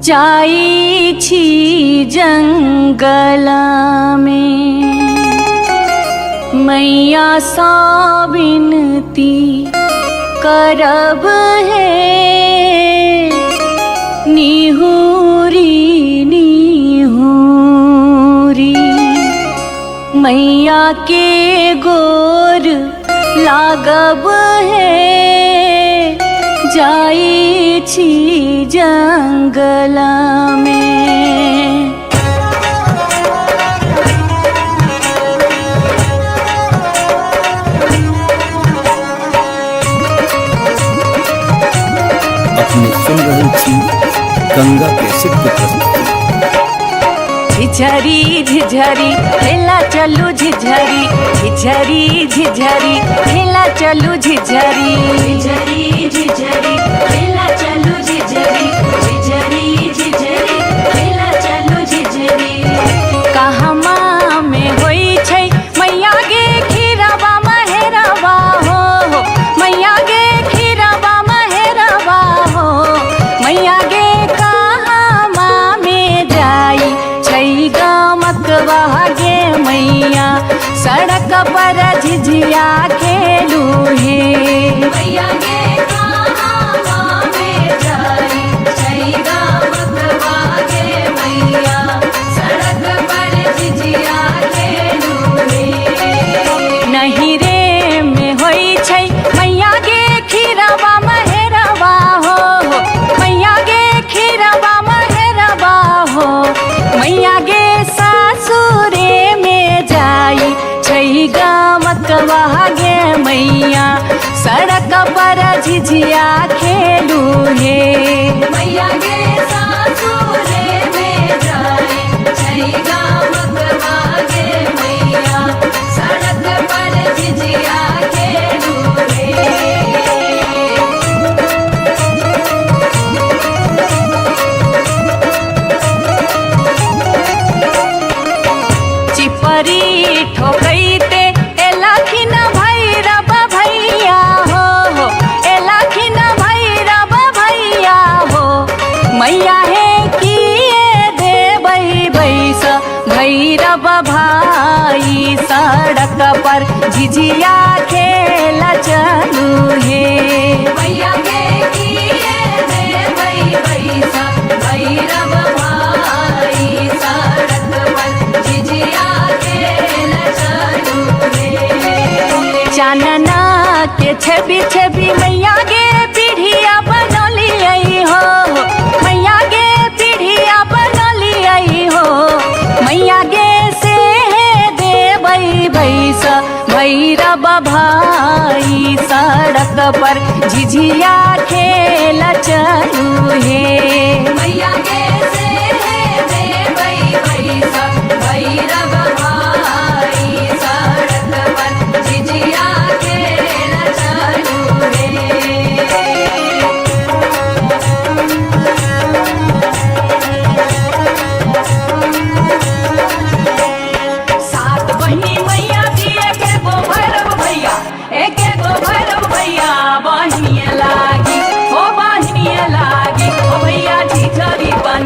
जाई छी जंगल में मैया सा विनती करब है निहुरी निहुरी मैया के गोर लागब है जाई छी जंगल में। अपने सुन रही थी गंगा कैसेट की प्रस्तुति। झिझरी झिझरी खेला चलू झिझरी झिझरी झिझरी खेला चलू झिझरी झिझरी झिझरी खेला चलू झिझरी झिझरी झिझरी खेला चलू झिझरी। कहमा में होई छै मैया गे खीरवा महेरवा हो मैया गे खीरवा महेरवा हो मैया गे कहमा में जाई छै गमकवा गे मैया सड़क पर झिझिया खेलू हे मैया गे कहमा में जाई छै गमकवा गे मैया सड़क पर झिझिया खेलू हे। नहीं रे में होई छै मैया गे खीरवा महेरवा हो मैया गे खीरवा महेरवा हो मैया गे सासुरे में जाई छै गमकवा गे मैया सड़क पर झिझिया खेलू हे मैया गे सासुरे में जाई छै गमकवा गे मैया सड़क पर झिझिया खेलू हे। चिपरी ठोकैते एलखिन भैरव भैया हो एलखिन भैरव भैया हो मैया हे किए देबै बैस भैरव भाई सड़क पर झिझिया खेल चलू हे मैया गे किए देबै बैस भैरव भाई सड़क पर झिझिया खेल चलू हे। चानना के छवि छवि मैया गे पीढ़िया बनलियै हो मैया गे पीढ़िया बनलियै हो मैया गे से देबै बैस भैरव भाई सड़क पर झिझिया खेल चलू हे मैया गे से देबै बैस भैरव भाई सड़क पर झिझिया खेल चलू हे। सात बहिनी मैया दी एके गो भैरव भैया एके गो भैरव भैया बहिनिया लागी ओ बहिनिया लागी ओ भैया झिझरी बन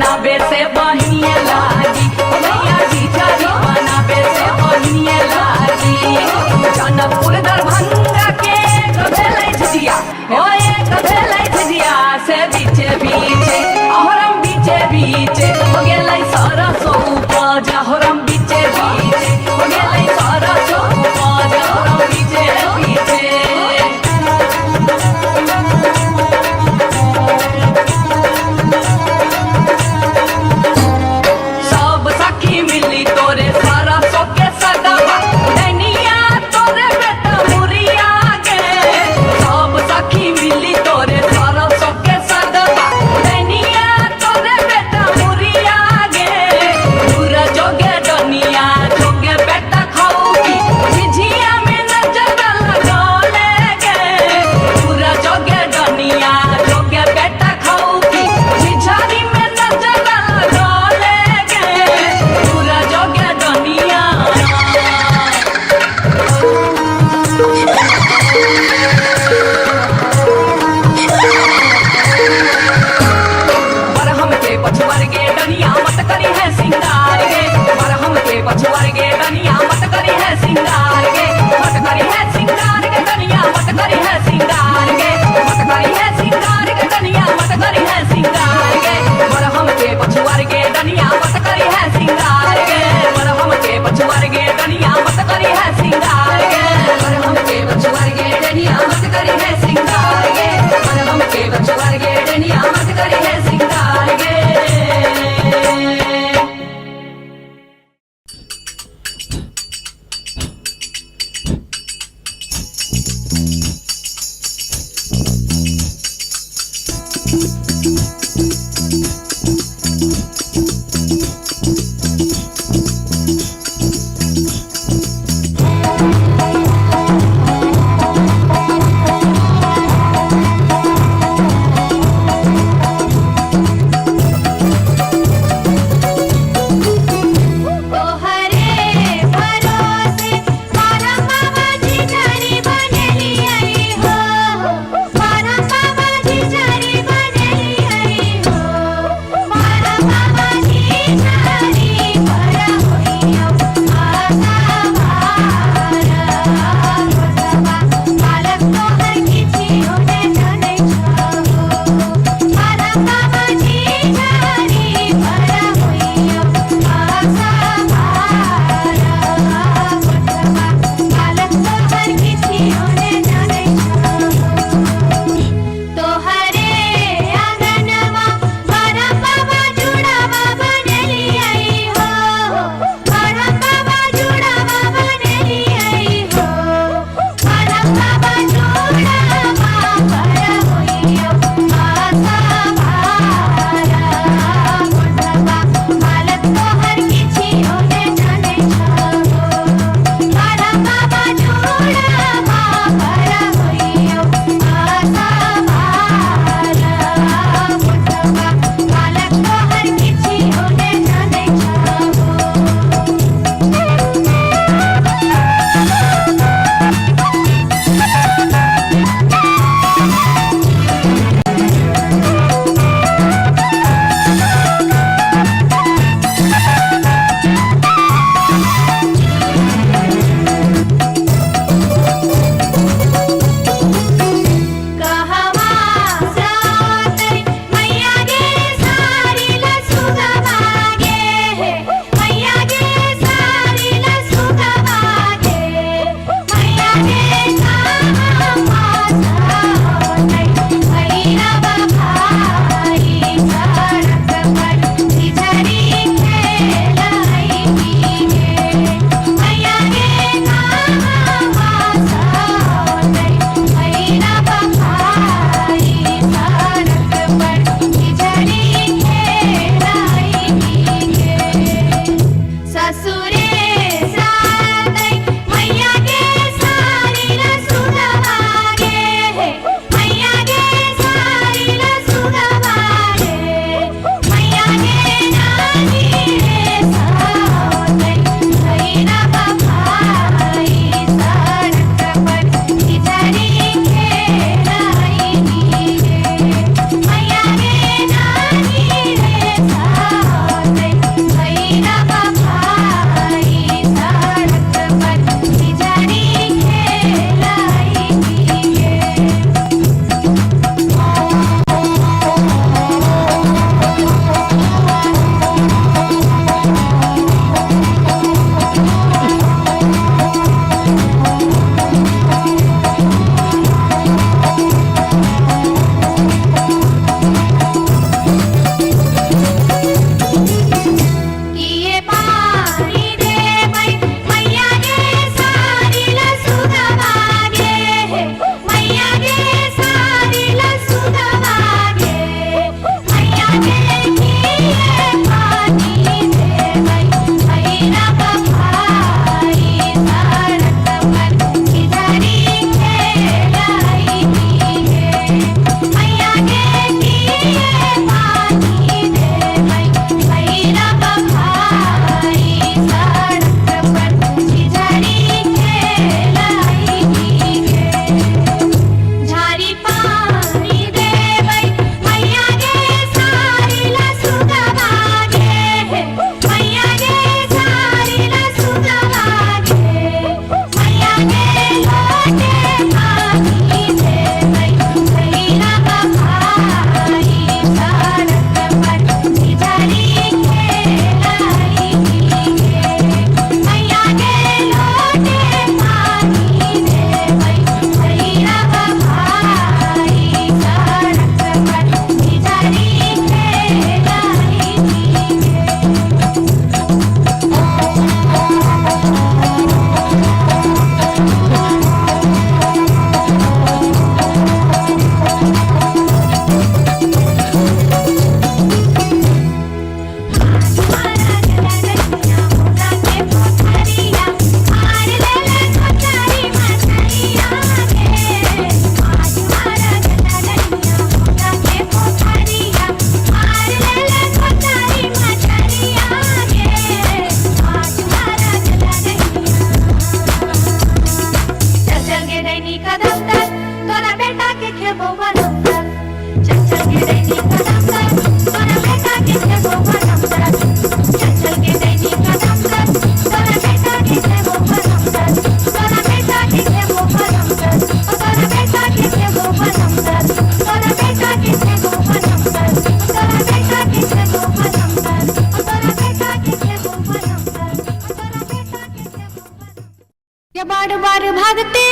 बार बार भागते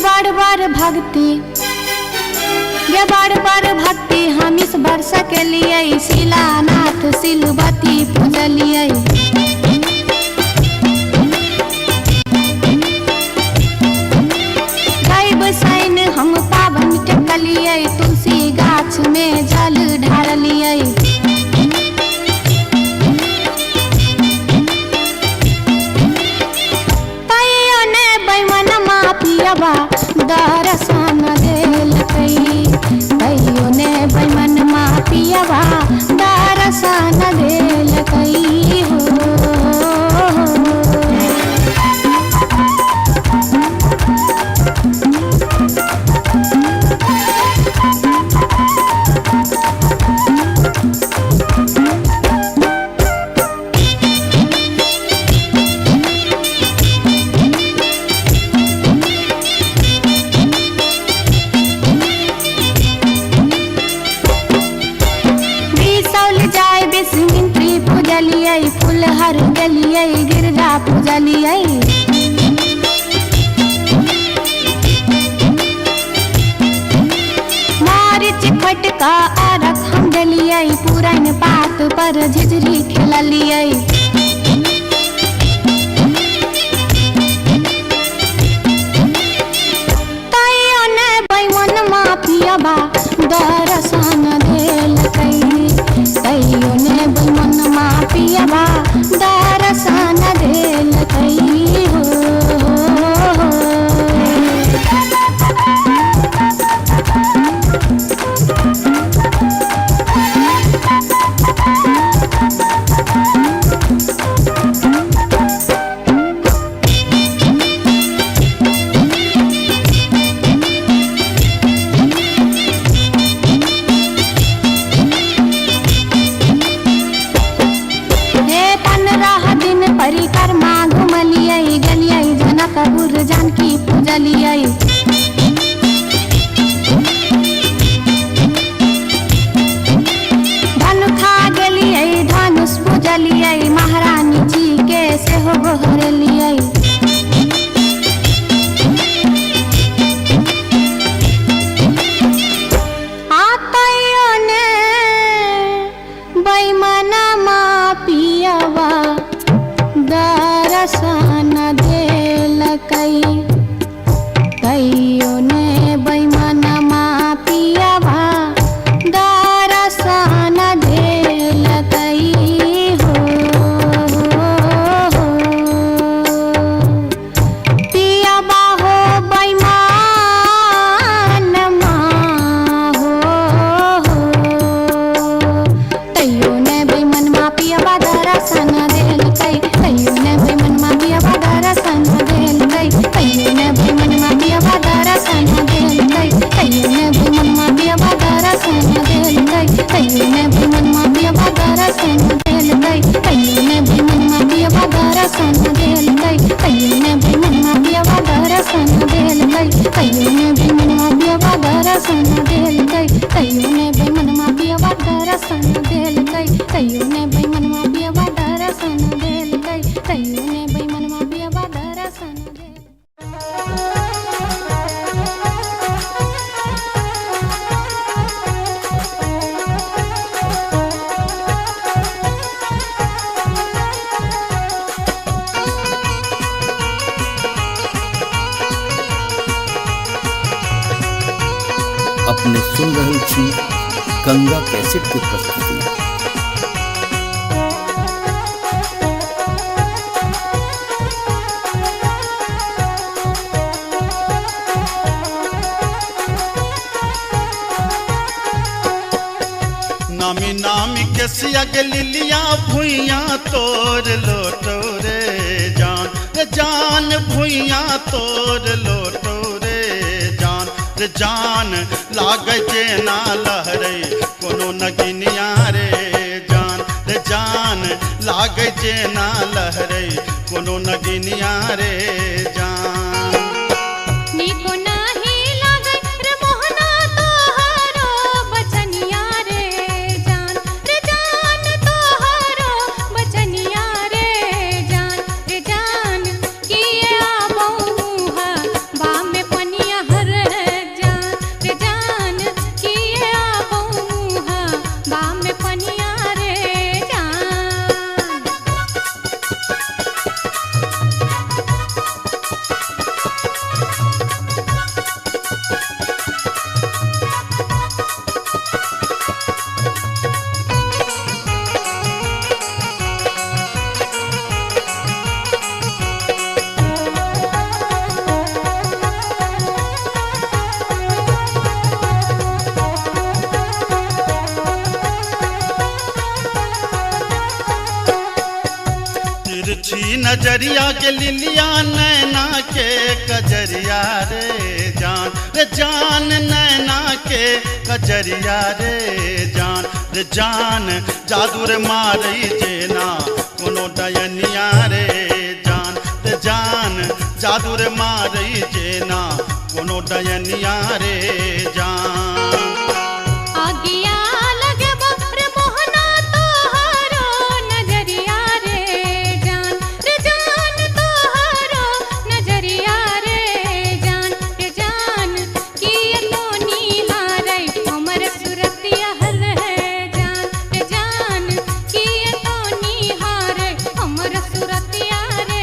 बार बार भागते बार बार भागते हम इस वर्षा के लिए शिलानाथ सिलवती पूजलिए। गायब सैन हम पावन टेकलिए तुलसी गाछ में जल ढारलिए। दर्शन देलकै कहियो ने बैमन पियबा दर्शन देलकै फुलहर गलिए गिरजा पूजलिए। मारिच फटका आरख हम गलिए पुरन पात पर झिझरी खेललिए। तैयो ने बैमन पियबा दर्शन देलकै तैयो ने बैमन पियबा दर्शन देलकै परिक्रमा घुमलिए गलिए जनकपुर जानकी पूजलिए। धनुखा गेलिए धनुष पूजलिए महारानी जी के सेहो गोहरलिए। तैयो ने बैमनमा पियबा दर्शन देलकै तैयो ने बैमनमा पियबा दर्शन देलकै पियबा हो बैमनमा तैयो ने बैमनमा पियबा दर्शन देलकै तैयो ने बैमनमा पियबा दर्शन देलकै तैयो ने बैमनमा पियबा दर्शन देलकै तैयो ने बैमनमा पियबा दर्शन देलकै तैयो ने बैमनमा पियबा दर्शन देलकै तैयो ने बैमनमा पियबा दर्शन देलकै तैयो ने बैमनमा पियबा दर्शन देलकै तैयो ने बैमनमा पियबा दर्शन देलकै तैयो ने बैमनमा पियबा दर्शन देलकै तैयो ने बैमनमा पियबा दर्शन देलकै तैयो ने बैमनमा पियबा दर्शन अपने सुन रहल छी गंगा कैसेट के प्रस्तुति। नामी नामी के सियग लिलिया भुइया तोर लोटो रे जान भुइया तोर लोटो रे जान लाग जे ना लहरे कोनो नगिनिया रे जान लाग जे ना लहरे कोनो नगिनिया रे जान। निको नाही लागै रे मोहना तोहरो बचनिया रे जान तोहरो बचनिया रे जान की नजरिया के लिलिया नैना के कजरिया रे जान नैना के कजरिया रे जान जादू रे मारई जेना कोनो डयनिया रे जान जादू रे मारई जेना कोनो डयनिया रे जान आगिया लगे रे मोहना तोहरो नजरिया रे जान तोहरो नजरिया रे जान किए तो निहारै हमर सुरतिया है जान किए तो निहारै हमर सुरतिया रे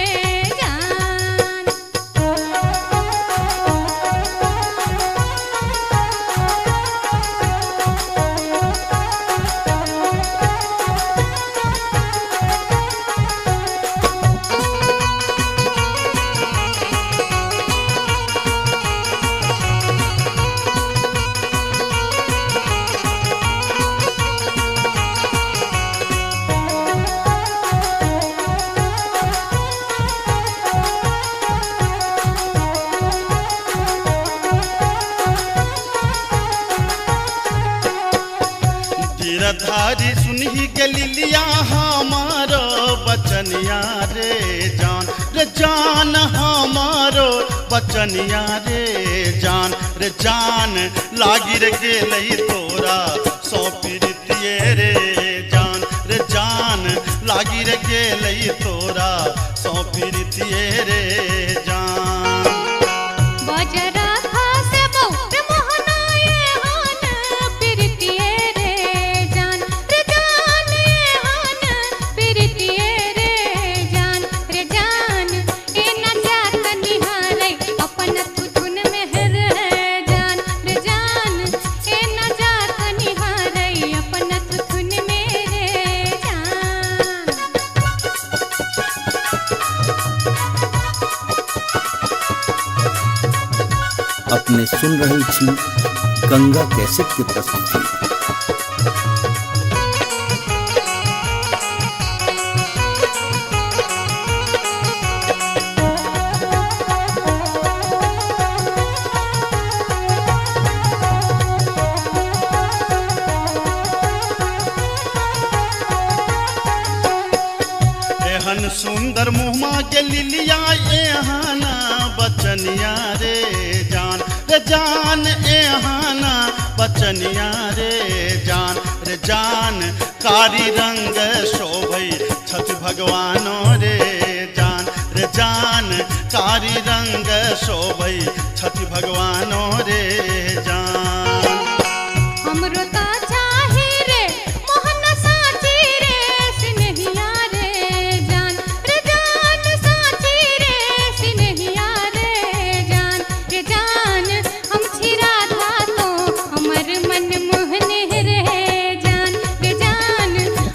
गिरधारी सुनही के लिलिया हमारो बचनिया रे जान हमारो बचनिया रे जान लागी रे गेलई तोरा सौ पीरितिये रे जान लागी रे गेलई तोरा सौ पीरितिये रे जान बजरा खासे बहुत मोहनाए हान प्रीतिये रे जान हान प्रीतिये रे जान ए न जात निहारै अपन तुधुन में है जान ए न जात निहारै अपन तुधुन में रे जान अपने सुन रही थी गंगा कैसेट की प्रस्तुति। एहन सुंदर मुहमा के लिलिया एहाना बचनिया रे जान एहाना बचनिया रे जान कारी रंग शोभई छठ भगवानो रे जान कारी रंग शोभई छठ भगवानो रे जान हमरो ता चाहे रे मोहन साची रे सिनहिया रे जान साची रे सिनहिया रे जान हम छिरा था तो हमर मन मोहने रे जान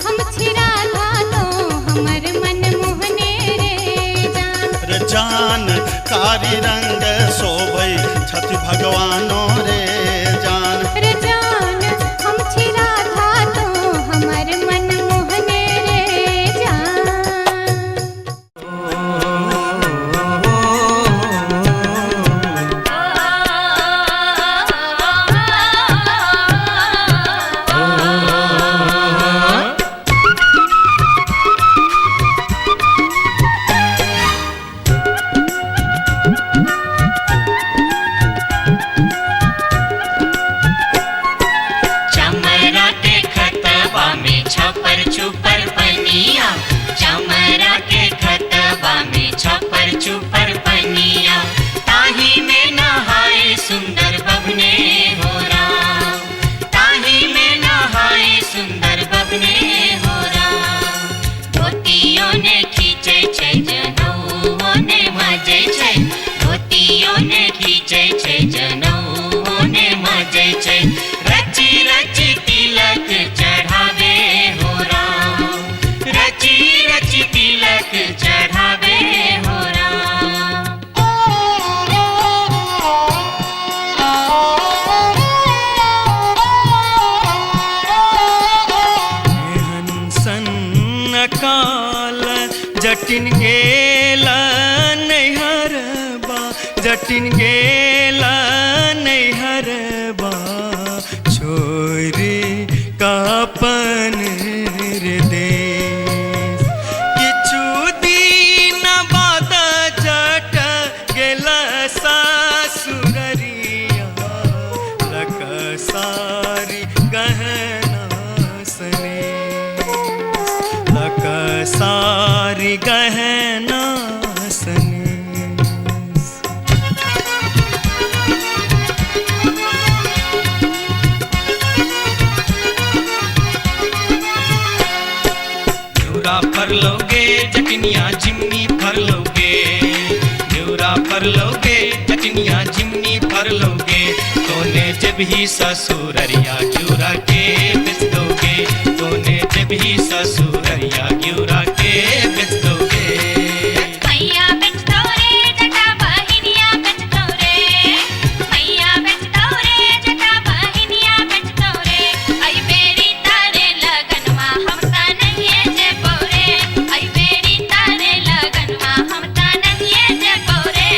हम छिरा था तो हमर मन मोहने रे जान कारी रंग शोभई छठ भगवानो रे जान हम छिरा था तो हमर मन मोहने रे जान चमरा के खतबा में छपर छुपर पनिया चमरा के खतबा में छपर छुपर पनिया ताही में नहाए सुंदर बबने हो राम ताही में नहाए सुंदर बबने हो राम धोतियों ने खींचे छै जनऊ ने मजे छै धोतियों ने खींचे छै जनऊ ने मजे छै रची रची तिलक चढ़ावे हो राम रची रची तिलक चढ़ावे हो राम एहन सन काल जटिन गे जटिन गेला नैहरबा छोरी कापन रे देश किछु दिन बाद जट गेला सासुररिया लक सारी गहना सने लक सारी गहना सने फर लोगे जटनिया जिमनी फर लोगे न्यूरा फर लोगे जटनिया जिमनी फर लोगे तोने जब ही ससुररिया ग्यूरा के बेच दोगे तोने जब ही ससुररिया ग्यूरा के बेच दोगे मैया बेच दो रे जटा बहिनिया बेच दो रे मैया बेच दो रे जटा बहिनिया बेच दो रे आई बेरी तारे लगनवा हम ता नहीं जे पौरे आई बेरी तारे लगनवा हम ता नहीं जे पौरे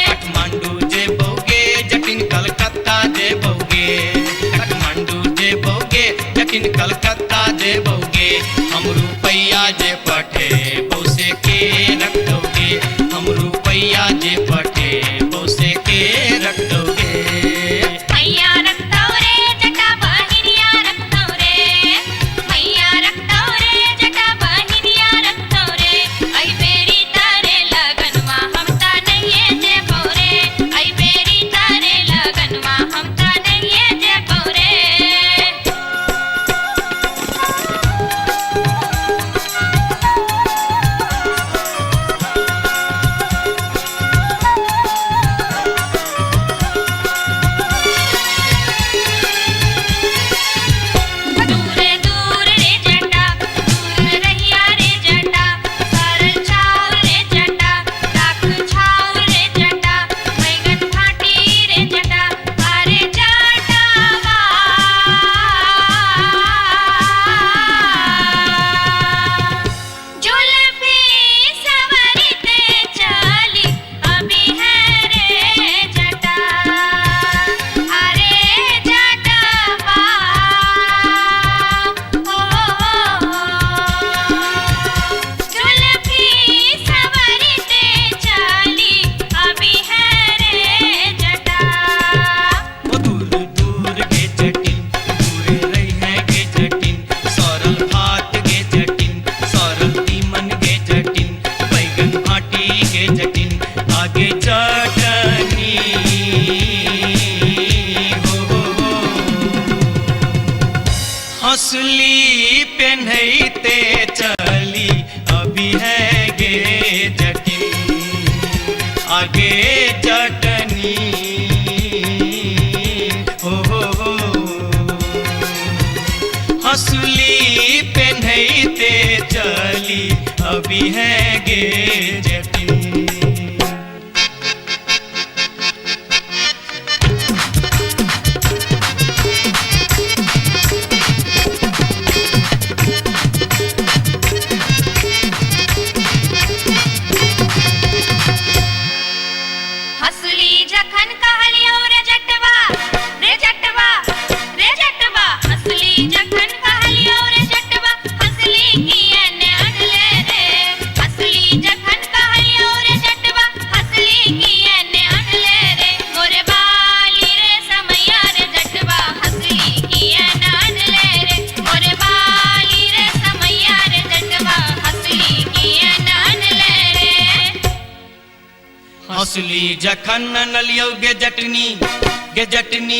काठमांडू जे बोगे जटिन कलकत्ता जे बोगे काठमांडू जे बोगे जटिन कलकत्ता जे बोगे हम रुपैया जे पठे बौसे के रख दोगे हम रुपैया जे पठे बौसे के रख दोगे मैया रख दो रे जटा बहिनिया रख दो रे मैया रख दो रे जटा बहिनिया रख दो रे आई बेरी तारे लगनवा हम ता नहीं जे पौरे आई बेरी तारे लगनवा हम ता नहीं जे पौरे दूर दूर रे जटा दूर रहिया रे जटा सरल छाव रे जटा राख छाव रे जटा बैगन फाटी रे जटा अरे जटावा जुल्फी सवरते चली अभी है रे जटा अरे जटावा जुल्फी सवरते चली अभी है रे जटा वो दूर दूर के जटिन दूर रही है के जटिन सरल भात के जटिन सरल तीमन के जटिन बैगन भाटी के जटिन आगे चटनी हो हंसली पेन्हते चली अभी है गे जटिन आगे चटनी हो हंसली पेन्हते चली अभी है गे जटिन हंसली जखन कहलियो रे जटवा रे जटवा रे जटवा हंसली जखन कहलियो रे जटवा हंसली कियन अनले रे हंसली जखन कहलियो रे जटवा हंसली कियन अनले रे मोरे बाली रे समैया रे जटवा हंसली कियन अनले रे मोरे बाली रे समैया रे जटवा हंसली कियन अनले रे हंसली जखन नलियो गे जटनी गे जटनी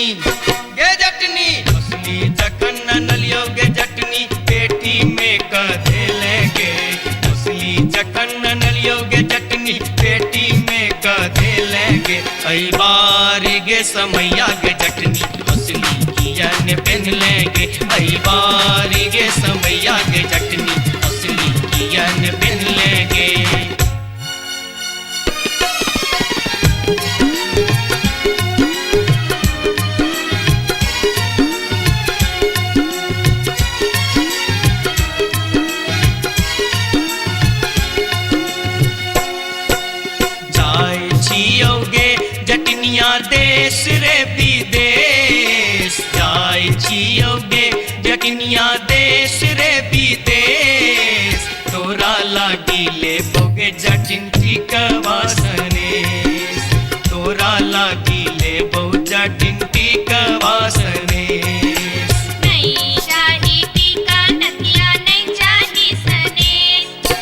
गे जटनी हंसली जखन नलियो गे जटनी पेटी में कधे लेगे हंसली जखन नलियो गे जटनी पेटी में कधे लेगे आई बारी गे समैया गे जटनी हंसली कियन पेन लेगे आई बारी गे समैया गे जटनी हंसली कियन पेन लेगे जटनिया देश रे विदेश जाय छियो गे जटनिया देश रे विदेश तोरा लागी ले बोगे जटिन टिकवा सनेश तोरा लागी ले बो जटिन टिकवा सनेश नहीं चाही टीका नथिया नहीं चाही सनेश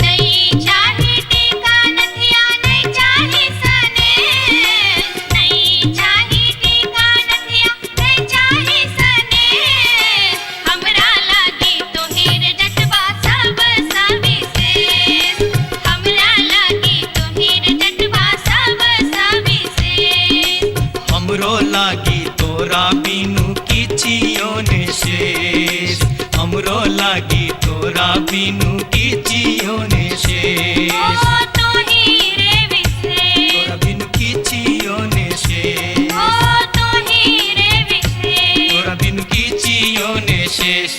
नहीं चाही टीका नथिया नहीं चाही सनेश नहीं चाही टीका नथिया नहीं चाही सनेश हमरा लागी तो हीर जटवा सब सविशेष हमरा लागी तो हीर जटवा सब सविशेष हमरो लागी तोरा बिनु किछियो ने शेष हमरो लागी तोरा बिनु किछियो ने शेष ओ तो हीरे विशेष तोरा बिनु किछियो ने शेष ओ तो हीरे विशेष तोरा बिनु किछियो ने शेष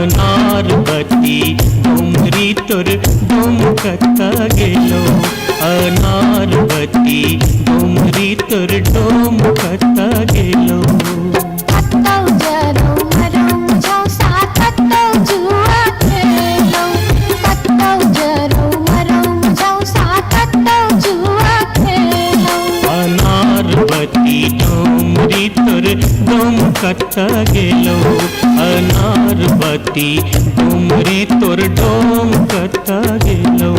अनारबती डोंगरी तोर डोमकता गेलो अनारबती डोंगरी तोर डोमकता गेलो कत्तौ जरौ मरौ मुझौ साथ कत्तौ जुआ खेलौ कत्तौ जरौ मरौ मुझौ साथ कत्तौ जुआ खेलौ अनारबती डोंगरी तोर डोमकता गेलो अनारबती डोंगरी तोर डोमकता गेलो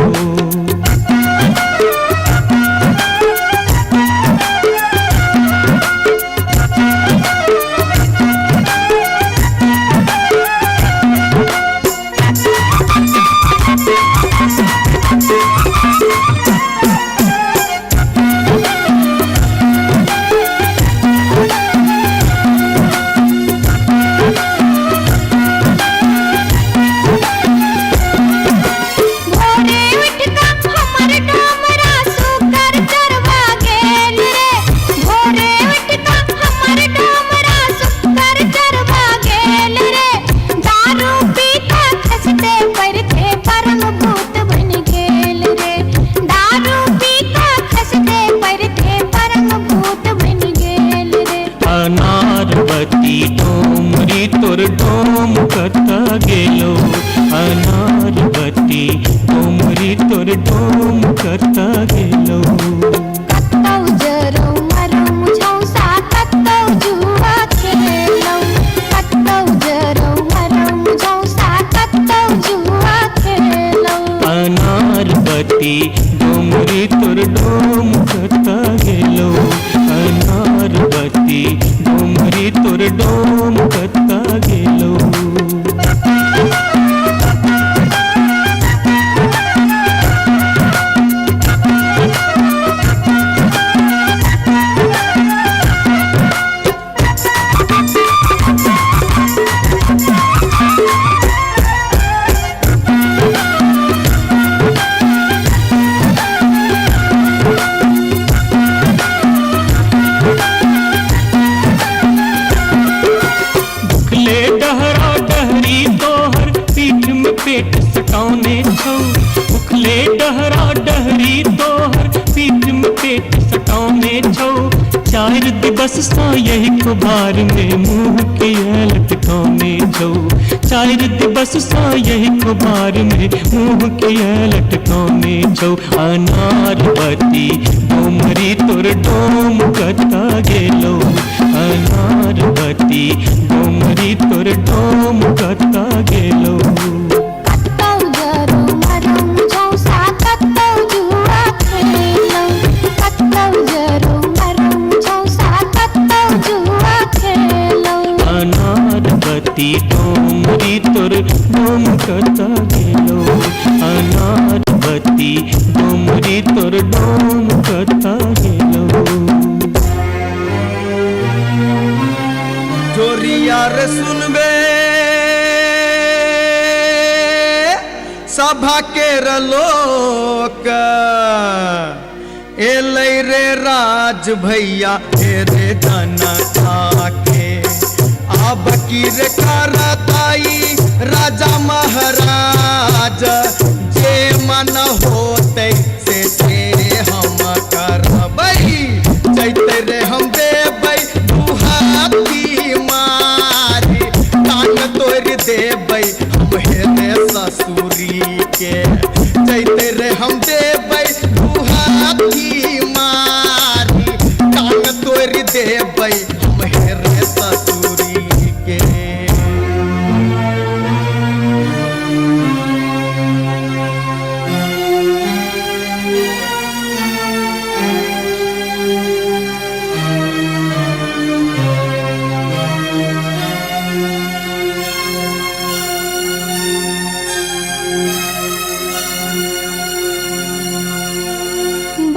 भोरे उठ का हमर डोमरा सुकर चरवा गेल रे भोरे उठ का हमर डोमरा सुकर चरवा गेल रे दारू पी के खसते परथे परम भूत बन गेल रे दारू पी के खसते परथे परम भूत बन गेल रे अनारबती डोंगरी तोर डोमकता गेलो अनारबती डोंगरी तोर डोमकता गेलो कत्तौ जरौ मरौ मुझौ साथ कत्तौ जुआ खेलौ कत्तौ जरौ मरौ मुझौ साथ कत्तौ जुआ खेलौ अनारबती डोंगरी तोर डोमकता गेलो अनारबती डोंगरी तोर डोमकता गेलो बुखले डहरा डहरी तोहर पीठ में पेट सटाउने छौ बुखले डहरा डहरी तोहर पीठ में पेट सटाउने छौ चार दिवस सा यही कुबार में मुंह के लटकाउने छौ चार दिवस सा यही कुबार में मुंह के लटकाउने छौ अनारबती डोमरी तोर डोमकता गेलो अनारबती डोमरी तोर डोमकता गेलो कत्तौ जरौ डोम कता गेलो अनार बती डोमरी तोर डोम कता गेलो जोरिया रे सुनबे सभा के लोक एलै रे राज भैया हे रे जनता के अब की रे करताई राजा महाराज जे मन होते से हम करबै जैते रे हम देबै दुहाती मारी कान तोड़ देबै हम हेरे ससुरी के जैते रे हम देबै दुहाती मारी कान तोड़ देबै हम हेरे ससुरी के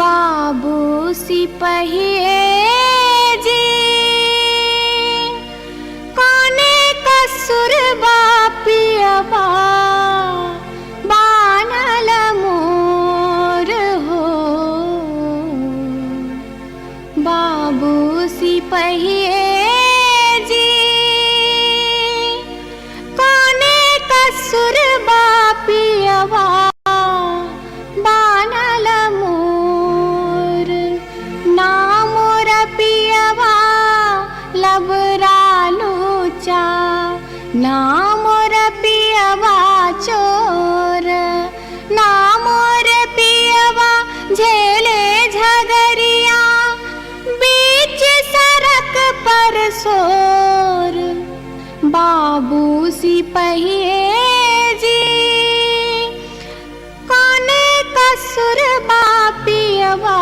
बाबू सिपहिए जी कोने कसुर बापियबा बानल मोर हो बाबू सिपहिए जी कोने कसुर बापियबा बानल मोर ना मोर पियवा लबरालू चा ना मोर पियवा चोर ना मोर पियवा झेले झगरिया बीच सड़क पर सोर बाबू सिपहिए जी कोने कसुर बापियवा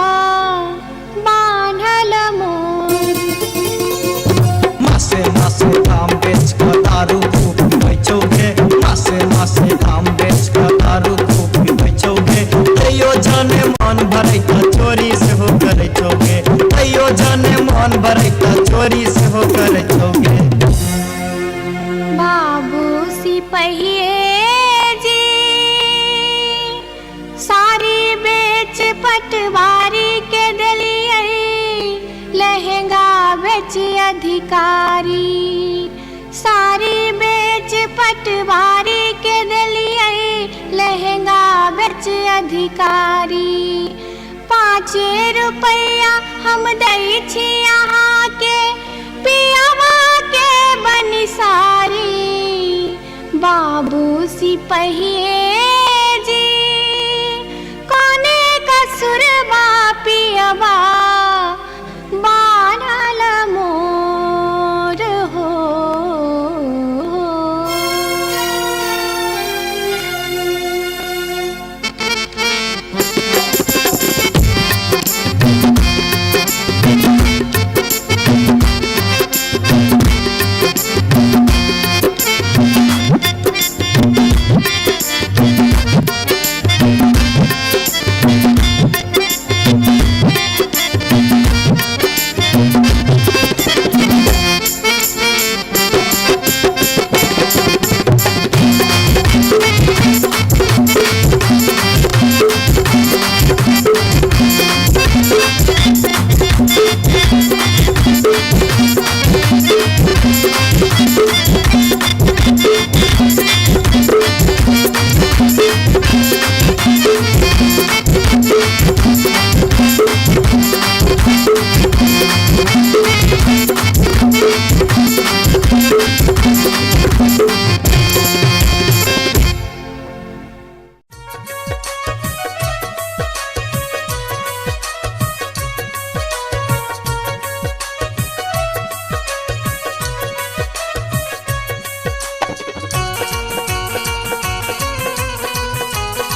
बान्हल मोर मासे मासे काम बेच कर दारू खूब बेचोगे मासे मासे काम बेच कर दारू खूब बेचोगे तैयो जाने मन भरै त चोरी से हो करे छोगे तैयो जाने मन भरै त चोरी से हो करे छोगे बाबू सिपहिए जी सारी बेच पटवारी के दलिए लहंगा बेच अधिकारी सारी बेच पटवारी के दलिए लहंगा बेच अधिकारी 5 रुपया हम दै छी यहाँ के पियवा के बनिसारी बाबू सिपहिए जी कोने कसुर बापियवा बानल मोर हो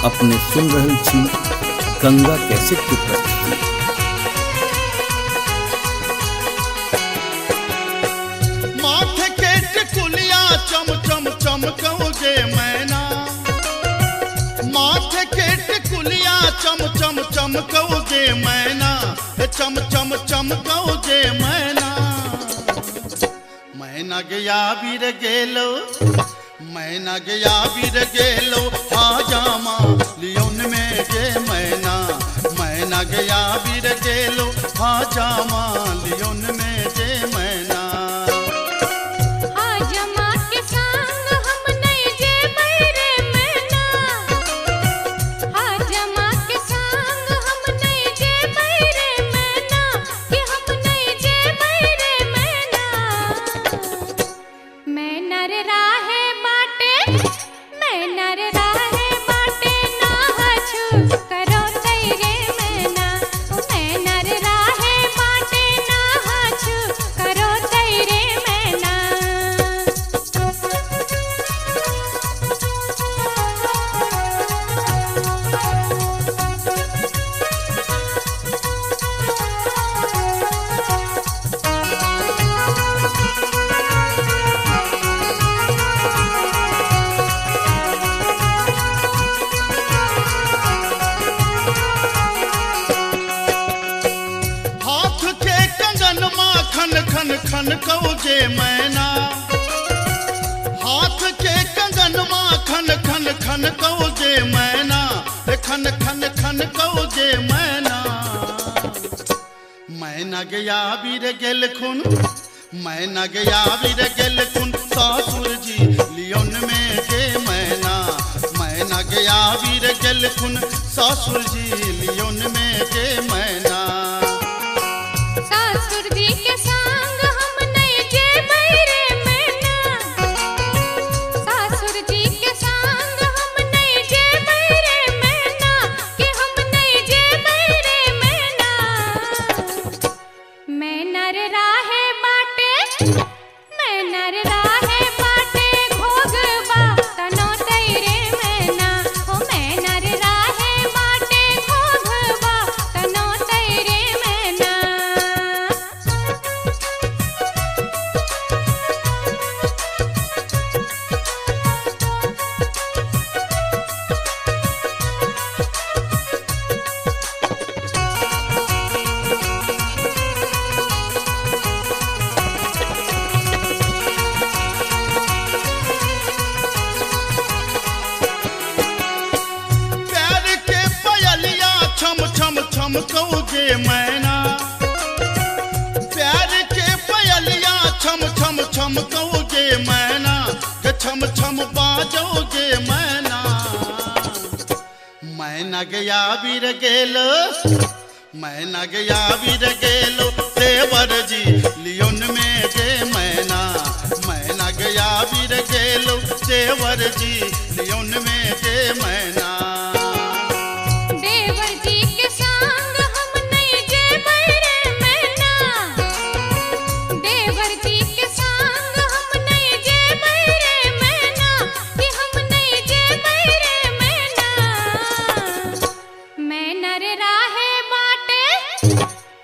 अपने सुन रहल छी गंगा कैसेट की प्रस्तुति। माथे के टिकुलिया चम चम चमकौगे मैना बिंदिया चम चम चमकौ जे मैना, चम चम चमकौ जे मैना। मैना गया बीर गेलो, मैना गया बीर गेलो हाजामा लियोन में गे मैना। मैना गया बीर गेलो हाजामा लियोन में गे मैना। हाजमा के संग हम नहीं जे बैरे मैना, हाजमा के संग हम नहीं जे बैरे मैना, कि हम नहीं जे बैरे मैना। मैं नर राहे बाटे, मैं नर राहे बाटे ना हछु करो तेरे मैना। मैं नर राहे बाटे ना हछु करो तेरे मैना। हाथ के कंगन माखन खन खन कौ जे मैना। हाथ के कंगन माखन खन खन कौ जे मैना, खन खन खन कौ जे मैना। मैना गया बीर गेल खुन, मैना गया बीर गेल खुन ससुर जी लियोन में गे मैना। मैना गया बीर गेल खुन ससुर जी लियोन में गे मैना। सासुर जी के संग हम नहीं जे बैरे मैना, सासुर जी के संग हम नहीं जे बैरे मैना, कि हम नहीं जे बैरे मैना। मैं नर राहे बाटे, मैं नर राहे बाटे घोगबा तनो तेरे मैना। हो मैं नर राहे बाटे घोगबा तनो तेरे मैना। प्यार के पयलिया छम छम छम कौ जे मैना। प्यार के पयलिया छम छम छम कौ जे मैना, छम छम बाजो जे मैना। मैना गया बीर गेलो, मैना गया बीर गेलो देवर जी लियोन में गे मैना। मैना गया बीर गेलो देवर जी लियोन में गे मैना। देवर जी के संग हम नहीं जे बैरे मैना, देवर जी के संग हम नहीं जे बैरे मैना, कि हम नहीं जे बैरे मैना। मैं नर राहे बाटे,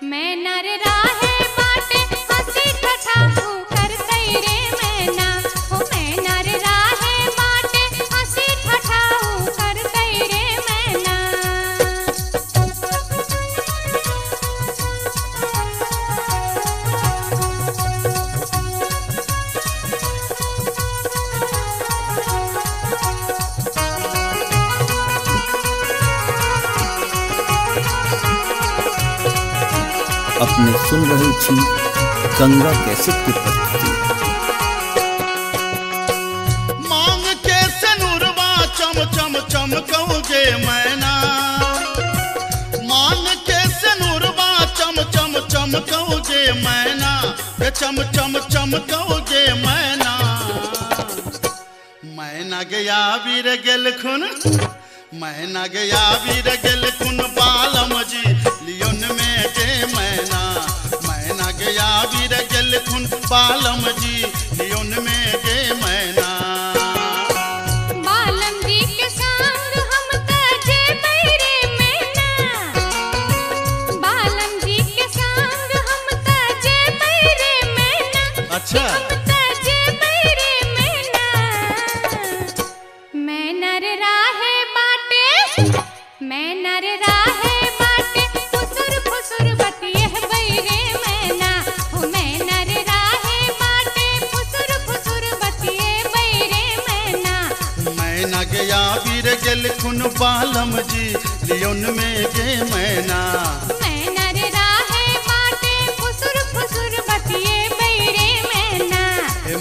मैं नर राहे बाटे हंसी ठठा कर तेरे मैना। हो मैं नर राहे बाटे हंसी ठठा कर तेरे मैना। अपने सुन रहे छी गंगा कैसेट की प्रस्तुति। मांग के सनुरवा चम चम चमकौ जे मैना। मांग के सनुरवा चम चम चमकौ जे मैना, चम चम चमकौ जे मैना। मैना गया बीर गेल खुन, मैना गया बीर गेल खुन बालम जी लियोन में गे मैना। मैना गया बीर गेल खुन बालम जी लियोन में गे मैना। बालम जी के संग हम तजे बैरे मैना, बालम जी के संग हम तजे बैरे मैना। अच्छा हम तजे बैरे मैना। मैं नर राहे बाटे, मैं नर राहे बाटे फुसुर फुसुर बतिये बैरे मैना हो मैं नर राहे बाटे फुसुर फुसुर बतिये बैरे मैना मैना गया वीर गेल खुन बालम जी लियोन में गे मैना मैं नर राहे बाटे फुसुर फुसुर बतिये बैरे मैना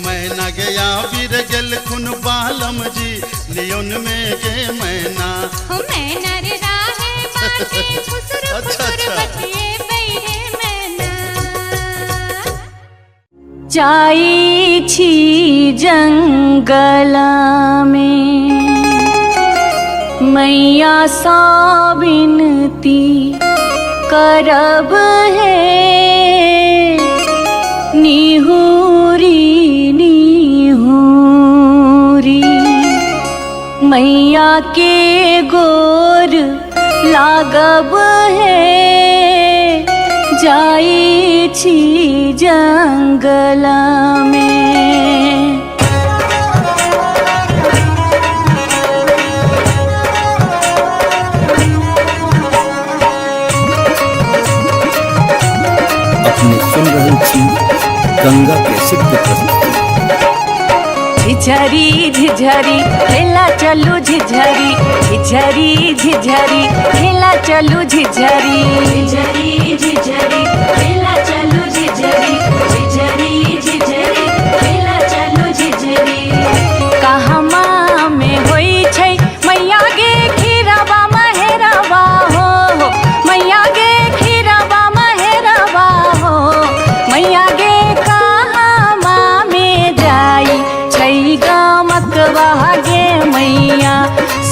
मैना गया वीर गेल खुन बालम जी लियोन में गे मैना हो मैं नर राहे बाटे फुसुर फुसुर बतिये बैरे मैना जाई छी जंगला में मैया सा विनती करब है निहुरी निहुरी मैया के गोर लागब है जाई छी जंगला में अपने सुन रहे थी गंगा कैसेट की प्रस्तुति। झिझरी झिझरी खेला चलू झिझरी झिझरी झिझरी खेला चलू झिझरी झिझरी झिझरी खेला चलू झिझरी झिझरी झिझरी खेला चलू झिझरी कहमा में होई छै मैया गे खीरवा महेरवा हो मैया गे खीरवा महेरवा हो मैया गे कहमा में जाई छै गमकवा गे मैया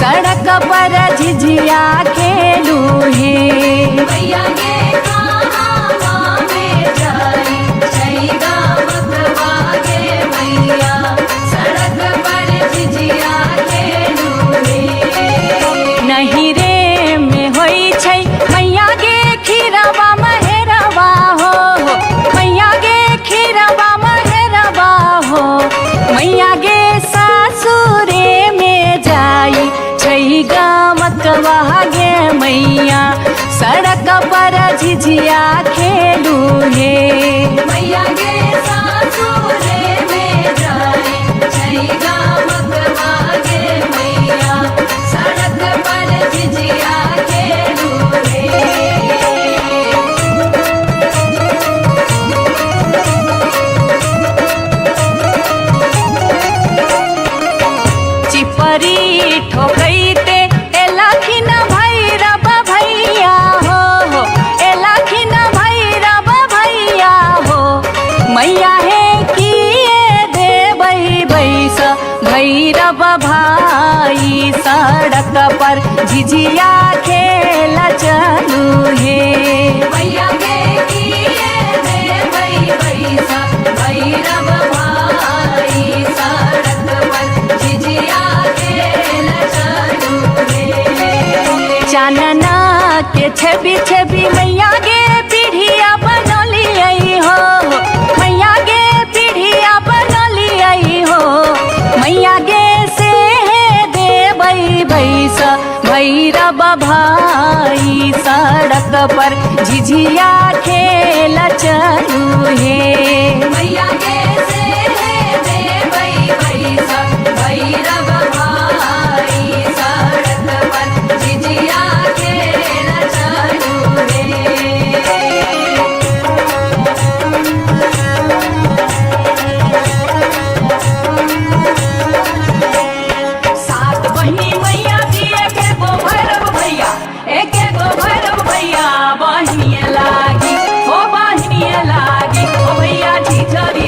सड़क पर झिझिया खेलू हे मैया गे कहमा में जाई छै गमकवा गे मैया सड़क पर झिझिया खेलू हे नहीं रे में होई छै मैया गे खीरवा महेरवा हो मैया गे खीरवा महेरवा हो मैया गे सासुरे में जाई छै गमकवा गे मैया सड़क पर झिझिया खेलू हे मैया गे सासुरे में जाई छै गमकवा गे मैया सड़क पर झिझिया खेलू हे चिपरी ठोकैते एलखिन भैरव भैया हो एलखिन भैरव भैया हो मैया हे किए देबै बैस भैरव भाई सड़क पर झिझिया खेल चलू हे मैया गे किए देबै बैस भैरव भाई सड़क पर झिझिया खेल चलू हे चानना के छवि छवि मैया गे पीढ़िया बनलियै हो मैया गे पीढ़िया बनलियै हो मैया गे से देबै बैस भैरव भाई सड़क पर झिझिया खेल चलू हे मैया गे से देबै बैस भैरव भाई सड़क पर झिझिया खेल चलू हे सात बहिनी मैया दिए के गो भैरव भैया एक गो भैरव भैया बहिनिए लागी ओ भैया झिझरी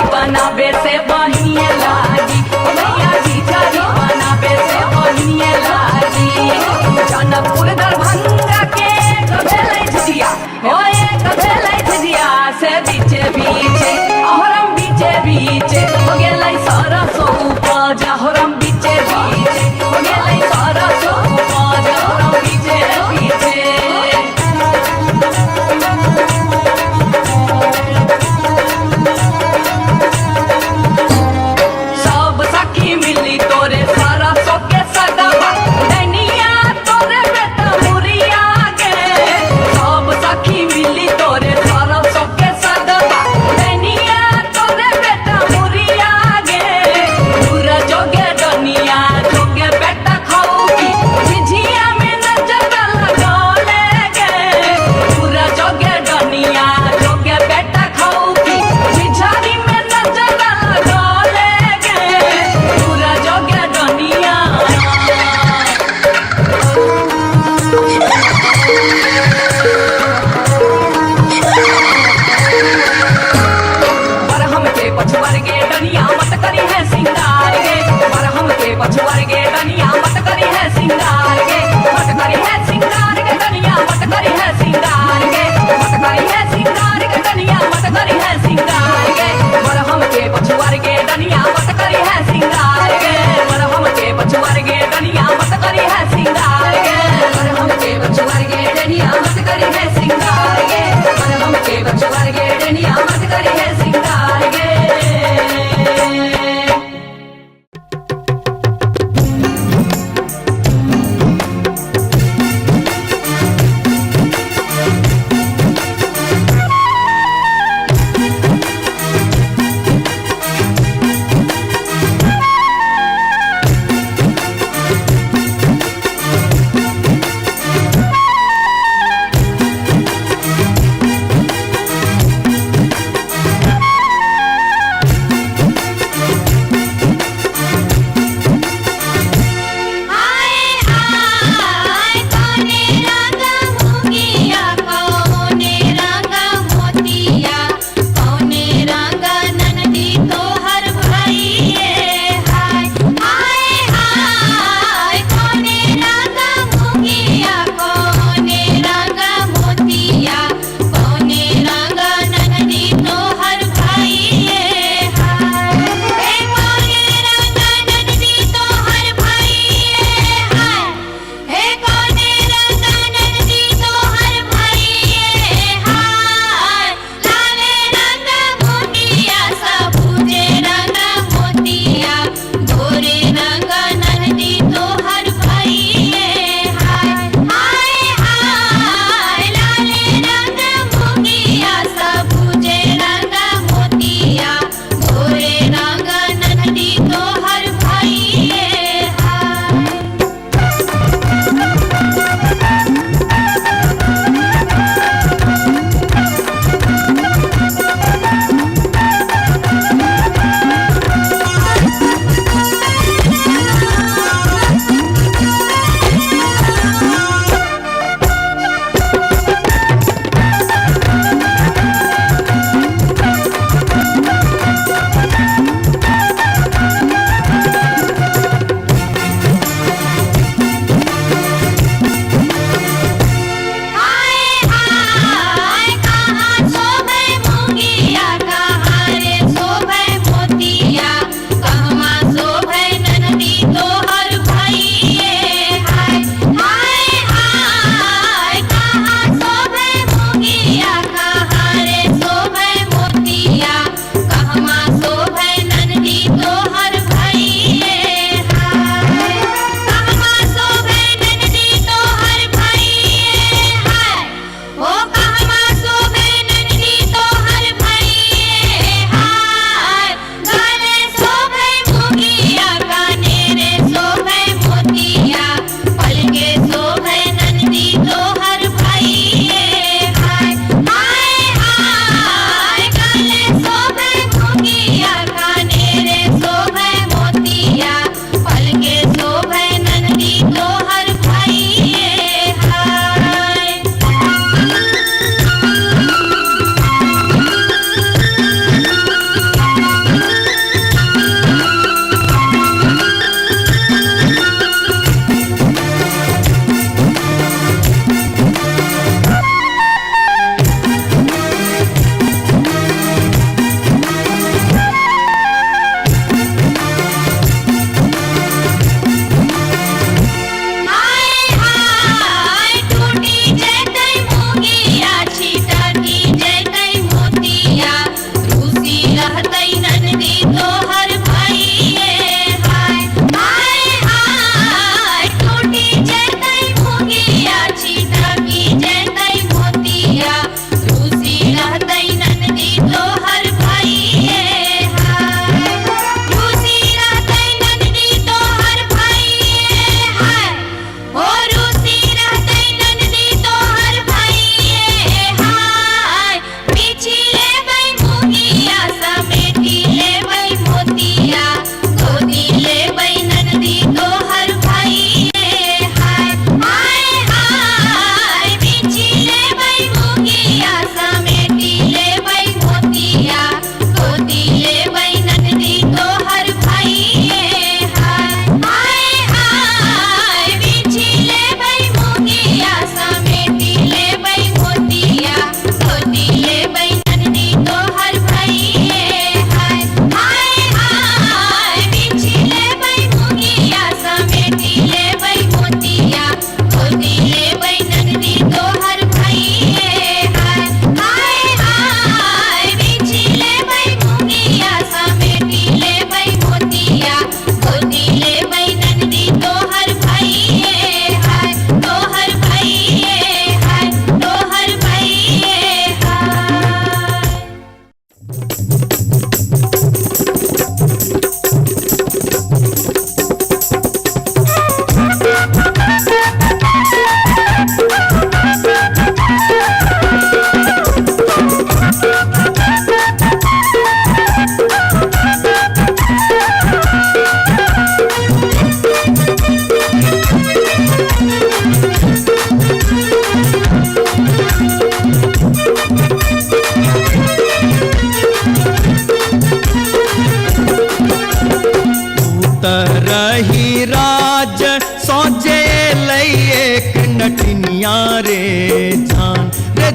सोचे लई एक नटनिया रे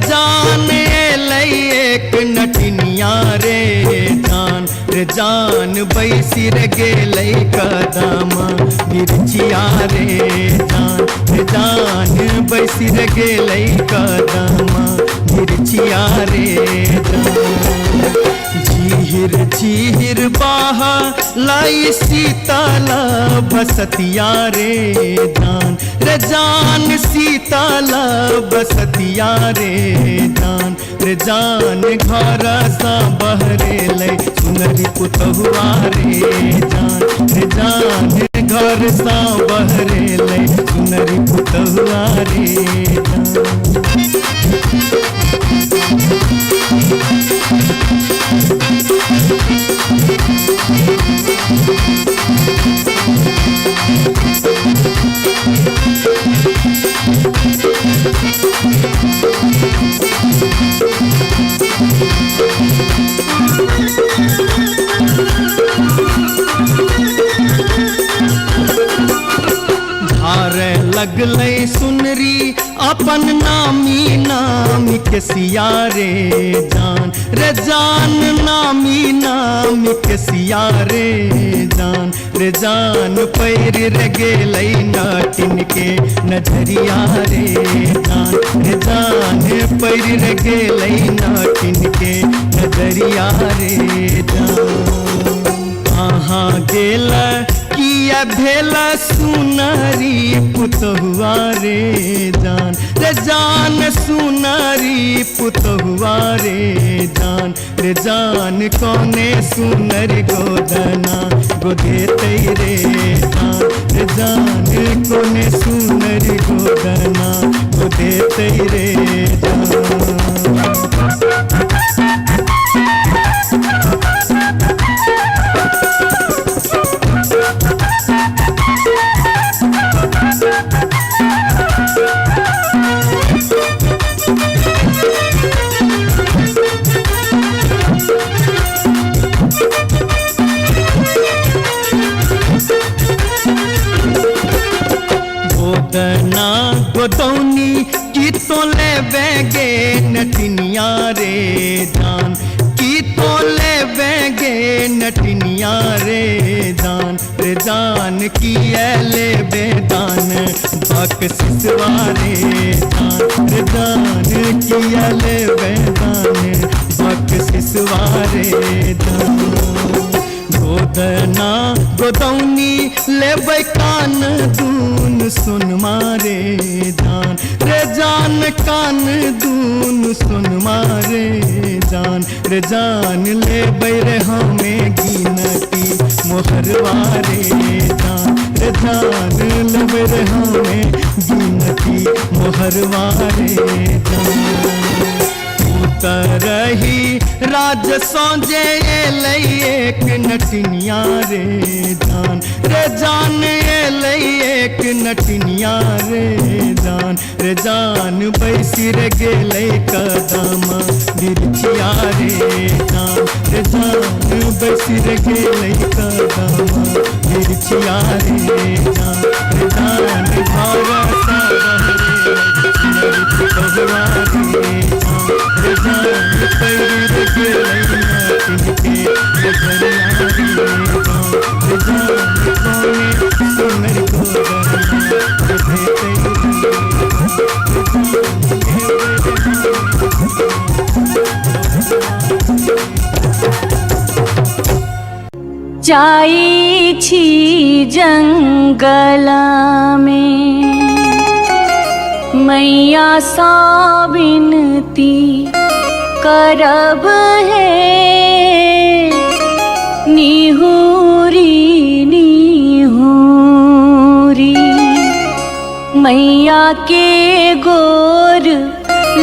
जान लई एक नटनिया रे जान बैसी रे गेलै कदमा मिर्चिया रे जान बैसी रे गेलै कदमा मिर्चिया रे झीर झीर बाहा लाई सीताला बसतिया रे जान सीताला बसतिया रे जान घर सा बहरे ले सुनरी पुतहुआ रे जान घर सा बहरे ले सुनरी पुतहुआ रे धारे लगलै सुनरी अपन नामी के सिया रे जान नामी के सिया रे जान पैर रे गेलै नाटिन के नजरिया रे जान पैर रे गेलै नाटिन के नजरिया रे कहाँ गेल किया भेला सुनारी पुतहुआ रे जान सुनारी पुतहुआ रे जान कौने सुनर गोदना गोदे रे जान कौने सुनर गोदना गोदे रे गोदना गोदौनी की तो ले बेगे नटनिया रे जान की तो ले बेगे नटनिया रे जान की ले बेदान बक सिसवारे जान की ले बेदान बक सिसवारे गोदना गोदौनी लेबै कान दून सुन मारे जान कान दून सुन मारे जान लेबै रे हमें गिनती मोहरवारे जान लेबै रे हमें गिनती मोहरवारे रही राज सौजे लई एक नटनिया रे जान लई एक नटनिया रे जान बैसी रे गेलै कदमा मिर्चिया रे जान बैसी रे गेलै कदमा मिर्चिया रे जान घर सा जाई छी जंगल में मैया सा विनती करब है निहुरी निहुरी मैया के गोर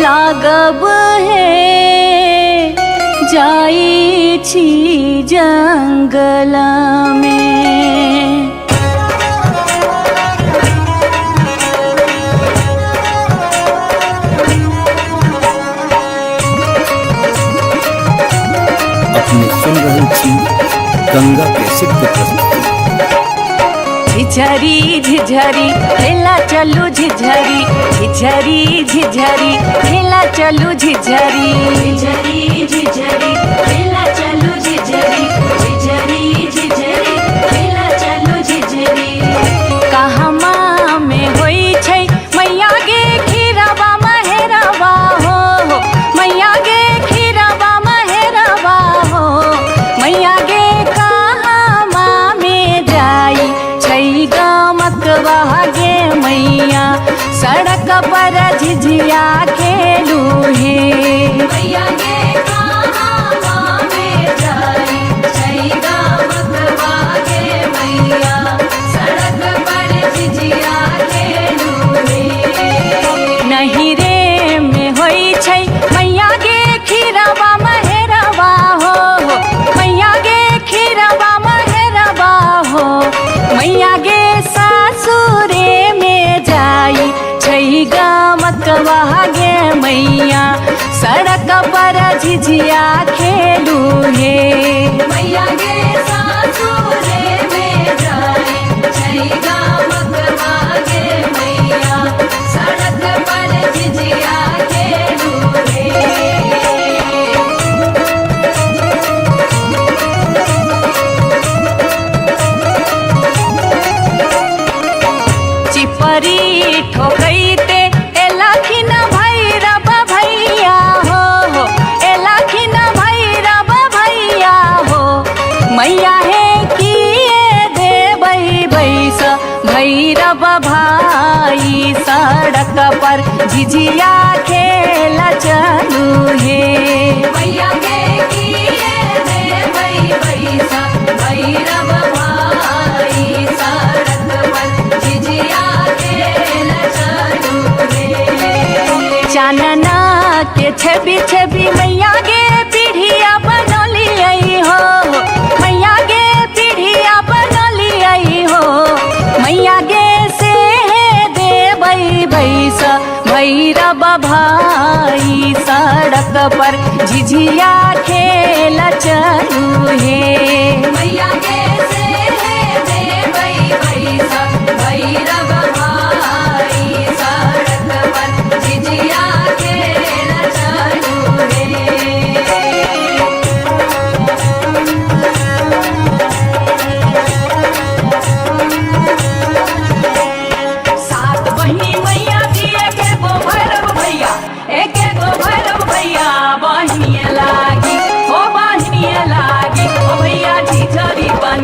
लागब है जाई छी जंगल में। अपने सुन रहे थी गंगा कैसेट की प्रस्तुति। झिझरी झिझरी खेला चलू झिझरी झिझरी झिझरी खेला चलू झिझरी झिझरी झिझरी खेला चलू झिझरी झिझरी झिझरी खेला चलू झिझरी कहमा में होई छै मैया गे खीरवा महेरवा हो मैया गे खीरवा महेरवा हो मैया गे कहमा में जाई छै गमकवा गे मैया सड़क पर झिझिया खेलू हे मैया गे कहमा में जाई छै गमकवा गे मैया सड़क पर झिझिया खेलू हे नहीं रे में होई छै मैया गे खीरवा महेरवा हो मैया गे खीरवा महेरवा हो मैया गे सासुरे में जाई छै गमकवा गे मैया सड़क पर झिझिया खेलू हे मैया गे सासुरे में जाई छै गमकवा गे मैया सड़क पर झिझिया खेलू हे चिपरी ठोकैते एलाखिन भैरव भैया हो एलाखिन भैरव भैया हो मैया हे किए देबै बैस भैरव भाई सड़क पर झिझिया खेला चलू हे मैया गे किए देबै बैस भैरव भाई सड़क पर झिझिया खेला चलू हे चानना के छवि छवि मैया गे पीढ़िया बनलियै हो मैया गे पीढ़िया बनलियै हो मैया गे से देबै बैस भैरव भाई सड़क पर झिझिया खेला चलू हे मैया गे से देबै बैस भैरव भाई सड़क पर झिझिया खेला चलू हे सात बहिनी मैया दिए के गो भैरव भैया एक गो भैरव भैया बहिनिया लागी ओ बहिनिया लागी ओ भैया झिझरी बन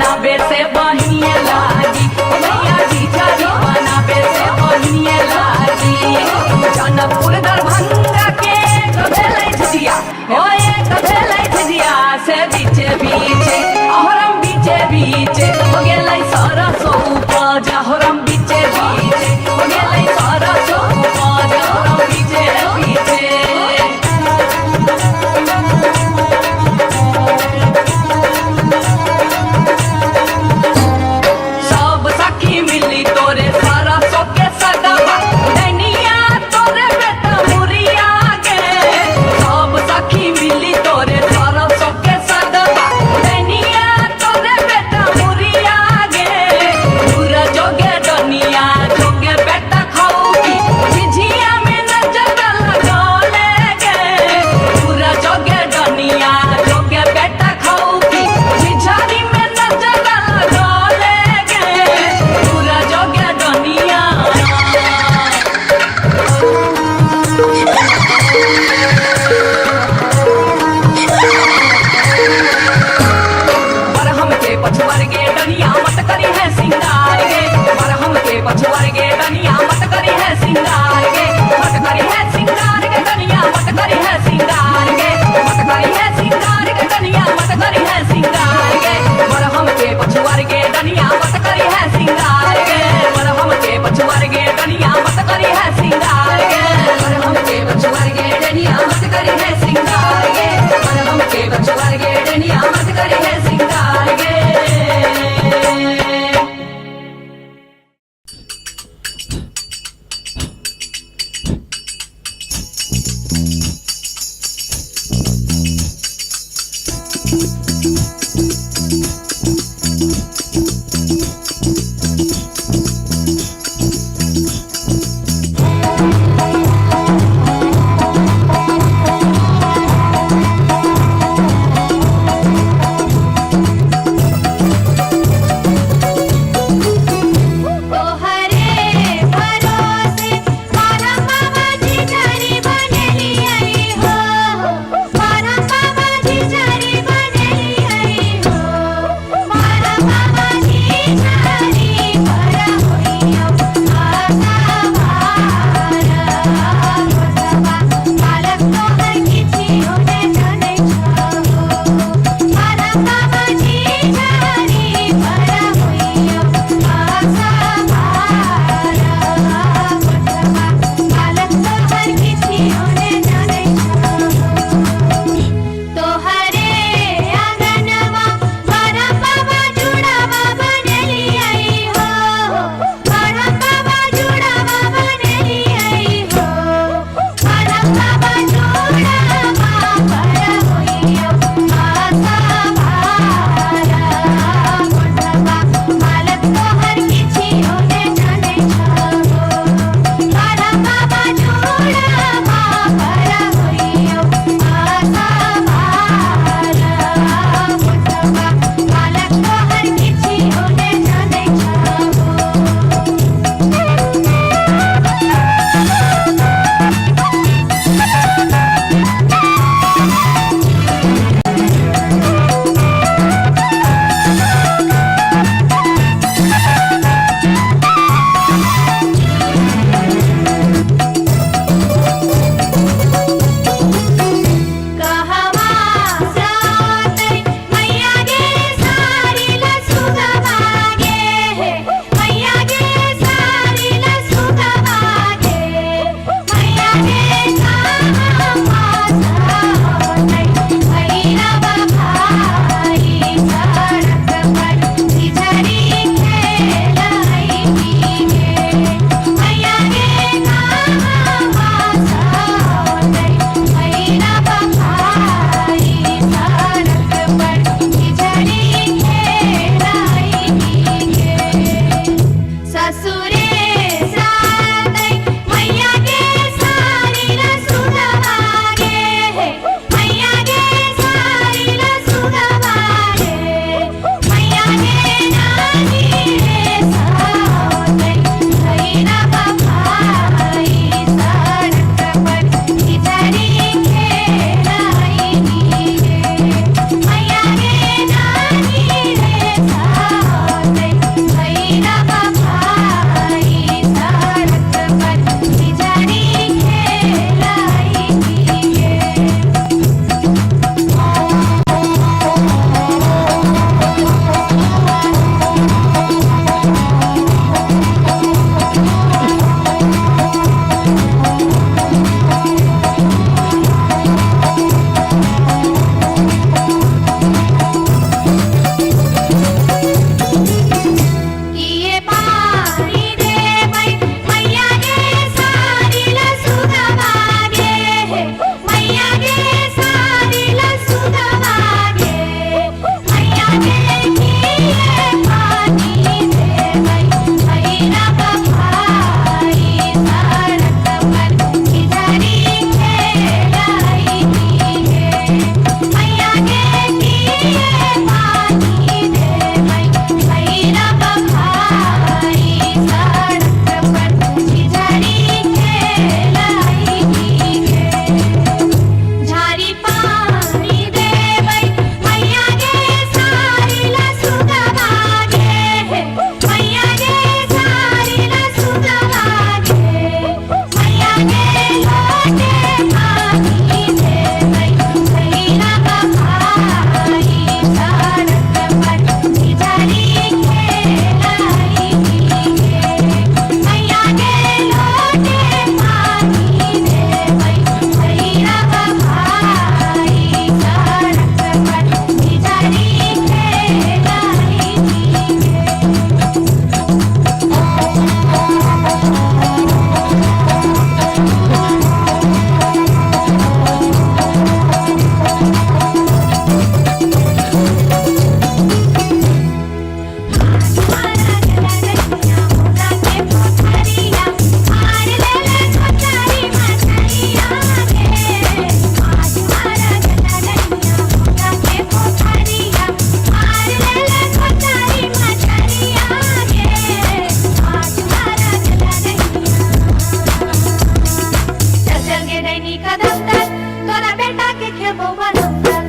के बोबा नंबर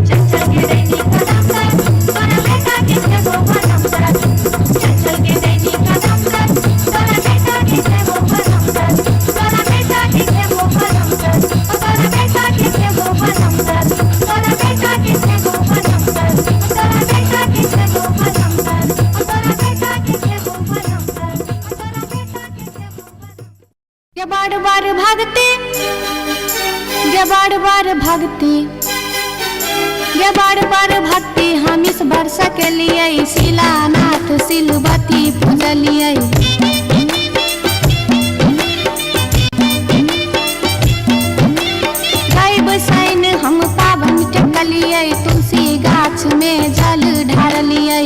चल चल के दैनी का नंबर तोरा बेटा के बोबा नंबर चल चल के दैनी का नंबर तोरा बेटा के बोबा नंबर तोरा बेटा के बोबा नंबर तोरा बेटा के बोबा नंबर तोरा बेटा के बोबा नंबर तोरा बेटा के बोबा नंबर तोरा बेटा के बोबा नंबर तोरा बेटा के ये बार बार भागते ये बार बार भागते ये बार बार भागते हम इस वर्षा के लिए शिलानाथ सिलवती पूजलिए गाय बसाइन हम पावन टेकलिए तुलसी गाछ में जल ढारलिए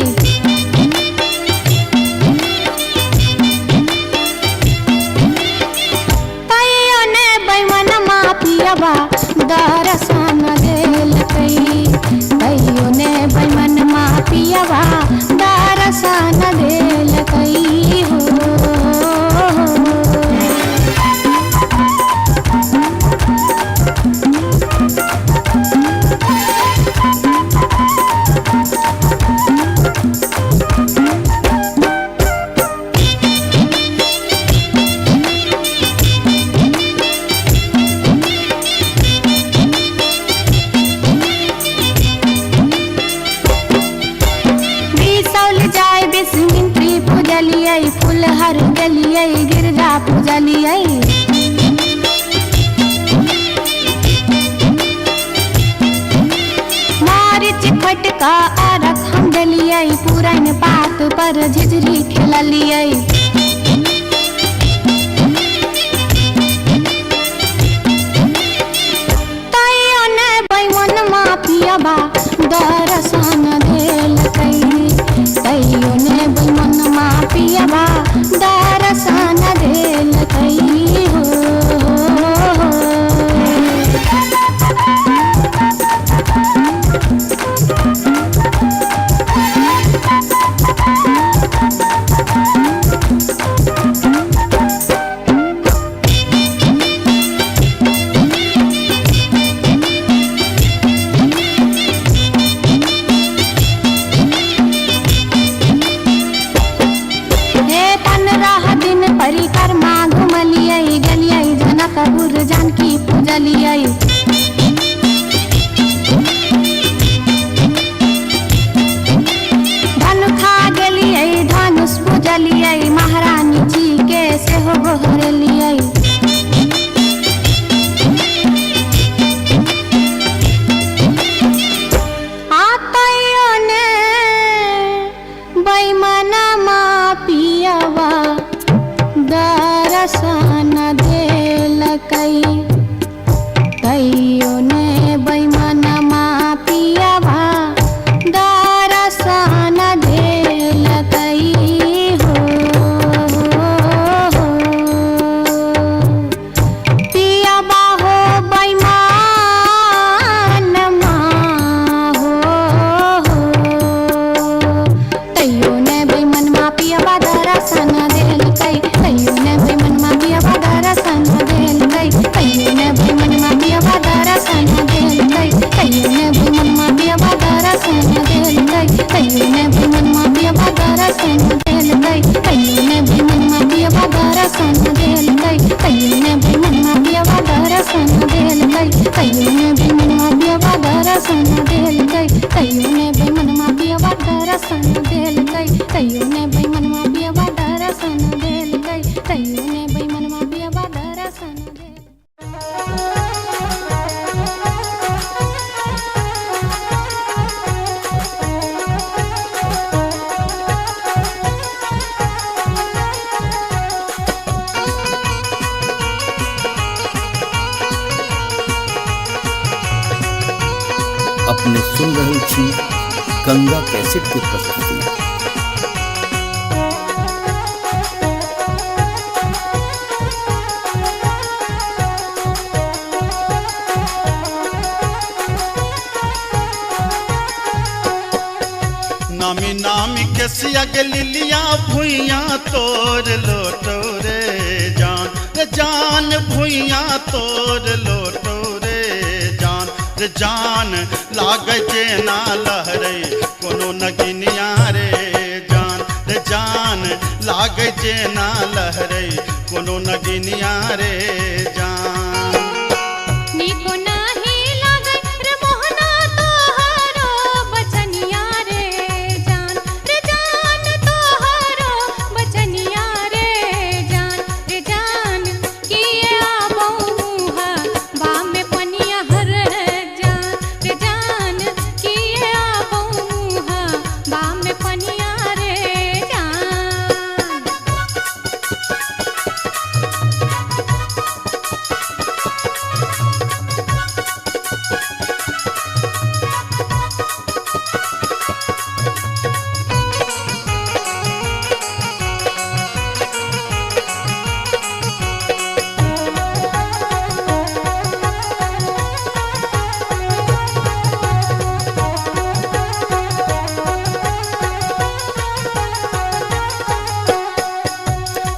दरसन देल कहियो ने बैमन पियवा दरसन देल हो फूल हर गलिए गिरजा पूजलिए मारिच फटका अरख हम डलिए पुरन पात पर झिझरी खेललिए तैयो ने बैमन पियबा दरसन देल तैयो ने बैमन पियबा दरसन देल हो परिक्रमा घुमलिए गलिए जनकपुर जानकी पूजलिए धनुखा गेलिए धनुष पूजलिए महारानी जी के सेहो गोहरलिए आतयो ने बैमनमा पियवा दरसन देल तैयो ने बैमन पियवा दरसन देल हो पियवा हो बैमन हो तैयो ने बैमन पियवा दरसन देल तैयो ने बैमन पियवा दरसन देल तैयो ने बैमन पियवा दरसन देल तैयो ने बैमन पियवा दरसन देल तैयो ने बैमन पियवा दरसन देल तैयो ने बैमन पियवा दरसन देल तैयो ने बैमन पियवा दरसन देल तैयो ने बैमन पियवा दरसन देल तैयो ने बैमन पियवा दरसन देल तैयो ने बैमन पियवा दरसन देल तैयो ने बैमन पियवा दरसन देल अपने सुन रहल छी गंगा कैसेट के प्रस्तुति। नामी नामी के सियग लिलिया भुइया तोर लोटो रे जान भुइया तोर लोटो रे जान रे जान लागे जे ना लहरे कोनो नगिनिया रे जान रे जान लागे जे ना लहरे कोनो नगिनिया रे जान नीको नाही लागे रे मोहना तोहारो बचनिया रे जान तोहारो बचनिया रे जान किए आबो मुहा बा में पनिया हर जान किए आबो मुहा बा में पनिया रे जान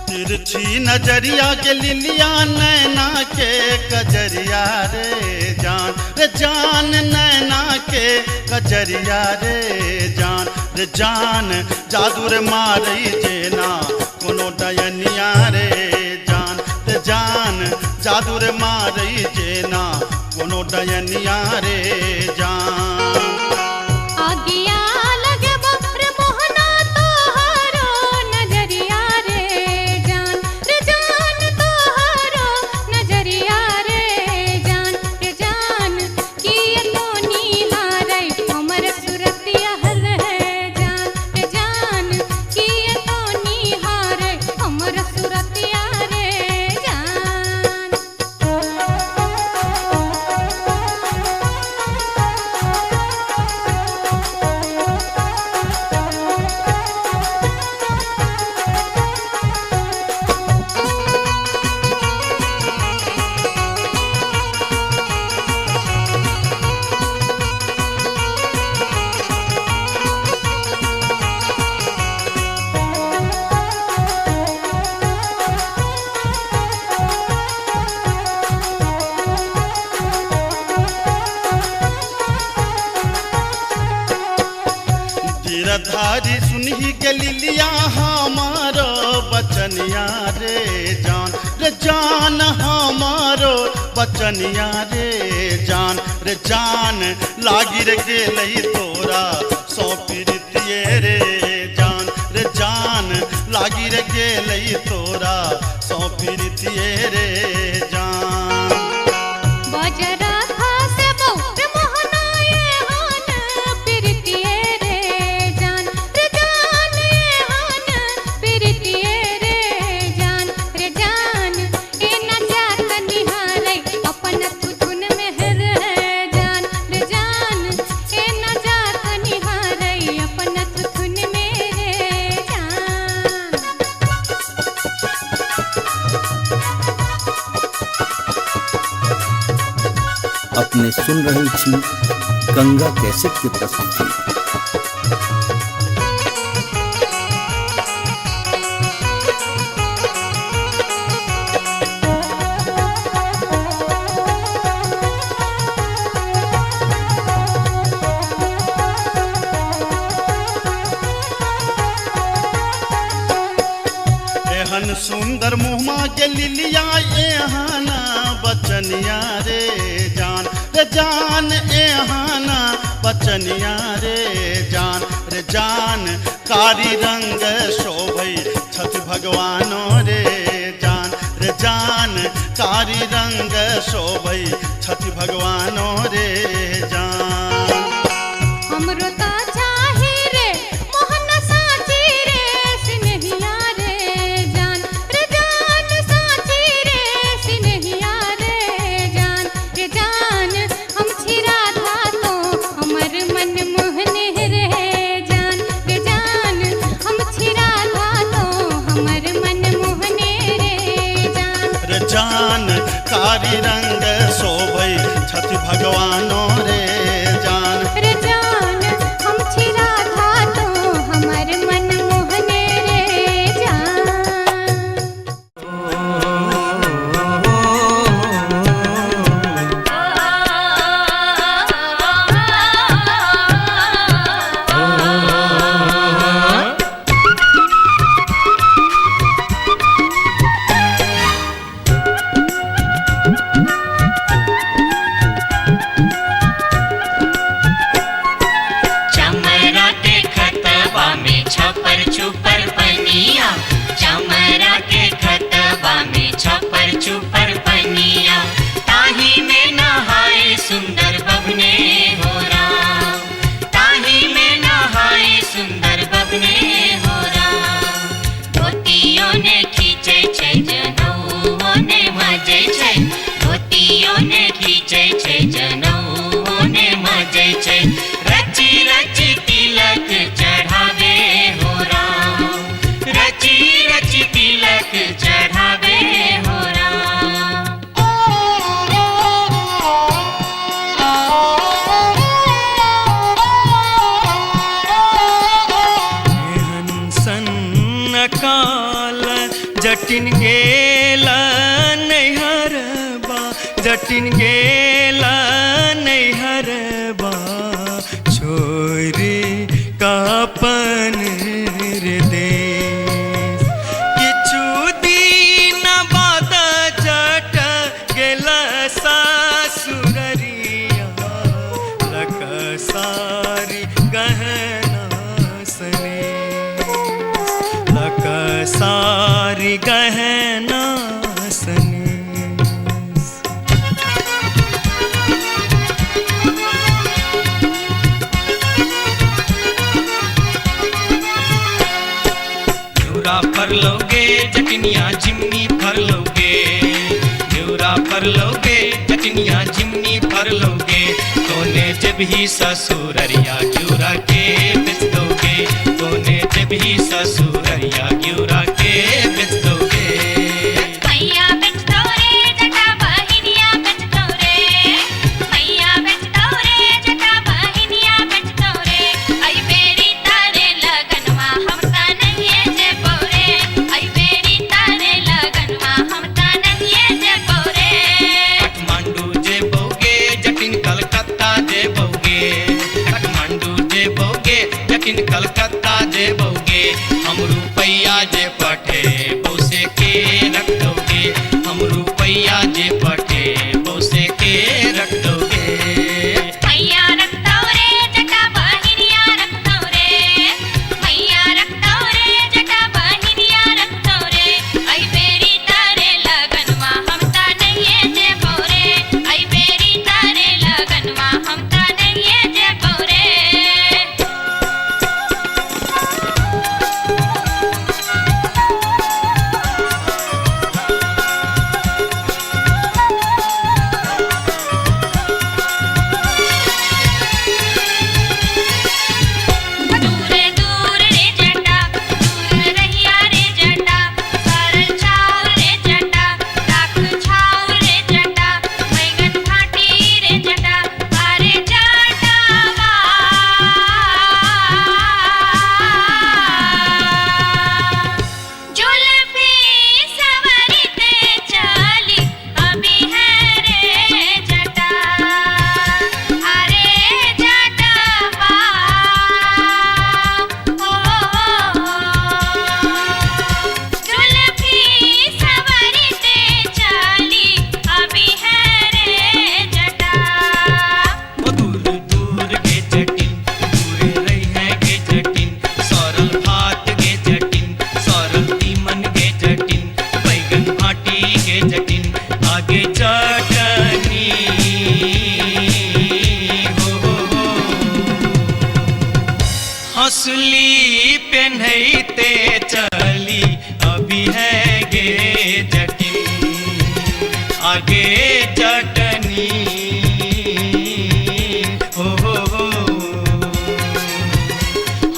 तिरछी नजरिया के लिलिया नैना के कजरिया रे जान नैना के कजरिया रे जान जादू रे मारई जेना कोनो डयनिया रे जान जादू रे मारई जेना कोनो डयनिया रे जान आगिया लगे रे मोहना तोहारो नजरिया रे जान तोहारो नजरिया रे जान किए तो नीहारे हमर सुरतिया हर जान किए तो नीहारे हमर सुरतिया रे जान गिरधारी सुनही के लिलिया हमारो बचनिया रे जान हमारो बचनिया रे जान लागी रे गेलई तोरा सौ प्रीतिये रे जान लागी रे गेलई तोरा सौ प्रीतिये रे जान बजरा खासे बहुत मोहना ये हान प्रीतिये रे जान ये हान प्रीतिये रे जान ए न जात निहारे अपन तुन में हर जान ए न जात निहारे अपन तुन में रे जान अपने सुन रही थी गंगा कैसेट की प्रस्तुति। एहन सुंदर मुहमा के लिलिया एहाना बचनिया रे जान एहाना बचनिया रे जान कारी रंग शोभई छठ भगवानो रे जान कारी रंग शोभई छठ भगवानो रे जान हमरो ता चाही रे मोहन साची रे सिनहिया रे जान साची रे सिनहिया रे जान हम छिरा था तो हमर मन मोहने रे जान हम छिरा था तो हमर मन मोहने रे जान कारी रंग शोभई छठ भगवानो रे जान हम छिरा था तो हमर मन मोहने रे जान आ जटिन गेला नैहरबा जटिन गेला नैहरबा छोरे कापन रे देश किछु दिन बाद जट गेला सासुररिया लकसारी गहना सने लकसारी गहना सने फर लोगे जटनिया जिमनी फर लोगे न्यूरा फर लोगे जटनिया जिमनी फर लोगे तोने जब ही ससुररिया ग्यूरा के बेच दोगे तोने जब ही ससुररिया ग्यूरा के बेच दोगे मैया बेच दो रे जटा बहिनिया बेच दो रे मैया बेच दो रे जटा बहिनिया बेच दो रे आई बेरी तारे लगनवा हम ता नहीं जे बोरे आई बेरी तारे लगनवा हम ता नहीं जे बोरे काठमांडू जे बोगे जटिन कलकत्ता जे बोगे काठमांडू जे बोगे जटिन कलकत्ता जे बोगे हम रुपैया जे पठे बौसे के रख दोगे हम रुपैया जे पठे बौसे के रख दोगे मैया रख दो रे जटा बहिनिया रख दो रे मैया रख दो रे जटा बहिनिया रख दो रे आई बेरी तारे लगनवा हम ता नहीं जे बोरे आई बेरी तारे लगनवा हम ता नहीं जे बोरे दूर दूर रे जटा दूर रहिया रे जटा सरल छाव रे जटा राख छाव रे जटा बैगन घाटी रे जटा अरे जटावा जुल्फी सवरते चली अभी है रे जटा अरे जटावा जुल्फी सवरते चली अभी है रे जटा वो दूर दूर के जटिन दूर रही है के जटिन सरल भात के जटिन सरल तीमन के जटिन बैगन भाटी के जटिन आगे चटनी हो हंसली पेन्हते चली अभी है गे जटिन आगे चटनी हो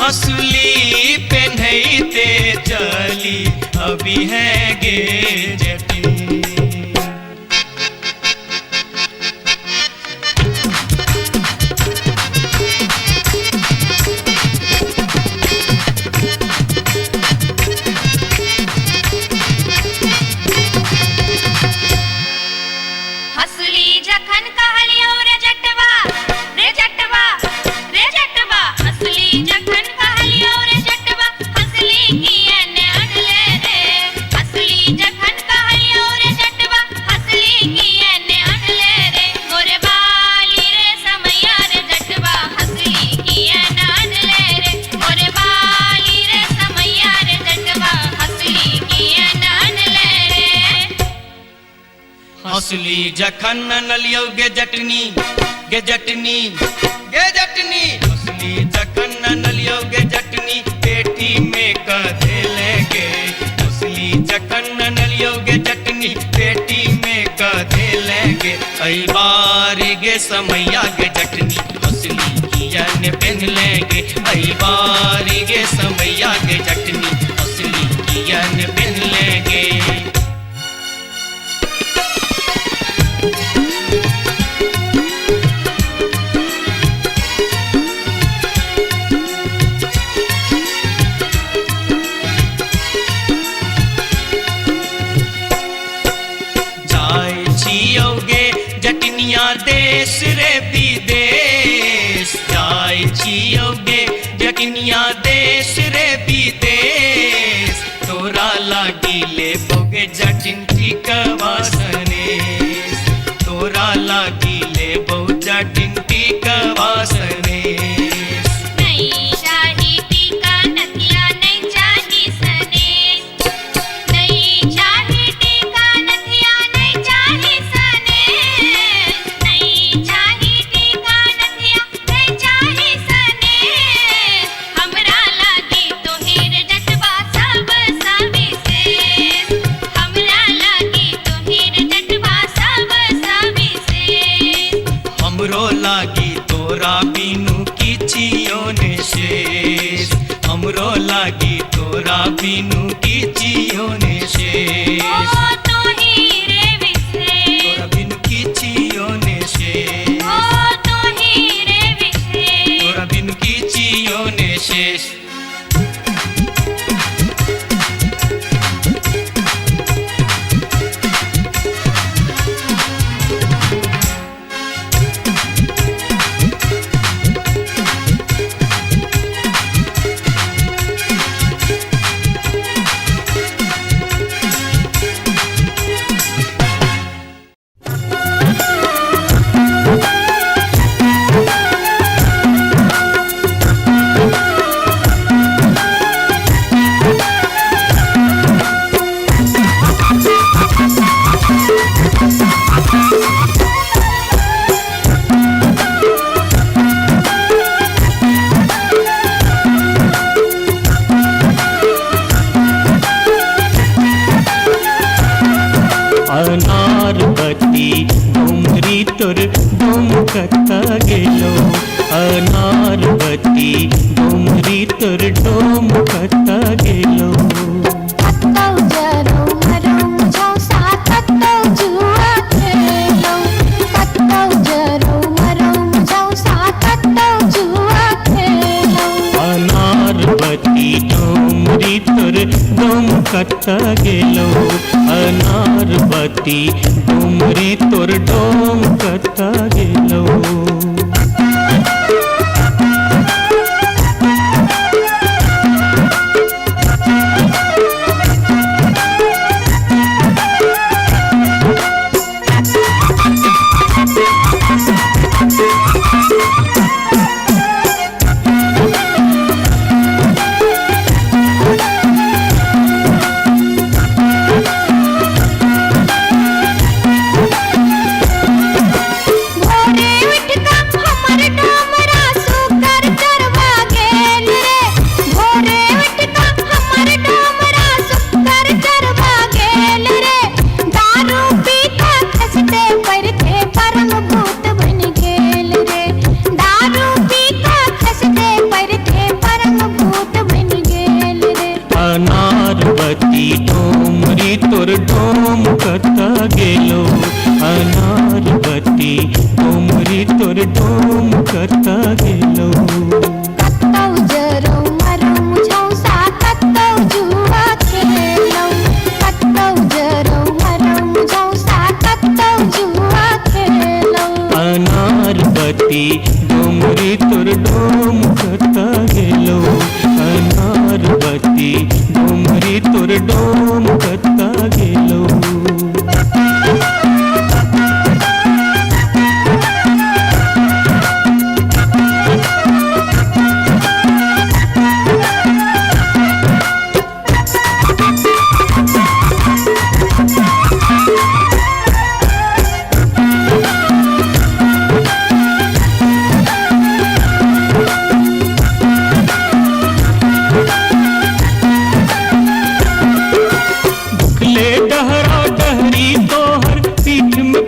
हंसली पेन्हते चली अभी है गे जटिन हसली जखन कहलियो रे जटवा रे जटवा रे जटवा हसली जखन कहलियो रे जटवा हसली किए ने अनले रे हसली जखन कहलियो रे जटवा हसली किए ने अनले रे मोरे बाली रे समैया रे जटवा हसली किए ने अनले रे मोरे बाली रे समैया रे जटवा हसली किए ने अनले रे हंसली जखन नलियो गे जटनी गे जटनी गे जटनी हंसली जखन नलियो गे जटनी पेटी में कधे लेगे हंसली जखन नलियो गे जटनी पेटी में कधे लेगे आई बारी गे समैया गे जटनी हंसली किया ने पहन लेगे आई बारी गे समैया गे जटनी हंसली किया ने पहन लेगे जटनिया देश रे विदेश जाय छियोगे जटनिया देश रे विदेश तोरा लागी ले बोगे जटिन टिकवा सनेश तोरा लागी ले बो जटिन टिकवा सनेश नहीं चाही टीका नथिया नहीं चाही सनेश नहीं चाही टीका नथिया नहीं चाही सनेश नहीं चाही टीका नथिया नहीं चाही सनेश हमरा लागी तो हीर जटवा सब सविशेष हमरा लागी तो हीर जटवा सब सविशेष हमरो लागी तोरा बिनु किछियो ने शेष हमरो लागी तोरा बिनु किछियो ने शेष ओ तो हीरे विशेष तोरा बिनु किछियो ने शेष ओ तो हीरे विशेष तोरा बिनु किछियो ने शेष अनारबती डोमरी तोर डोमकता गेलो अनारबती डोमरी तोर डोमकता गेलो कत्तौ जरो मरो मुझौ सा कत्तौ जुआ खेलो कत्तौ जरो मरो मुझौ सा कत्तौ जुआ खेलो अनारबती डोमरी तोर डोमकता गेलो अनारबती डोमरी तोर डोमकता गेलो अनारबती डोमरी तोर डोमकता गेलो कत्तौ जरो मरो मुझौ सा कत्तौ जुआ खेलो कत्तौ जरो मरो मुझौ सा कत्तौ जुआ खेलो अनारबती डोमरी तोर डोमकता गेलो अनारबती डोमरी तोर डोमकता गेलो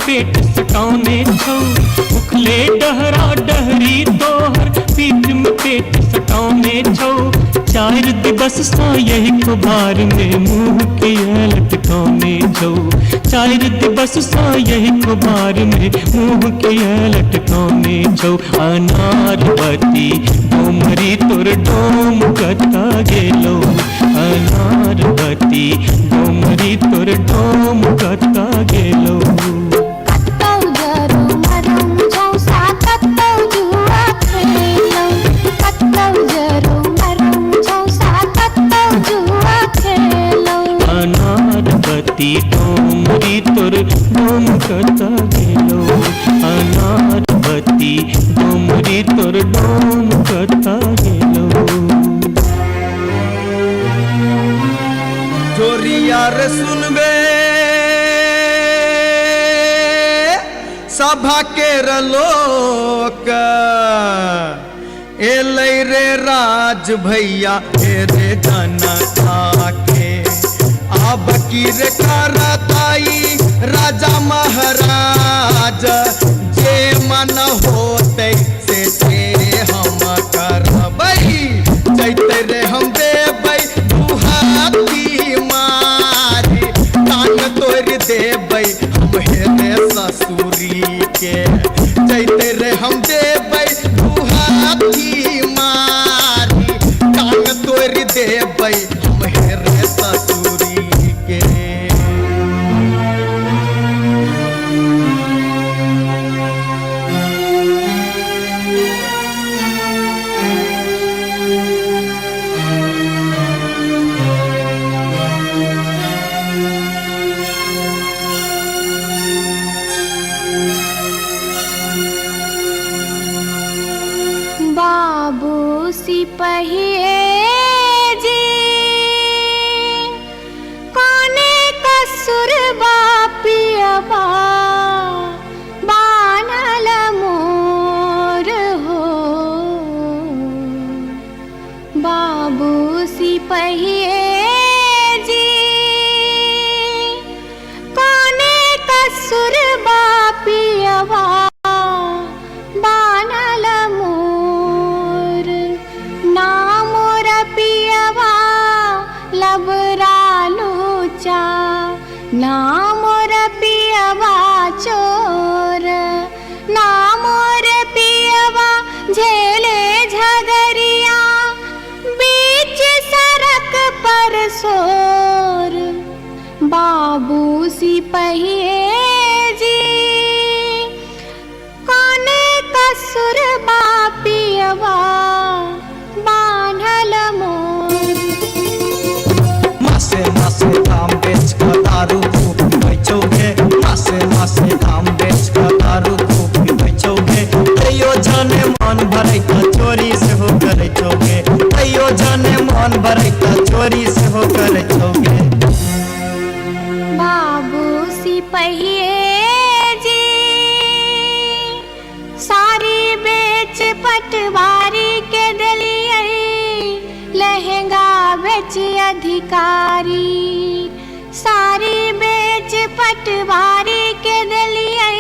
पेट सटाउने छौ उखले डहरा डहरी तोहर पीठ में पेट सटाउने छौ चार दिवस सा यही कुबार में मुंह के लटकाउने छौ चार दिवस सा यही कुबार में मुंह के लटकाउने छौ अनारबती डोमरी तोर डोम कता गेलो अनारबती डोमरी तोर डोम कता गेलो कत्तौ जरो मरो डोम कता गेलो अनार बती डोमरी तोर डोम कता गेलो जोरिया रे सुनबे सभा के लोक एलै रे राज भैया हे रे जनता के अब की रे करताई राजा महाराज जे मन होते से हम करबै जैते रे हम देबै दुहाती मारी कान तोड़ देबै हम हेरे ससुरी के जैते रे हम देबै दुहाती मारी कान तोड़ देबै हम हेरे ससुरी के बाबू सिपहिए जी कोने कसुर बापियबा बानल मोर हो बाबू सिपहिए जी कोने कसुर बापियबा बानल मोर ना मोर पियवा लबरालूचा ना मोर पियवा चोर ना मोर पियवा झेले झगरिया बीच सड़क पर सोर बाबू सिपहिए जी कोने कसुर बापियवा बान्हल मोर मासे मासे दाम बेच कर दारू खूब बेचोगे मासे मासे दाम बेच कर दारू खूब बेचोगे तैयो जाने मन भरे का चोरी से हो करे चोगे तैयो जाने मन भरे का चोरी से हो करे चोगे बाबू सिपहिए जी सारी बेच पटवारी के दलिए लहंगा बेच अधिकारी सारी बेच पटवारी के दलिए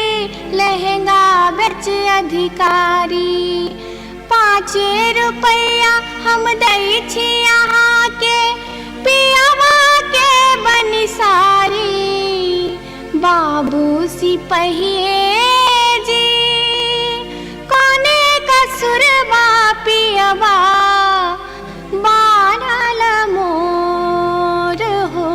लहंगा बेच अधिकारी 5 रुपया हम दै छी यहाँ के पियवा के बनिसारी बाबू सिपहिए जी कोने कसुर बापियवा बानल मोर हो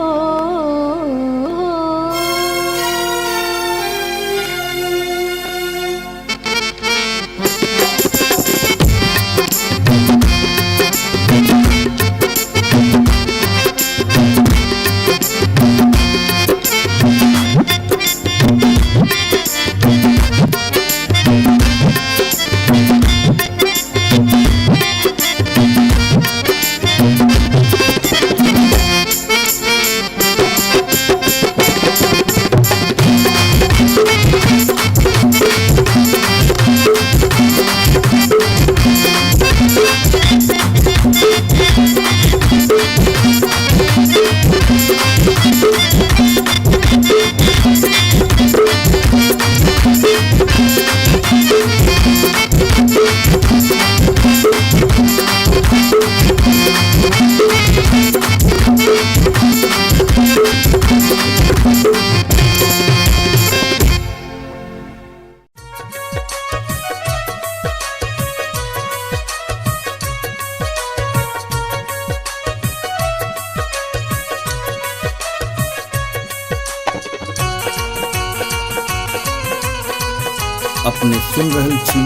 अपने सुन रहल छी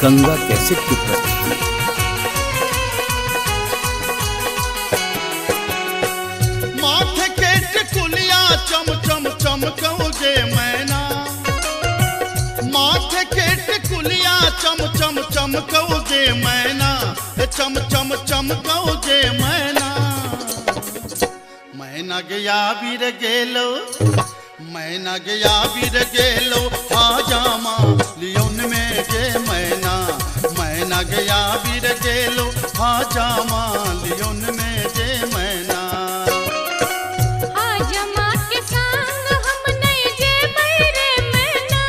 गंगा कैसेट की प्रस्तुति। माथे के टिकुलिया चम चम चमकौगे मैना चमकौ जे मैना, चम चम चमकौ जे मैना। मैना गया बीर गेलो, मैना गया बीर गेलो, हाजामा लियोन में जे मैना। मैना गया बीर गेलो, हाजामा लियोन में जे मैना। हाजमा के संग हम नहीं जे बैरे मैना,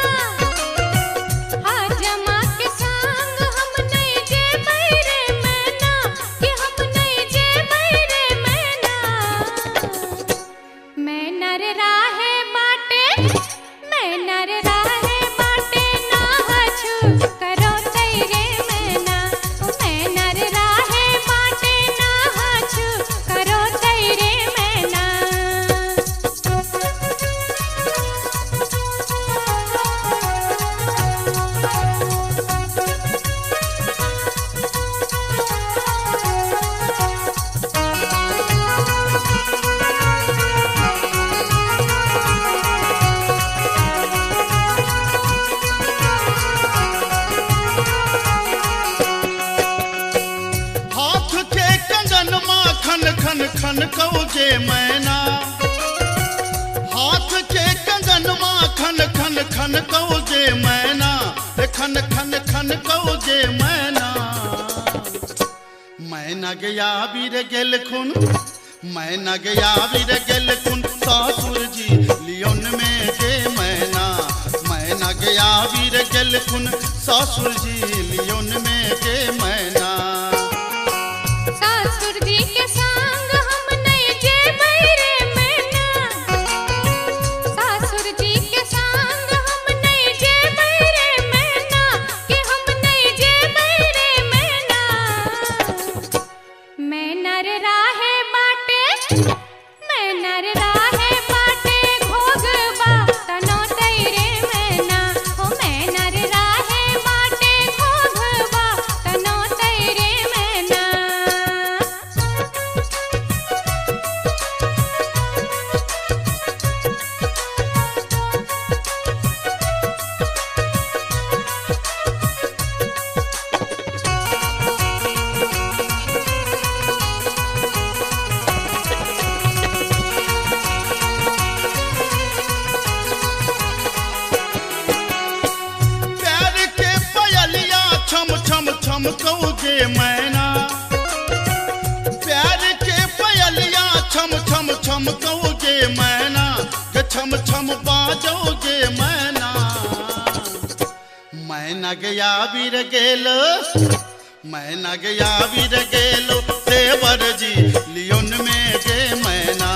हाजमा के संग हम नहीं जे बैरे मैना, कि हम नहीं जे बैरे मैना। मैं नर राहे बाटे, मैं नर राहे बाटे ना हछु करो तेरे मैना। मैं नर राहे बाटे ना हछु करो तेरे मैना। हाथ के कंगन माखन खन खन कौ जे मैना। हाथ के कंगन माखन खन खन कौ जे मैना, खन खन खन कौ जे मैना। मैना गया बीर गेल खुन, मैना गया बीर गेल खुन, सासुर जी लियोन में जे मैना। मैना गया बीर गेल खुन, सासुर जी लियोन में जे मैना। सासुर जी के संग हम नहीं जे बैरे मैना, सासुर जी के संग हम नहीं जे बैरे मैना, कि हम नहीं जे बैरे मैना। मैं नर राहे बाटे, मैं नर राहे बाटे घोगबा तनो तेरे मैना। हो मैं नर राहे बाटे घोगबा तनो तेरे मैना। प्यार के पयलिया छम छम छम कौ जे मैना। प्यार के पयलिया छम छम छम कौ जे मैना, के छम छम बाजौ जे मैना। मैना गया बीर गेलो, मैना गया बीर गेलो, देवर जी लियोन में जे मैना।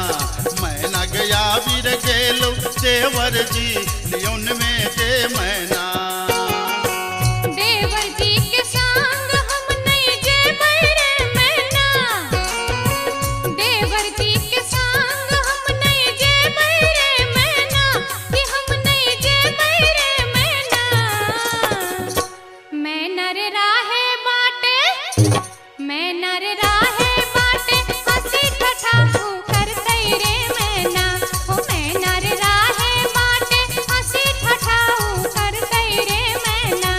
मैना गया बीर गेलो, देवर जी लियोन में जे मैना। देवर जी के संग हम नहीं जे बैरे मैना, देवर जी के संग हम नहीं जे बैरे मैना, कि हम नहीं जे बैरे मैना। मैं नर राहे बाटे, मैं नर राहे बाटे हंसी ठठा कर तेरे मैना। हो मैं नर राहे बाटे हंसी ठठा कर तेरे मैना।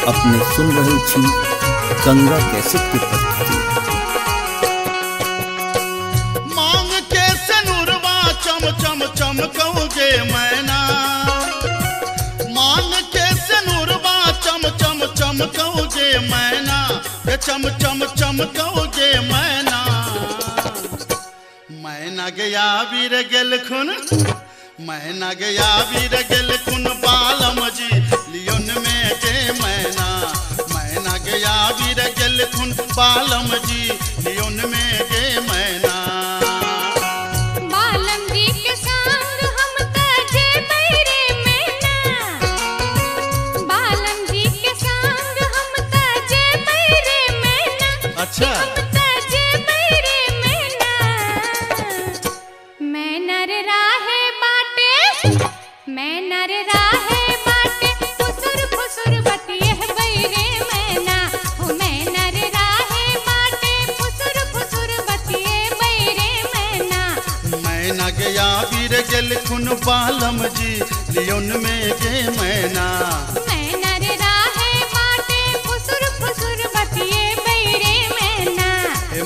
अपने सुन रहे छी गंगा कैसेट की प्रस्तुति। मांग के सनुरवा चम चम चमकौ जे मैना। मांग के सनुरवा चम चम चमकौ जे मैना, के चम चम चमकौ जे मैना। मैना गया बीर गेल खुन, मैना गया बीर गेल खुन, बालम जी लियोन में जे मैना। मैना गया बीर गेल खुन, बालम जी लियोन में जे मैना। बालम जी के संग हम तजे बैरे मैना, बालम जी के संग हम तजे बैरे मैना। अच्छा हम तजे बैरे मैना। मैं नर राहे बाटे, मैं नर राहे बाटे मैना गया वीर गेल खुन बालम जी लियोन में गे मैना मैना रे राहे माटे फुसुर फुसुर बतिए बैरे मैना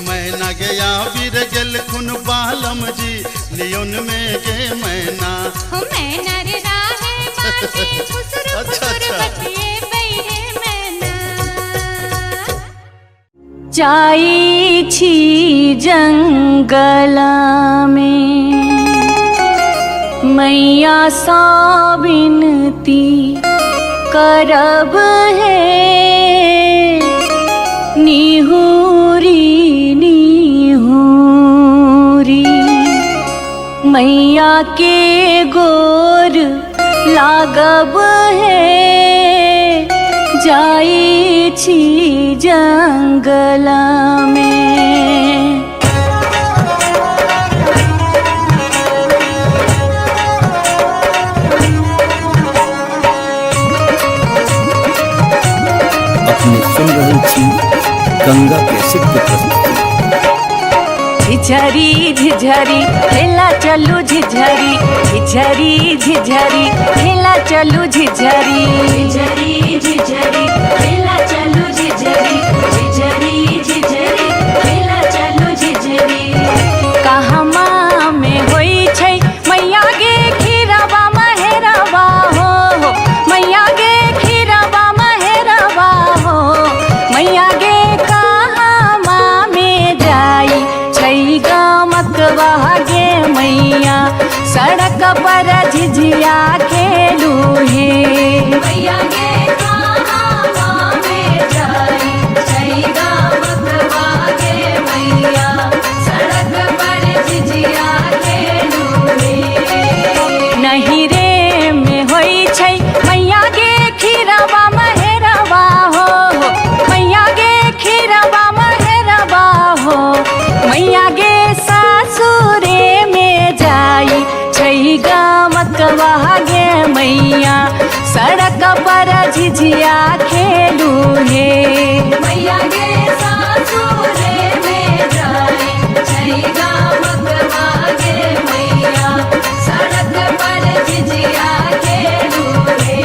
मैना गया वीर गेल खुन बालम जी लियोन में गे मैना मैना रे राहे माटे फुसुर फुसुर बतिए बैरे मैना जाई छी जंगला में मैया सा विनती करब है निहुरी निहुरी मैया के गोर लागब है जाई छी जंगला में अपने सुन रहे छी गंगा कैसेट की प्रस्तुति। झिझरी झिझरी खेला चलू झिझरी झिझरी झिझरी खेला चलू झिझरी झिझरी झिझरी खेला चलू झिझरी झिझरी झिझरी खेला चलू झिझरी कहमा में होई छै मैया गे खीरवा महेरवा हो मैया गे खीरवा महेरवा हो मैया गे कहमा में जाई छै गमकवा गे मैया सड़क पर झिझिया खेलू हे मैया गे कहमा में जाई छै गमकवा गे मैया सड़क पर झिझिया खेलू हे नहीं रे में होई छै मैया गे खीरवा महेरवा हो मैया गे खीरवा महेरवा हो मैया गे सासुरे में जाई छै गमकवा गे मैया सड़क पर झिझिया खेलू हे मैया गे सासुरे में जाई छै गमकवा गे मैया सड़क पर झिझिया खेलू हे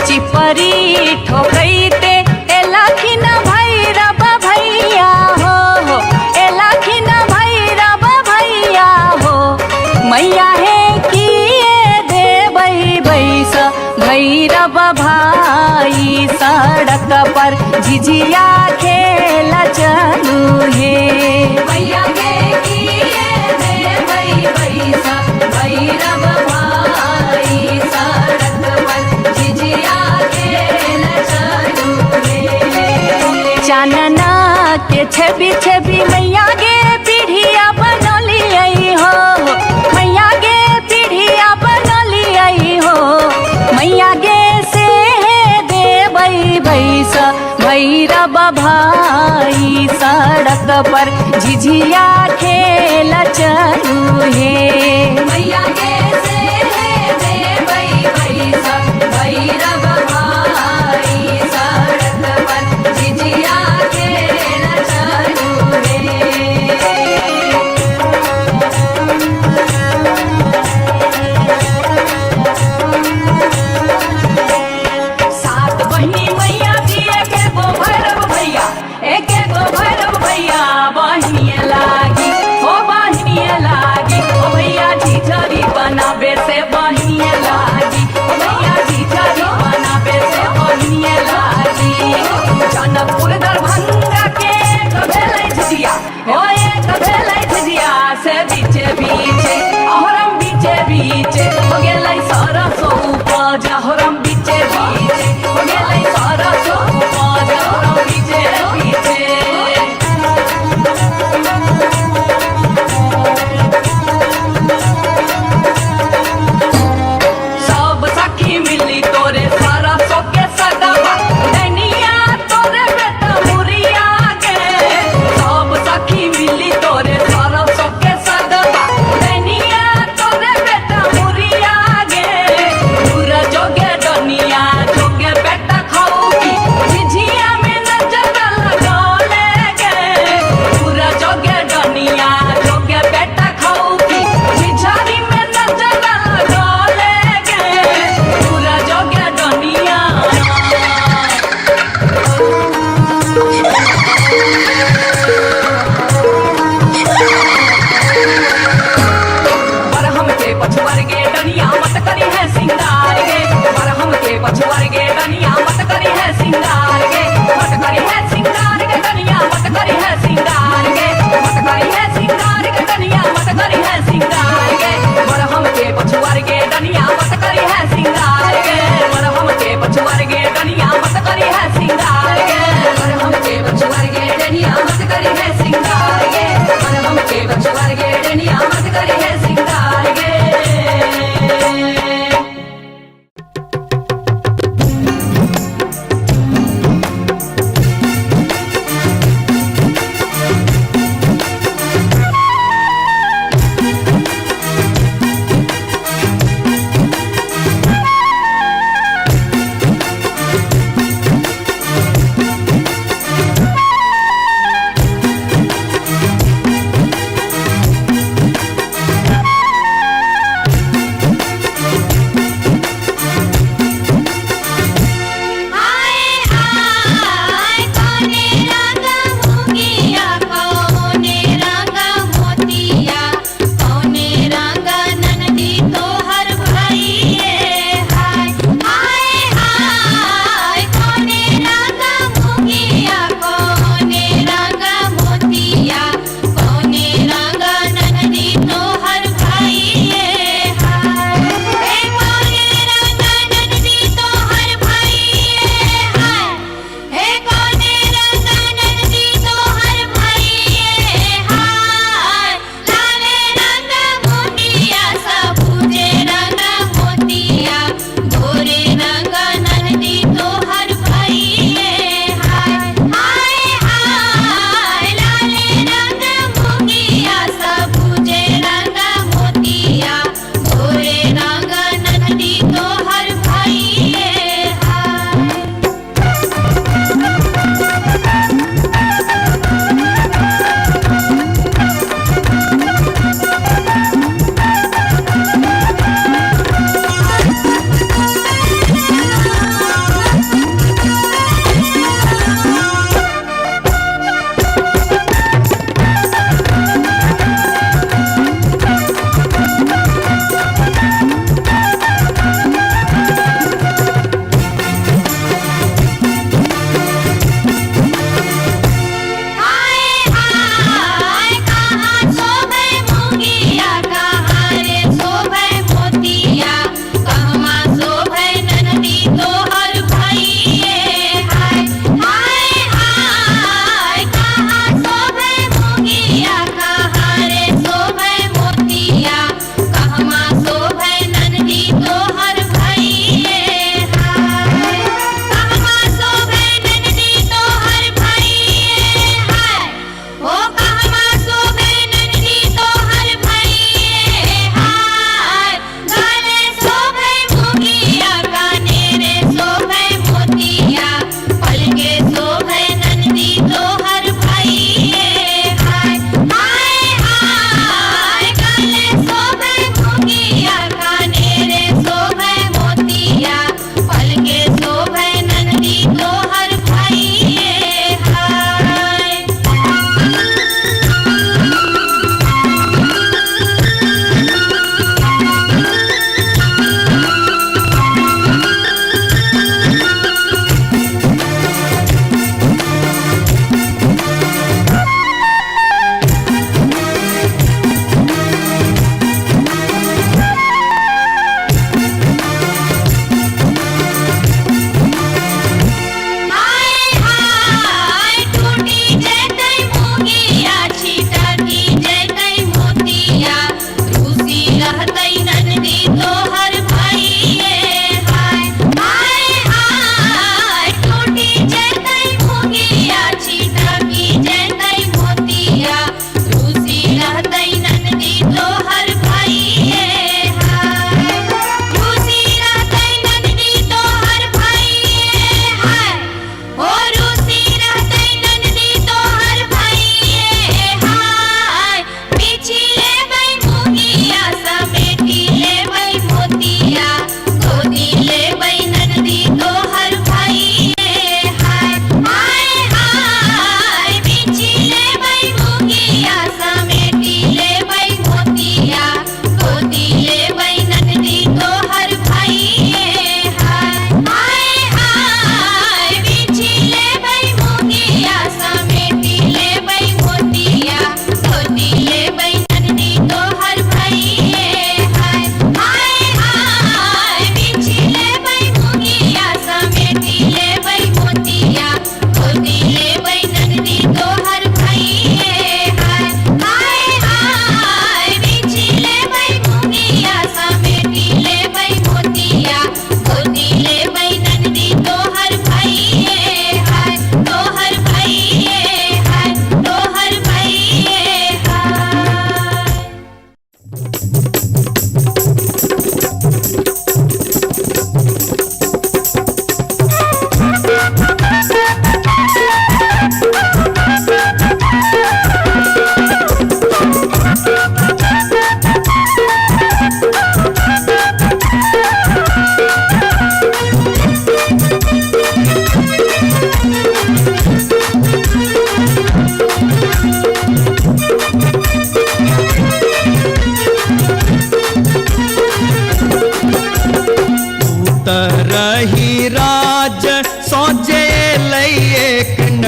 चिपरी ठोकैते एलखिन भैरव भैया हो एलखिन भैरव भैया हो मैया हे किए देबै बैस भैरव भाई सड़क पर झिझिया खेल चलू हे मैया गे किए देबै बैस भैरव भाई सड़क पर झिझिया खेल चलू हे चानना के छवि छवि मैया गे पीढ़िया बनलियै हो मैया गे पीढ़िया बनलियै हो मैया गे से देबै बैस भैरव भाई सड़क पर झिझिया खेल चलू हे मैया गे से देबै बैस भैरव भाई सड़क पर झिझिया खेल चलू हे सात बहिनी मैया जी एके गो भैरव भैया एके गो भैरव भैया बहिनिए लागी ओ भैया जी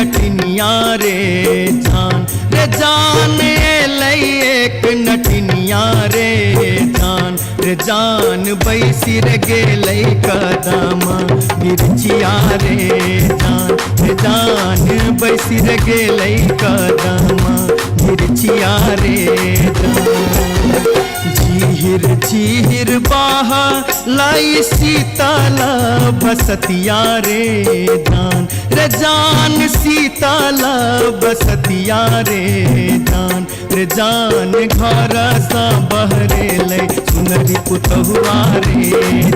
नटनिया रे जान एलै एक नटनिया रे जान बैसी रे गेलै कदमा बिरचिया रे जान बैसी रे गेलै कदमा बिरचिया रे झीर झीर बाहा लाई सीताला बसतिया रे जान सीताला बसतिया रे जान घर सा बहरे लै सुनरी पुतहुआ रे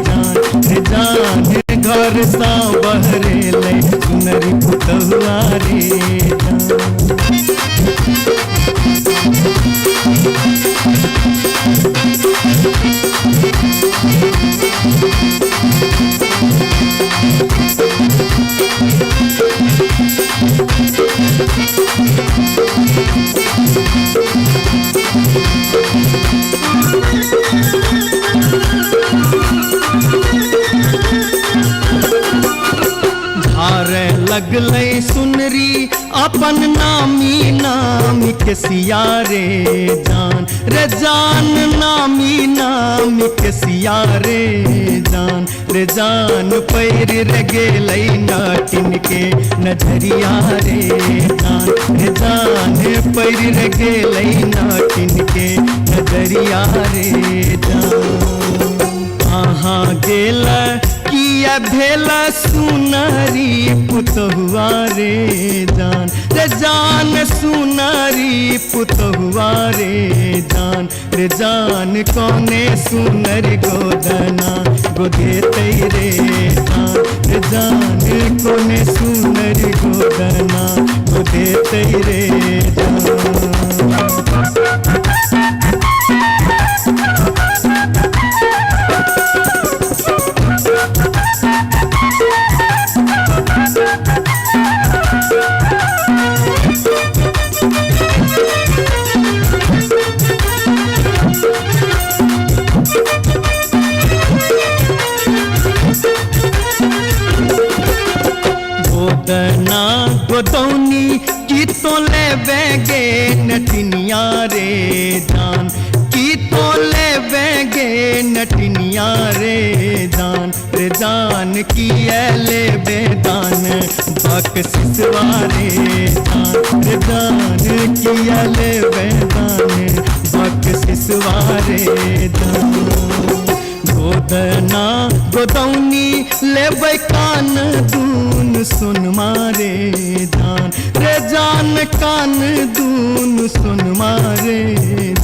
जान घर सा बहरे लै सुनरी पुतहुआ रे धारे लगलै सुनरी अपन नामी के सिया रे जान नामी के सिया रे जान पैर रे गेलै नाटिन के नजरिया रे जान पैर रे गेलै नाटिन के नजरिया रे कहाँ गेल किया भेला सुनरी पुतहुआ रे जान सुनरी पुतहुआ रे जान कौने सुनर गोदना गोदेतै रे जान कौने सुनर गोदना गोदेतै रे गोदना गोदौनी की तो ले बेगे नटनिया रे जान की तो ले बेगे नटनिया रे जान की ले बेदान बक सिसवारे जान की ले बेदान बक सिसवारे गोदना गोदौनी लेबै कान दून सुन मारे जान कान दून सुन मारे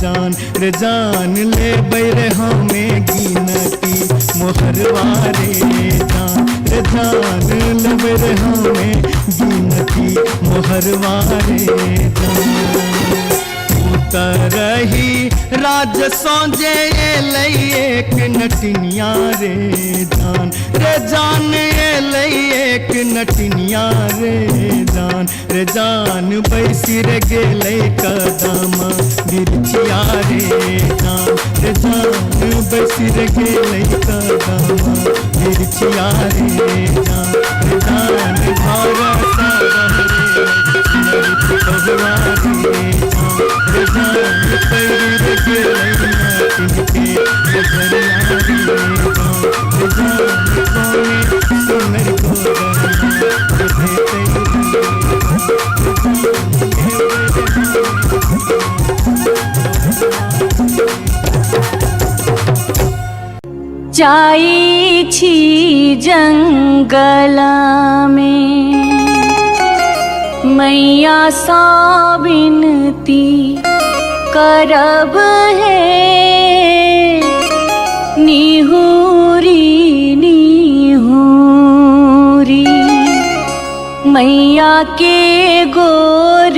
जान लेबै रे हमें गिनती मोहरवारे जान लेबै रे हमें गिनती मोहरवारे रही राज सौजे एलै एक नटनिया रे जान एलै एक नटनिया रे जान बैसी रे गेलै कदमा बिरचिया रे जान बैसी रे गेलै कदमा बिरचिया रे जान घर सा बहरे सुनरी पुतहुआ रे जान पैर रे गेलै नाटिन के नजरिया रे जान कौने सुनर गोदना गोदेतै जाई छी जंगला में मैया सा विनती करब है निहुरी निहुरी मैया के गोर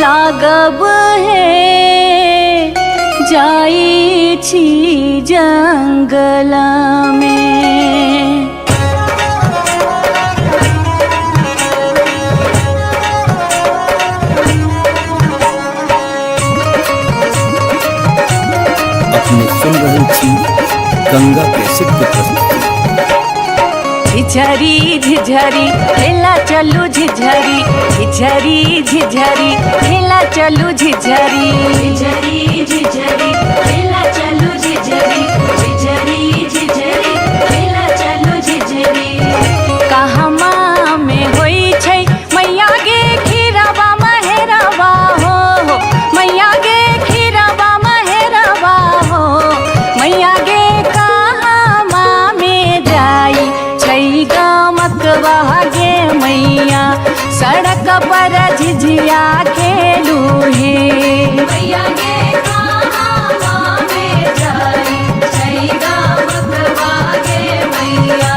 लागब है जाई छी जंगला में। अपने सुन रहे थी गंगा कैसेट की प्रस्तुति। झिझरी झिझरी खेला चलू झिझरी झिझरी झिझरी खेला चलू झिझरी झिझरी झिझरी खेला चलू झिझरी झिझरी झिझरी खेला चलू झिझरी कहमा में होई छै मैया गे खीराबा महेराबा हो मैया गे खीराबा महेराबा हो मैया गे कहमा में जाई छै गमकवा गे मैया सड़क पर झिझिया खेलू हे मैया गे कहमा में जाई छै गमकवा गे मैया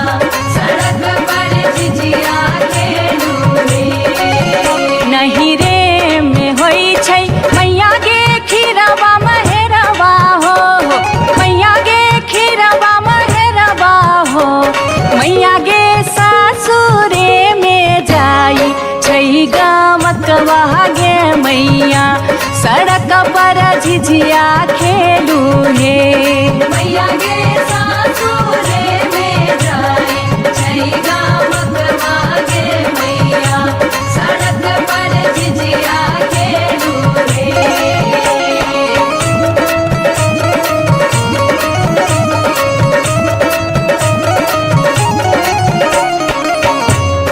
सड़क पर झिझिया खेलू हे नहीं रे में होई छै मैया गे खीराबा महेराबा हो मैया गे खीराबा महेराबा हो मैया गे सासुरे में जाई छै गमकवा गे मैया सड़क पर झिझिया खेलू हे मैया गे सासुरे में जाई छै गमकवा गे मैया सड़क पर झिझिया खेलू हे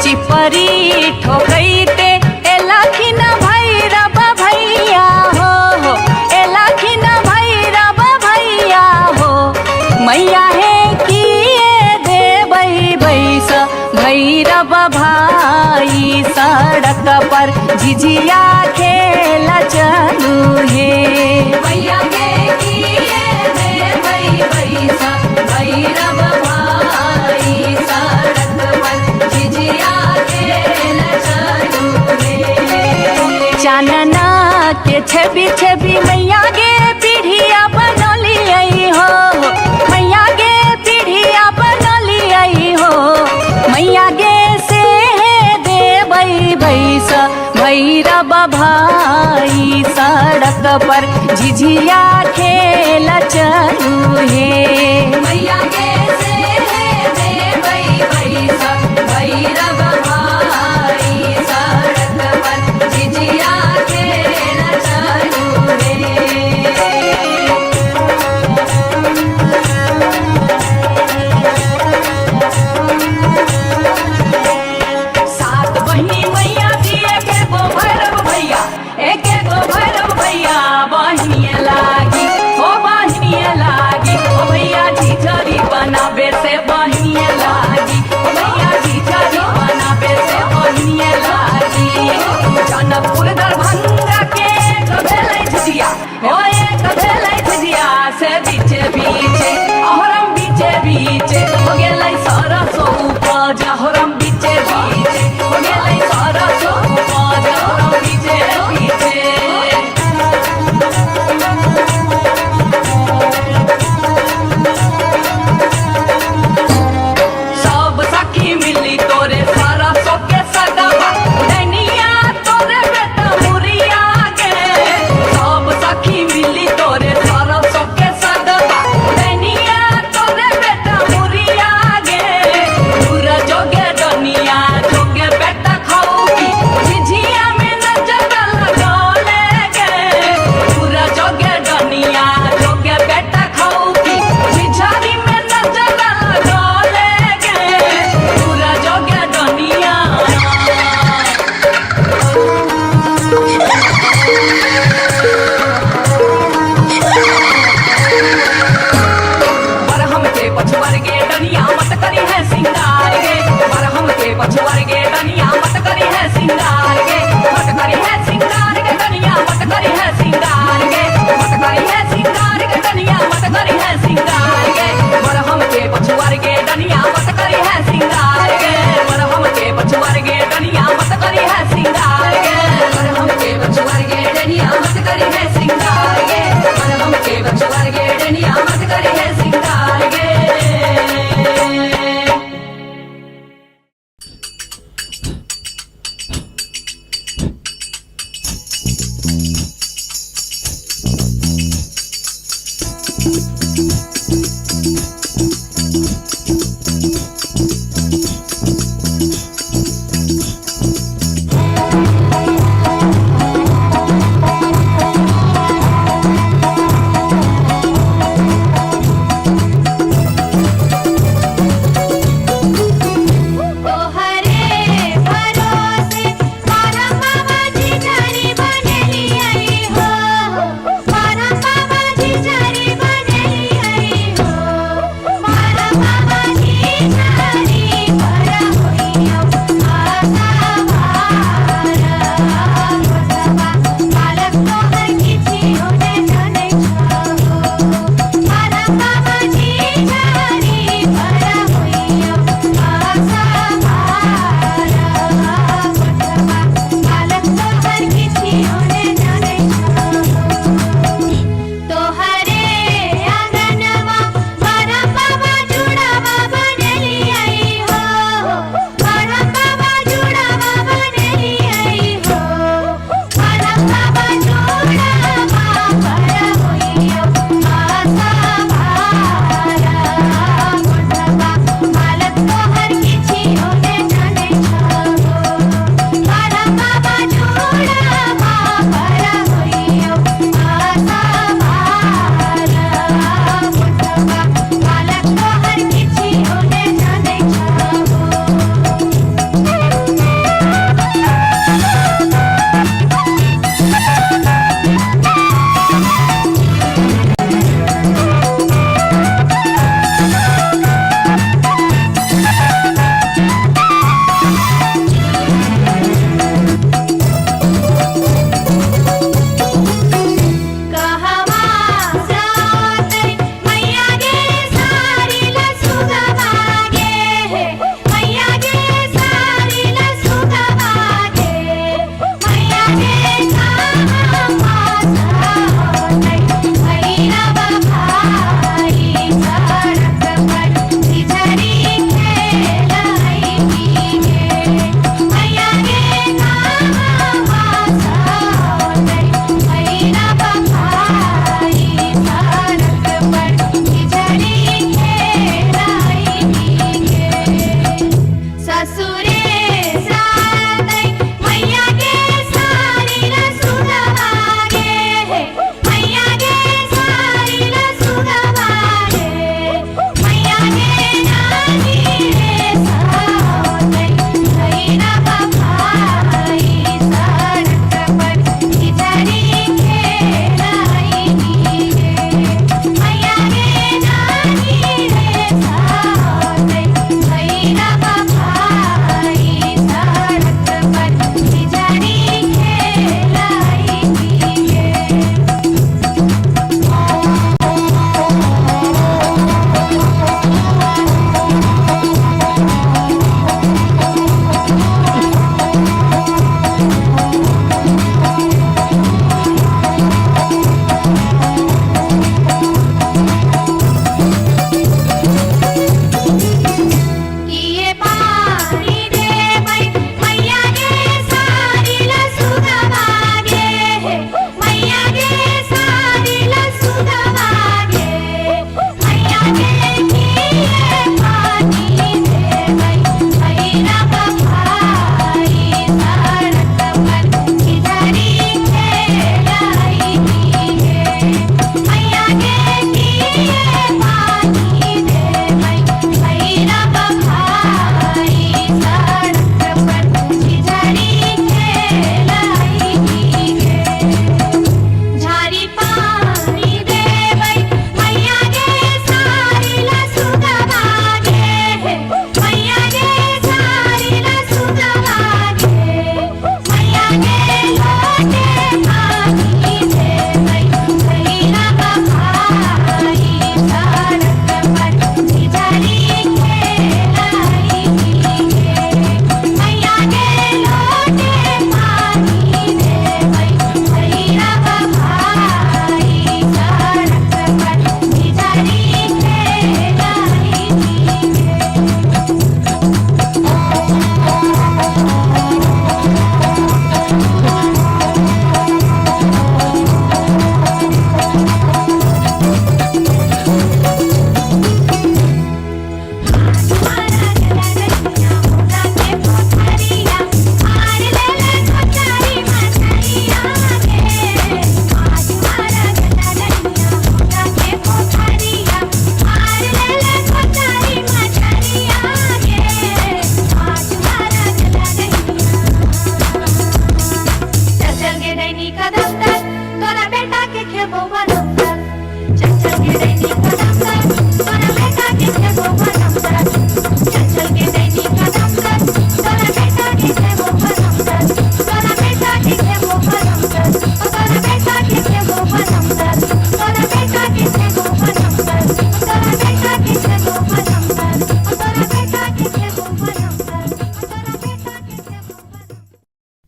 चिपरी ठोकैते एलाखिन भैरव भैया हो एलाखिन भैरव भैया हो मैया हे किए देबै बैस भैरव भाई सड़क पर झिझिया खेला चलू हे मैया गे किए देबै बैस भैरव भाई सड़क पर झिझिया खेला चलू हे चानना के छवि छवि मैया गे पीढ़िया बनलियै हो मैया गे पीढ़िया बनलियै हो मैया गे से देबै बैस भैरव भाई सड़क पर झिझिया खेला चलू हे मैया गे से देबै बैस भैरव भाई सड़क पर झिझिया खेला चलू हे सात बहिनी मैया दिए के गो भैरव भैया एक गो भैरव भैया बहिनिया लागी ओ बहिनिया लागी ओ भैया झिझरी बन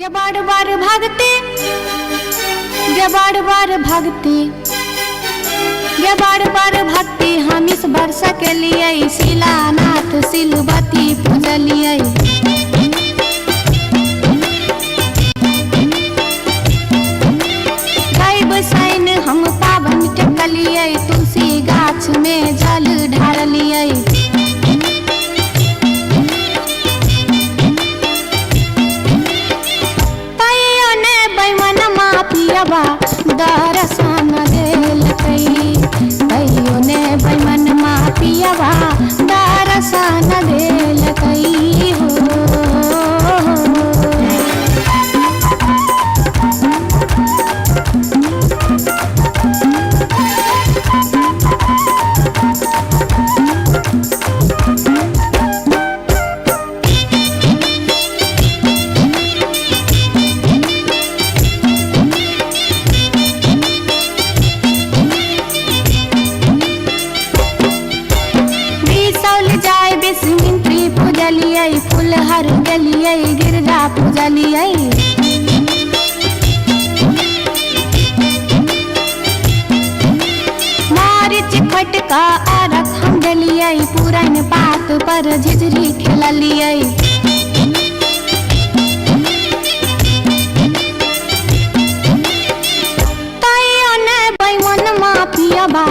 गे बार बार भागते, गे बार बार भागते, गे बार बार भागते हम इस वर्ष के लिए शिलानाथ सिलवती पूजलिए। सैन हम पावन टेकलिए, तुलसी गाछ में जल ढारलिए। तैयो ने बैमन मापियबा दर्शन देलकै, तैयो ने बैमन मापियबा दर्शन देलकै हो। फुलहर गेलिए गिरजा पूजलिए। मारिच फटका अरख हम देलिए, पुरन पात पर झिझरी खेललिए। तैयो ने बैमन मापियबा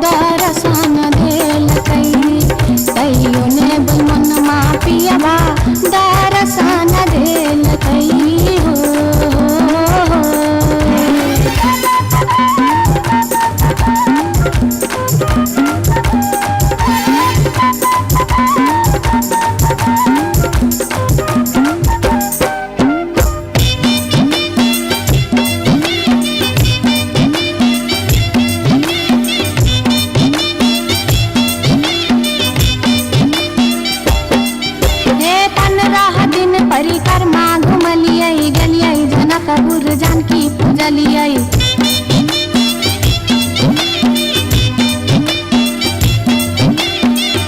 दर्शन देलकै, तैयो ने बैमन मापियबा दर्शन देलकै हो। परिक्रमा घुमलिए, गेलिए जनकपुर जानकी पूजलिए।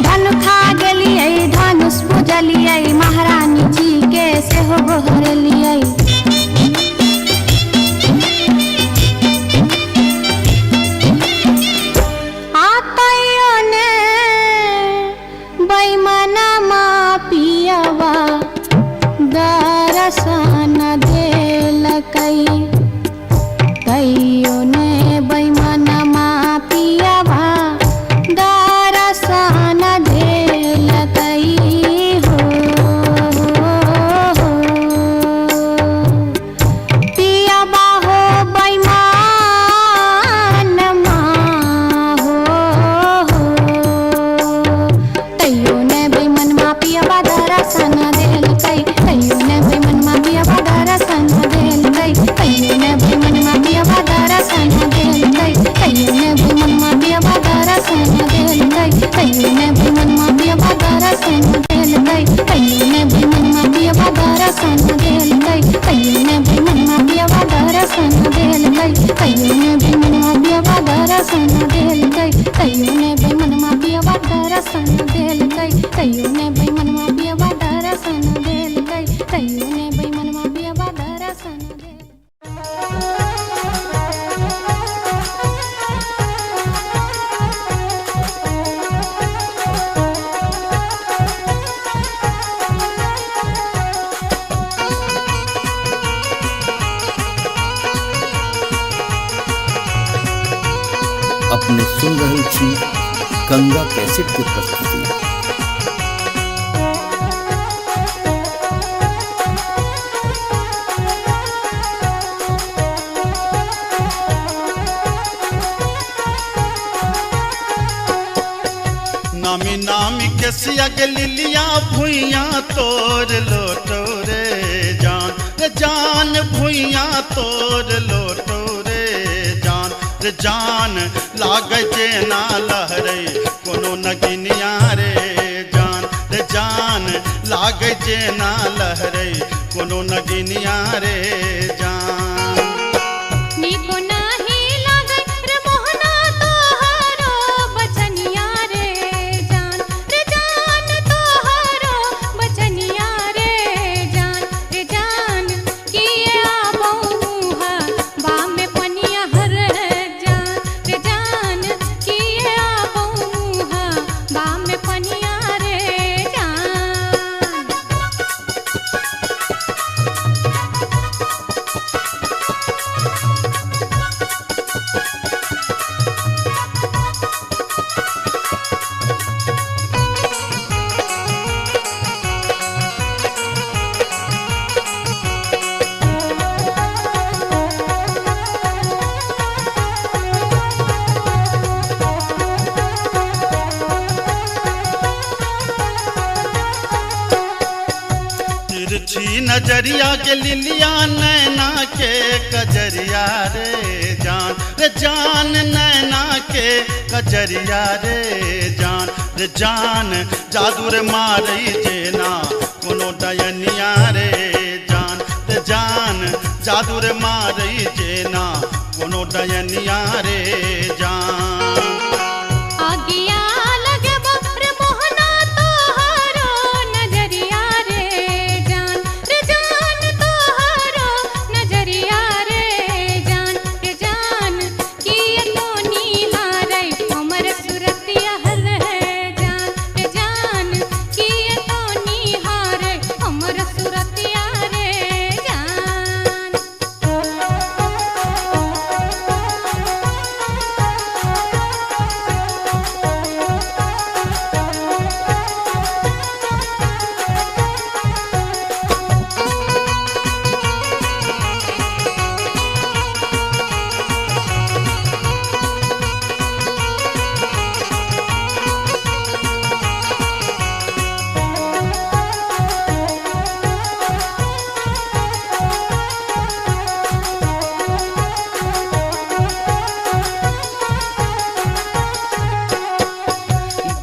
धनुखा गेलिए धनुष पूजलिए, महारानी जी के सेहो गोहरलिए। तैयो ने बैमन मापियबा दर्शन देलकै, तैयो ने बैमन मापियबा दर्शन देलकै हो। पियबा हो बैमन मा हो, तैयो ने बैमन मापियबा दर्शन देलकै, तैयो ने बैमन मापियबा दर्शन देलकै, तैयो ने बैमन मापियबा दर्शन देलकै, तैयो ने बैमन मापियबा दर्शन देलकै, तैयो ने बैमन मापियबा दर्शन देलकै, तैयो ने बैमन मापियबा दर्शन देलकै, तैयो ने बैमन मापियबा दर्शन देलकै, तैयो ने बैमन मापियबा दर्शन देलकै, तैयो ने बैमन मापियबा दर्शन देलकै, तैयो ने बैमन मापियबा दर्शन देलकै, तैयो ने बैमन मापियबा दर्शन देलकै। अपने सुन रही थी गंगा कैसेट की प्रस्तुति। नामी नामी के सियग लिलिया भुइया तोड़ लोटो रे जान, रे जान भुइया तोड़ लोटो रे जान, रे जान लाग जे ना लहरे कोनो नगिनिया रे जान, रे जान लाग जे ना लहरे कोनो नगिनिया रे जान। नीको नाही लागै रे मोहना तोहरो बचनिया रे जान, रे जान तोहरो बचनिया रे जान, रे जान की गुजरिया के लिलिया नैना के कजरिया रे जान नैना के कजरिया रे जान जादू रे मारई जेना कोनो डयनिया रे जान जादू रे मारई जेना कोनो डयनिया रे जान। आगिया लगे रे मोहना तोहरो नजरिया रे जान तोहरो नजरिया रे जान किए तो निहारै हमर सुरतिया रे जान किए तो निहारै हमर सुरतिया रे जान।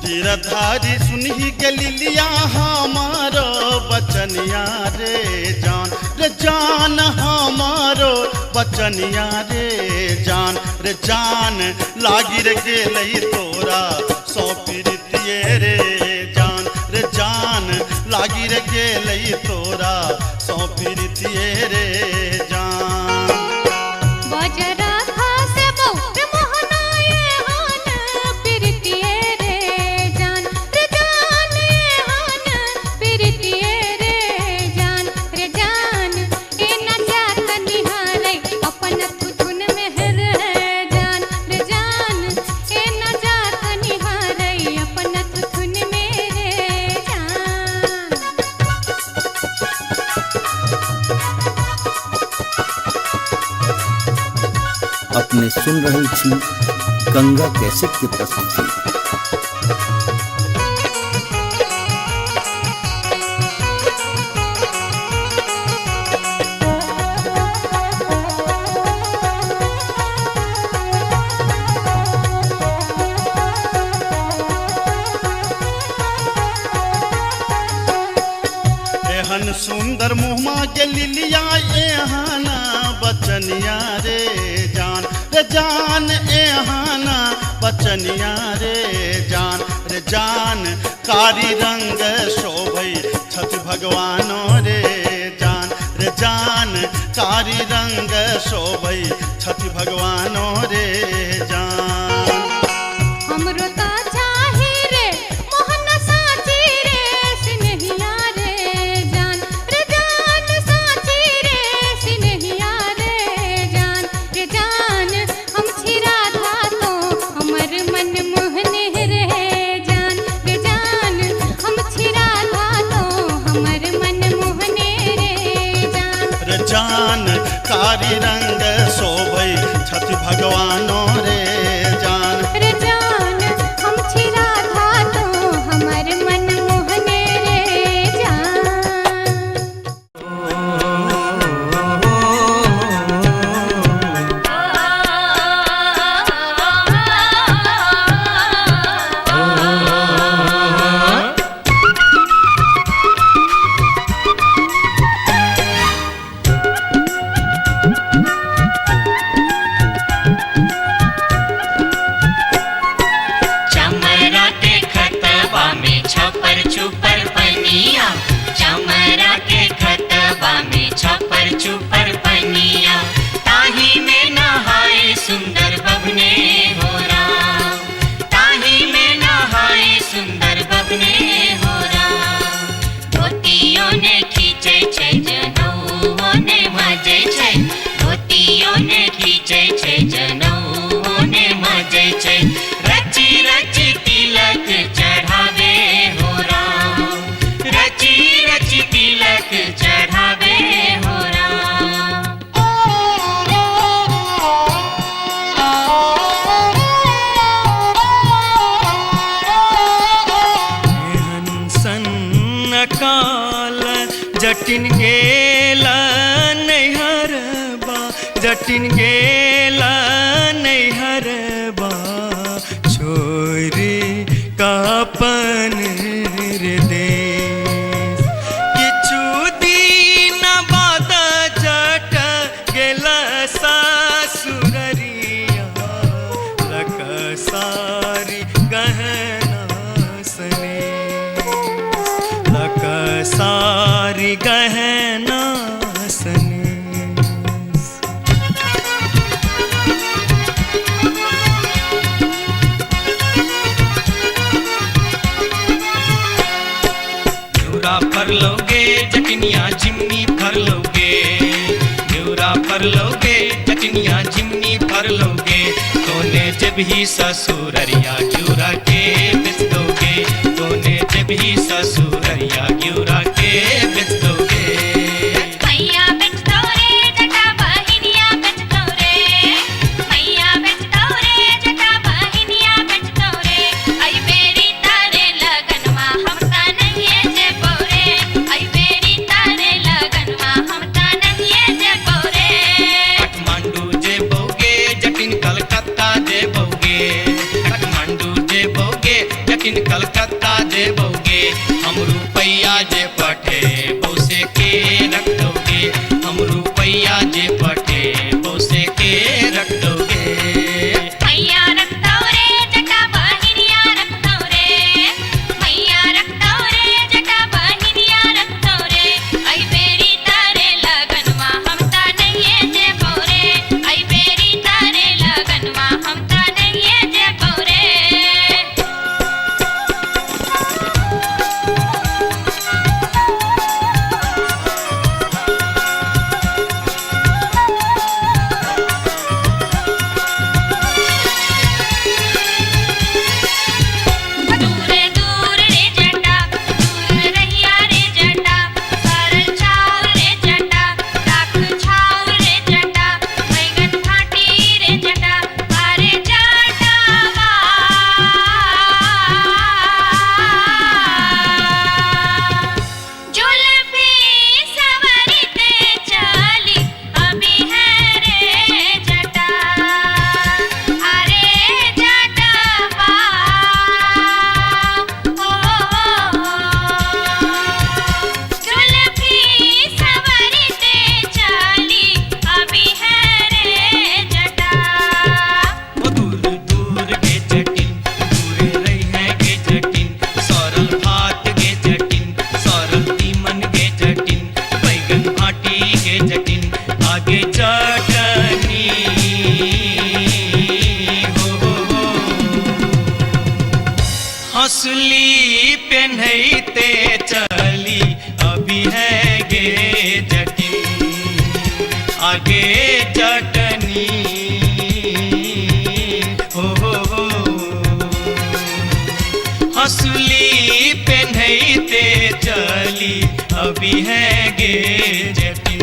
गिरधारी सुनही के लिलिया हमारो बचनिया रे जान हमारो बचनिया रे जान लागी रे गेलई तोरा सौ प्रीतिये रे जान लागी रे गेलई तोरा सौ प्रीतिये रे जान। बजरा खासे बहुत मोहनाए हान प्रीतिये रे जान हान प्रीतिये रे जान ए न जात निहारै अपन थुथुन में रे जान ए न जात निहारै अपन थुथुन में रे जान। अपने सुन रही थी गंगा कैसेट की प्रस्तुति। एहन सुंदर मुहमा के लिलिया एहाना बचनिया रे जान एहाना बचनिया रे जान कारी रंग शोभई छठ भगवानो रे जान कारी रंग शोभई छठ भगवानो रे जान। हमरो ता चाही रे मोहन साची रे सिनहिया रे जान साची रे सिनहिया रे जान हम छिरा था तो हमर मन मोहने रे जान हम छिरा था तो हमर मन मोहने रे जान कारी रंग शोभई छठ भगवानो रे जान। जान हम छिरा था तो हमर मन मोहने रे जान। जटिन गेला नैहरबा छोरी कापन रे देश किछु दिन बाद जट गेला सासुररिया लकसारी गहना सने लकसारी गहना सने फर लोगे जटनिया जिमनी फर लोगे न्यूरा फर लोगे जटनिया जिमनी फर लोगे तोने जब ही ससुररिया ग्यूरा के बेच दोगे तोने जब ही ससुररिया ग्यूरा के बेच दोगे मैया बेच दो रे जटा बहिनिया बेच दो रे मैया बेच दो रे जटा बहिनिया बेच दो रे आई बेरी तारे लगनमा हम ता नहीं जे बोरे आई बेरी तारे लगनमा हम ता नहीं जे बोरे काठमांडू जे बोगे जटिन कलकत्ता जे बोगे काठमांडू जे बोगे जटिन कलकत्ता जे बोगे हम रुपैया जे पठे बौसे के रख दोगे हम रुपैया जे पठे बौसे के रख दोगे मैया रख दो रे जटा बहिनिया रख दो रे मैया रख दो रे जटा बहिनिया रख दो रे आई बेरी तारे लगनमा हम ता नहीं जे बोरे आई बेरी तारे लगनमा हम ता नहीं जे बोरे दूरे दूर रे जटा दूर रहिया रे जटा सरल छाव रे जटा राख छाव रे जटा बैगन घाटी रे जटा अरे जटावा जुल्फी सवरते चली अभी है रे जटा अरे जटावा जुल्फी सवरते चली अभी है रे जटा वो दूर दूर के जटिन दूरे रही है के जटिन सरल भात के जटिन सरल तीमन के जटिन बैगन भाटी के जटिन आगे चटनी हो हंसली पेन्हते चली अभी है गे जटिन आगे चटनी हो हंसली पेन्हते चली अभी है गे जटिन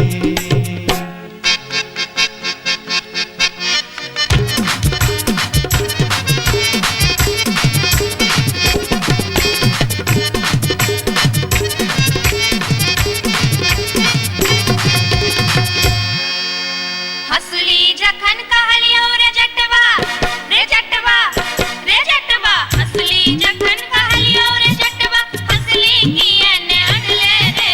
हसली जखन कहलियो रे जटवा रे जटवा रे जटवा हसली जखन कहलियो रे जटवा हसली कियन अनले रे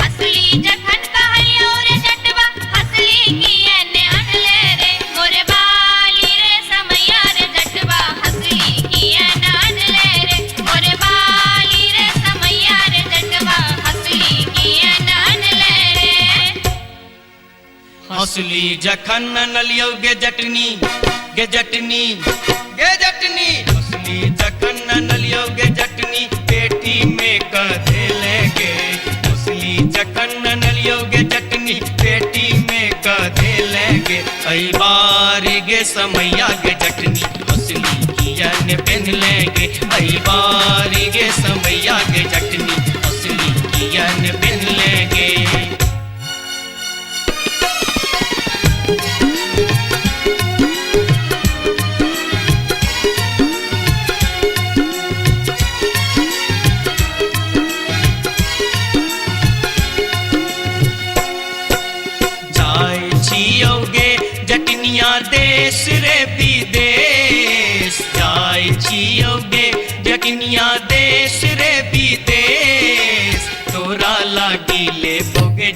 हसली जखन कहलियो रे जटवा हसली कियन अनले रे मोरे बाली रे समैया रे जटवा हसली कियन अनले रे मोरे बाली रे समैया रे जटवा हसली कियन अनले रे हंसली जखन नलियो गे जटनी गे जटनी गे जटनी हंसली जखन नलियो गे जटनी पेटी में कधे लेगे हंसली जखन नलियो गे जटनी पेटी में कधे लेगे आई बारी गे समैया गे जटनी हंसली कियन पेन लेगे आई बारी गे समैया गे जटनी हंसली कियन पेन लेगे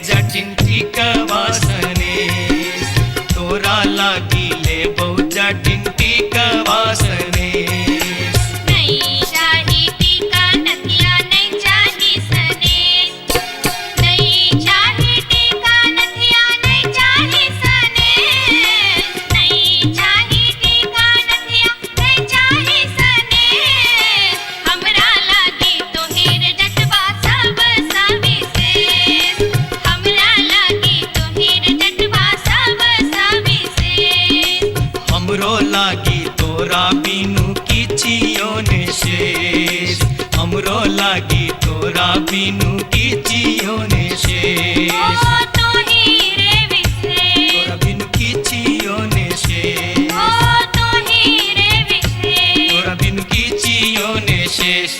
जटिन टिकवासने तोरा लागी ले बहु जटिन टिकवासने नहीं चाही टीका नथिया नहीं चाही सने नहीं चाही टीका नथिया नहीं चाही सने नहीं चाही टीका नथिया नहीं चाही सने हमरा लागी तोहेर जटवा सब सविशेष हमरा लागी तोहेर जटवा सब सविशेष हमरो लागी तोरा बिनु किछियो ने शेष हमरो लागी तोरा बिनु किछियो ने शेष ओ तोही रे विशेष तोरा बिनु किछियो ने शेष ओ तोही रे विशेष तोरा बिनु किछियो ने शेष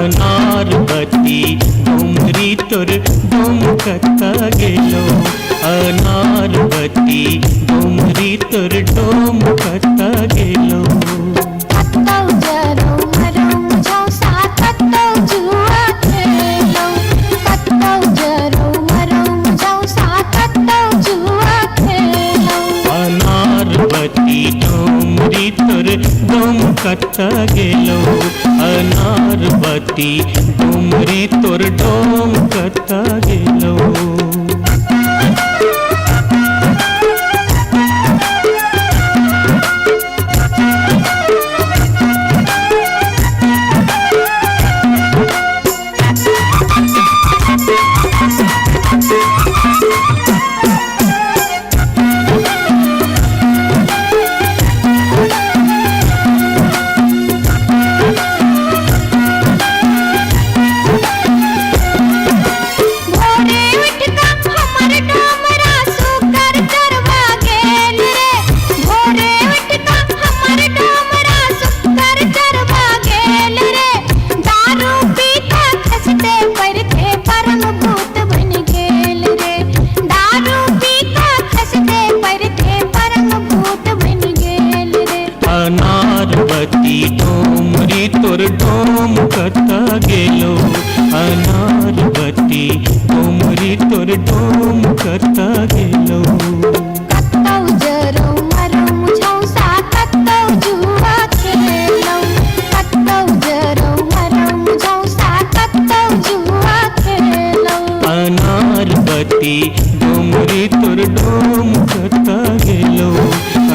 अनारबती डोंगरी तोर डोमकता गेलो अनारबती डोंगरी तोर डोमकता गेलो कत्तौ जरौ मरौ मुझौ साथ कत्तौ जुआ खेलौ कत्तौ जरौ मरौ मुझौ साथ कत्तौ जुआ खेलौ अनारबती डोंगरी तोर डोमकता गेलो अनारबती डोंगरी तोर डोमकता गेलो भोरे उठका हमर डोमरा सुकर चरवा गेल रे भोरे उठका हमर डोमरा सुकर चरवा गेल रे दारू पीता खसते परथे परम भूत बन गेल रे दारू पीता खसते परथे परम भूत बन गेल रे अनारबती डोंगरी तोर डोमकता गेलो अनारबती डोंगरी तोर डोमकता गेलो कत्तौ जरौ मरौ मुझौ साथ कत्तौ जुआ खेलौ कत्तौ जरौ मरौ मुझौ साथ कत्तौ जुआ खेलौ अनारबती डोंगरी तोर डोमकता गेलो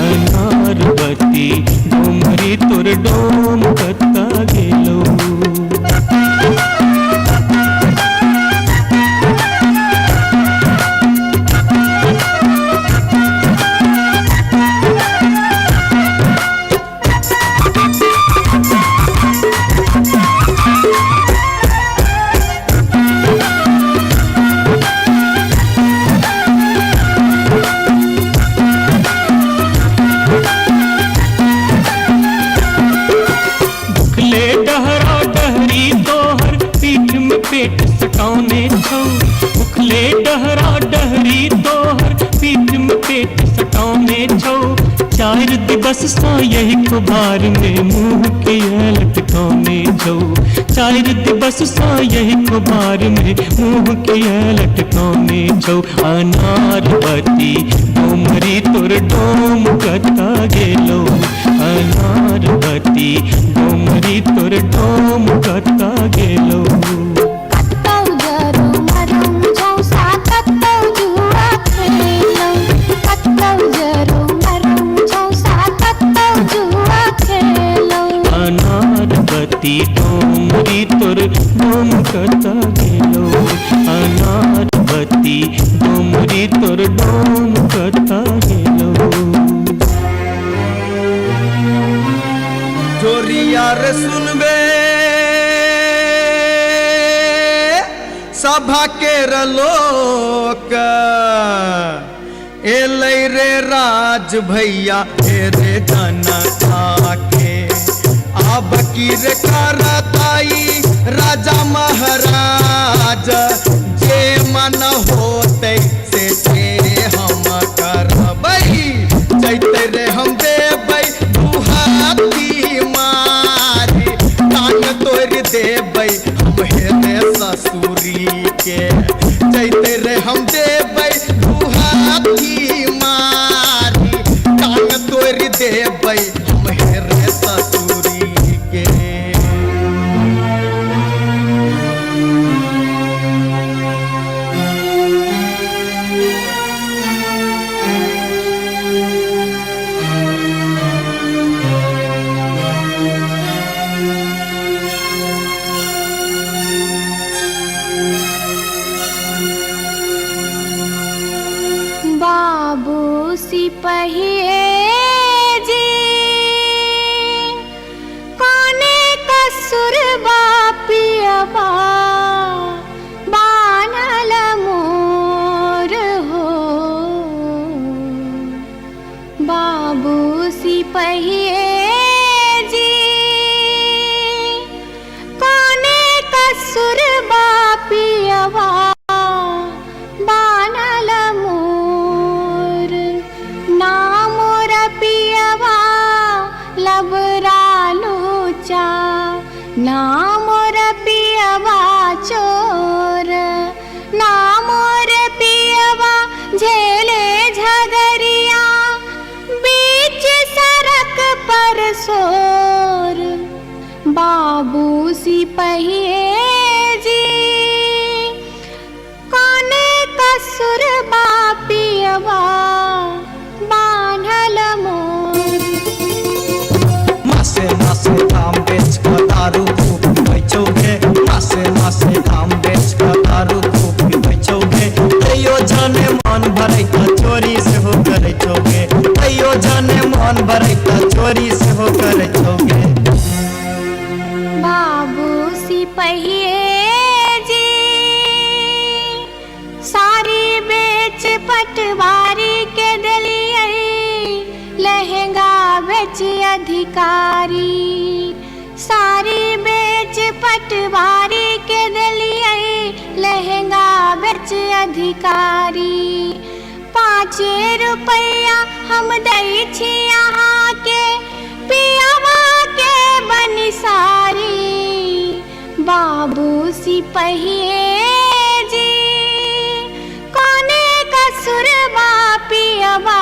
अनारबती डोंगरी तोर डोमकता गेलो भुखले डहरा डहरी तोहर पीठ में पेट सकाउने छौ भुखले डहरा डहरी तोहर पीठ में पेट सकाउने छौ चार दिवस सा यही कुबार में मुंह के लटकाउने छौ चार दिवस सा यही कुबार में मुंह के लटकाउने छौ अनारबती डोंगरी तोर डोमकता गेलो अनारबती डोंगरी तोर डोमकता गेलो कत्तौ जरौ मरौ मुझौ साथ कत्तौ जुआ खेलौ कत्तौ जरौ मरौ मुझौ साथ कत्तौ जुआ खेलौ अनारबती डोमरी तोर डोम कता गेलो अनार बत्ती डोमरी तोर डोम कता गेलो जोरिया रे सुनबे सभा के लोक एलै रे राज भैया हे रे जनता के अब की रे करताई राजा महाराज जे मन होते से हम करबै जैते रे हम देबै दुहाती मारी कान तोड़ देबै हम हेरे ससुरी के जैते रे हम देबै दुहाती मारी कान तोड़ देबै हम हेरे ससुरी के बाबू सिपहिए जी कोने कसुर बापियबा बानल मोर हो बाबू सिपहिए जी कोने कसुर बापियबा बानल मोर ना मोर पियवा लबरा लूचा ना मोर पियवा चोर ना मोर पियवा झेले झगरिया बीच सड़क पर सोर बाबू सिपहिए जी कोने कसुर बापियवा बान्हल मोर मासे मासे काम बेच कर दारू खूब बेचोगे मासे मासे काम बेच कर दारू खूब बेचोगे तैयो जाने मन भरे का चोरी से हो करे चोगे तैयो जाने मन भरे का चोरी से हो करे चोगे बाबू सिपहिए जी सारी बेच पटवारी के दलिए लहंगा बेच अधिकारी सारी बेच पटवारी के दलिए लहंगा बेच अधिकारी 5 रुपया हम दै छी यहाँ के पियवा के बनिसारी बाबू सिपहिए जी कोने कसुर बापियवा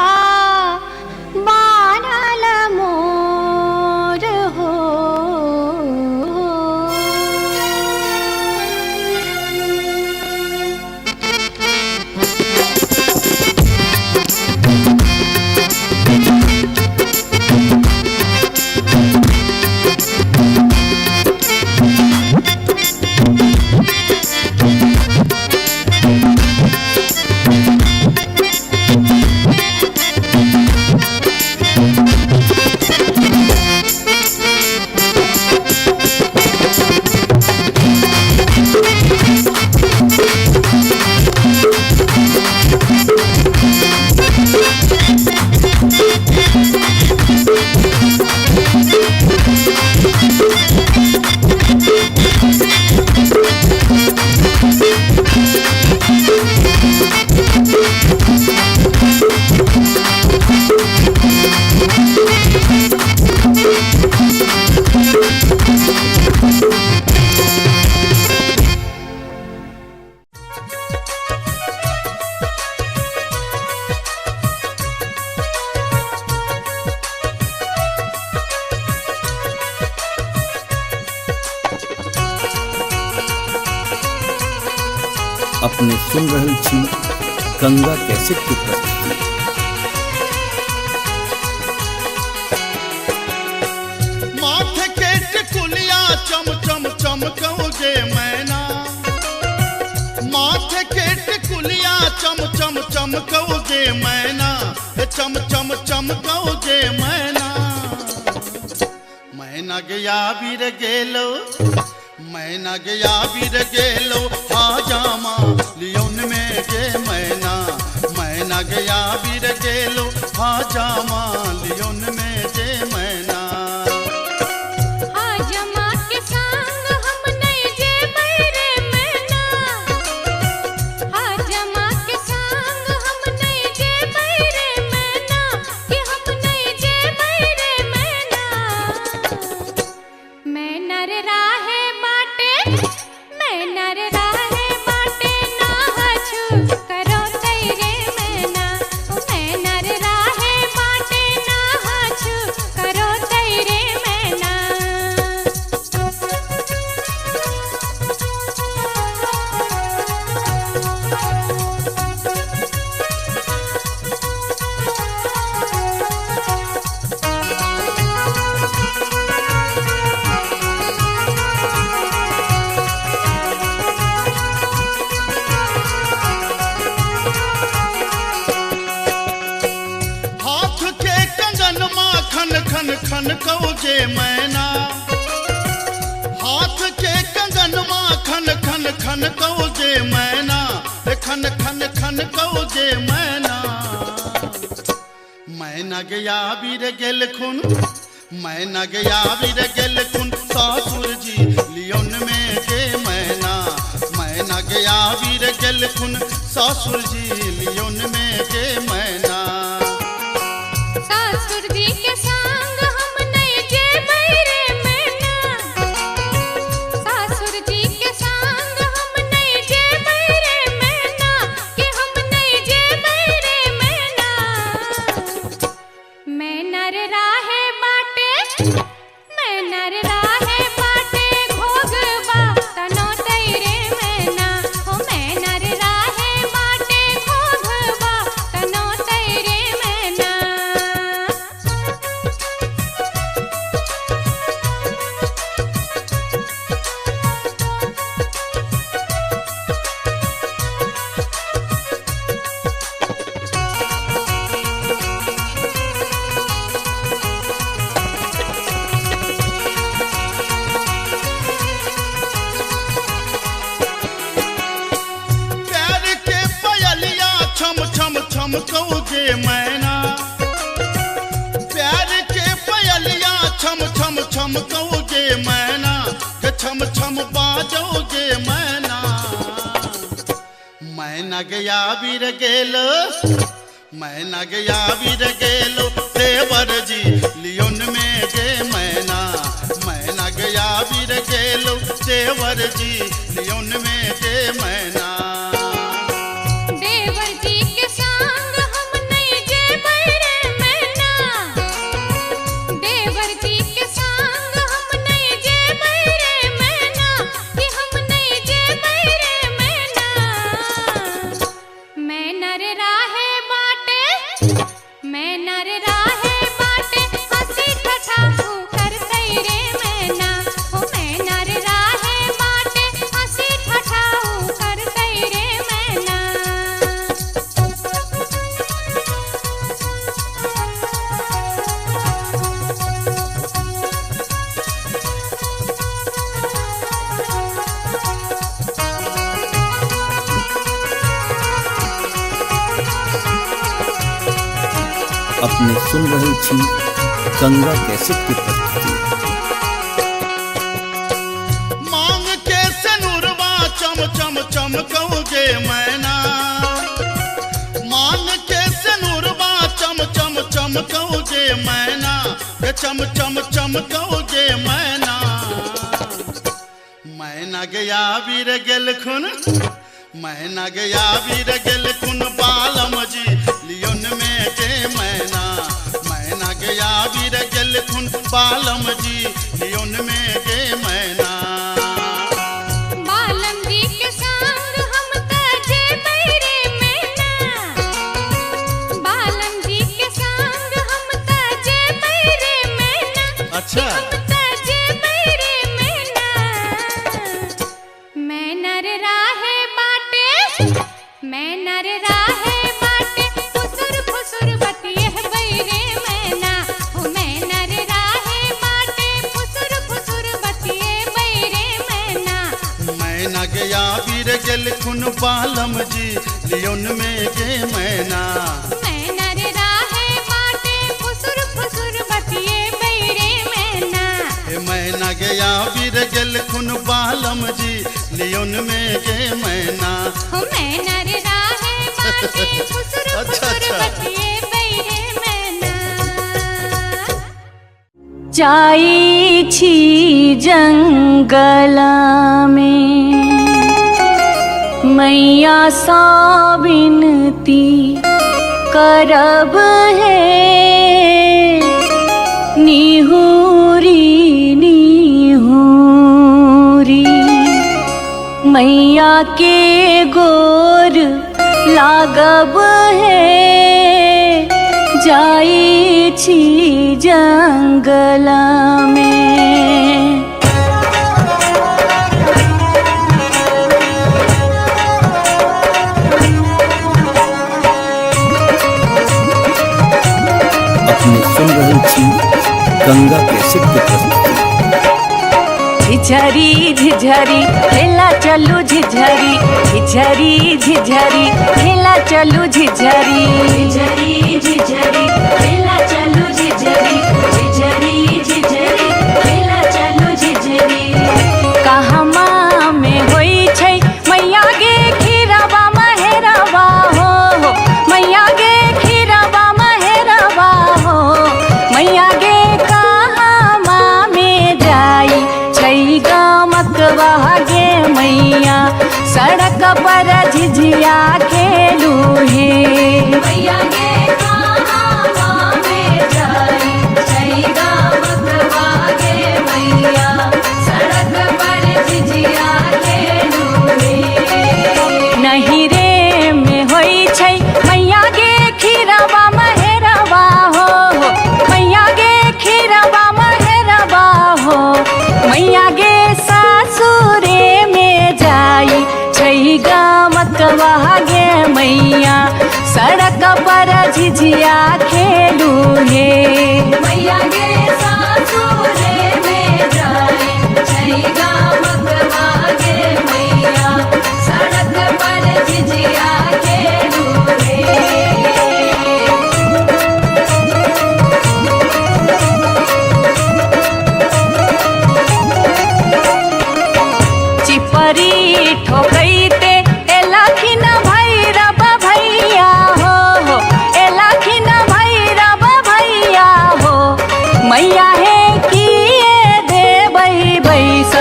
बानल मोर हो अपने सुन रहल छी गंगा कैसेट की प्रस्तुति। माथे के टिकुलिया चम चम चमकौ जे मैना मैना गया बीर गेलो मैना गया बीर गेलो हाजामा लियोन में गे मैना मैना गया बीर गेलो हाजामा लियोन में गे मैना हाजमा के संग हम नहीं जे बैरे मैना हाजमा के संग हम नहीं जे बैरे मैना कि हम नहीं जे बैरे मैना मैं नर राहे बाटे मैं नर राहे बाटे ना हछु करो तेरे मैना मैं नर राहे बाटे ना हछु करो तेरे मैना हाथ के कंगन माखन खन खन कौ जे मैना हाथ के कंगन माखन खन खन कौ जे मैना खन खन खन कौ जे मैना मैना गया बीर गेल खुन मैना गया बीर गेल खुन सासुर जी लियोन में गे मैना मैना गया बीर गेल खुन सासुर जी लियोन में गे मैना सासुर जी के संग हम नहीं जे बैरे मैना सासुर जी के संग हम नहीं जे बैरे मैना कि हम नहीं जे बैरे मैना मैं नर राहे बाटे मैं नर राहे बाटे घोगबा तनो तेरे मैना हो मैं नर राहे बाटे घोगबा तनो तेरे मैना प्यार के पयलिया छम छम छम कौ जे मैना प्यार के पयलिया छम छम छम कौ जे मैना के छम छम बाजो जे मैना मैना गया बीर गेलो मैना गया बीर गेलो देवर जी लियोन में गे मैना मैना गया बीर गेलो देवर जी लियोन में गे मैना देवर जी के संग हम नहीं जे बैरे मैना देवर जी के संग हम नहीं जे बैरे मैना कि हम नहीं जे बैरे मैना मैं नर राहे बाटे मैं नर राहे बाटे हंसी ठठा कर तेरे मैना हो मैं नर राहे बाटे हंसी ठठा कर तेरे मैना अपने सुन रहे छी गंगा कैसेट की प्रस्तुति। मांग के सनुरवा चम चम चम कौ जे मैना मांग के सनुरवा चम चम चम कौ जे मैना के चम चम चम कौ जे मैना मैना गया बीर गेल खुन मैना गया बीर गेल खुन बालम जी लियोन में गे मैना मैना गया बीर गेल खुन बालम जी लियोन में गे मैना बालम जी के संग हम तजे बैरे मैना बालम जी के संग हम तजे बैरे मैना अच्छा हम तजे बैरे मैना मैं नर राहे बाटे मैं नर राहे बाटे फुसुर फुसुर बतिये बैरे मैना गया वीर गेल खुन बालम जी लियोन में गे मैना मैना रे राहे माटे फुसुर फुसुर बतिए बैरे मैना मैना गया वीर गेल खुन बालम जी लियोन में गे मैना मैना रे राहे माटे फुसुर फुसुर बतिए बैरे मैना जाई छी जंगला में मैया सा विनती करब है निहुरी निहुरी मैया के गोर लागब है जाई छी जंगला में अपने सुन रहे छी गंगा कैसेट की प्रस्तुति। झिझरी झिझरी खेला चलू झिझरी झिझरी झिझरी खेला चलू झिझरी झिझरी झिझरी खेला चलू झिझरी झिझरी झिझरी खेला चलू झिझरी कहमा में होई छै मैया गे खीरवा महेरवा हो मैया गे खीरवा महेरवा हो मैया गे कहमा में जाई छै गमकवा गे मैया सड़क पर झिझिया खेलू हे मैया गे कहमा में जाई छै गमकवा गे मैया सड़क पर झिझिया खेलू हे नहीं रे में होई छै मैया गे खीरवा महेरवा हो मैया गे खीरवा महेरवा हो मैया गे सासुरे में जाई छै गमकवा गे मैया सड़क पर झिझिया खेलू हे मैया गे सासुरे में जाई छै गमकवा गे मैया सड़क पर झिझिया खेलू हे चिपरी ठोकैते एलखिन भैरव भैया हो एलखिन भैरव भैया हो मैया हे किए देबै बैस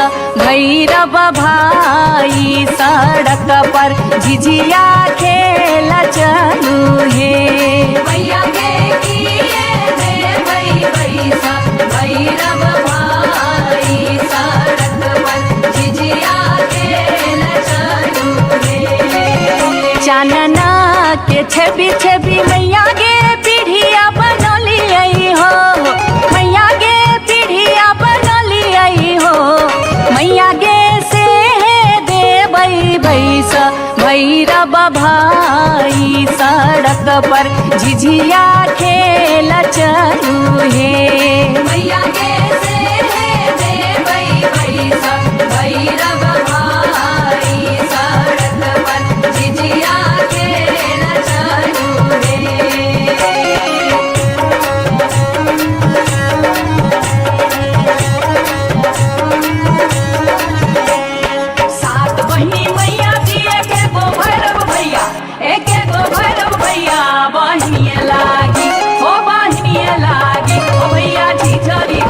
भैरव भाई सड़क पर झिझिया खेल चलू हे मैया गे किए देबै बैस भैरव भाई सड़क पर झिझिया खेल चलू हे चानना के छवि छवि मैया गे पीढ़िया बनलियै हो मैया गे पीढ़िया बनलियै हो मैया गे से देबै बैस भैरव भाई सड़क पर झिझिया खेल चलू हे मैया गे से देबै बैस भैरव भाई सड़क पर झिझिया खेल चलू हे सात बहिनी मैया दिए के गो भैरव भैया एक गो भैरव भैया बहिनिए लागी ओ भैया झिझरी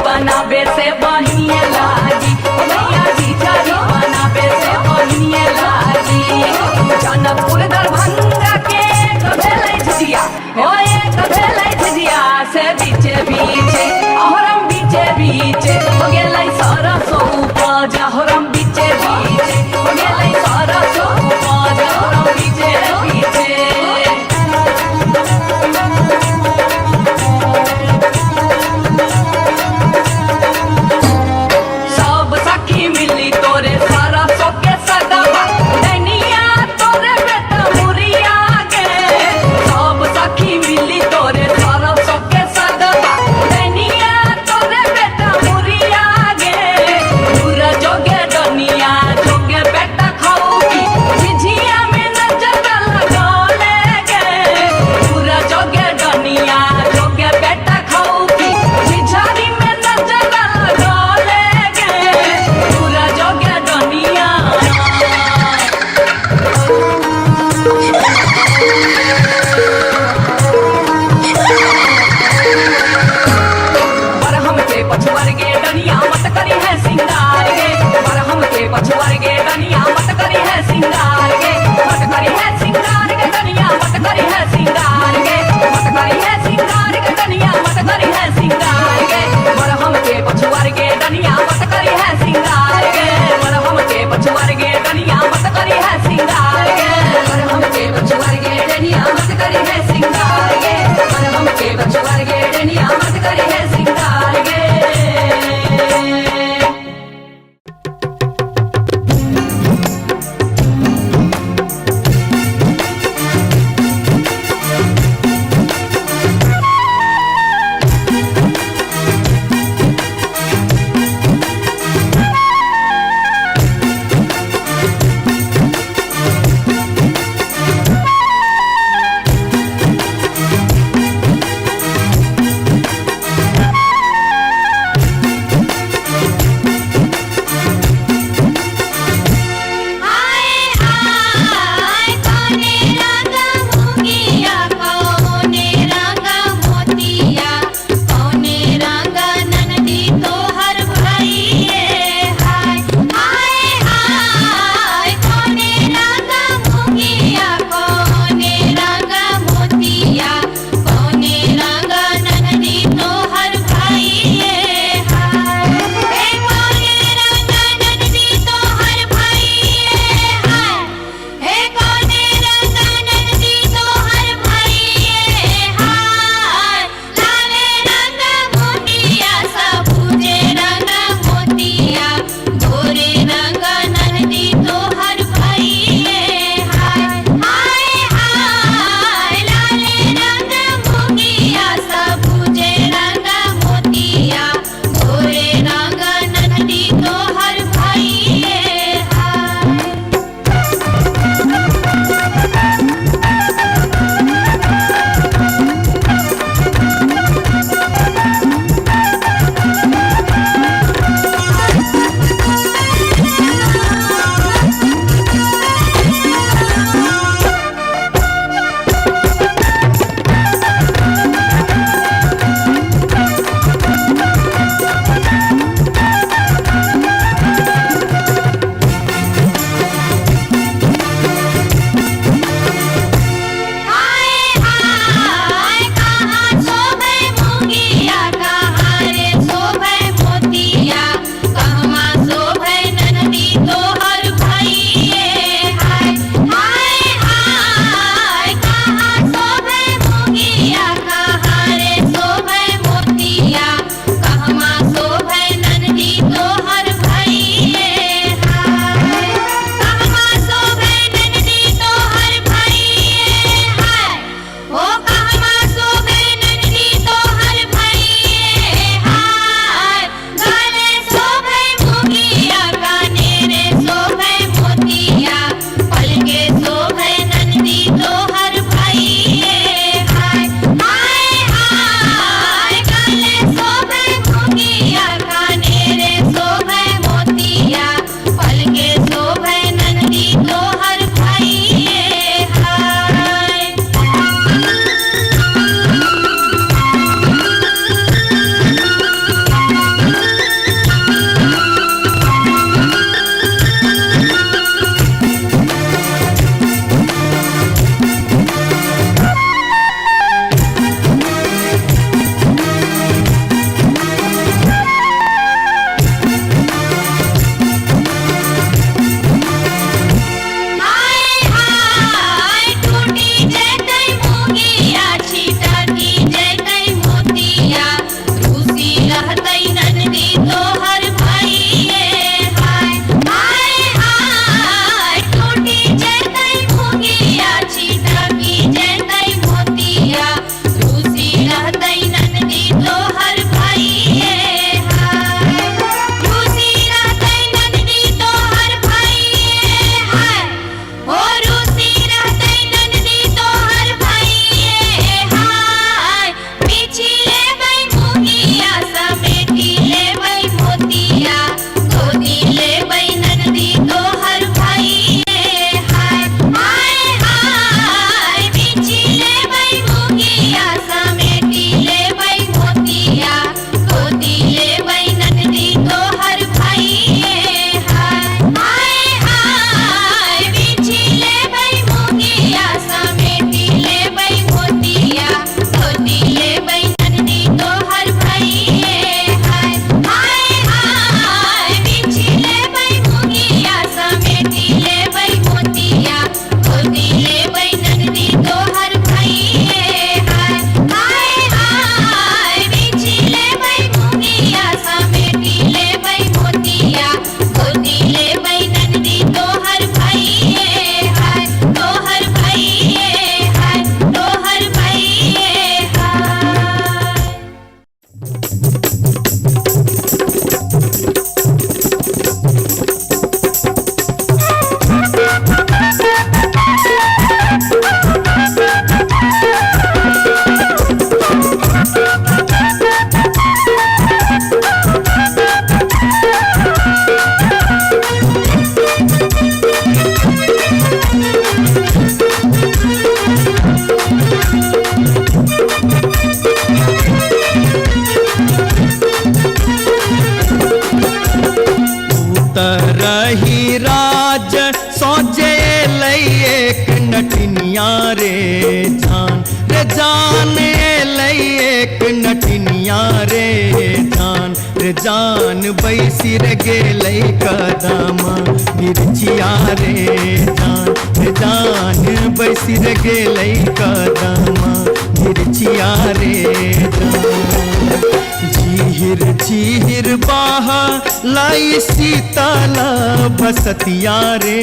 राज सोचे एक नटनिया रे जान एक नटनिया रे जान बैसी रे गेलै कदमा मिर्चिया रे जान बैसी रे गेलै कदमा मिर्चिया रे झीर झीर बाहा लाई सीताला बसतिया रे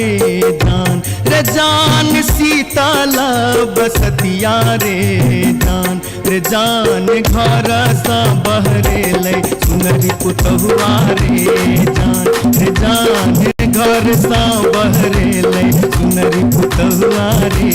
जान सीताला बसतिया रे जान घर सा बहरे लै सुनरी पुतहुआ रे जान घर सा बहरे लै सुनरी पुतहुआ रे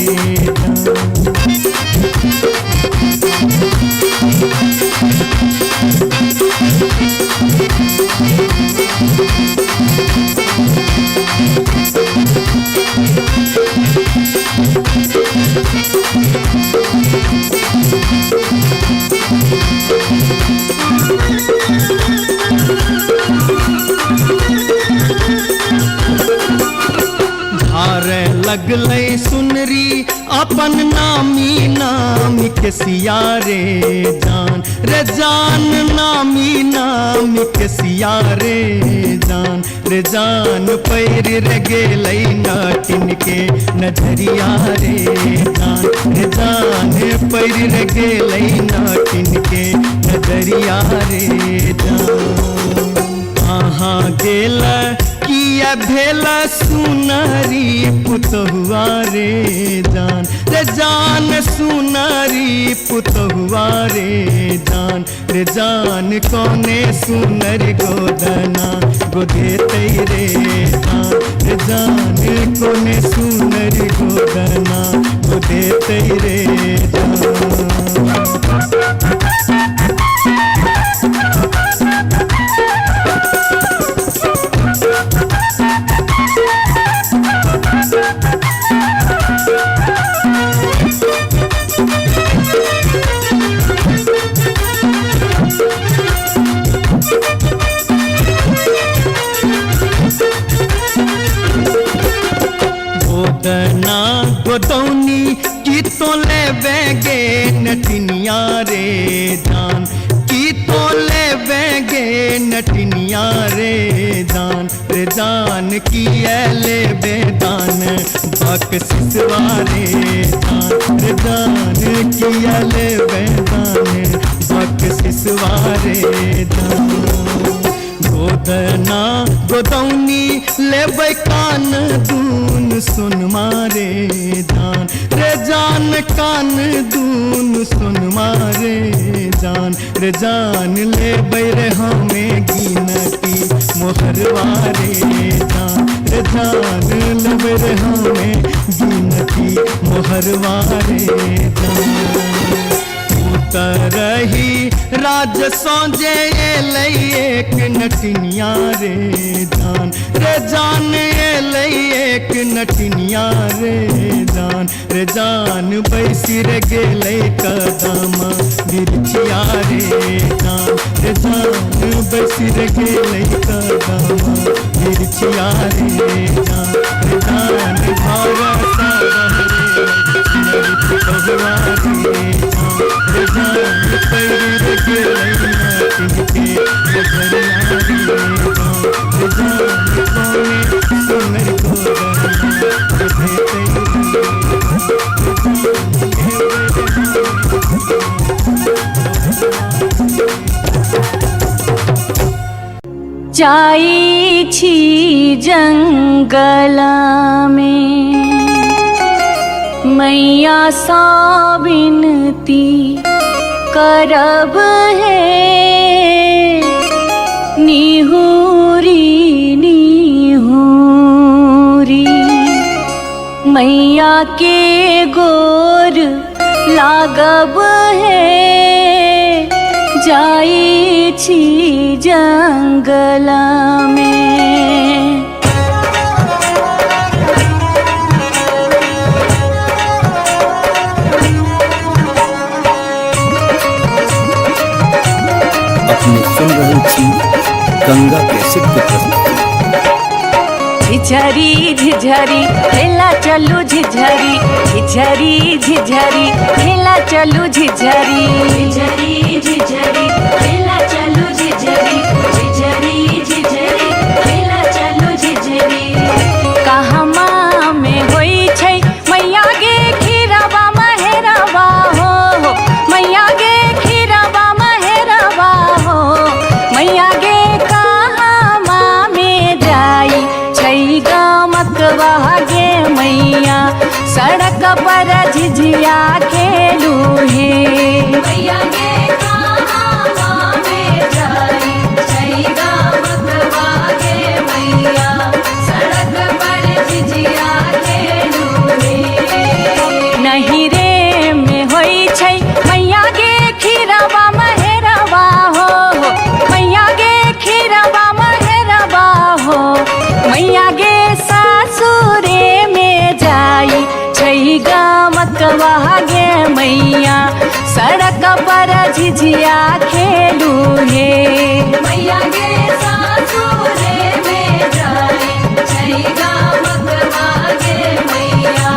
धारे लगलै सुनरी अपन नामी नामी के सिया रे जान नामी नामी के सिया रे जान पैर रे गेलै नाटिन के नजरिया रे जान पैर रे गेलै नाटिन के नजरिया रे कहाँ गेल किया भेला सुनारी पुतहुआ रे जान सुनारी पुतहुआ रे जान कौने सुनर गोदना गोदे रे जान कौने सुनर गोदना गोदे रे गोदना गोदौनी की तो ले बेगे नटनिया रे की तो ले बेगे नटनिया रे जान की ले बेदान बक सिसवारे जान की ले बेदान बक सिसवारे गोदना गोदौनी लेबै कान दून सुन मारे जान कान दून सुन मारे जान लेबै रे हमें गिनती मोहरवारे जान लेबै रे हमें गिनती मोहरवारे रही राज सोजे एक नटनिया रे जान एक नटनिया रे जान बैसी रे गेलै कदमा मिर्चिया रे जान बैसी रे गेलै कदमा मिर्चिया रे जान घर सा जाई छी जंगल में मैया सा विनती करब है निहुरी निहुरी मैया के गोर लागब है जाई छी जंगल में। अपने सुन रहे थी गंगा कैसेट की प्रस्तुति। खिच झिझरी झिझरी खेला चलू झिझरी झिझरी झिझरी खेला चलू झिझरी झिझरी झिझरी खेला चलू झिझरी झिझरी झिझरी खेला चलू झिझरी कहमा में होई छै मैया गे खीरवा महेरवा हो मैया गे खीरवा महेरवा हो मैया गे कहमा में जाई छै गमकवा गे मैया सड़क पर झिझिया खेलू हे मैया गे कहमा में जाई छै गमकवा गे मैया सड़क पर झिझिया खेलू हे नहीं रे में होई छै मैया गे खीरवा महेरवा हो मैया गे खीरवा महेरवा हो मैया गे सासुरे में जाई छै गमकवा गे मैया सड़क पर झिझिया खेलू हे मैया गे सासुरे में जाई छै गमकवा गे मैया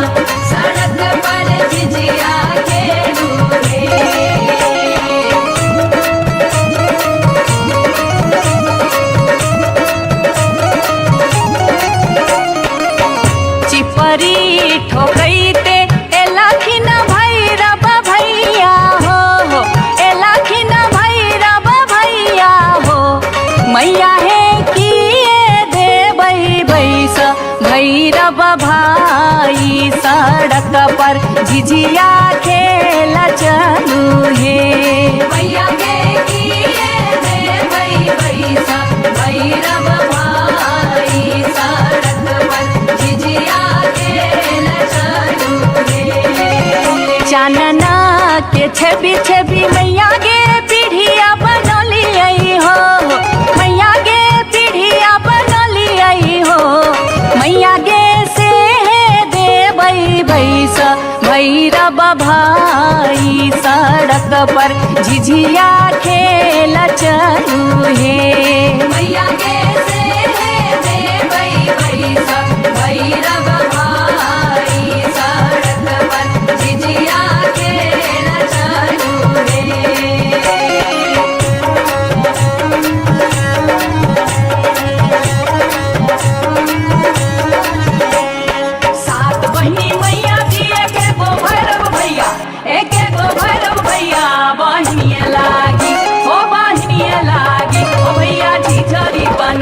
सड़क पर झिझिया खेलू हे चिपरी ठोकैते एलखिन भैरव भैया हो एलखिन भैरव भैया हो मैया हे किए देबै बैस भैरव भाई सड़क पर झिझिया खेला चलू हे मैया गे किए देबै बैस भैरव भाई सड़क पर झिझिया खेला चलू हे चानना के छवि छवि मैया गे पीढ़िया बनलियै हो मैया गे पीढ़िया बनलियै हो मैया गे से देबै बैस भैरव भाई सड़क पर झिझिया खेला चलू हे मैया गे से देबै बैस भैरव भाई सड़क पर झिझिया खेला चलू हे सात बहिनी मैया दिए के गो भैरव भैया एक गो भैरव भैया बहिनिया लागी ओ बहिनिया लागी ओ भैया झिझरी बन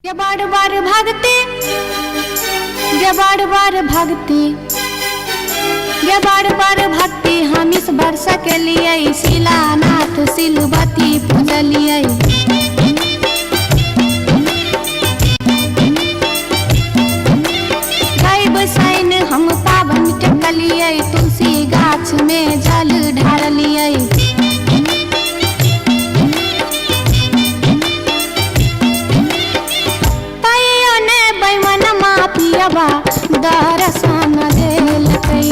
गे बार बार भागते, गे बार बार भागते, गे बार बार भागते हम इस वर्ष के लिए शिलानाथ सिलवती पूजलिए। सैन हम पावन टेकलिए, तुलसी गाछ में जल ढारलिए। तैयो ने बैमन मापियबा दर्शन देलकै,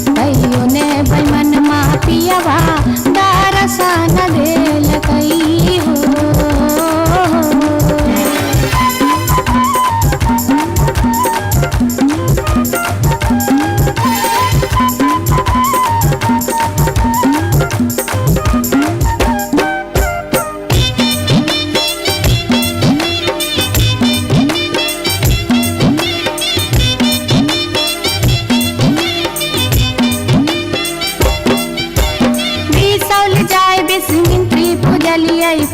तैयो ने बैमन मापियबा दर्शन देलकै हो।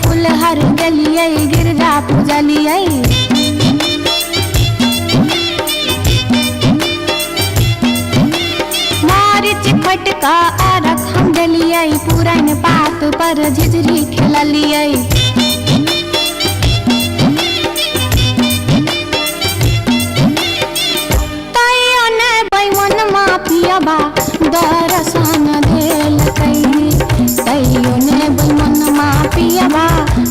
फुलहर गलिए गिरजा पूजलिए। मारिच फटका आरख हम डलिए, पुरन पात पर झिझरी खेललिए। तैयो ने बैमन मापियबा दर्शन देलकै, तैयो ने बैमन मापियबा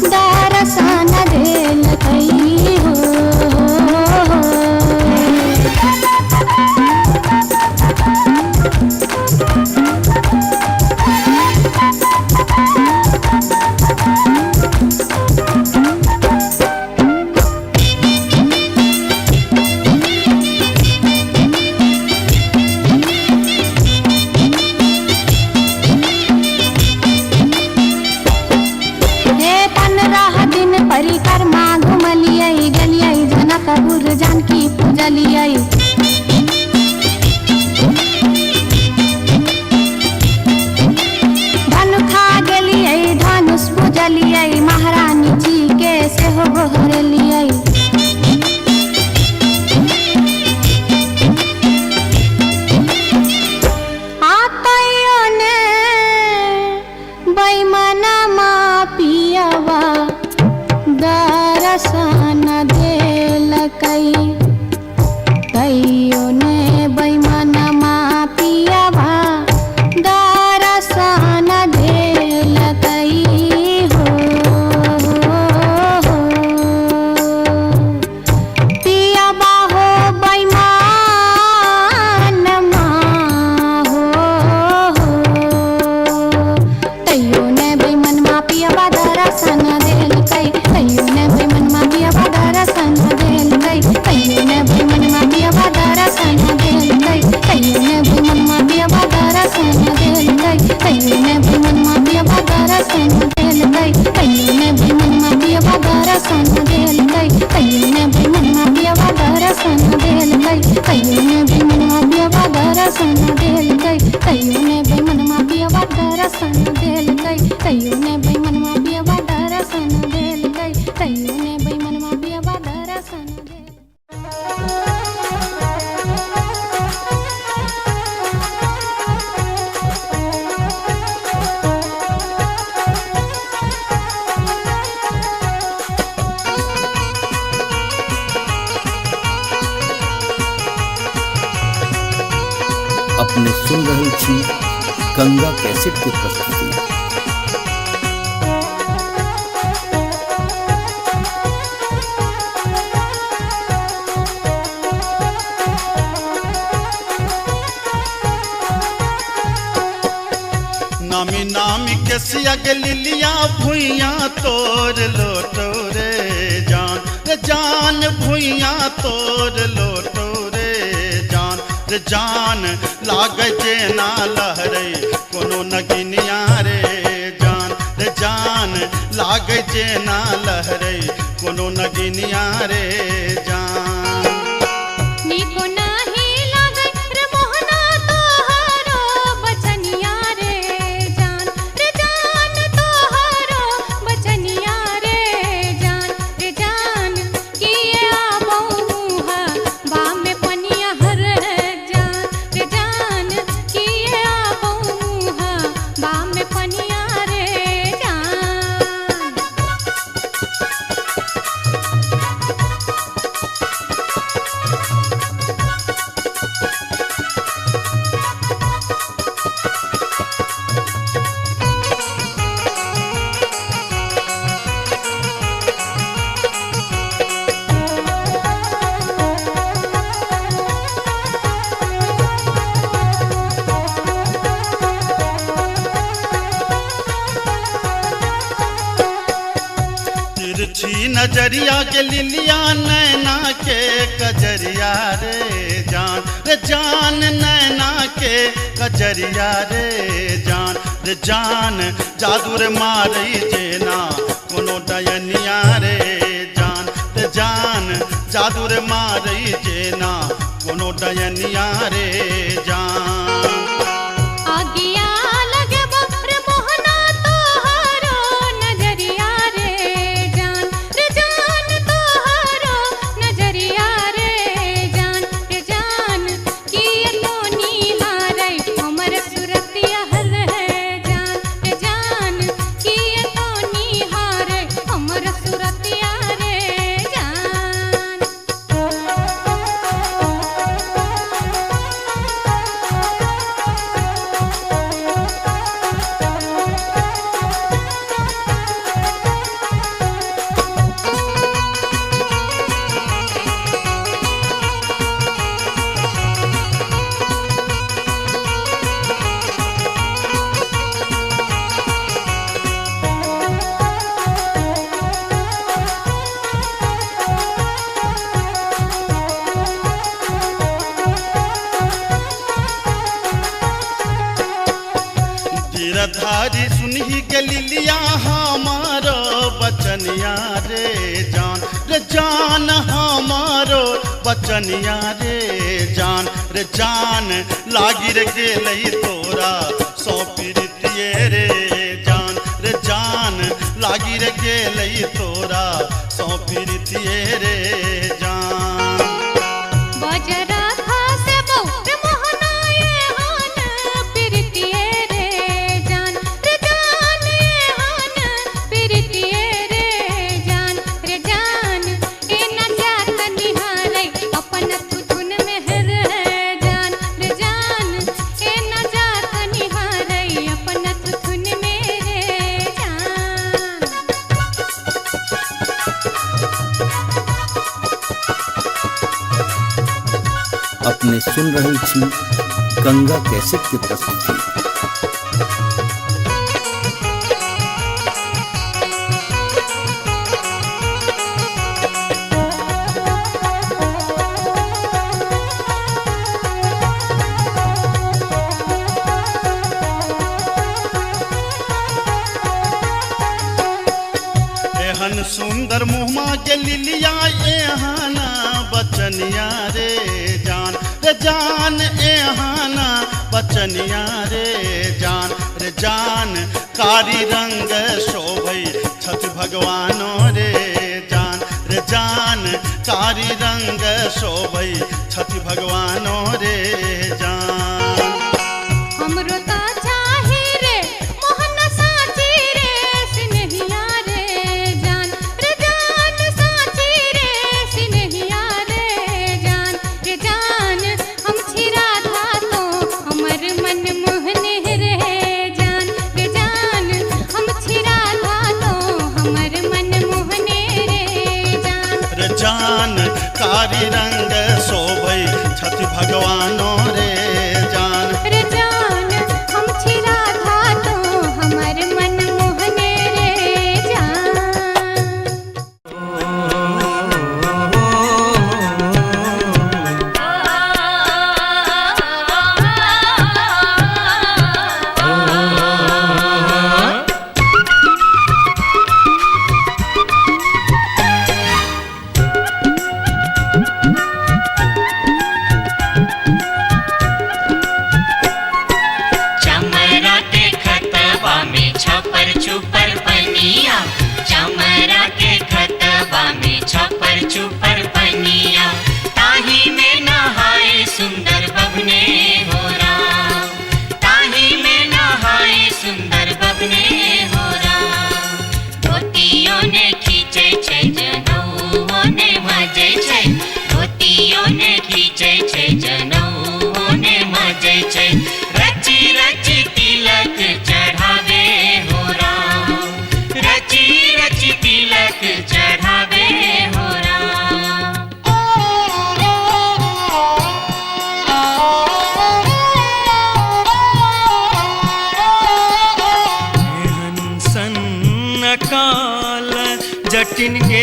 दर्शन देलकै हो। परिक्रमा घुमलिए, गलिए जनकपुर जानकी पूजलिए। धनुखा गेलिए धनुष पूजलिए, महारानी जी के सेहो गोहरलिए। तैयो ने बैमन मापियबा दर्शन देलकै, तैयो ने बैमन मापियबा दर्शन देलकै हो। पियबा हो बैमन मा हो, तैयो ने बैमन मापियबा दर्शन देलकै, तैयो ने बैमन मापियबा दर्शन देलकै, तैयो ने बैमन मापियबा दर्शन देलकै, तैयो ने बैमन मापियबा दर्शन देलकै, तैयो ने बैमन मापियबा दर्शन देलकै, तैयो ने बैमन मापियबा दर्शन देलकै, तैयो ने बैमन मापियबा दर्शन देलकै, तैयो ने बैमन मापियबा दर्शन देलकै, तैयो ने बैमन मापियबा दर्शन देलकै, तैयो ने बैमन मापियबा दर्शन देलकै, तैयो ने बैमन मापियबा दर्शन देलकै। अपने सुन रहल छी गंगा कैसेट के प्रस्तुति। नामी नामी के सियग लिलिया भुइया तोर लोटो रे जान, रे जान भुइया तोर लोटो रे जान, रे जान लागे जे ना लहरे कोनो नगिनिया रे जान, रे जान लागे जे ना लहरे कोनो नगिनिया रे जान। नीको नाही लागे रे मोहना तोहरो बचनिया रे जान, रे जान तोहरो बचनिया रे जान, रे जान की ई नजरिया के लिलिया नैना के कजरिया रे जान नैना के कजरिया रे जान जादू रे मारई जेना कोनो डयनिया रे जान जादू रे मारई जेना कोनो डयनिया रे जान आगिया लगे रे मोहना तोहरो नजरिया रे जान तोहरो नजरिया रे जान किए तो नीहारे हमर सुरतिया हल है जान किए तो नीहारे हमर सुरतिया रे जान गिरधारी सुनही के लिलिया हमारो बचनिया रे जान हमारो बचनिया रे जान लागी रे गेलई तोरा सौ पीरितिये रे जान लागी रे गेलई तोरा सौ पीरितिये रे जान बजरा खासे बहुत मोहनाए हान पिरतिए रे जान ये हान पिरतिए रे जान ए न जात निहारे अपन तुधुन में है जान ए न जात निहारे अपन तुधुन में रे जान अपने सुन रही थी गंगा कैसेट की प्रस्तुति। एहन सुंदर मुहमा के लिलिया एहाना बचनिया रे जान एहाना बचनिया रे जान कारी रंग शोभई छठ भगवानो रे जान कारी रंग शोभई छठ भगवानो रे जान हमरो ता चाही रे मोहन साची रे सिनहिया रे जान साची रे सिनहिया रे जान हम छिरा था तो हमर मन मोहने रे जान हम छिरा था तो हमर मन मोहने रे जान कारी रंग शोभई छठ भगवानो रे जान हम छिरा था तो हमर मन मोहने रे जान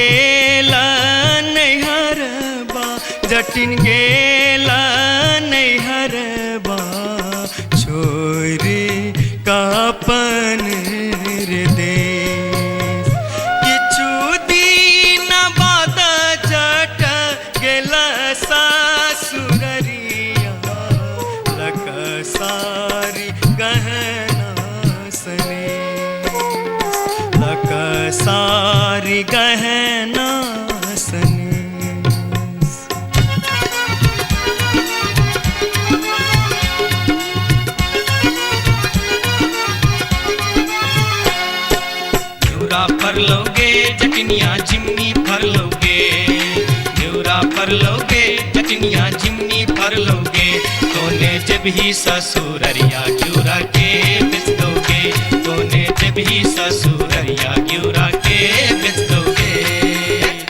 गेला नैहरबा जटिन गेला नैहरबा छोरे कापन रे देश किछु दिन बाद जट गेला सासुररिया लकसारी गहना सने लकसारी गहना सने फर लोगे जटनिया जिमनी फर लोगे न्यूरा फर लोगे जटनिया जिमनी फर लोगे तोने जब ही ससुररिया ग्यूरा के बेच दोगे तोने जब ही ससुररिया ग्यूरा के बेच दोगे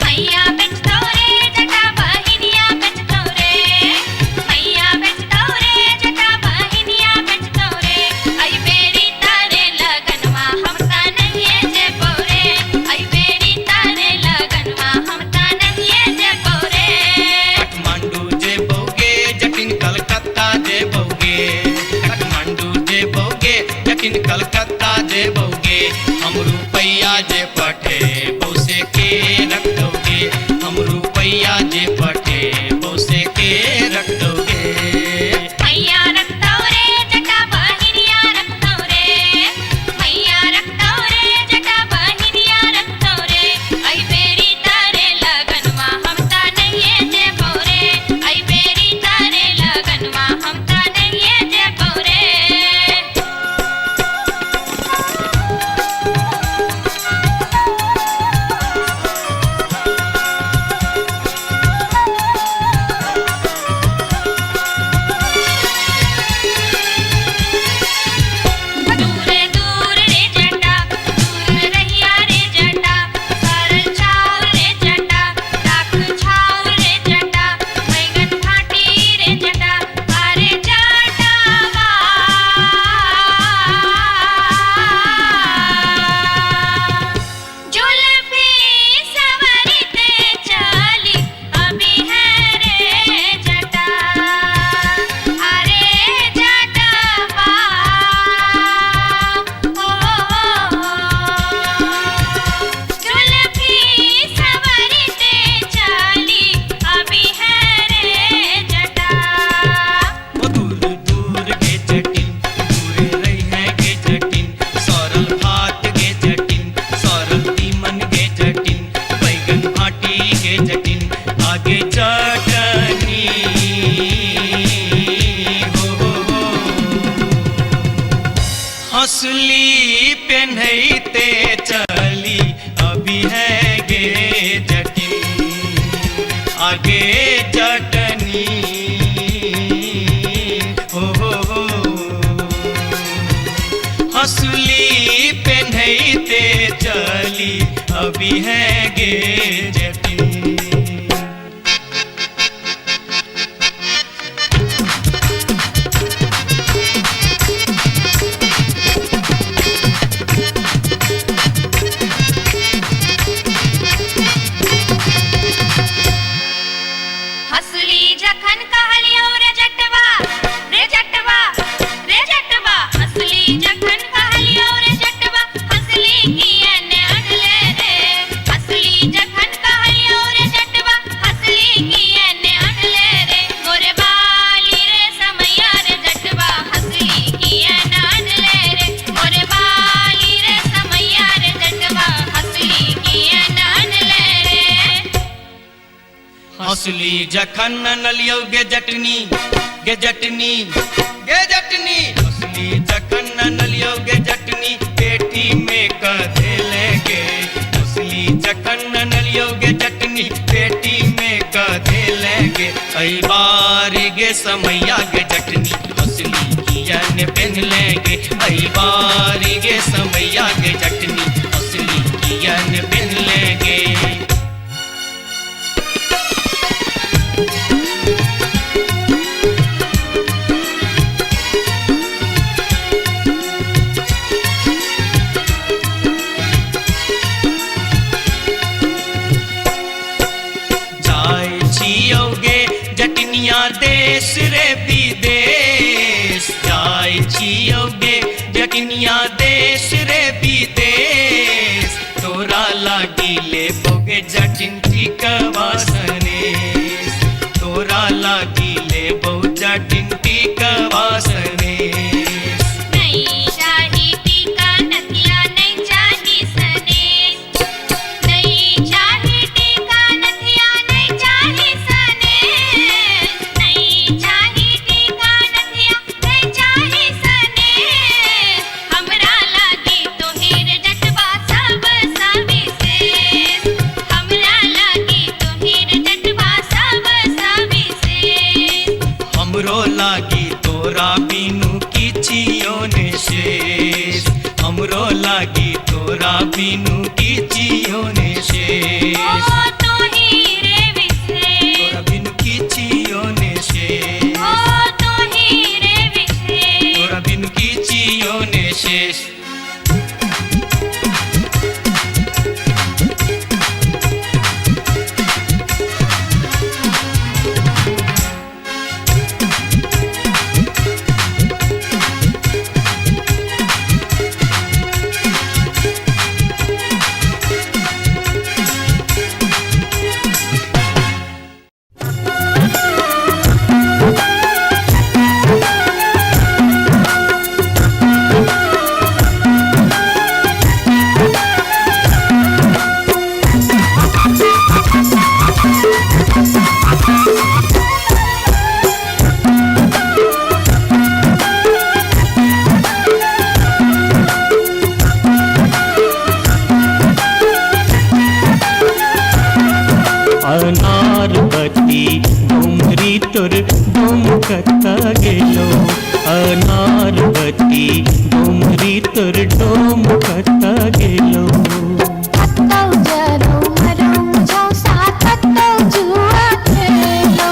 मैया बेच दो रे जटा बहिनिया बेच दो रे मैया बेच दो रे जटा बहिनिया बेच दो रे आई बेरी तारे लगनवा हम ता नहीं जे बोरे आई बेरी तारे लगनवा हम ता नहीं जे बोरे काठमांडू जे बोगे जटिन कलकत्ता जे बोगे काठमांडू जे बोगे जटिन कलकत्ता जे बोगे हम रुपैया जे पठे बौसे के रख दोगे हम रुपैया जे पठे बौसे के रख दोगे मैया रख दो रे जटा बहिनिया रख दो रे मैया रख दो रे जटा बहिनिया रख दो रे आई बेरी तारे लगनवा हम ता नहीं जे बोरे आई बेरी तारे लगनवा हम ता नहीं जे बोरे दूर दूर रे जटा दूर रहिया रे जटा सरल छाव रे जटा राख छाव रे जटा बैगन घाटी रे जटा अरे जटावा जुल्फी सवरते चली अभी है रे जटा अरे जटावा जुल्फी सवरते चली अभी है रे जटा वो दूर दूर के जटिन दूर रही है के जटिन सरल भात के जटिन सरल तीमन के जटिन बैगन भाटी के जटिन आगे चटनी हो हंसली पेन्हते चली अभी है गे जटिन आगे चटनी हो हंसली पेन्हते चली अभी है गे जटिन हंसली जखन कहलियो रे जटवा रे जटवा रे जटवा हंसली जखन कहलियो रे जटवा हंसली कियने अनले रे हंसली जखन कहलियो रे जटवा हंसली कियने अनले रे मोरे बाली रे समैया रे जटवा हंसली कियने अनले रे मोरे बाली रे समैया रे जटवा हंसली कियने अनले रे हंसली जखन नलियो गे जटनी गे जटनी गे जटनी हंसली जखन नलियो गे जटनी पेटी में कधे लेगे हंसली जखन नलियो गे जटनी पेटी में कधे लेगे कई बार गे समैया गे जटनी हंसली किया ने पहन लेगे कई बार गे समैया गे जटनी हंसली किया ने पहन लेगे जटिन टिकवासने तोरा लागी ले बहु जटिन टिकवासने नहीं चाही टीका नथिया नहीं चाही सनेस नहीं चाही टीका नथिया नहीं चाही सनेस नहीं चाही टीका नथिया नहीं चाही सनेस हमरा लागी तोहेर जटवा सब सविशेष हमरा लागी तोहेर जटवा सब सविशेष हमरो लागी तोरा बिनु किछियो ने शेष हमरो लागी तोरा बिनु किछियो ने शेष ओ तोही रे विशेष तोरा बिनु किछियो ने शेष ओ तोही रे विशेष तोरा बिनु किछियो ने शेष अनारबती डोमरी तोर डोमकता गेलो अनारबती डोमरी तोर डोमकता गेलो कत्तौ जरौ मरौ मुझौ साथ कत्तौ जुआ खेलौ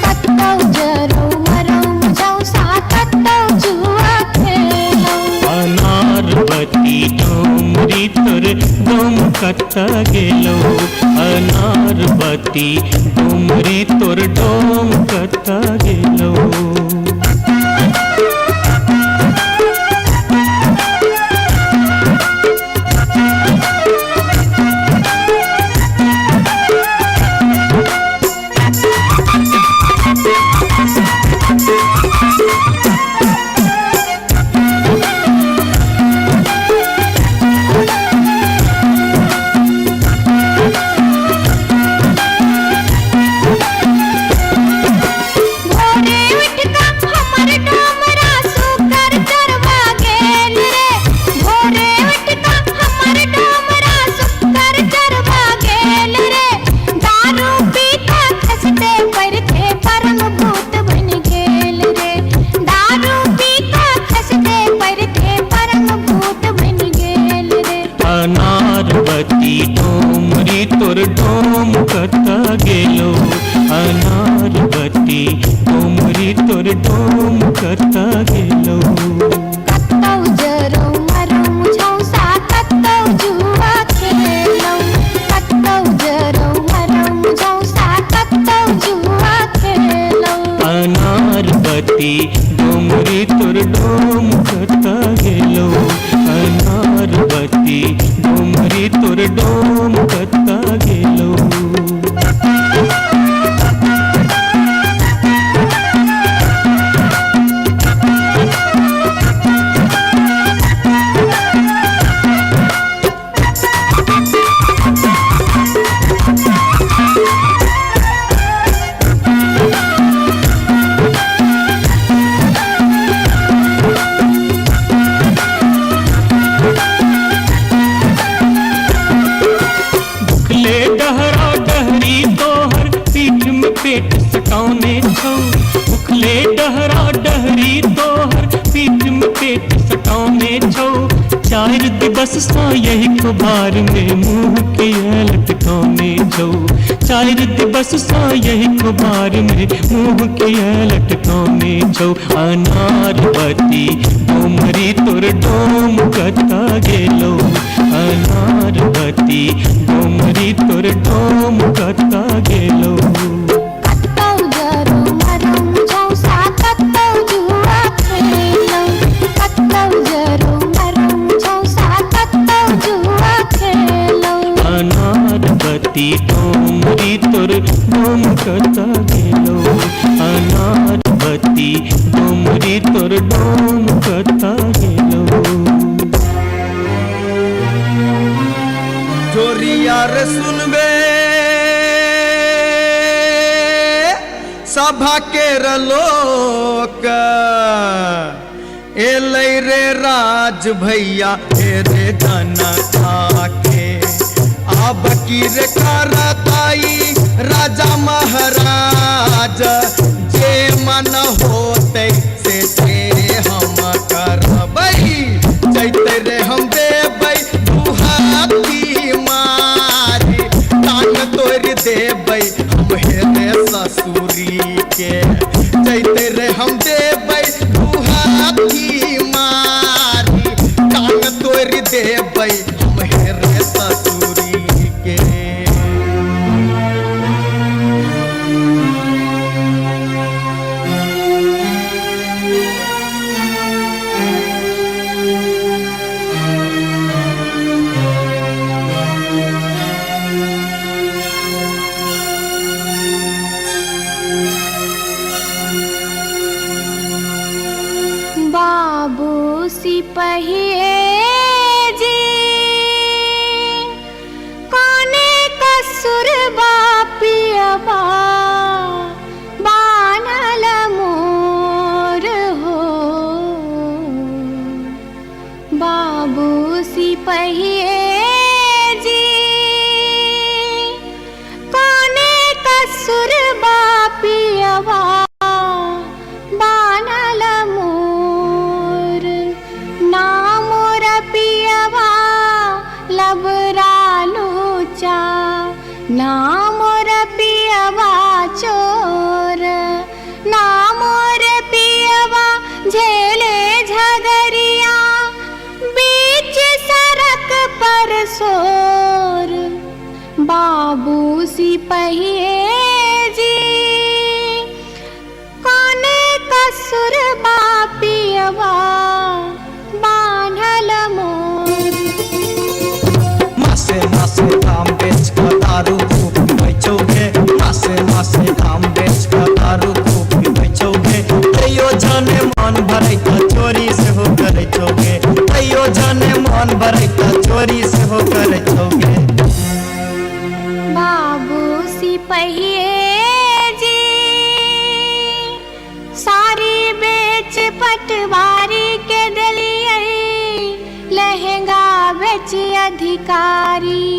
कत्तौ जरौ मरौ मुझौ साथ कत्तौ जुआ खेलौ अनारबती डोमरी तोर डोमकता गेलो अनारबती डोमरी तोर डोमकता गेलो अनारबती डोमरी तोर डोमकता गेलो अनारबती डोमरी तोर डोमकता गेलो कत्तौ जरौ मरौ मुझौ साथ कत्तौ जुआ खेलौ कत्तौ जरौ मरौ मुझौ साथ कत्तौ जुआ खेलौ अनारबती डोमरी तोर डोमकता गेलो अनारबती डोमरी तोर डोमकता गेलो पेट सकाउने छौ उखले डहरा डहरी तोहर पीठ में पेट सकाउने छौ चार दिवस सा यही कुबार में मुंह के लटकाउने छौ चार दिवस सा यही कुबार में मुंह के लटकाउने छौ अनारबती डोमरी तोर डोमकता गेलो अनारबती डोमरी तोर डोमकता गेलो अनारबती डोमरी तोर डोम कता गेलो अनार बत्ती डोमरी तोर डोम कता गेलो जोरिया रे सुनबे सभा के लोक एलै रे राज भैया हे रे जनता के अब की रे करताई राजा महाराज जे मन होते से हम करबै जैते रे हम देबै दुहाती मारी टांग तोड़ देबै हम हेरे ससुरी के जैते रे हम देबै दुहाती मारी टांग तोड़ देबै हम हेरे ससुरी के बाबू सिपहिए जी कोने कसुर बापियबा बानल मोर हो बाबू सिपहिए जी कोने कसुर बापियबा बानल मोर ना मोर पियवा लबरालूचा ना मोर पियवा चोर ना मोर पियवा झेले झगरिया बीच सड़क पर सोर बाबू सिपहिए जी कोने कसुर बापियवा बान्हल मोर मासे मासे दाम बेच कर दारू खूब बेचोगे मासे मासे दाम बेच कर दारू खूब बेचोगे तैयो जाने मन भरे का चोरी से हो करे चोगे तैयो जाने मन भरे का चोरी से हो करे चोगे बाबू सिपहिए जी सारी बेच पटवारी के दलिए लहंगा बेच अधिकारी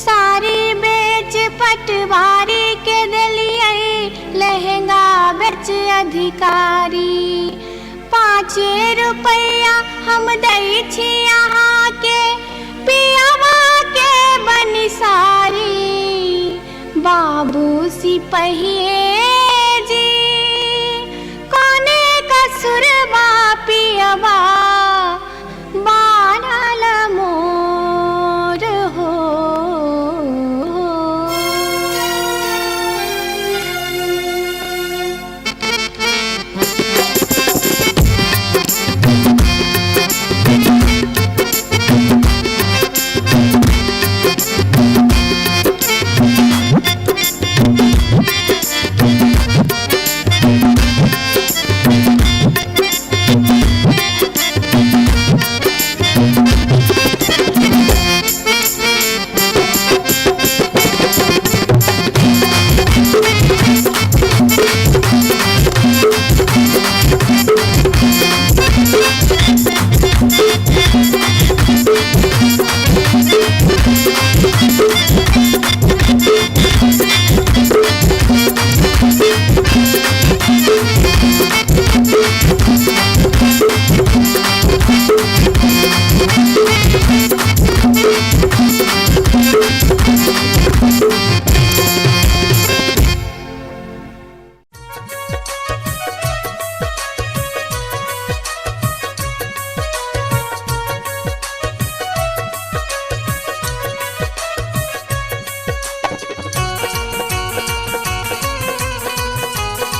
सारी बेच पटवारी के दलिए लहंगा बेच अधिकारी 5 रुपया हम दै छी यहाँ के पियावा के बनिसारी बाबू सिपहिए जी कोने कसुर बापियवा बानल मोर हो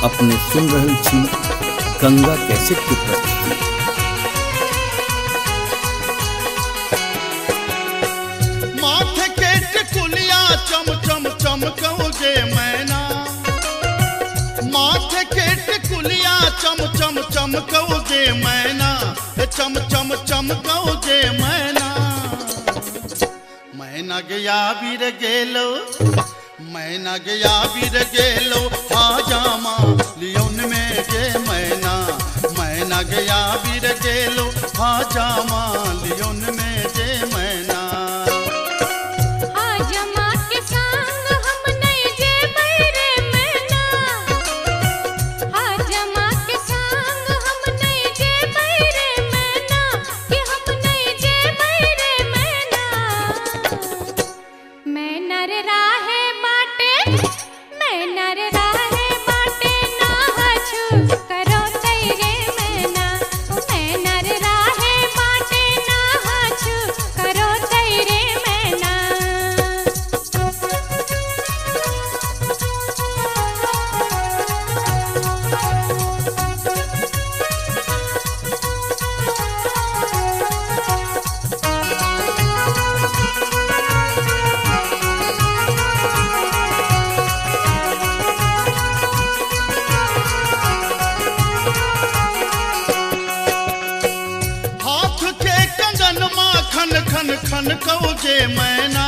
अपने सुन रहल छी गंगा कैसेट की प्रस्तुति। माथे के टिकुलिया चम चम चम चमकौगे मैना माथे के टिकुलिया चम चम चमकौगे मैना चम चम चमकौगे मैना मैना गया बीर गेलो मैना गया बीर गेलो हाजामा लियोन में गे मैना मैना गया बीर गेलो हाजामा लियोन में गे मैना हाजमा के संग हम नहीं जे बैरे मैना हाजमा के संग हम नहीं जे बैरे मैना कि हम नहीं जे बैरे मैना मैं नर राहे बाटे मैं नर राहे बाटे ना हछु करो तैरे मैना मैं नर राहे बाटे ना हछु करो तैरे मैना हाथ के कंगन माँ खन खन खन कौगे मैना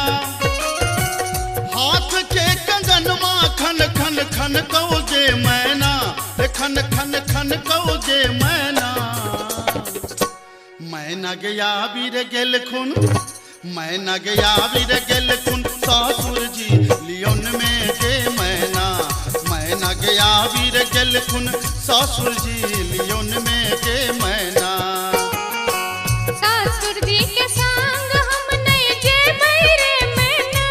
हाथ के कंगन माँ खन खन खन कौगे मैना खन खन खन कौगे मैना मैना गया बीर गेल खुन मैना गया बीर गेल खुन सासुर जी लियोन में गे मैना मैना गया बीर गेल खुन सासुर जी लियोन में गे मैना सासुर जी के संग हम नहीं जे बैरे मैना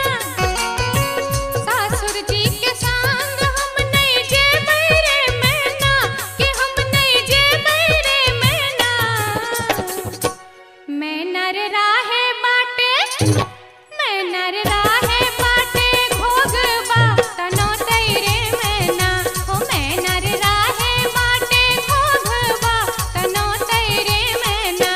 सासुर जी के संग हम नहीं जे बैरे मैना कि हम नहीं जे बैरे मैना मैं नर राहे बाटे मैं नर राहे बाटे घोगबा तनो तैरे मैना ओ मैं नर राहे बाटे घोगबा तनो तैरे मैना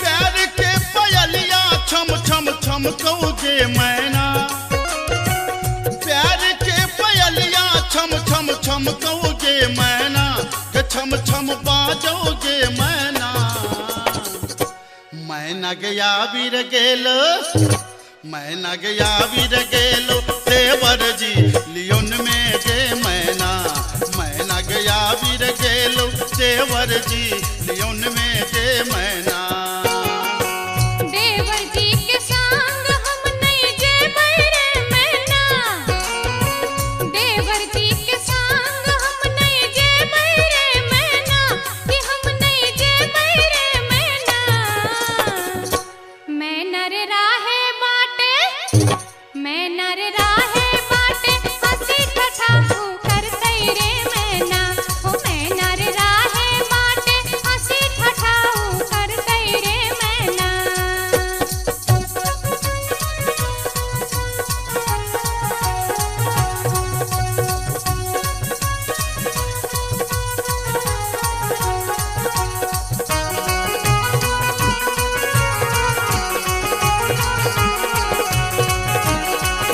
प्यार के पयलिया छम छम छम कौगे मैना प्यार के पयलिया छम छम छम कौगे मैना के छम छम बाजोगे मैना मैना गया बीर गेलो मैना गया बीर गेलो देवर जी लियोन में गे मैना मैना गया बीर गेलो देवर जी लियोन में गे मैना देवर जी के संग हम नहीं जे बैरे मैना देवर जी के संग हम नहीं जे बैरे मैना कि हम नहीं जे बैरे मैना मैं नर राहे बाटे मैं नर राहे बाटे हंसी ठठा कर तैरे मैना ओ मैं नर राहे बाटे हंसी ठठा कर तैरे मैना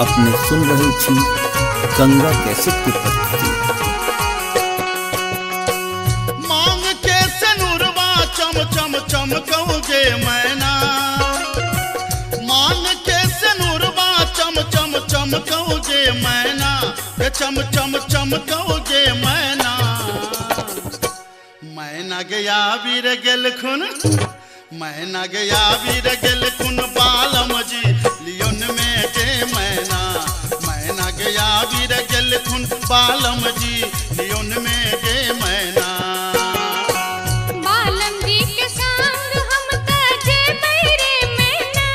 अपने सुन रहे छी गंगा कैसेट की प्रस्तुति। मांग के सनुरवा चम चम चमकौगे मैना मांग के सनुरवा चम चम चमकौगे मैना के चम चम चमकौगे मैना मैना गया बीर गेल खुन मैना गया बीर गेल खुन बालम जी लियोन में गे मैना मैना गया बीर गेल खुन बालम जी लियोन में गे मैना बालम जी के संग हम तजे बैरे मैना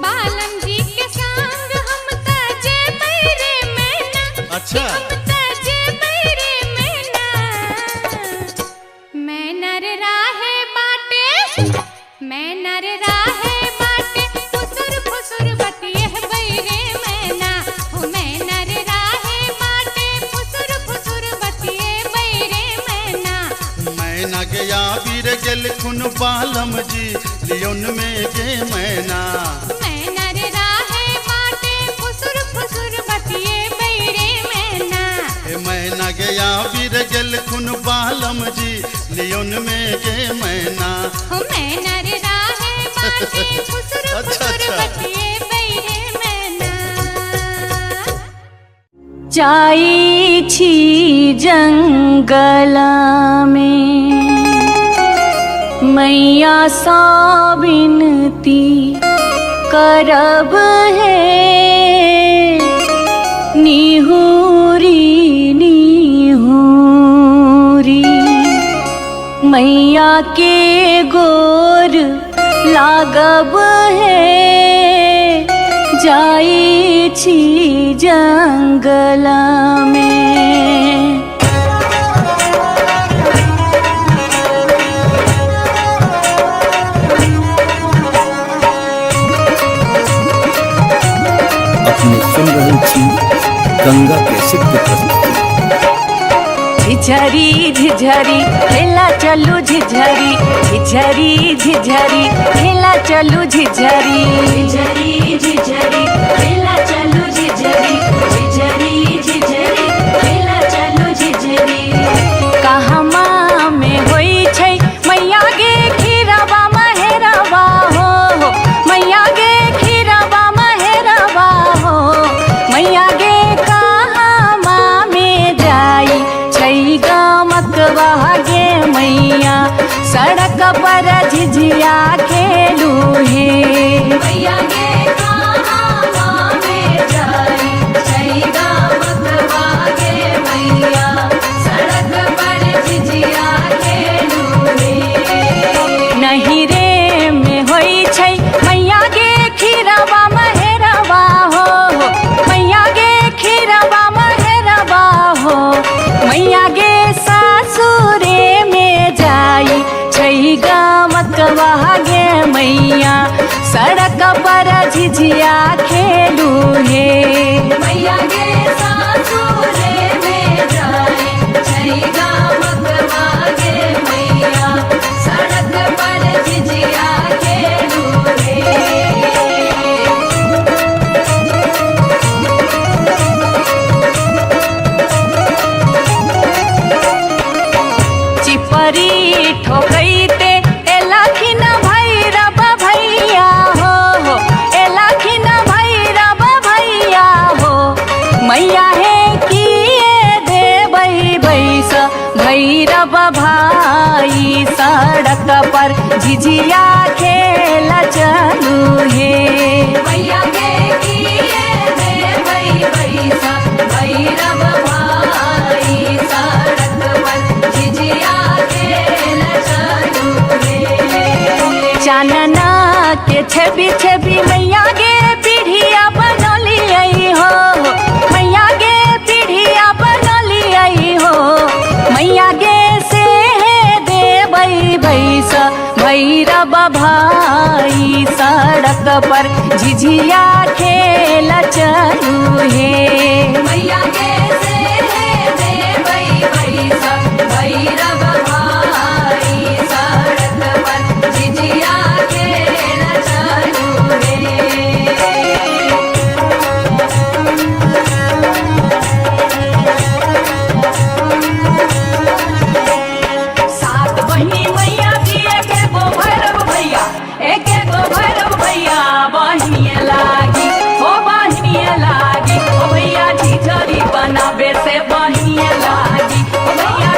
बालम जी के संग हम तजे बैरे मैना अच्छा हम तजे बैरे मैना मैना गया वीर गेल खुन बालम जी लियोन में गे मैना मैना रे राहे माटे फुसुर फुसुर बतिए बैरे मैना मैना गया वीर गेल खुन बालम जी लियोन में गे मैना मैना रे राहे माटे फुसुर फुसुर बतिए बैरे मैना जाई छी जंगला में मैया सा विनती करब है निहुरी निहुरी मैया के गोर लागब है जाई छी जंगला में अपने सुन रहे थी गंगा कैसेट की प्रस्तुति। झिझरी झिझरी खेला चलू झिझरी झिझरी झिझरी खेला चलू झिझरी झिझरी झिझरी खेला चलू झिझरी झिझरी झिझरी खेला चलू झिझरी कहमा में होई छै मैया गे खीरवा महेरवा हो मैया गे खीरवा महेरवा हो मैया गे कहमा में जाई छै गमकवा गे मैया सड़क पर झिझिया खेलू हे मैया गे कहमा में जाई छै गमकवा गे मैया सड़क पर झिझिया खेलू हे नहीं रे में होई छै मैया गे खीरवा महेरवा हो मैया गे खीरवा महेरवा हो मैया गे सासुरे में जाई छै गमकवा गे मैया सड़क पर झिझिया खेलू हे मैया गे सासुरे में जाई छै गमकवा गे मैया सड़क पर झिझिया खेलू हे चिपरी ठोकैते एलाखिन भैरव भैया हो एलाखिन भैरव भैया हो मैया हे किए देबै बैस भैरव भाई सड़क पर झिझिया खेल चलू हे मैया गे किए देबै बैस भैरव भाई सड़क पर झिझिया खेल चलू हे चानना के छवि छवि मैया गे पीढ़िया बनलियै हो मैया गे पीढ़िया बनलियै हो मैया गे से देबै बैस भैरव भाई सड़क पर झिझिया खेल चलू हे मैया गे से देबै बैस भैरव भाई सड़क पर झिझिया खेल चलू हे सात बहिनी मैया दिए के गो भैरव भैया एक गो भैरव भैया बहिनिए लागी हो बहिनिए लागी ओ भैया झिझरी बनाबे से बहिनिए लागी ओ भैया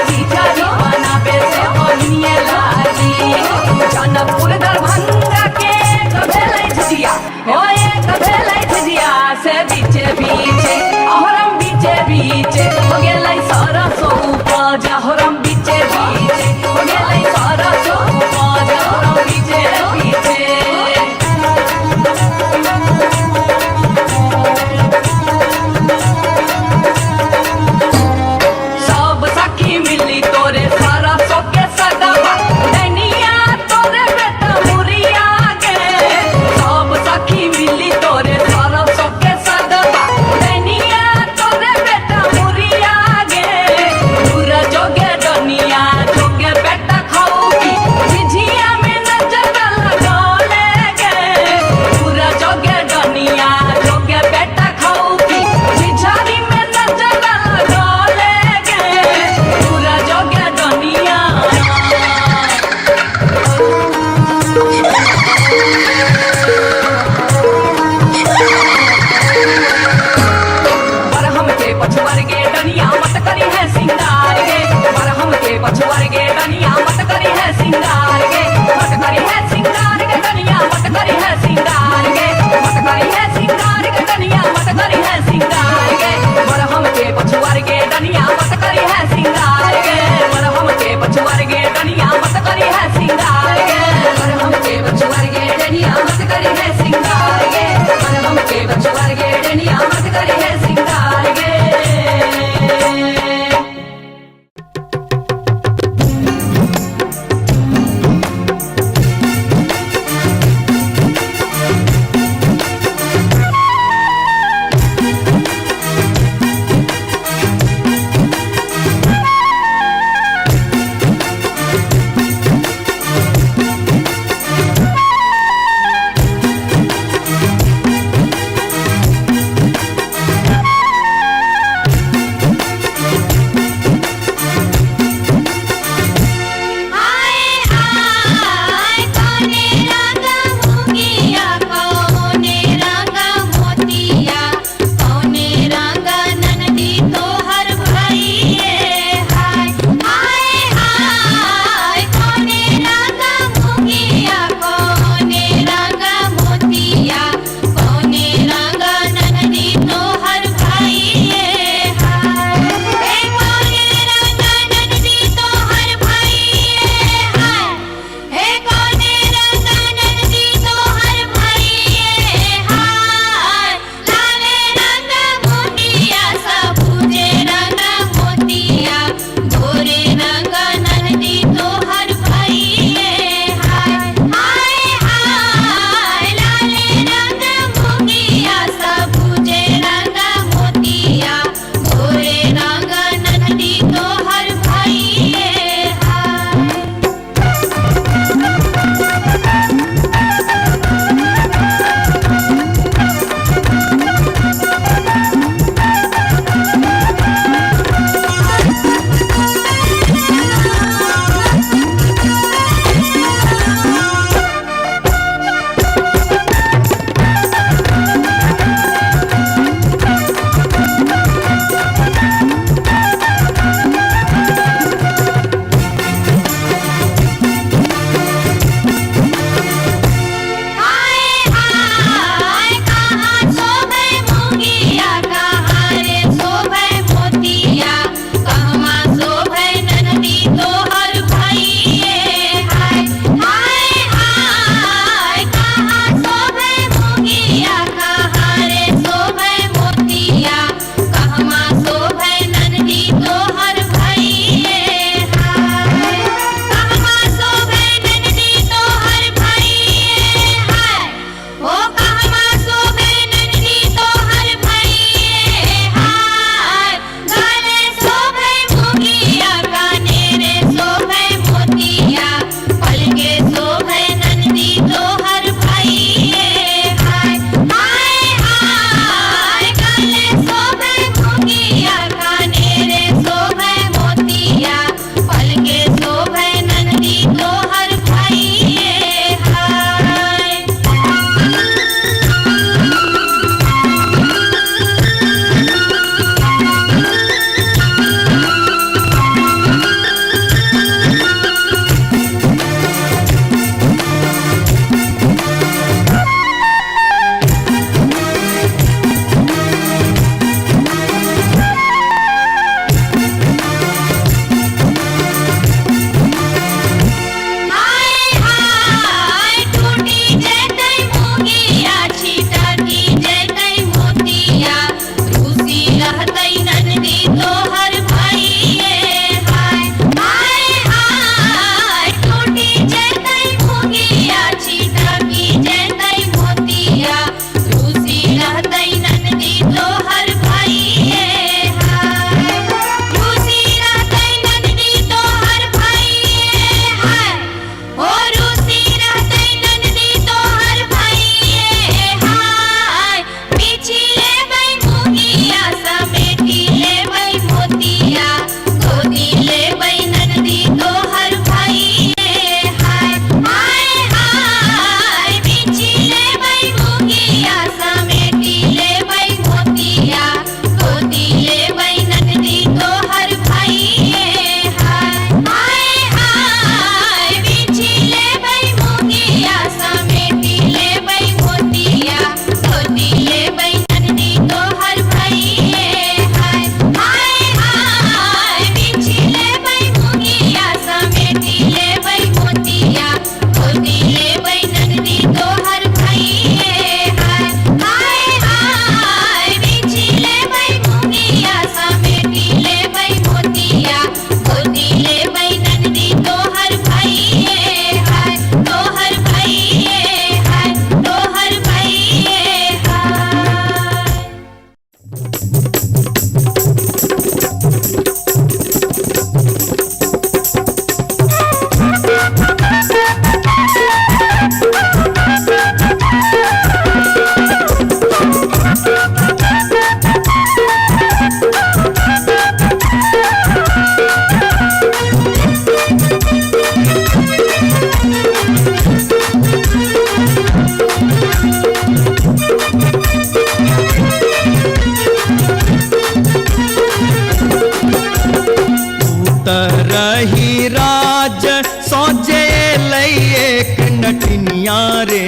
राज सोचे लई एक नटनिया रे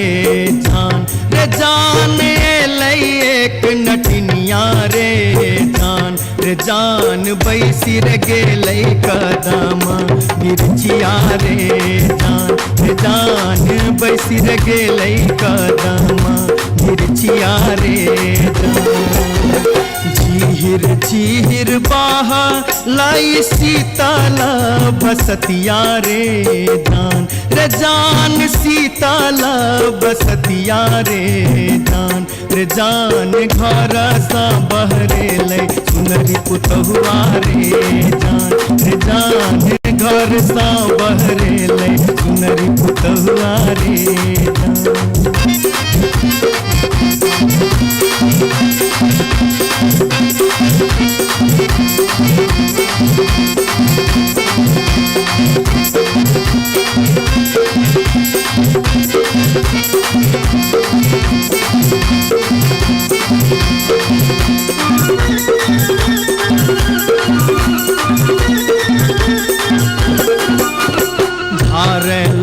जान लई एक नटनिया रे जान बैसी रे गेलै कदम मिर्चिया रे जान बैसी रे गेलै कदम मिर्चिया रे झीर झीर बाहा लाई शीतल बसतिया रे जान शीतल बसतिया रे जान घर सा बहरे लै सुनरी पुतहुआ रे जान घर सा बहरे लै सुनरी पुतहुआ रे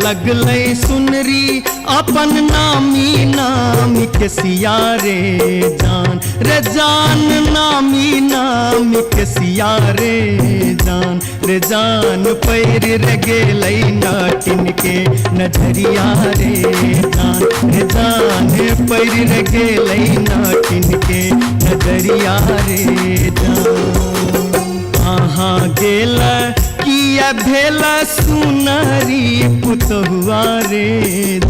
लगलै सुनरी अपन नामी नामी के सिया रे जान नामी नामी के सिया रे जान पैर रे गेलै नाटिन के नजरिया रे जान पैर रे गेलै नाटिन के नजरिया रे कहाँ गेल किया भेल सुनरी पुतहुआ रे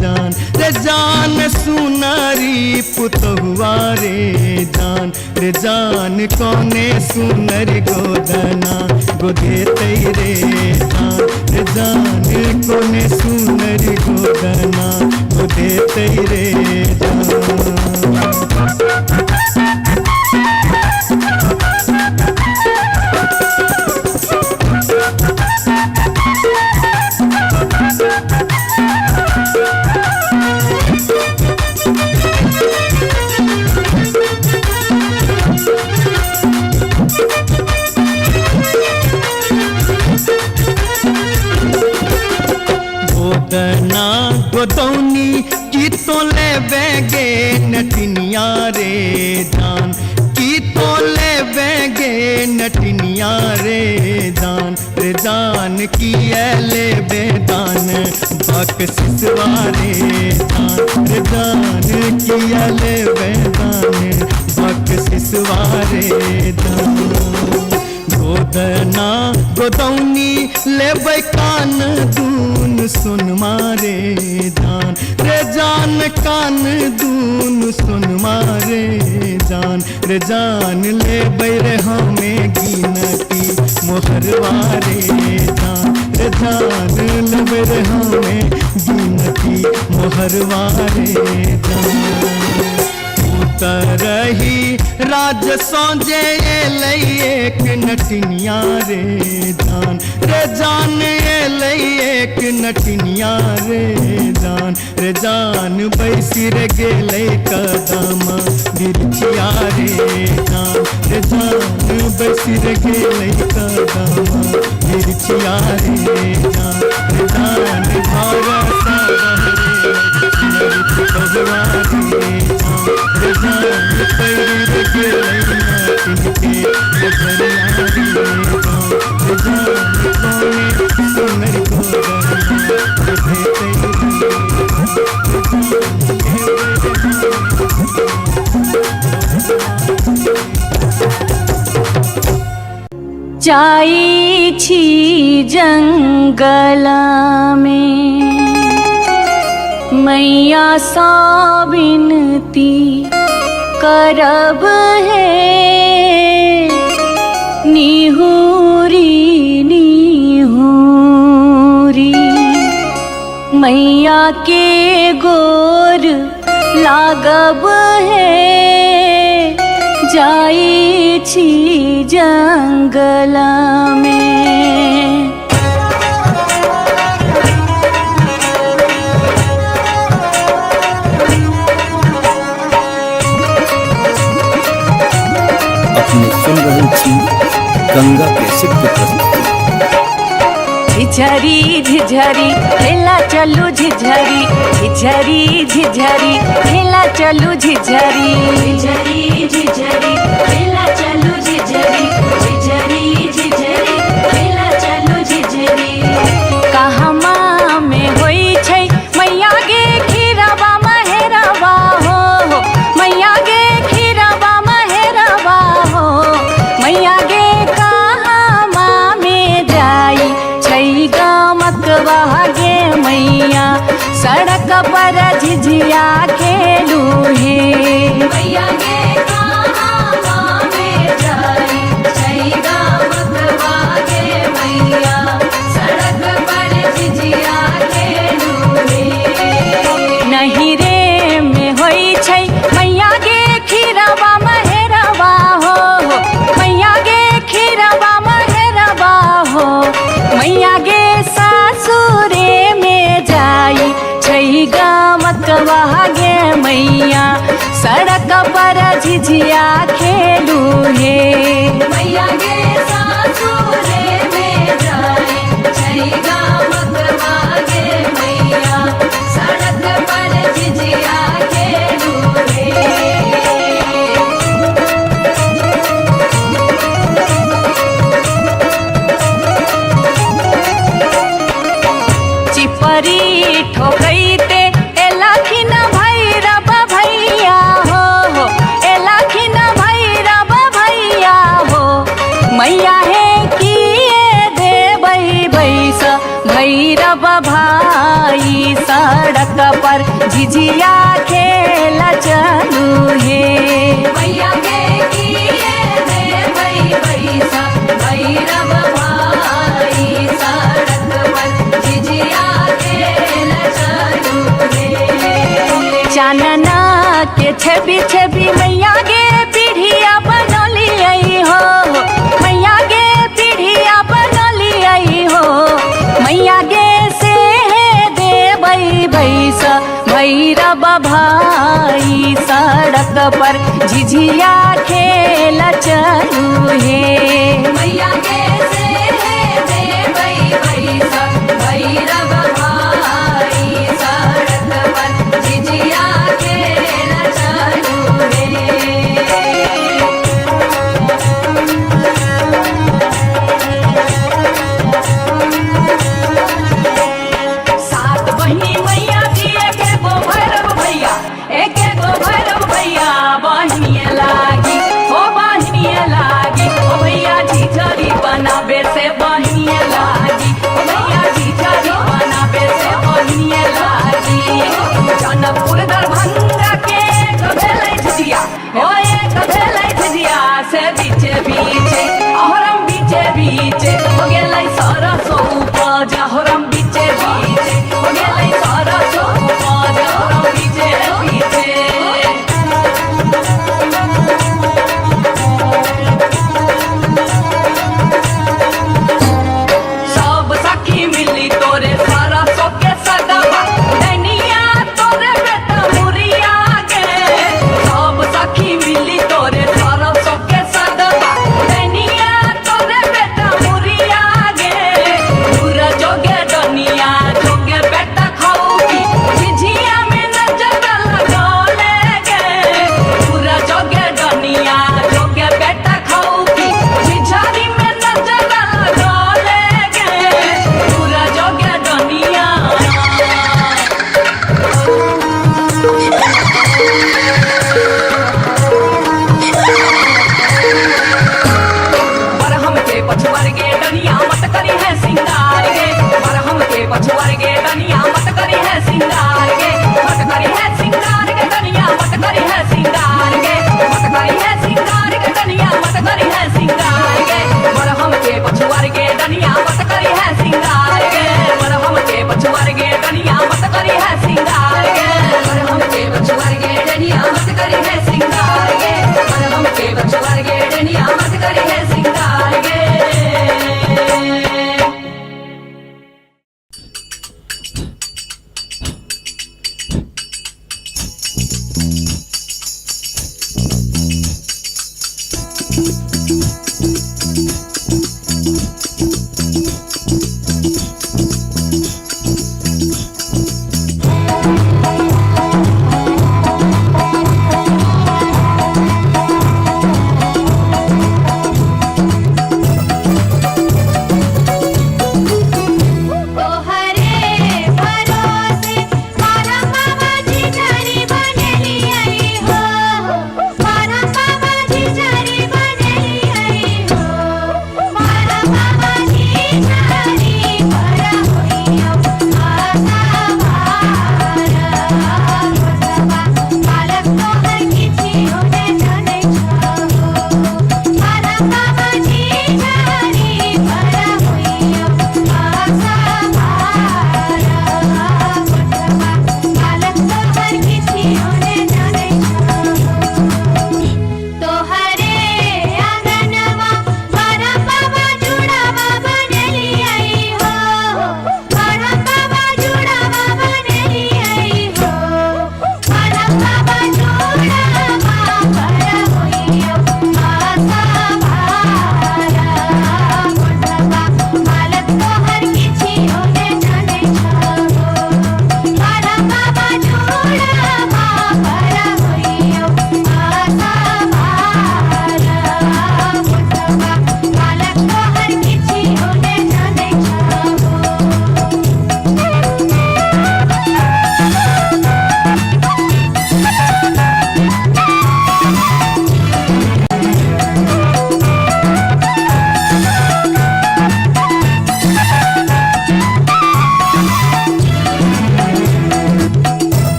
जान सुनरी पुतहुआ रे जान कौने सुनरी गोदना गोदेतै रे जान कौने सुनरी गोदना गोदेतै रे गोदना गोदौनी की तो ले बेगे नटनिया रे की तो ले बेगे नटनिया रे जान की ले बेदान बक सिसवारे जान की ले बेदान बक सिसवारे गोदना गोदौनी लेबै कान दून सुन मारे जान कान दून सुन मारे जान लेबै रे हमें गिनती मोहरवारे जान लेबै रे हमें गिनती मोहरवारे रही राज सोजे लई एक नटनिया रे जान लई एक नटनिया रे जान बैसी रे गेलै कदम मिर्चिया रे जान बैसी रे गेलै कदम मिर्चिया रे जान घर सा जाई छी जंगल में मैया सा विनती करब है निहुरी निहुरी मैया के गोर लागब है जाई छी जंगल में। अपने सुन रहे थी गंगा कैसेट की प्रस्तुति। झिझरी झिझरी खेला चलू झिझरी झिझरी झिझरी खेला चलू झिझरी झिझरी झिझरी खेला चलू झिझरी झिझरी झिझरी खेला चलू झिझरी कहमा में होई छै मैया गे खीरवा महेरवा हो मैया गे खीरवा महेरवा हो मैया गे कहमा में जाई छै गमकवा गे मैया सड़क पर झिझिया खेलू हे मैया गे कहमा में जाई छै गमकवा गे मैया सड़क पर झिझिया खेलू हे नहीं रे में होई छै मैया गे खीरवा महेरवा हो मैया गे खीरवा महेरवा हो मैया गे सासुरे में जाई छै गमकवा गे मैया सड़क पर झिझिया खेलू हे मैया गे सासुरे में जाई छै गमकवा गे मैया सड़क पर झिझिया खेलू हे चिपरी ठोकैते एलखिन भैरव भैया हो एलखिन भैरव भैया हो मैया हे किए देबै बैस भैरव भाई सड़क पर झिझिया खेल चलू हे मैया गे किए देबै बैस भैरव भाई सड़क पर झिझिया खेल चलू हे चानना के छवि छवि मैया गे पीढ़िया बनलियै हो मैया गे पीढ़िया बनलियै हो मैया गे से देबै बैस भैरव भाई सड़क पर झिझिया खेल चलू हे मैया गे से देबै बैस भैरव भाई सड़क पर झिझिया खेल चलू हे सात बहिनी मैया जी एके गो भैरव भैया एके गो भैरव भैया बहिनिए लागी ओ बहिनिए लागी ओ भैया झिझरी बन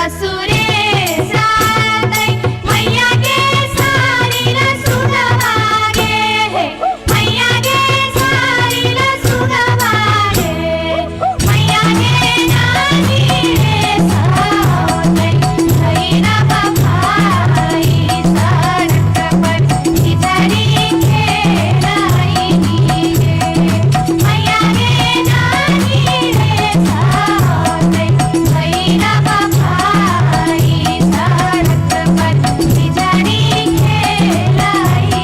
ससुरे सादै मैया गे सारी र सुगवागे मैया गे सारी र सुगवागे मैया गे नानी रे सादै भैरा बभाई सड़क पर खिचड़ी खेलाई गे मैया गे नानी रे सादै भैरा बभाई सड़क पर खिचड़ी खेलाई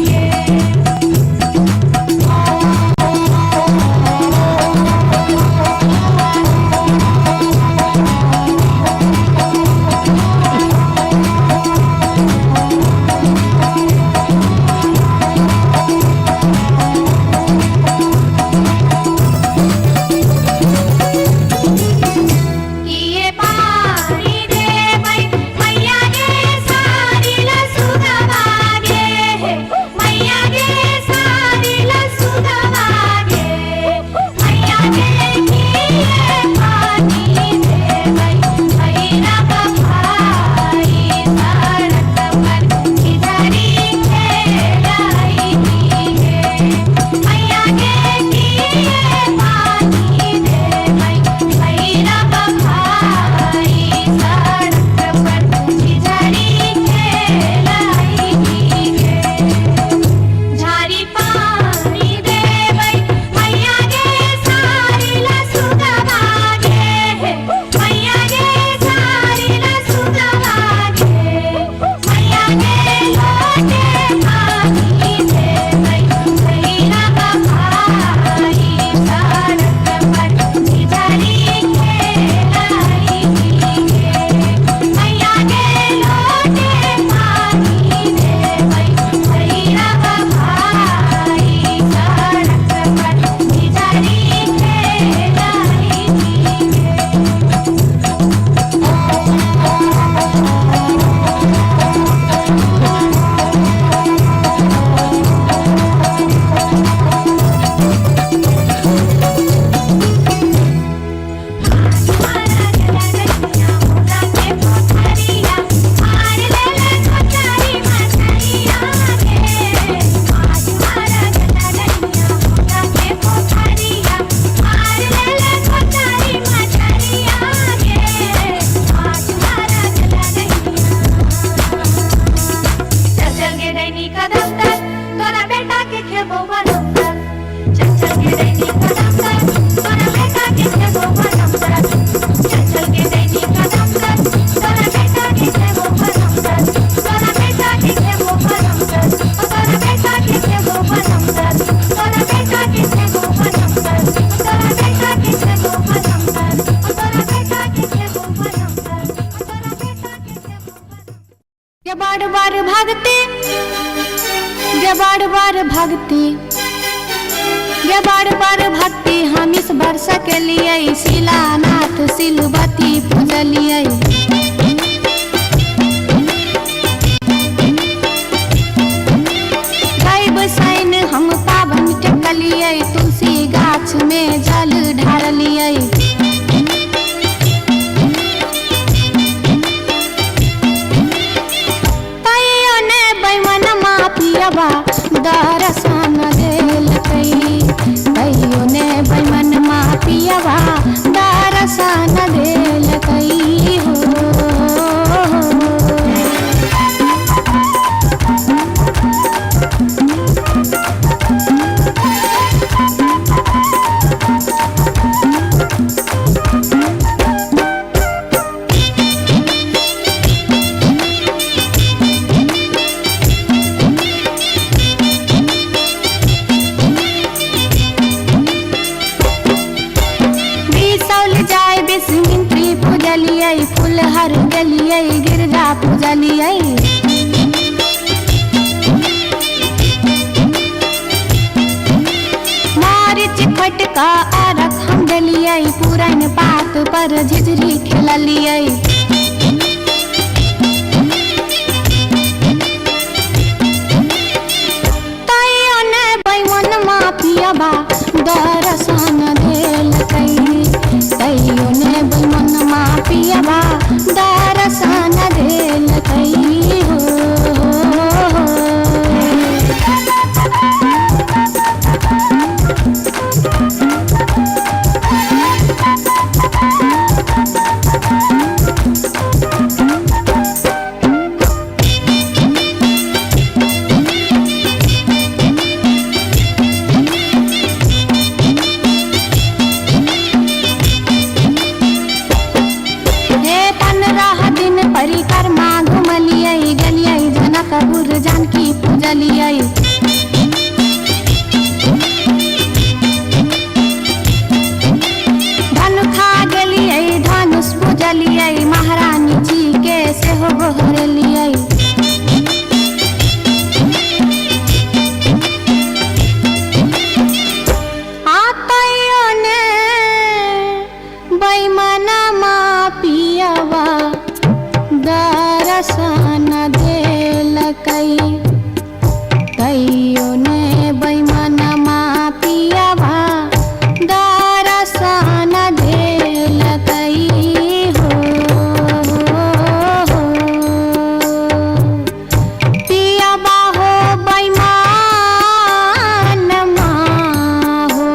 गे किए पानी देबै मैया गे सारी ल सुगवागे मैया गे सारी ल सुगवागे मैया गे किए पानी देबै भैरा बभाई सड़क पर खिचड़ी खेलाई गे मैया गे किए पानी देबै भैरा बभाई सड़क पर खिचड़ी खेलाई गे झारी पानी देबै मैया गे सारी ल सुगवागे मैया गे सारी ल सुगवागे मैया गे लोटे पानी देबै भैरा बभाई सड़क पर खिचड़ी खेलाई गे मैया गे लोटे पानी देबै भैरा बभाई सड़क पर खिचड़ी खेलाई गे चल गे दैनी का दफ्तर तोरा बेटा के खेबो बनफ्तर चल गे दैनी का दफ्तर तोरा बेटा के खेबो बनफ्तर चल गे दैनी का दफ्तर तोरा बेटा के खेबो बनफ्तर तोरा बेटा के खेबो बनफ्तर तोरा बेटा के खेबो बनफ्तर तोरा बेटा के खेबो बनफ्तर तोरा बेटा के खेबो बनफ्तर तोरा बेटा के खेबो बनफ्तर तोरा बेटा के खेबो ये बार बार भागते ये बार बार भागते ये बार बार भक्ति हम इस वर्ष के लिए शिलानाथ सिलवती पूजलिए गायब सैन हम पावन टेकलिए तुलसी गाछ में जल ढारलिए तैयो ने बैमन मापियबा दर्शन देलकै तैयो ने बैमन मापियबा दर्शन देलकै हो फुलहर गेलिए गिरजा पूजलिए मारिच फटका आरख हम देलिए पुरन पात पर झिझरी खेललिए तैयो ने बैमन मापियबा दर्शन देलकै तैयो ने बैमन मापियबा पूजलियै धनुखा गेलियै धनुष पूजलियै महारानी जी के सेहो गोहरलियै आतैयो ने बैमनमा पियवा दर्शन देलकै तैयो ने बैमनमा पियवा दर्शन देलकै हो पियवा हो बैमनमा हो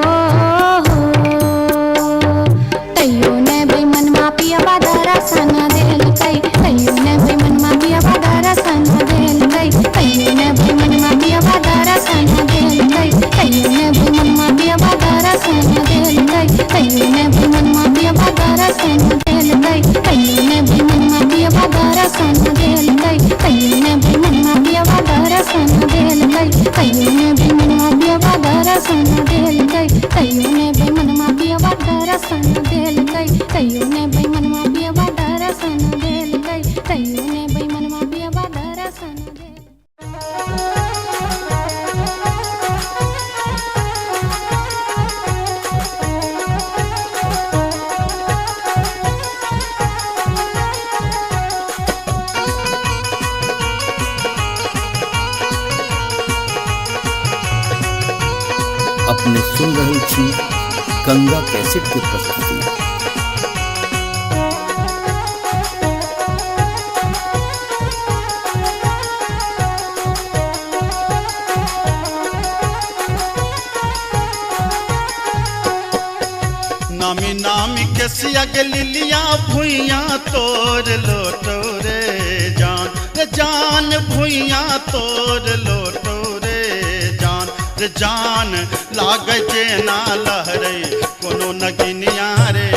तैयो ने बैमनमा पियवा दर्शन देलकै तैयो ने बैमनमा पियवा दर्शन देलकै तैयो ने बैमनमा पियवा दर्शन देलकै तैयो ने बैमनमा पियवा दर्शन देलकै तैयो ने बैमनमा पियवा दर्शन देलकै तैयो ने बैमनमा पियवा दर्शन देलकै तैयो ने बैमनमा पियवा दर्शन देलकै तैयो ने बैमनमा पियवा दर्शन देलकै तैयो ने बैमनमा पियवा दर्शन देलकै तैयो ने बैमनमा पियवा दर्शन देलकै तैयो ने बैमनमा पियवा दर्शन देलकै अपने सुन रहे छी गंगा कैसेट की प्रस्तुति। नामी नामी के सिया के लिलिया भुइया तोर लोटो रे जान भुइया तोर लोटो रे जान लागे जे ना लहरे कोनो नगिनिया रे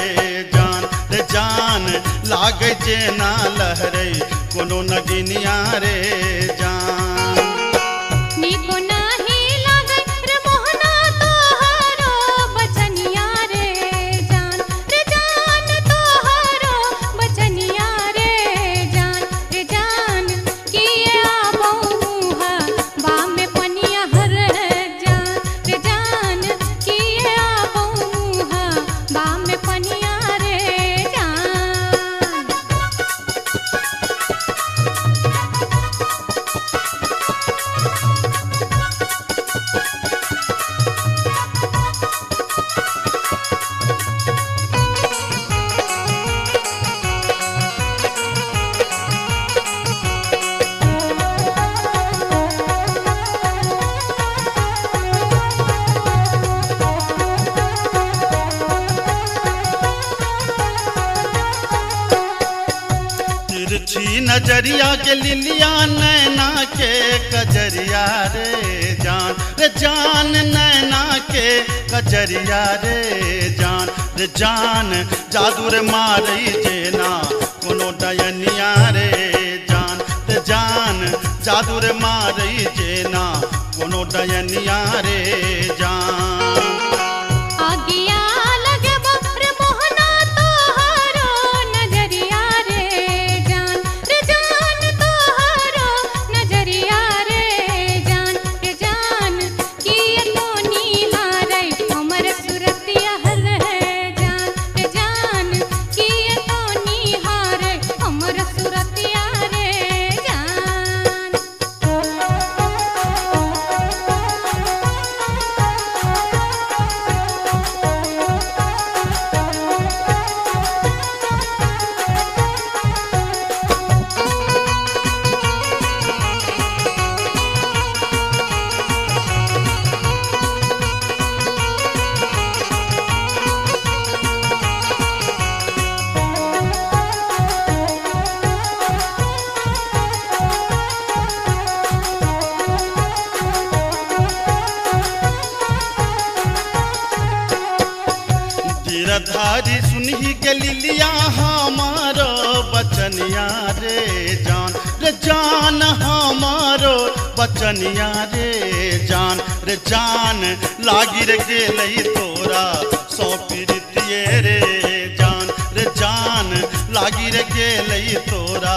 जान लागे जे ना लहरे कोनो नगिनिया रे जान नीको नाही लागै रे मोहना तोहरो बचनिया रे जान तोहरो बचनिया रे जान किए आबौ मुहा बामे पनिया हर जान किए आबौ मुहा बामे पनिया रे जान तिरछी नजरिया के लिलिया नैना के कजरिया रे जान नैना के कजरिया रे जान जादू रे मारई जेना कोनो डयनिया रे जान जादू रे मारई जेना कोनो डयनिया रे जान आगिया लगबो रे मोहना तोहरो नजरिया रे जान तोहरो नजरिया रे जान किए तो निहारै हमर सुरतिया हर जान किए तो निहारै हमर सुरतिया रे जान गिरधारी सुनही के लिलिया हमारो बचनिया रे जान हमारो बचनिया रे जान लागी रे गेलई तोरा सौ प्रीतिये रे जान लागी रे गेलई तोरा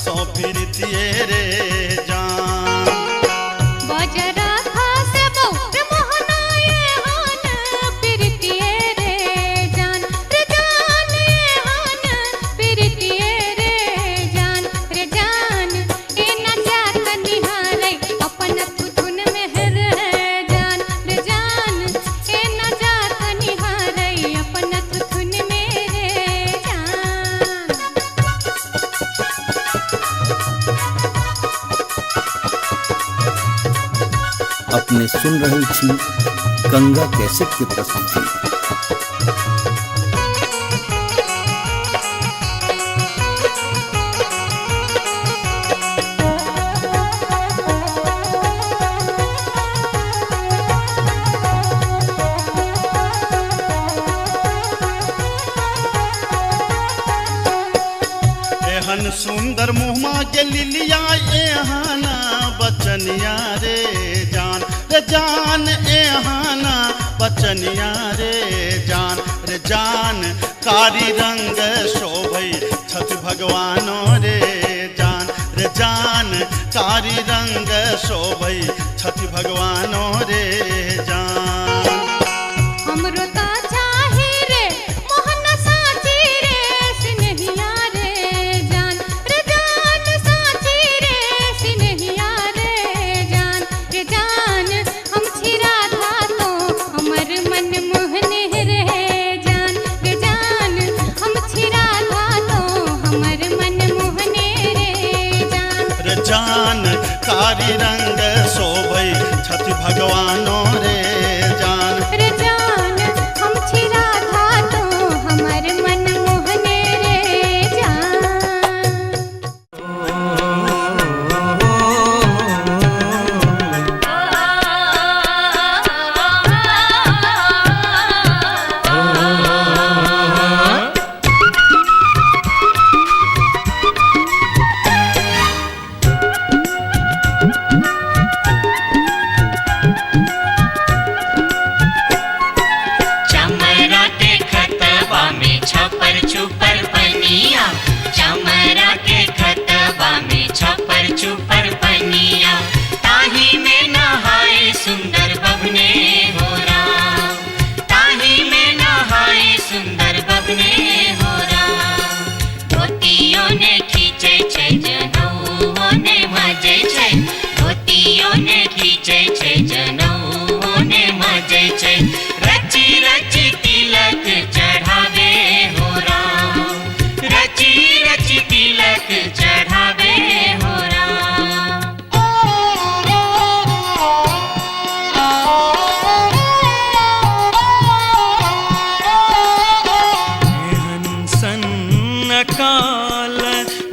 सौ प्रीतिये रे जान। बजरा खास बहुत मोहनाए हान प्रीतिये रे जान ये हान प्रीतिये रे जान ए न जात निहारै अपन थुथुन मेहर जान ए न जात निहारै अपन थुथुन मेरे जान। अपने सुन रही थी गंगा कैसेट की प्रस्तुति। एहन सुंदर मुहमा के लिलिया एहाना बचनिया रे जान एहाना बचनिया रे जान कारी रंग शोभई छठ भगवानो रे जान कारी रंग शोभई छठ भगवानो रे जान। हमरो ता चाही रे मोहन साची रे सिनहिया रे जान साची रे सिनहिया रे जान हम छिरा था तो हमर मन मोहने रे जान हम छिरा था तो हमर मन मोहने रे जान कारी रंग शोभई छठ भगवानो रे जान हम छिरा था तो हमर मन मोहने रे जान। चमरा के खतबा में छपर छुपर पनिया चमरा के खतबा में छपर छुपर पनिया ताही में नहाए सुंदर बबने हो राम ताही में नहाए सुंदर बबने हो राम। धोतियों ने खींचे छे जनौओ ने मजे छे धोतियों ने खींचे छे जनौओ ने मजे छे रची रची तिलक चढ़ावे हो राम रची रची तिलक चढ़ावे हो राम। सन्न काल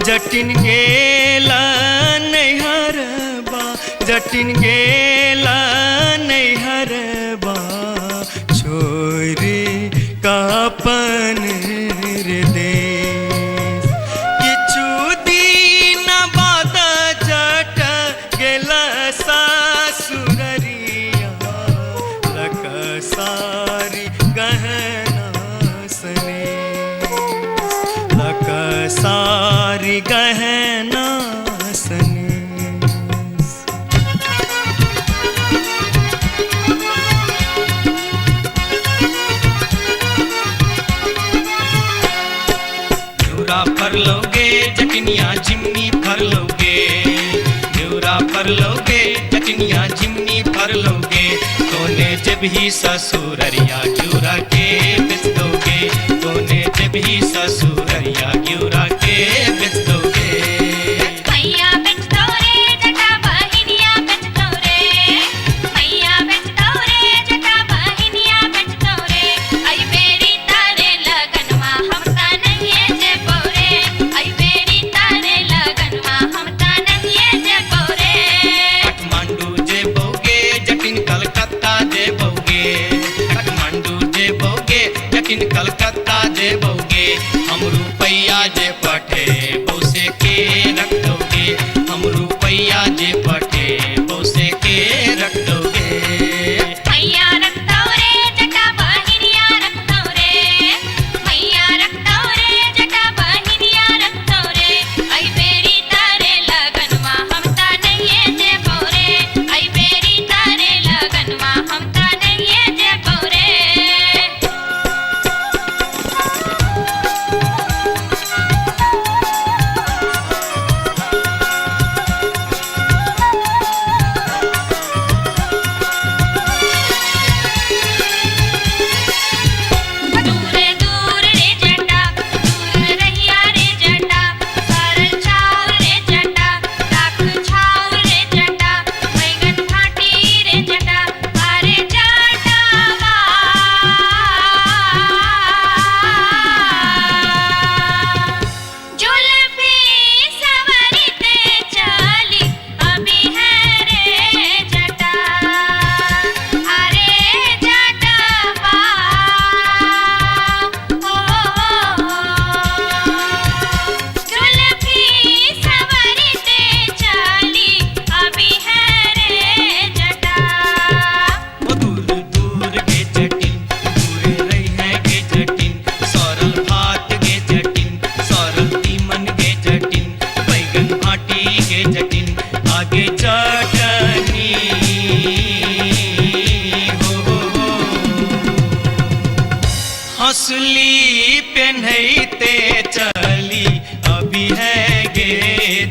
जटिन गेला नैहरबा जटिन गेला नैहरबा छोरी कापन हृदय किछु दिन बाद जट गेला सासुररिया लकसारी गहना सने लकसारी गहना सने। फर लोगे जटनिया जिमनी फर लोगे न्यूरा फर लोगे जटनिया जिमनी फर लोगे तोने जब ही ससुररिया ग्यूरा के बेच दोगे तोने जब ही ससुररिया ग्यूरा के बेच दोगे। मैया बेच दो रे जटा बहिनिया बेच दो रे मैया बेच दो रे जटा बहिनिया बेच दो रे आई बेरी तारे लगनवा हम ता नहीं जे पौरे आई बेरी तारे लगनवा हम ता नहीं जे पौरे। काठमांडू जे बोगे जटिन कलकत्ता जे बोगे काठमांडू जे बोगे जटिन कलकत्ता जे बोगे हम रुपैया जे पठे बौसे के रख दोगे हम रुपैया जे पठे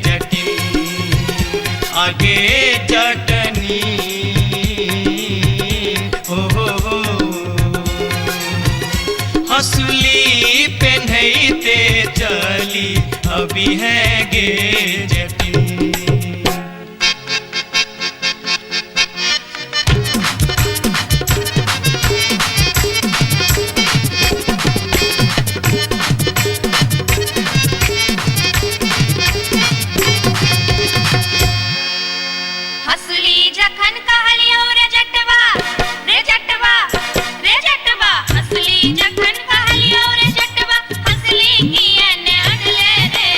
जटिन आगे जटनी हो हंसुली पहनते चली अभी है गे जटिन। हंसली जखन कहलियो रे जटवा रे जटवा रे जटवा हंसली जखन कहलियो रे जटवा हंसली कियन अनले रे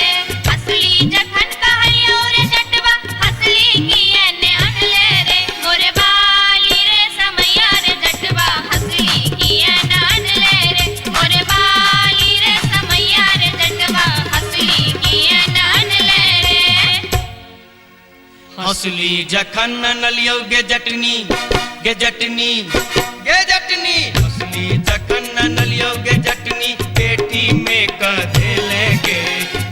हंसली जखन कहलियो रे जटवा हंसली कियन अनले रे मोरे बाली रे समैया रे जटवा हंसली कियन अनले रे मोरे बाली रे समैया रे जटवा हंसली कियन अनले रे। हंसली जखन नलियो गे जटनी गे जटनी गे जटनी हंसली जखन नलियो गे जटनी पेटी में कधे लेगे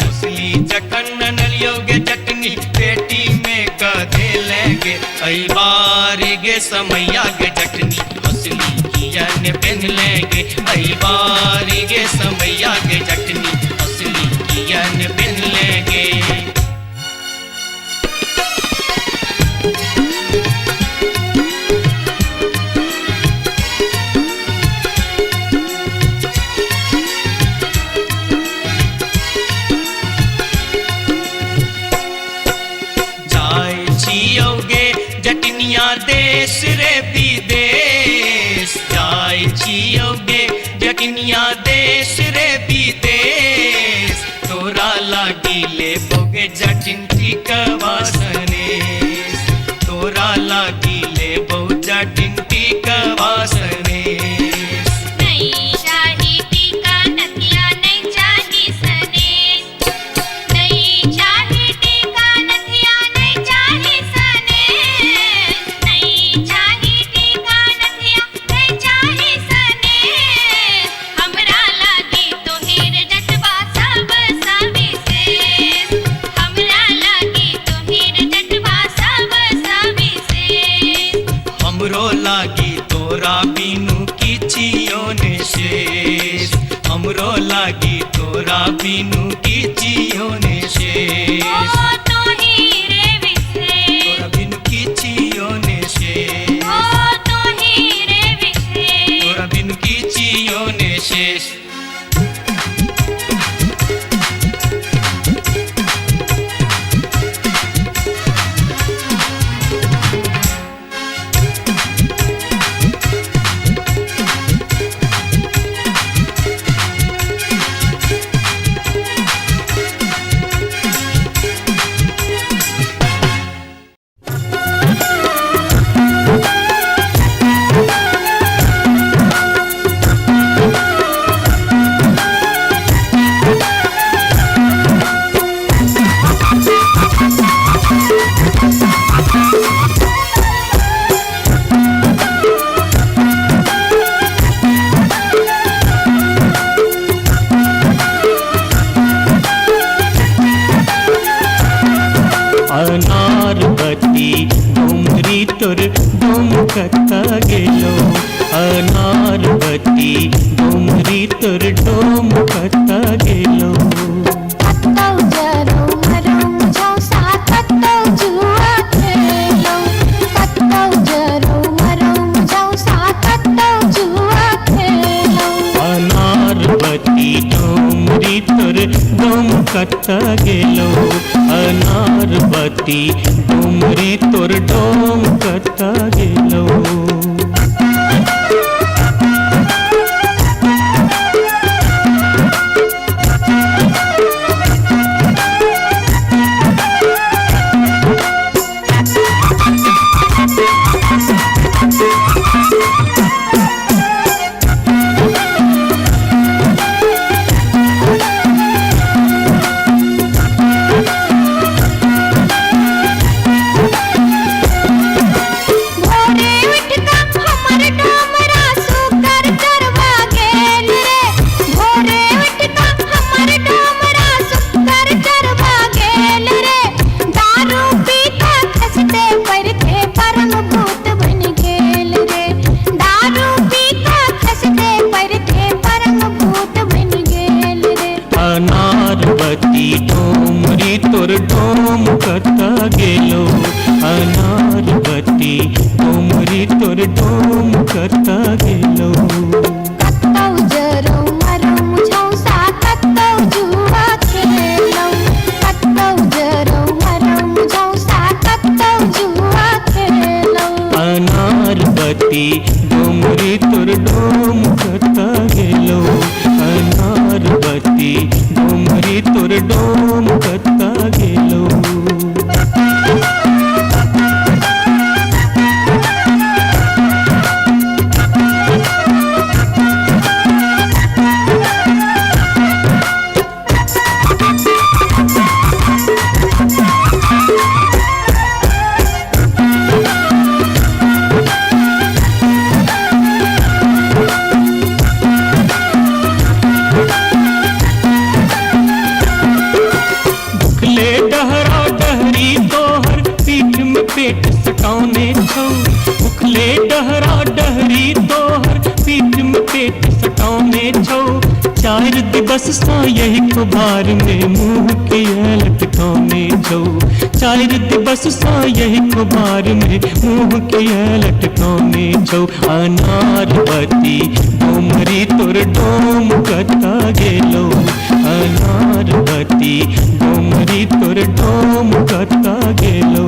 हंसली जखन नलियो गे जटनी पेटी में कधे लेगे आई बारी गे समैया गे जटनी हंसली कियन पहन लेगे आई बारी गे समैया गे जटनी हंसली कियन पहन लेगे। जटनिया देश रे विदेश जाय छियोगे जटनिया देश रे विदेश तोरा लागी ले बोगे जटिन टिकवा सनेश तोरा लागी ले बो जटिन टिकवा सनेश। नहीं चाही टीका नथिया नहीं चाही सनेश नहीं चाही टीका नथिया नहीं चाही सनेश नहीं चाही टीका नथिया नहीं चाही सनेश हमरा लागी तो हीर जटवा सब सविशेष हमरा लागी तो हीर जटवा सब सविशेष हमरो लागी तोरा बिनु किछियो ने शेष हमरो लागी तोरा बिनु किछियो ने शेष ओ तो हीरे विशेष तोरा बिनु किछियो ने शेष ओ तो हीरे विशेष तोरा बिनु किछियो ने शेष। अनारबती डोमरी तोर डोमकता गेलो अनारबती डोमरी तोर डोमकता गेलो। कत्तौ जरौ मरौ झौसा कत्तौ जुआ खेलौ कत्तौ जरौ मरौ झौसा कत्तौ जुआ खेलौ। अनारबती डोमरी तोर डोमकता गेलो अनारबती डोमरी तोर डोमकता गेलो। भोरे उठ डोम कता गेलो अनार बत्ती डोमरी तोर डोम कता गेलो कतौ जरौ मरौ झौसा कतौ जुआ खेलौ कतौ जरौ मरौ झौसा कतौ जुआ खेलौ अनार बत्ती डोमरी तोर डोम कता गेलो अनार बत्ती डोमरी तोर डोम कता गेलो ले डहरा डहरी तोहर पीठ में पेट सटाउने छौ उखले डहरा डहरी तोहर पीठ में पेट सटाउने छौ चार दिवस सा यही कुबार में मुंह के लटकाउने छौ चार दिवस सा यही कुबार में मुंह के लटकाउने छौ अनार बत्ती डोमरी तोर डोम कता गेलो अनार बत्ती डोमरी तोर डोम कता गेलो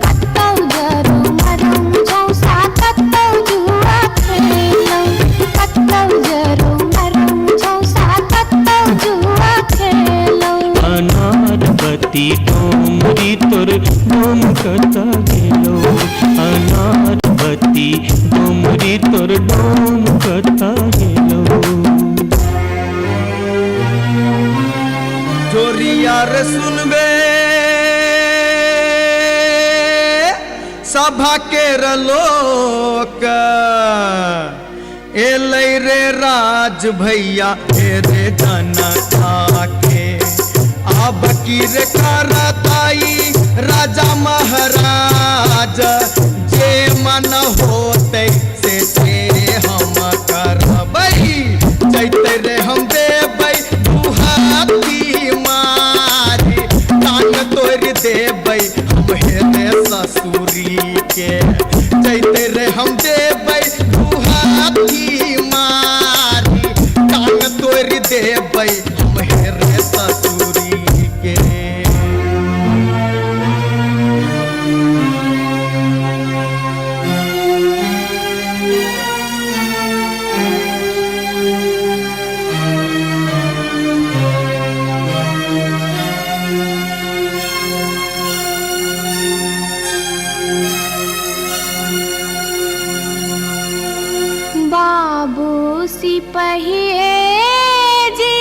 कतौ जरौ मरौ झौसा कतौ जुआ खेलौ कतौ जरौ मरौ झौसा कतौ जुआ खेलौ अनार बत्ती डोमरी तोर डोम कता गेलो अनार बत्ती डोमरी तोर डोम कता गेलो जोरिया रे सुनबे सभा के लोक एलै रे राज भैया हे रे जनता के अब की रे करताई राजा महाराज जे मन होते से हम करबै जैते रे हम देबै दुहाती मारी तान तोड़ देबै हम हेरे ससुरी के जैते रे हम देबै दुहाती मारी तान तोड़ देबै हम हेरे ससुरी के बाबू सिपहिए जी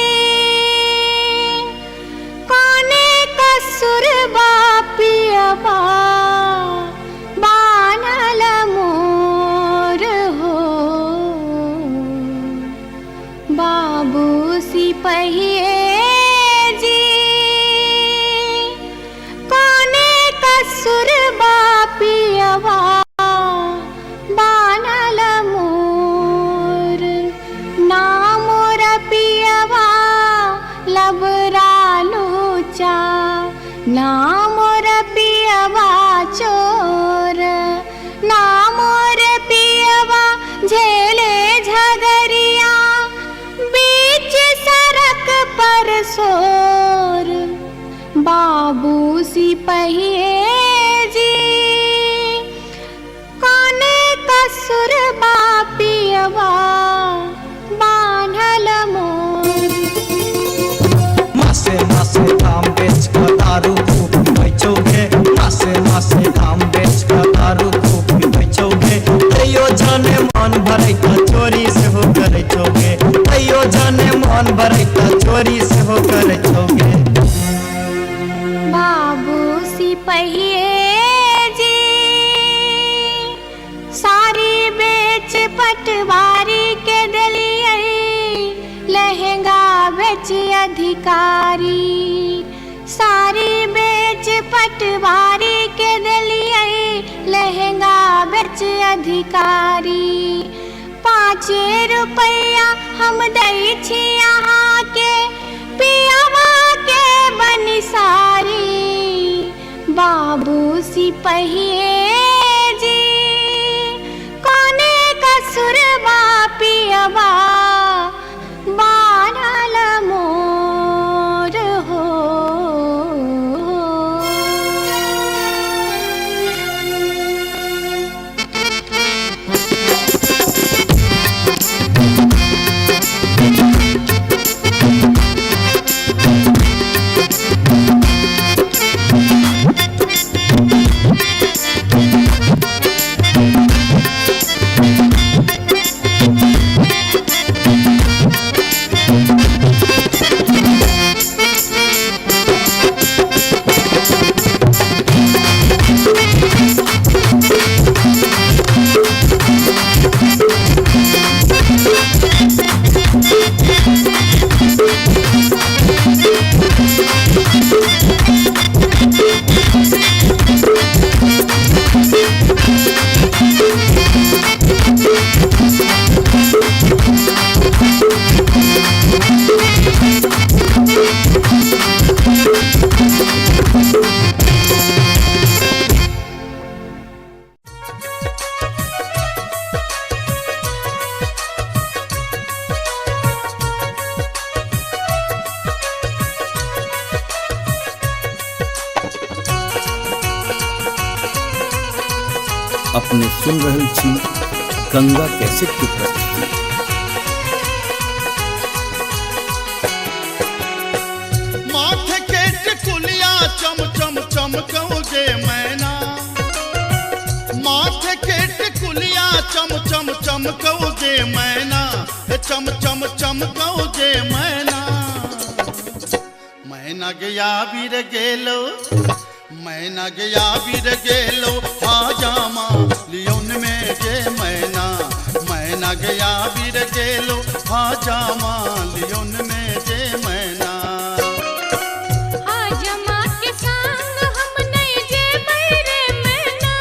कोने कसुर बापियबा बानल मोर हो बाबू सिपहिए जी कोने कसुर बापियबा बानल मोर ना मोर पियवा लबरालू चा ना मोर पियवा चोर ना मोर पियवा झेले झगरिया बीच सड़क पर सोर बाबू सिपहिए जी कोने कसुर बापियवा बान्हल मोर मासे मासे दाम बेच कर दारू खूब बेचोगे मासे मासे दाम बेच कर दारू खूब बेचोगे तैयो जाने मन भरे का चोरी से हो करे छोगे तैयो जाने मन भरे का चोरी से हो करे छोगे बाबू सिपहिए जी सारी बेच पटवारी के दलिए लहंगा बेच अधिकारी सारी बेच पटवारी के दलिए लहंगा बेच अधिकारी 5 रुपया हम दै छी यहाँ के पियावा के बनिसारी सिपहिए जी कोने कसुरबा पियबा बानल मोर हो। अपने सुन रहल छी गंगा कैसेट की प्रस्तुति। माथे के टिकुलिया चम चम चमकौगे मैना, माथे के टिकुलिया चम चम चमकौगे मैना, चम चम चमकौगे मैना। मैना गया बीर गेलो, मैना गया बीर गेलो हाजामा लियोन में गे मैना, मैना गया बीर गेलो हाजामा लियोन में गे मैना। हाजमा के संग हम नहीं जे बैरे मैना,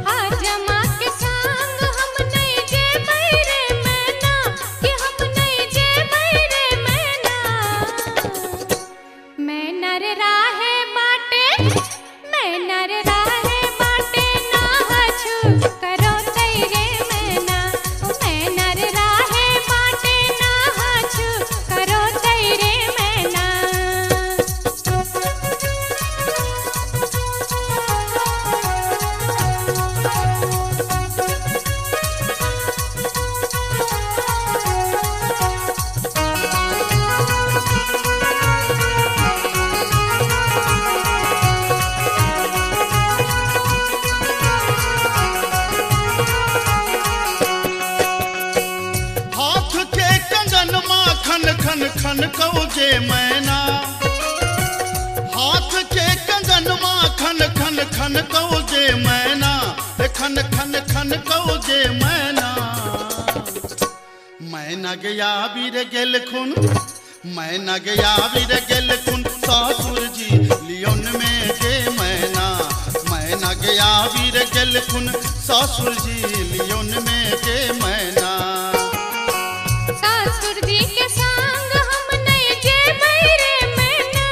हाजमा के संग हम नहीं जे बैरे मैना, कि हम नहीं जे बैरे मैना। मैना रे राहे मैना रे राहे बाटे ना हछु करो तैरे मैना, मैना रे राहे बाटे ना हछु करो तैरे मैना। खन खन कौगे मैना, हाथ के कंगन माँ खन खन खन कौगे मैना, खन खन खन कौगे मैना। मैना गया बीर गेल खुन, मैना गया बीर गेल खुन सासुर जी लियोन में गे मैना, मैना गया बीर गेल खुन सासुर जी लियोन में गे मैना। सासुर जी के संग हम नहीं जे बैरे मैना,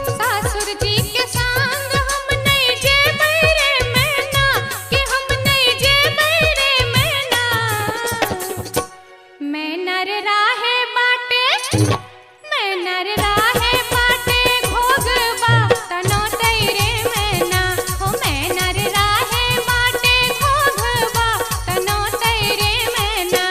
सासुर जी के संग हम नहीं जे बैरे मैना, कि हम नहीं जे बैरे मैना। मैना रे राहे बाटे, मैना रे राहे बाटे घोगबा तनो तैरे मैना, हो मैना रे राहे बाटे घोगबा तनो तैरे मैना।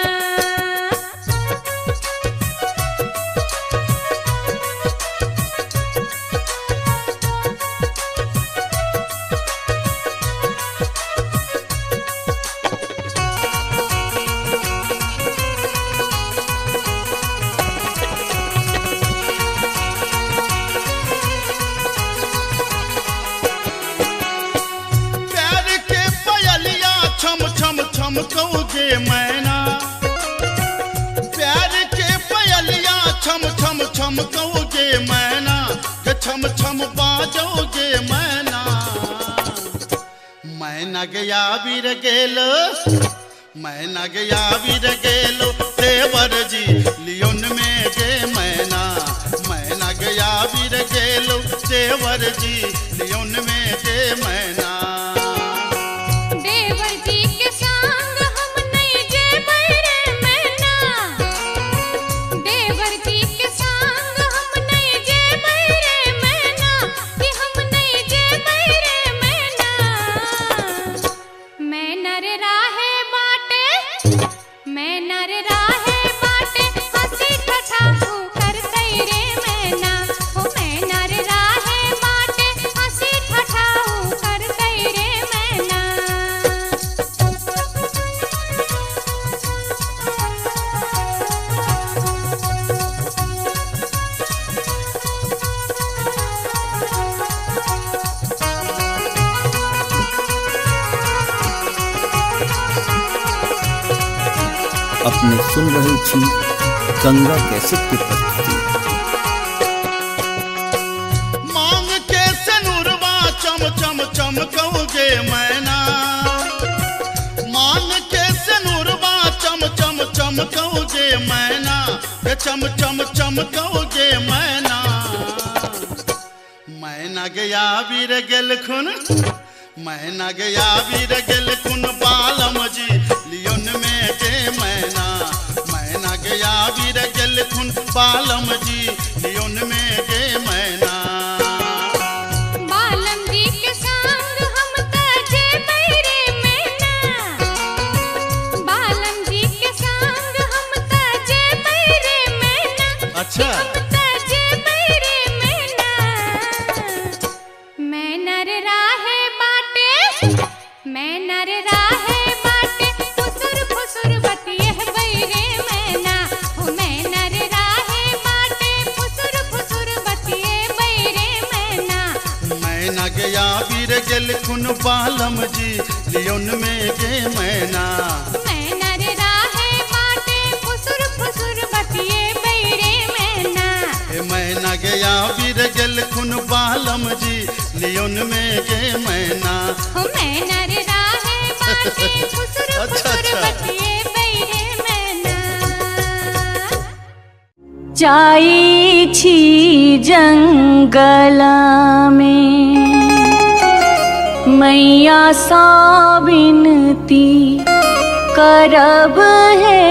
प्यार के पयलिया छम छम छम कौगे मैना, प्यार के पयलिया छम छम छम कौगे मैना, छम छम बाजोगे मैना। मैना गया बीर गेलो, मैना गया बीर गेलो देवर जी लियोन में गे मैना, मैना गया बीर गेलो देवर जी लियोन में जे मैना। देवर जी के संग हम नहीं जेबै रे मैना, देवर जी के संग हम नहीं जेबै रे मैना, कि हम नहीं जेबै रे मैना। मैना रे राहे बाटे, मैना रे राहे बाटे, हंसी ठठाहू करतै रे मैना। हो मैना रे राहे बाटे, हंसी ठठाहू करतै रे मैना। अपने सुन रहे छी गंगा कैसेट की प्रस्तुति। मांग के सनुरवा चम चम चमकौगे मैना, मांग के सनुरवा चम चम चमकौगे मैना, ये चम चम चमकौगे मैना। मैना गया वीर गेल खुन, मैना गया वीर गेल खुन बालम जी लियोन में जे मैना। मैना गया वीर गेल खुन बालम जी लियोन में जे मैना। बालम जी के संग हम त जेबै रे मैना, बालम जी के संग हम त जेबै रे मैना। अच्छा हम त जेबै रे मैना। मैना रे राहे बाटे, मैना रे राहे बाटे, फुसुर फुसुर बतियहबै रे मैना। हो मैना रे राहे बाटे, फुसुर फुसुर बतियहबै रे मैना। मैना गया वीर गेल खुन बालम जी लियोन में जे मैना। मैना रे राहे बाटे, फुसुर फुसुर बतियहबै रे मैना। हे मैना गया वीर गेल खुन बालम जी लियोन में जे मैना। हो मैना रे राहे बाटे, फुसुर अच्छा, फुसुर अच्छा। बतियहबै रे मैना। जाई छी जंगल में मैया सा विनती करब है,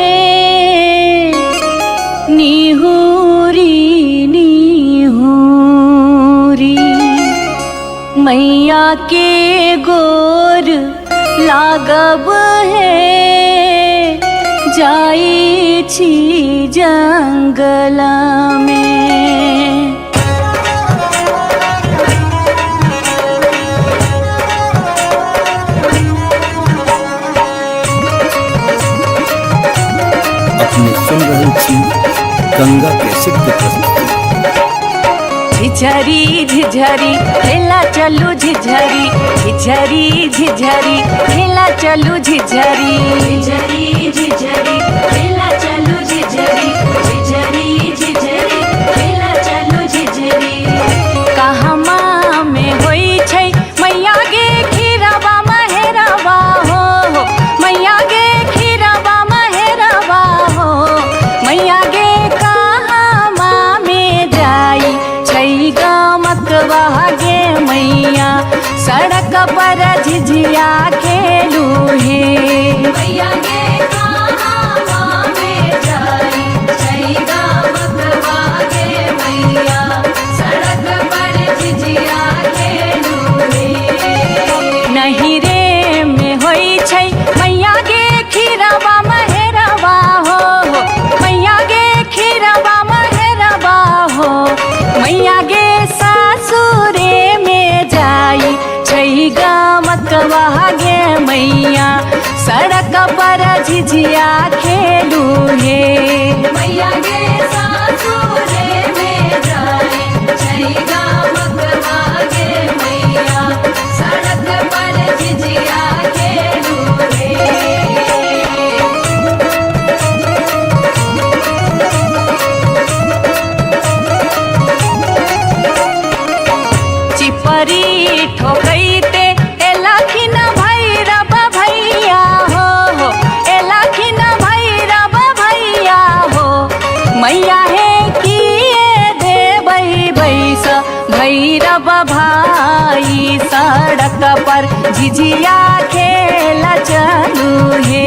निहुरी निहुरी मैया के गोर लागब है। जाई छी जंगल में। अपने सुन रहे छी गंगा कैसेट की प्रस्तुति। झिझरी झिझरी खेला चलू झिझरी, झिझरी झिझरी खेला चलू झिझरी, झिझरी झिझरी खेला चलू झिझरी, झिझरी झिझरी खेला चलू झिझरी। कहमा में होई छै मैया गे खीरवा महेरवा हो, मैया गे खीरवा महेरवा हो। मैया गे कहमा में जाई छै गमकवा गे मैया, सड़क पर झिझिया खेलू हे। मैया गे कहमा में जाई छै गमकवा गे मैया, सड़क पर झिझिया खेलू हे। नहीं रे में होई छै मैया गे खीरवा महेरवा हो, मैया गे खीरवा महेरवा हो। मैया गे सासुरे में जाई छै गमकवा गे मैया, सड़क पर झिझिया खेलू हे। मैया गे सासुरे में जाई छै गमकवा गे मैया, सड़क पर झिझिया खेलू हे। चिपरी ठोकैते एलखिन भैरव भैया हो, एलखिन भैरव भाई सड़क पर झिझिया खेल चलू हे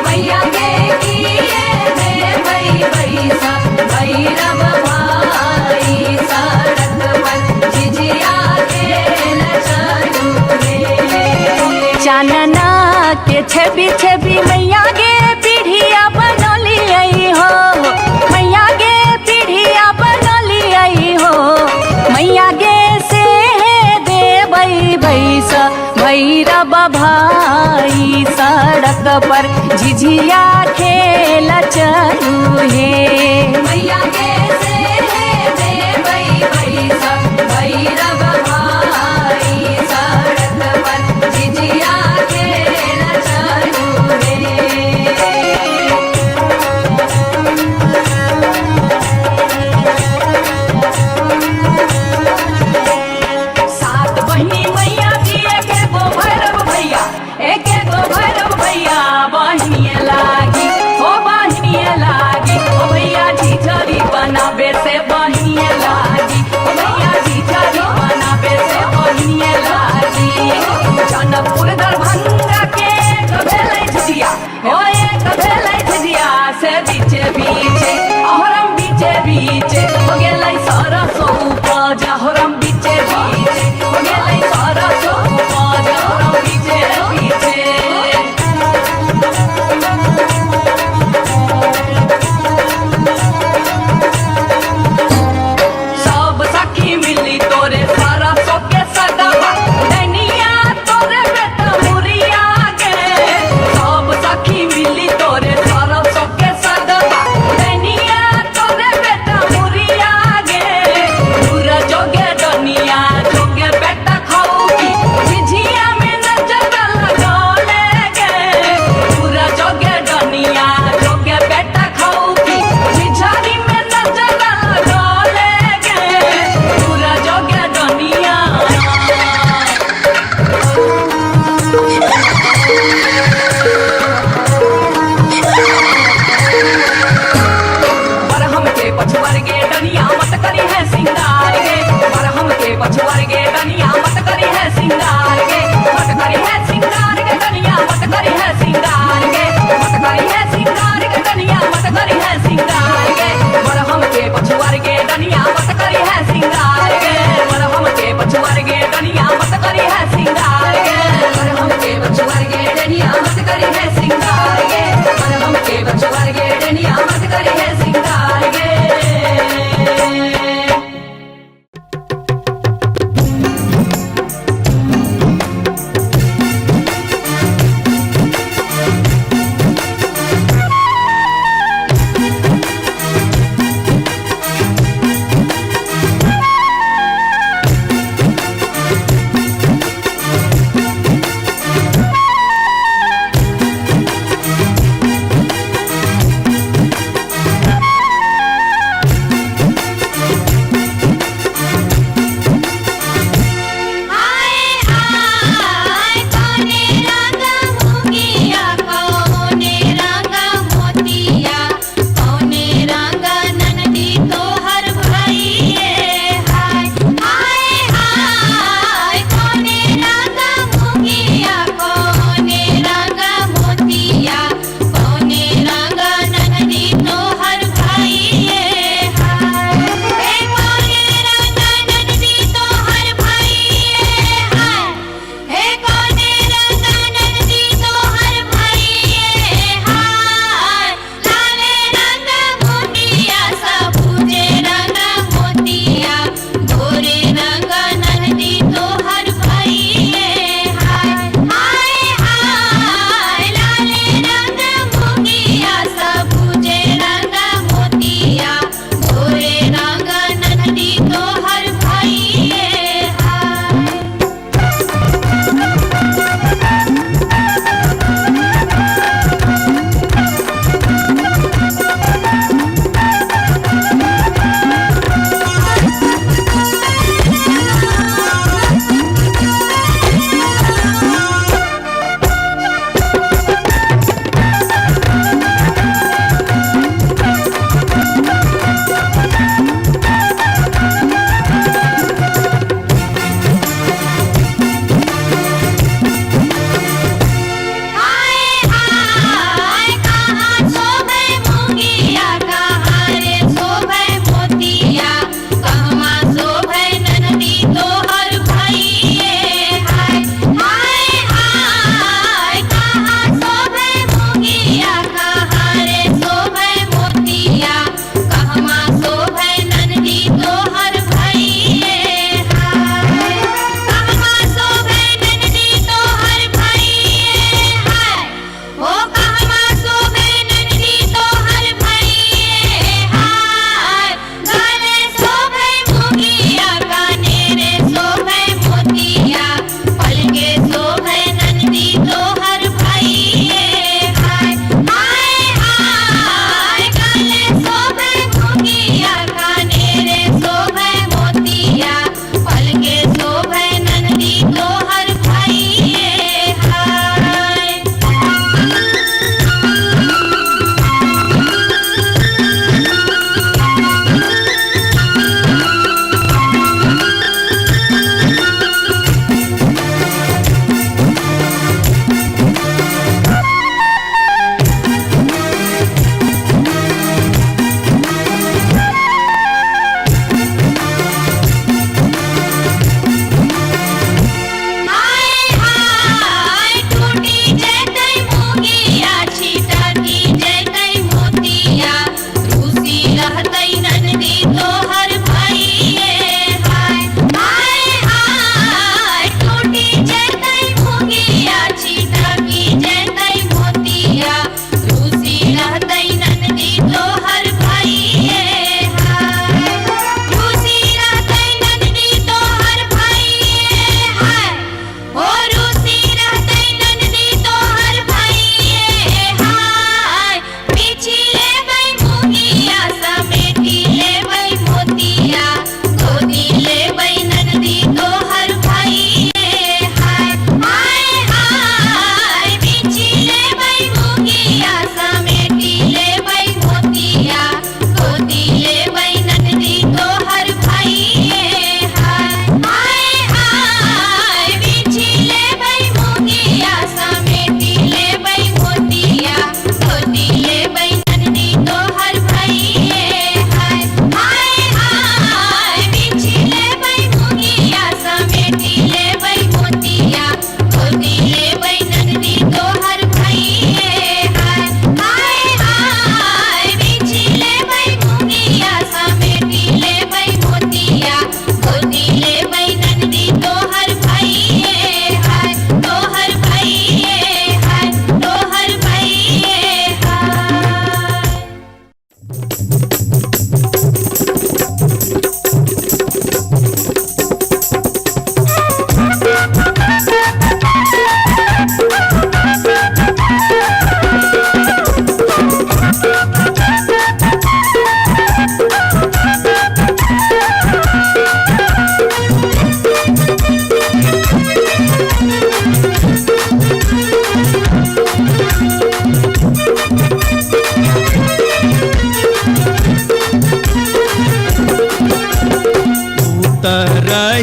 मैया के किए में बैसा भैरव भाई सड़क पर झिझिया खेल चलू हे चानना के छवि छवि मैया गे पीढ़िया बनली आई हो मैया गे पीढ़िया बनली आई हो मैया गे से देवई बैसा भैरव भाई सड़क पर झिझिया खेल चलू हे मैया गे से देवई बैसा भैरव भाई सड़क पर झिझिया खेल चलू हे सात बहिनी मैया दिए के गो भैरव भैया एक गो भैरव भैया बहिनिए लागी ओ भैया झिझरी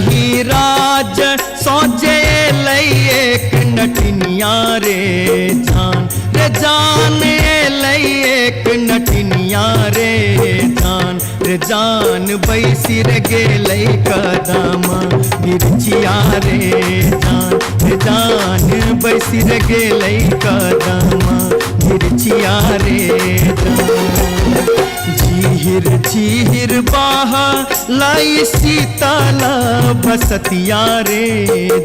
रही राज सोचे एक नटनिया रे जान एक नटनिया रे जान बैसिर गेलै कदम बिरचिया रे जान बैसिर गेलै कदम बिरचिया रे झीर झीर बाहा लाई शीतल बसतिया रे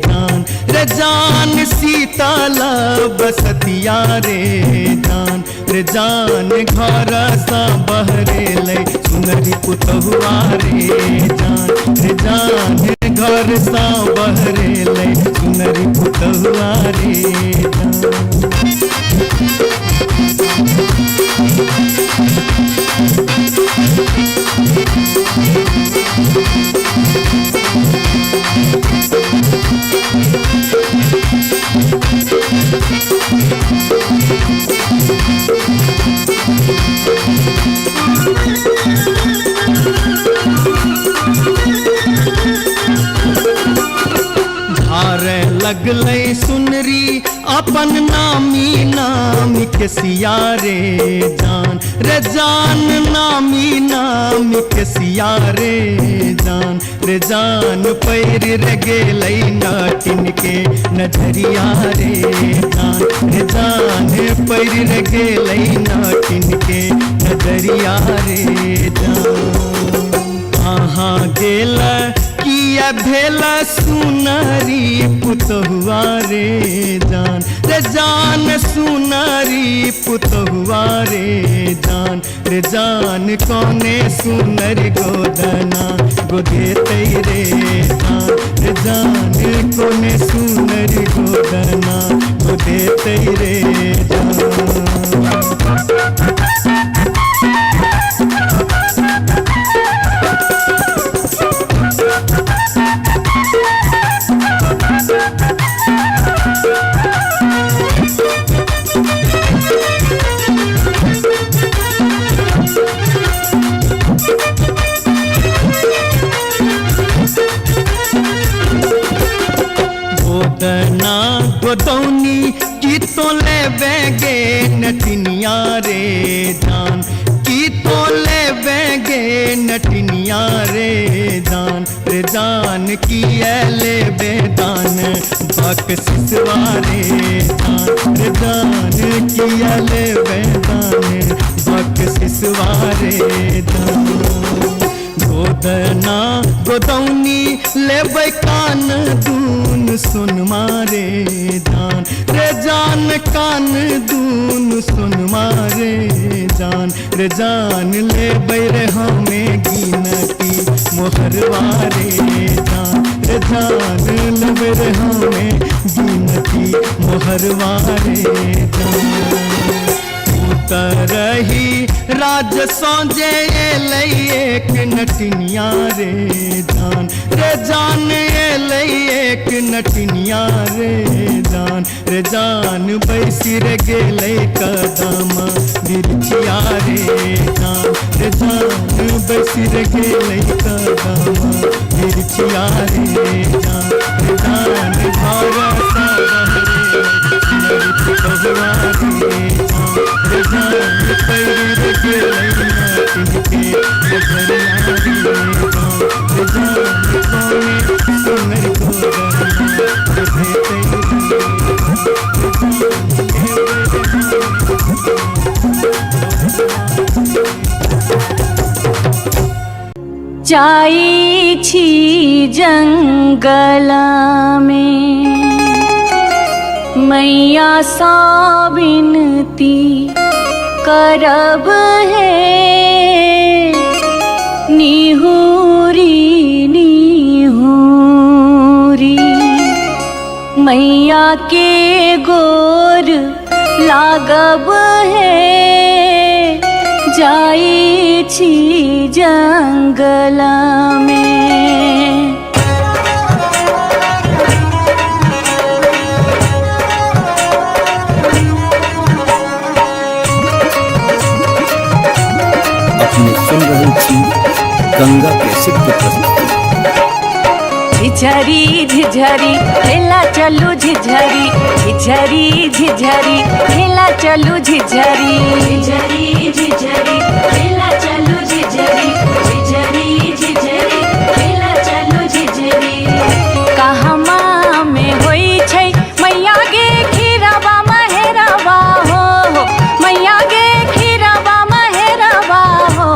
जान शीतल बसतिया रे जान घर सा बहरे ले सुनरी पुतहुआ रे जान घर सा बहरे ले सुनरी पुतहुआ रे धारे लगलै सुनरी अपन नामी नाम के सिया रे जान नामी नाम के सिया रे जान पैर रे गेलै नाटिन के नजरिया रे जान पैर रे गेलै नाटिन के नजरिया रे कहाँ गेल किया भेल सुनरी पुतहुआ रे जान सुनरी पुतहुआ रे जान कौने सुनर गोदना गोदेतै रे जान कौने सुनर गोदना गोदेतै रे गोदना गोदौनी की तो ले बेगे नटनिया रे जान की तो ले बेगे नटनिया रे जान की ले बेदान बक सिसवारे जान की ले बेदान बक सिसवारे गोदना गोदौनी लेबै कान दून सुन मारे जान कान दून सुन मारे जान लेबै रे हमें गिनती मोहरवारे जान लेबै रे हमें गिनती मोहरवारे रही राज सोजे एक नटनिया रे जान एक नटनिया रे जान बैसिर गेलै कदम बिरचिया रे जान बैसिर गेलै कदम बिरचिया रे जान घर सा बहरे पुतहुआ रे जान पैर गेलै नाटिन के नजरिया रे जान कौने सुनर गोदना गोदेतै जाई छी जंगल में मैया सा विनती करब है निहुरी निहुरी मैया के गोर लागब है जाई छी जंगल में। अपने सुन रहे थी गंगा कैसेट की प्रस्तुति। झिझरी झिझरी खेला चलू झिझरी झिझरी झिझरी खेला चलू झिझरी झिझरी झिझरी खेला चलू झिझरी झिझरी झिझरी खेला चलू झिझरी कहमा में होई छै मैया गे खीरवा महेरवा हो मैया गे खीरवा महेरवा हो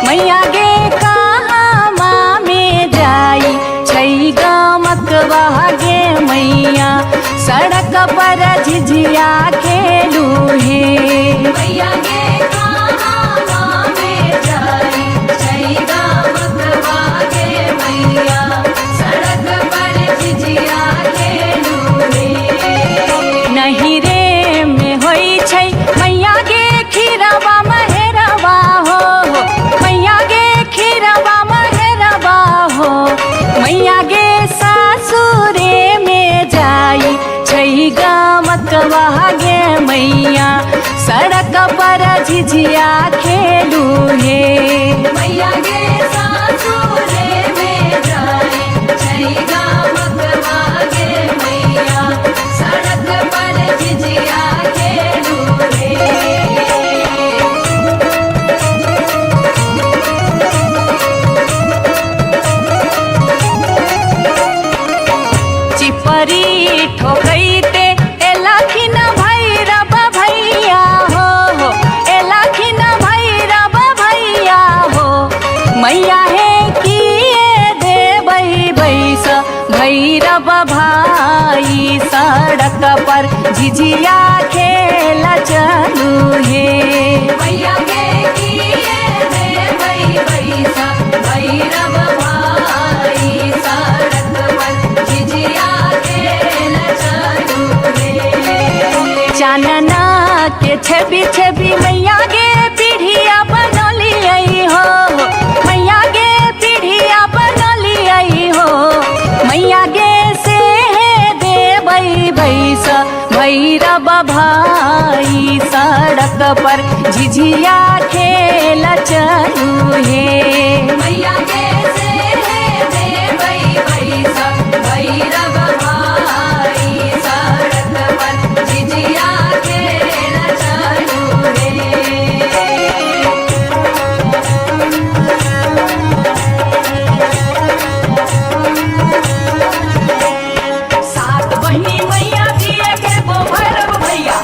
मैया गे कहमा में जाई छै गमकवा गे मैया सड़क पर झिझिया खेलू हे मैया गे कहमा में जाई छै गमकवा गे मैया सड़क पर झिझिया खेलू हे नहीं रे में होई छै मैया गे खीरवा महेरवा हो मैया गे खीरवा महेरवा हो मैया गे सासुरे में जाई छै गमकवा गे मैया सड़क पर झिझिया खेलू हे मैया गे सासुरे में जाई छै गमकवा गे मैया सड़क पर झिझिया खेलू हे चिपरी ठोकैते एलखिन भैरव भैया हो एलखिन भैरव भैया हो मैया हे किए देबै बैस भैरव भाई सड़क पर झिझिया खेल चलू हे मैया गे किए देबै बैस भैरव भाई सड़क पर झिझिया खेल चलू हे चानना के छवि छवि मैया गे पीढ़िया बनलियै हो मैया गे पीढ़िया बनलियै हो मैया गे से देबै बैस भैरव भाई सड़क पर झिझिया खेल चलू हे मैया गे से देबै बैस भैरव भाई सड़क पर झिझिया खेल चलू हे सात बहिनी मैया दिए के गो भैरव भैया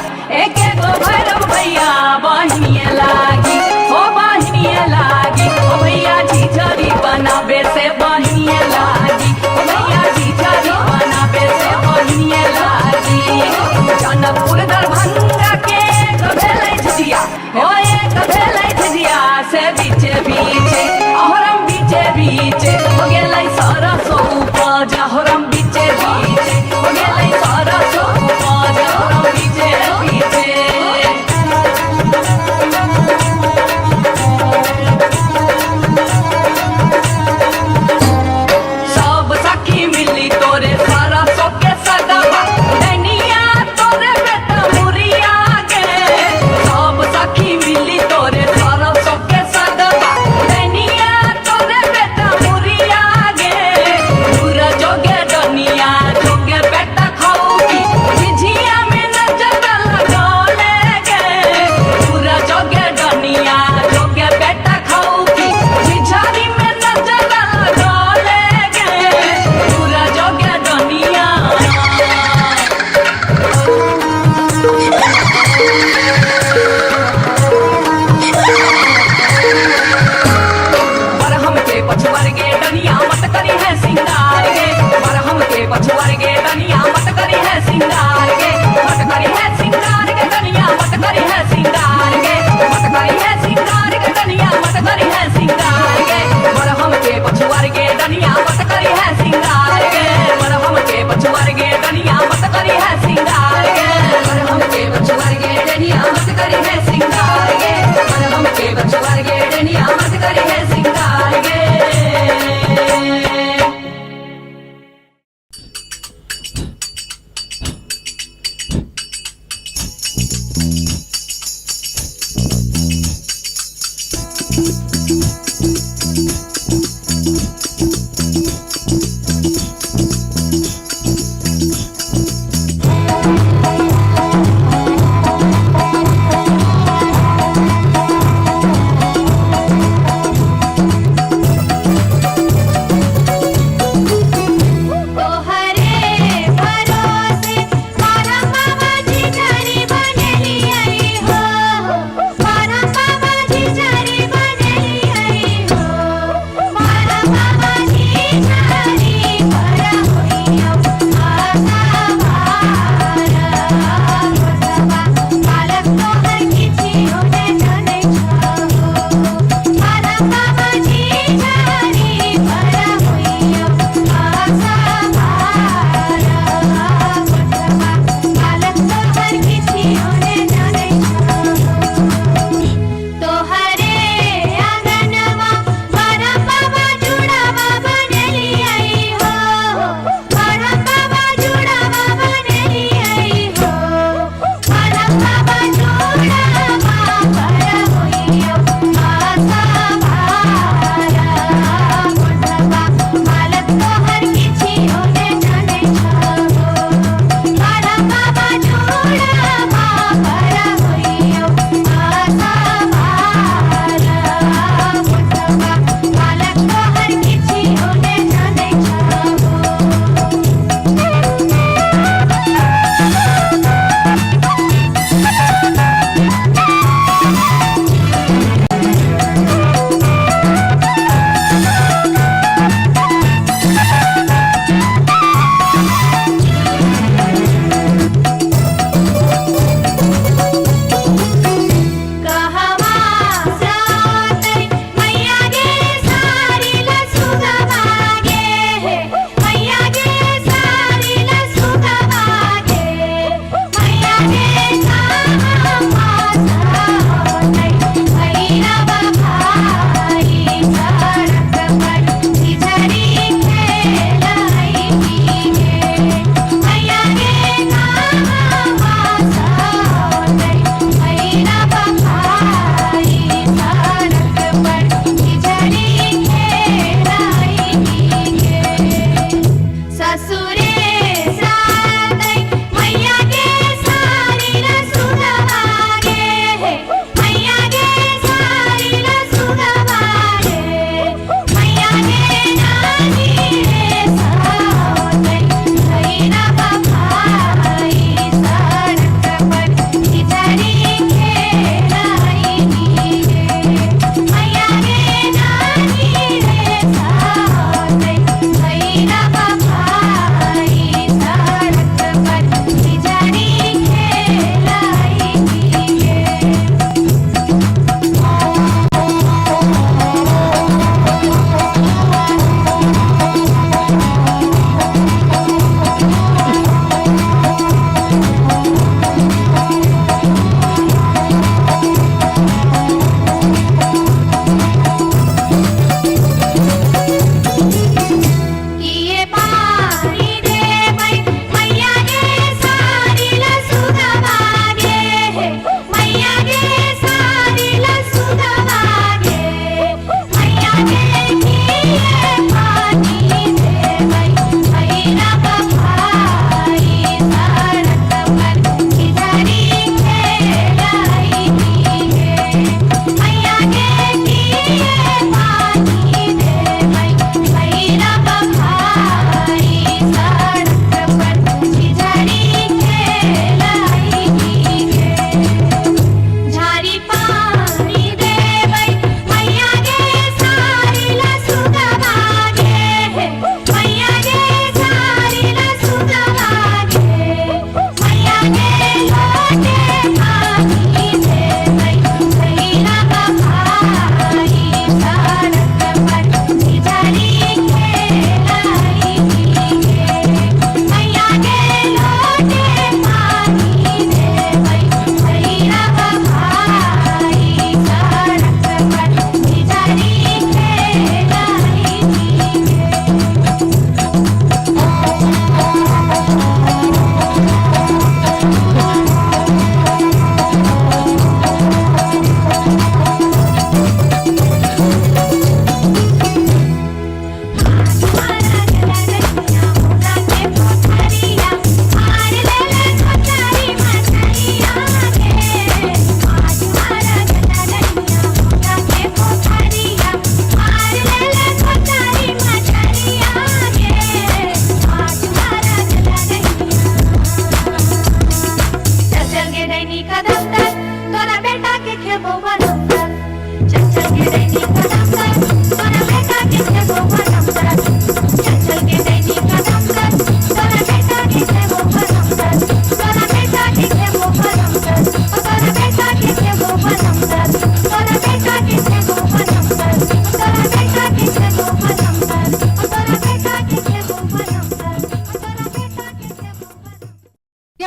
एक गो भैरव भैया बहिनिए लागी हो बहिनिए लागी ओ भैया झिझरी बनाबे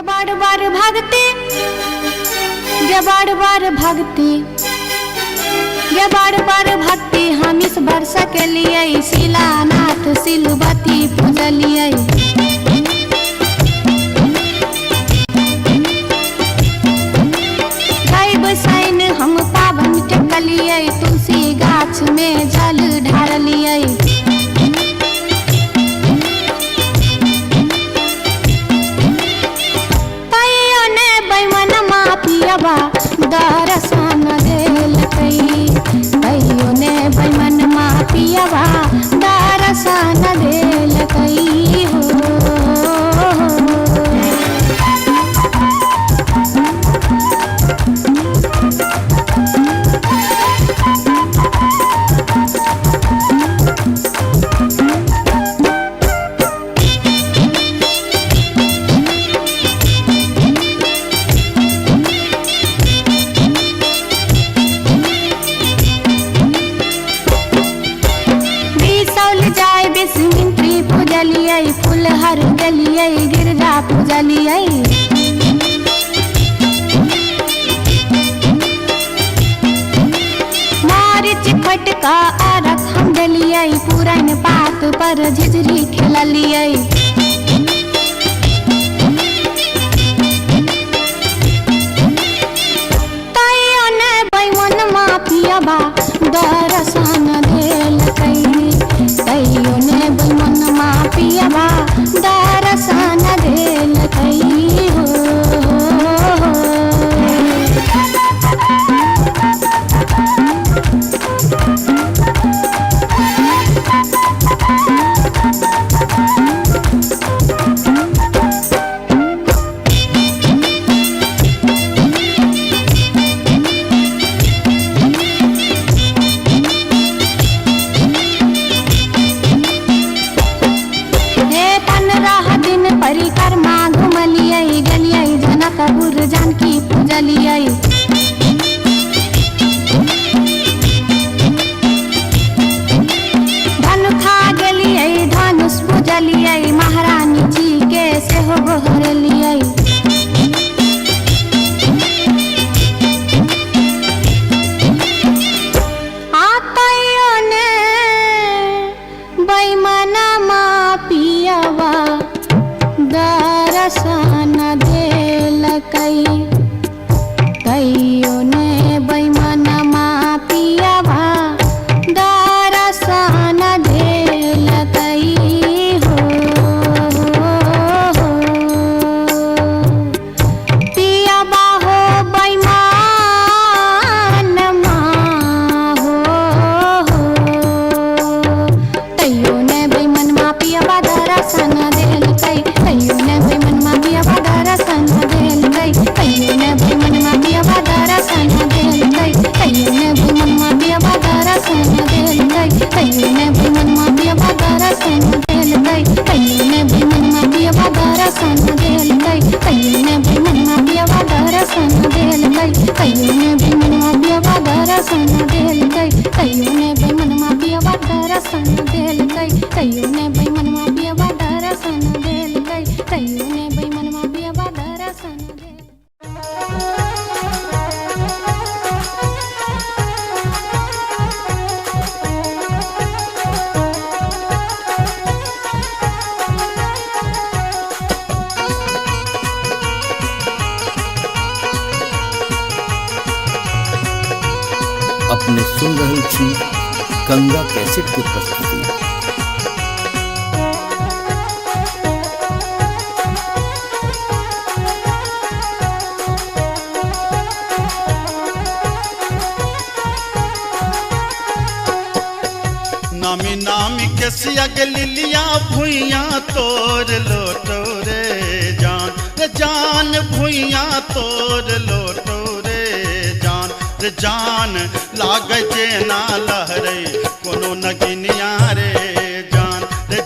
बार बार भागते गे बार बार भागते गे बार बार भागते हम इस वर्ष के लिए शिलानाथ सिलवती पूजलिए बसाइन हम पावन टेकलिए तुलसी गाछ में जल ढारलिए तैयो ने बैमन मापियबा दर्शन देलकै तैयो ने बैमन मापियबा दर्शन देलकै हो फुलहर गलिए गिरजा पूजलिए मारिच फटका आरख हम डलिए पुरान पात पर झिझरी खेललिए तैयो ने बैमन मापियबा दर्शन देलकै तैयो ने बैमन मापियबा दर्शन देलकै हो परिक्रमा घुमलिए गलिए जनकपुर जानकी पूजलिए धनुखा गेलिए धनुष पूजलिए महारानी जी के सेहो गोहरलिए आतैयो ने बैमन मापियबा दर्शन देलकै तैयो ने बैमन मापियबा दर्शन देलकै हो पियबा हो बैमन मा हो तैयो ने बैमन मापियबा दर्शन देलकै तैयो ने बैमन मापियबा दर्शन देलकै तैयो ने बैमन मापियबा दर्शन देलकै तैयो ने बैमन मापियबा दर्शन देलकै तैयो ने बैमन मापियबा दर्शन देलकै तैयो ने बैमन मापियबा दर्शन देलकै तैयो ने बैमन मापियबा दर्शन देलकै तैयो ने बैमन मापियबा दर्शन देलकै तैयो ने बैमन मापियबा दर्शन देलकै तैयो ने बैमन मापियबा दर्शन देलकै तैयो ने बैमन मापियबा दर्शन अपने सुन रही थी गंगा कैसेट की प्रस्तुति। नामी नामी के सिया लिलिया भुइया तोर लोटो रे जान भुइया तोर लोटो रे जान लागे जेना लहरे कोनो नगिनिया रे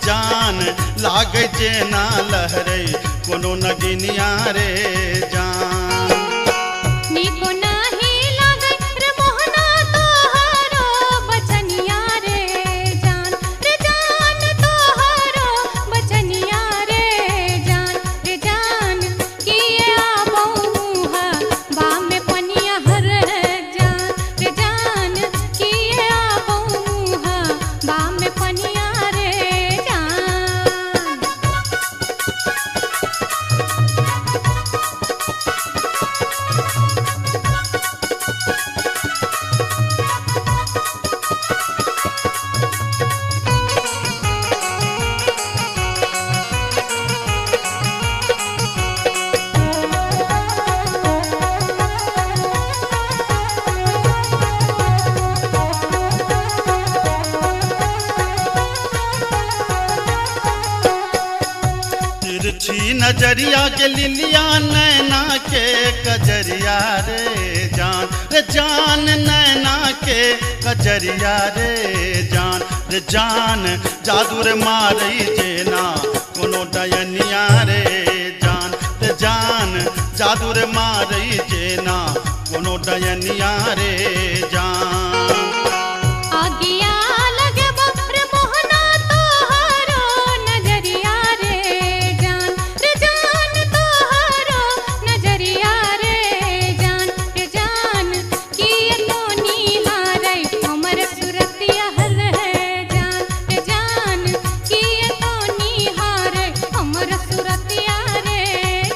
जान लागे जेना लहरे कोनो नगिनिया रे जान निको नाही लागे रे मोहना तोहरो बचनिया रे जान तोहरो बचनिया रे जान की तिरछी नजरिया के लिलिया नैना के कजरिया रे जान नैना के कजरिया रे जान जादू रे मारई जेना कोनो डयनिया रे जान जादू रे मारई जेना कोनो डयनिया रे जान आगिया लगे बप्र मोहना तोहरो नजरिया रे जान तोहरो नजरिया रे जान किए तो निहारै हमर सुरतिया हल है जान किए तो निहारै हमर सुरतिया रे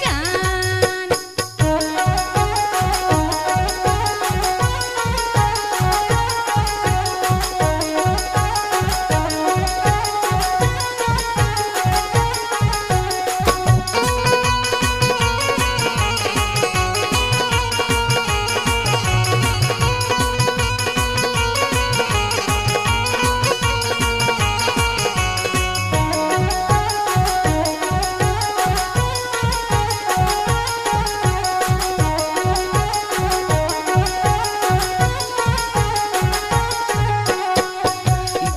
जान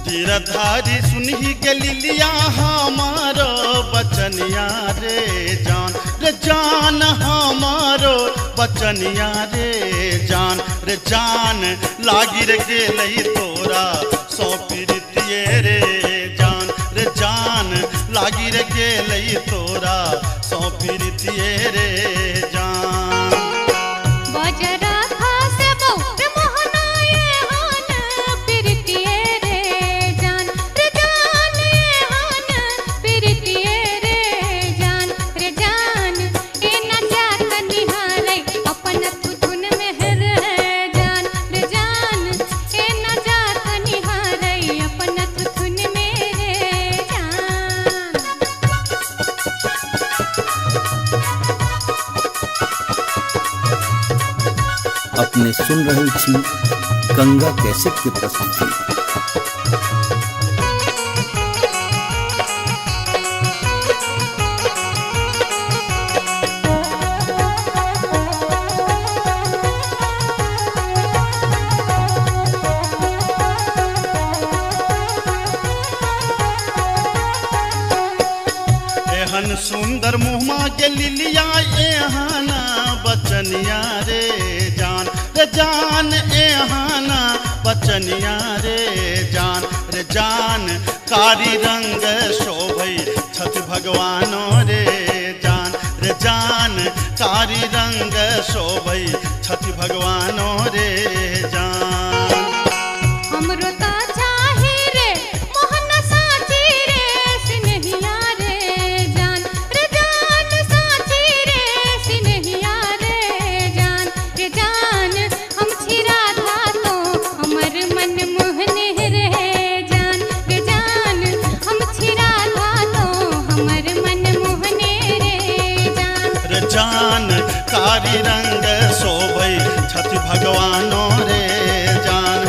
गिरधारी सुनही के लिलिया हमारो बचनिया रे जान हमारो बचनिया रे जान लागी रे गेलई तोरा सौ प्रीतिये रे जान लागी रे गेलई तोरा सौ प्रीतिये रे जान बजरा खासे बौर मोहनाए हान प्रीतिये रे जान ये हान प्रीतिये रे जान ए न जात निहारै अपन तुन मेहर जान ए न जात निहारै अपन तुन मेरे जान अपने सुन रही थी गंगा कैसेट की प्रस्तुति। एहन सुंदर मुहमा के लिलिया एहाना बचनिया रे जान एहाना बचनिया रे जान कारी रंग शोभई छठ भगवानो रे जान कारी रंग शोभई छठ भगवानो रे जान हमरो ता चाहे रे मोहन साची रे सिनहिया रे जान साची रे सिनहिया रे जान हम छिरा था तो हमर मन मोहने रे जान हम छिरा था तो हमर मन मोहने रे जान कारी रंग शोभई छठ भगवानो रे जान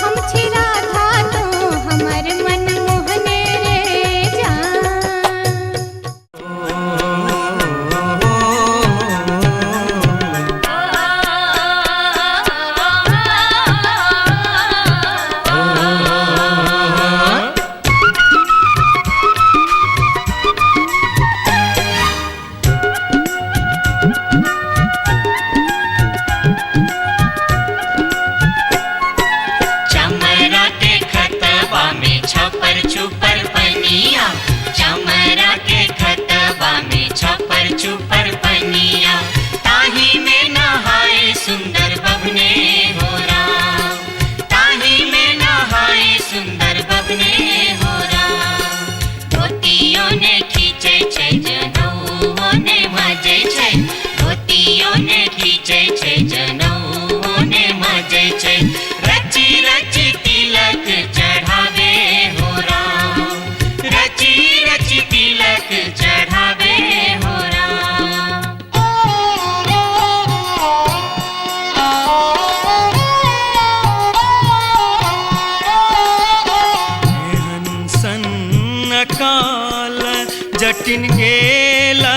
हम छिरा था तो हमर मन मोहने रे जान जटिन गेला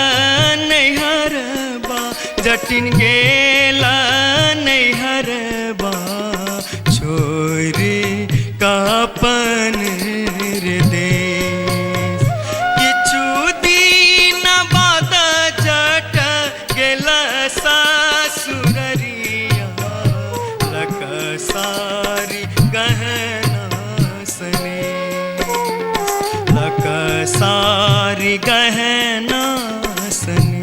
नैहरबा जटिन गेला नैहरबा छोरी कापन रे देश किछु दिन बाद जट गेला सासुररिया लक सारी गहना सने लक सारी गहना सने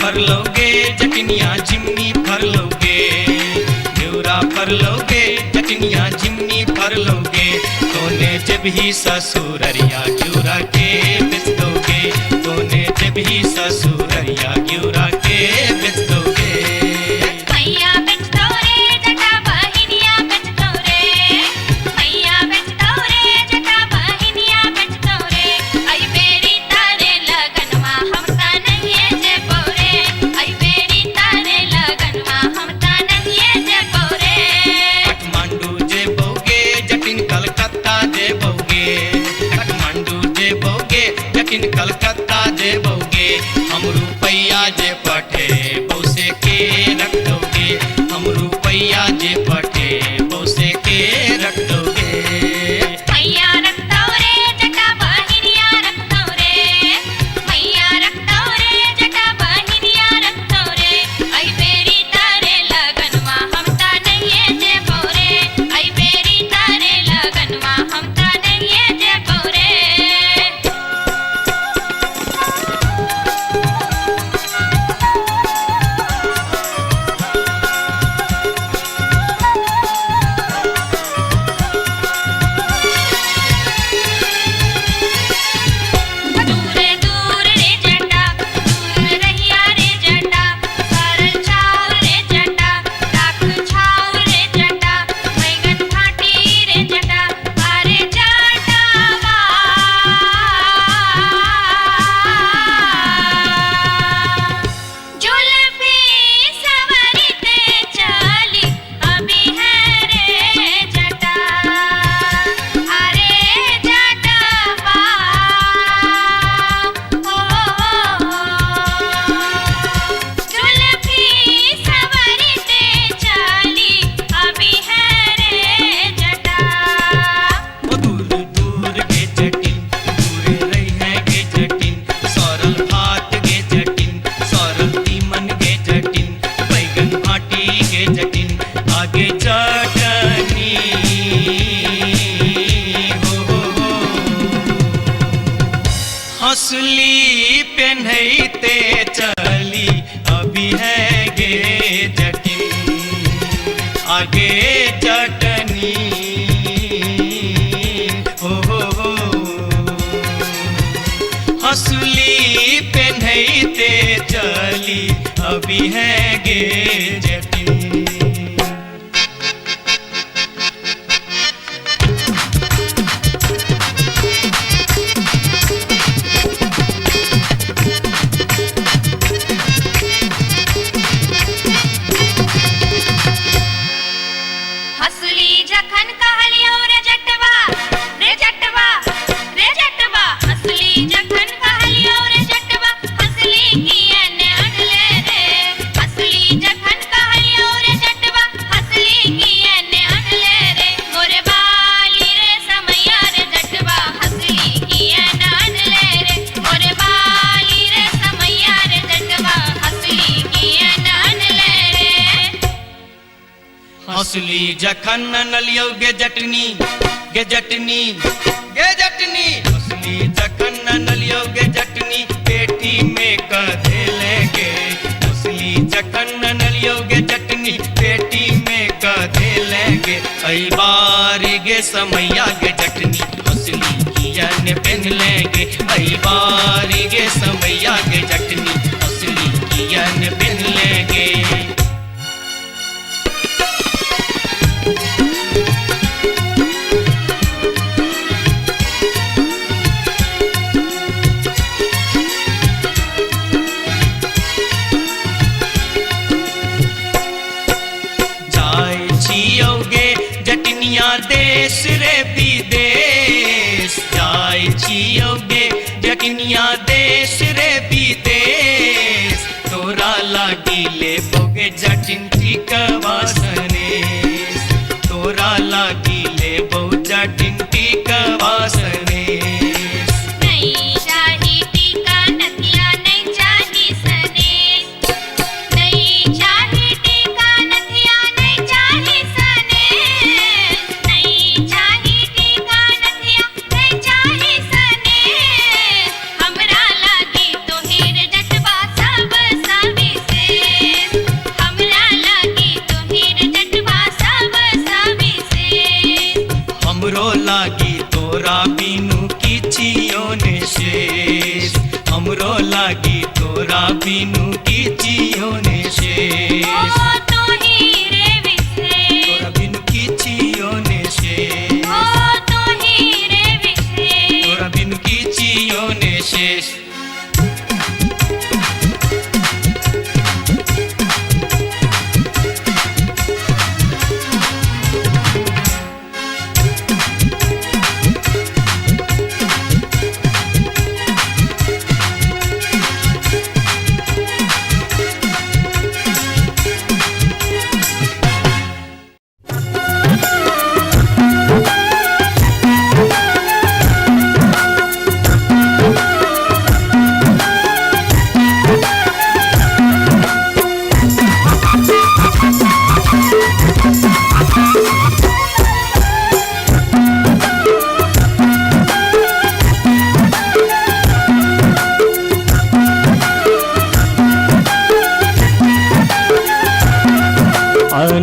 फर लोगे जटनिया जिमनी फर लोगे न्यूरा फर लोगे जटनिया जिमनी फर लोगे तोने जब ही ससुररिया ग्यूरा के बेच दोगे तोने जब ही ससुररिया ग्यूरा के बेच दोगे मैया बेच दो रे जटा बहिनिया बेच दो रे मैया बेच दो रे जटा बहिनिया बेच दो रे आई बेरी तारे लगनवा हम ता नहीं जे बोरे आई बेरी तारे लगनवा हम ता नहीं जे बोरे काठमांडू जे बोगे जटिन कलकत्ता जे बोगे काठमांडू जे बोगे जटिन कलकत्ता जे बोगे हम रुपैया जे पठे बौसे के रख दोगे हम रुपैया जे पठे बौसे के रख दोगे मैया रख दो रे जटा बहिनिया रख दो रे मैया रख दो रे जटा बहिनिया रख दो रे आई बेरी तारे लगनवा हम ता नहीं जे बोरे आई बेरी तारे लगनवा हम ता नहीं जे बोरे दूर दूर रे जटा दूर रहिया रे जटा सरल छाव रे जटा राख छाव रे जटा बैगन फाटी रे जटा अरे जटावा जुल्फी सवरते चली अभी है रे जटा अरे जटावा जुल्फी सवरते चली अभी है रे जटा वो दूर दूर के जटिन दूर रही है के जटिन सरल भात के जटिन सरल तीमन के जटिन बैगन भाटी के जटिन आगे चटनी हो हंसली पेन्हते चली अभी है गे जटिन आगे चटनी हो हंसली पेन्हते चली अभी है गे जटिन हसली जखन कहलियो रे जटवा रे जटवा रे जटवा हसली जखन कहलियो रे जटवा हसली कियन अनले रे हसली जखन कहलियो रे जटवा हसली कियन अनले रे मोरे बाली रे समैया रे जटवा हसली कियन अनले रे मोरे बाली रे समैया रे जटवा हसली कियन अनले रे हंसली जखन नलियो गे जटनी गे जटनी गे जटनी हंसली जखन नलियो गे जटनी पेटी में कधे लेंगे हंसली जखन नलियो गे जटनी पेटी में कधे लेंगे आई बारी गे समैया गे जटनी हंसली कियन पहन लेंगे आई बारी गे समैया गे जटनी हंसली कियन पहन लेंगे नलियोगे जटनिया देश रे विदेश तोरा लागी ले बोगे जटिन टिकवा सनेश तोरा लागी ले बो जटिन टिकवा सनेश नहीं चाही टीका नथिया नहीं चाही सनेश नहीं चाही टीका नथिया नहीं चाही सनेश नहीं चाही टीका नथिया नहीं चाही सनेश हमरा लागी तो हीर जटवा सब सविशेष हमरा लागी तो हीर जटवा सब सविशेष हमरो लागी तोरा बिनु किछियो ने शेष हमरो लागी तोरा बिनु किछियो ने शेष ओ तो हीरे विशेष तोरा बिनु किछियो ने शेष ओ तो हीरे विशेष तोरा बिनु किछियो ने शेष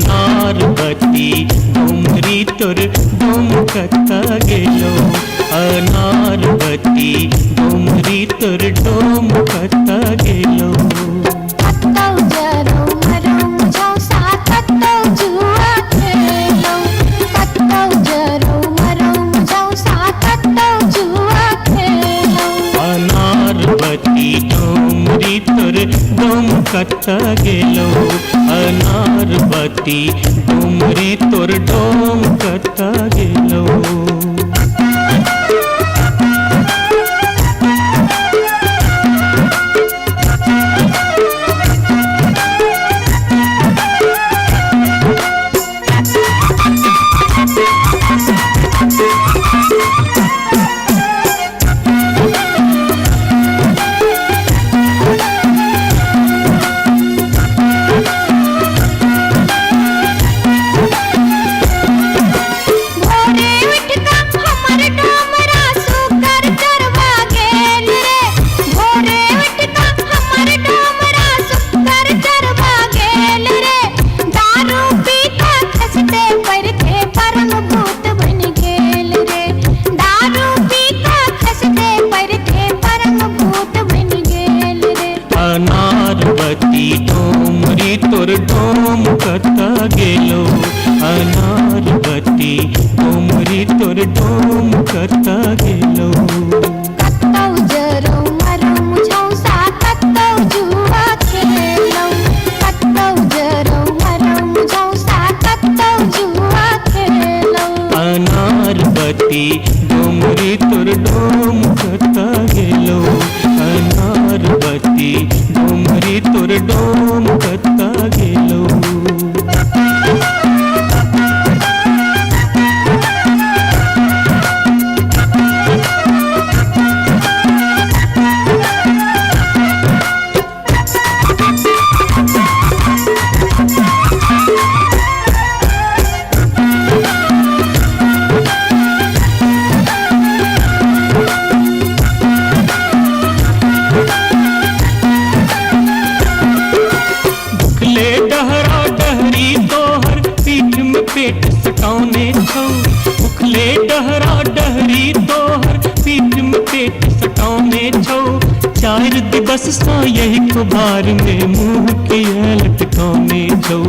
अनारबती डोमरी तोर डोमकता गेलो अनारबती डोमरी तोर डोमकता गेलो कत्तौ जरौ मरौ मुझौ सा कत्तौ जुआ खेलौ कत्तौ जरौ मरौ मुझौ सा कत्तौ जुआ खेलौ अनारबती डोमरी तोर डोमकता गेलो अनारबती डोमरी तोर डोमकता गेलो अनारबती डोमरी तोर डोमकता गेलो अनारबती डोमरी तोर डोमकता गेलो कत्तौ जरौ मरौ मुझौ सा कत्तौ जुआ खेलौ कत्तौ जरौ मरौ मुझौ सा कत्तौ जुआ खेलौ अनारबती डोमरी तोर डोमकता गेलो अनारबती डोमरी तोर डोमकता गेलो पेट सटाउने छौ उखले डहरा डहरी तोहर पीठ में पेट सटाउने छौ चार दिवस सा यही खुबार में मुंह के लटकाउने छौ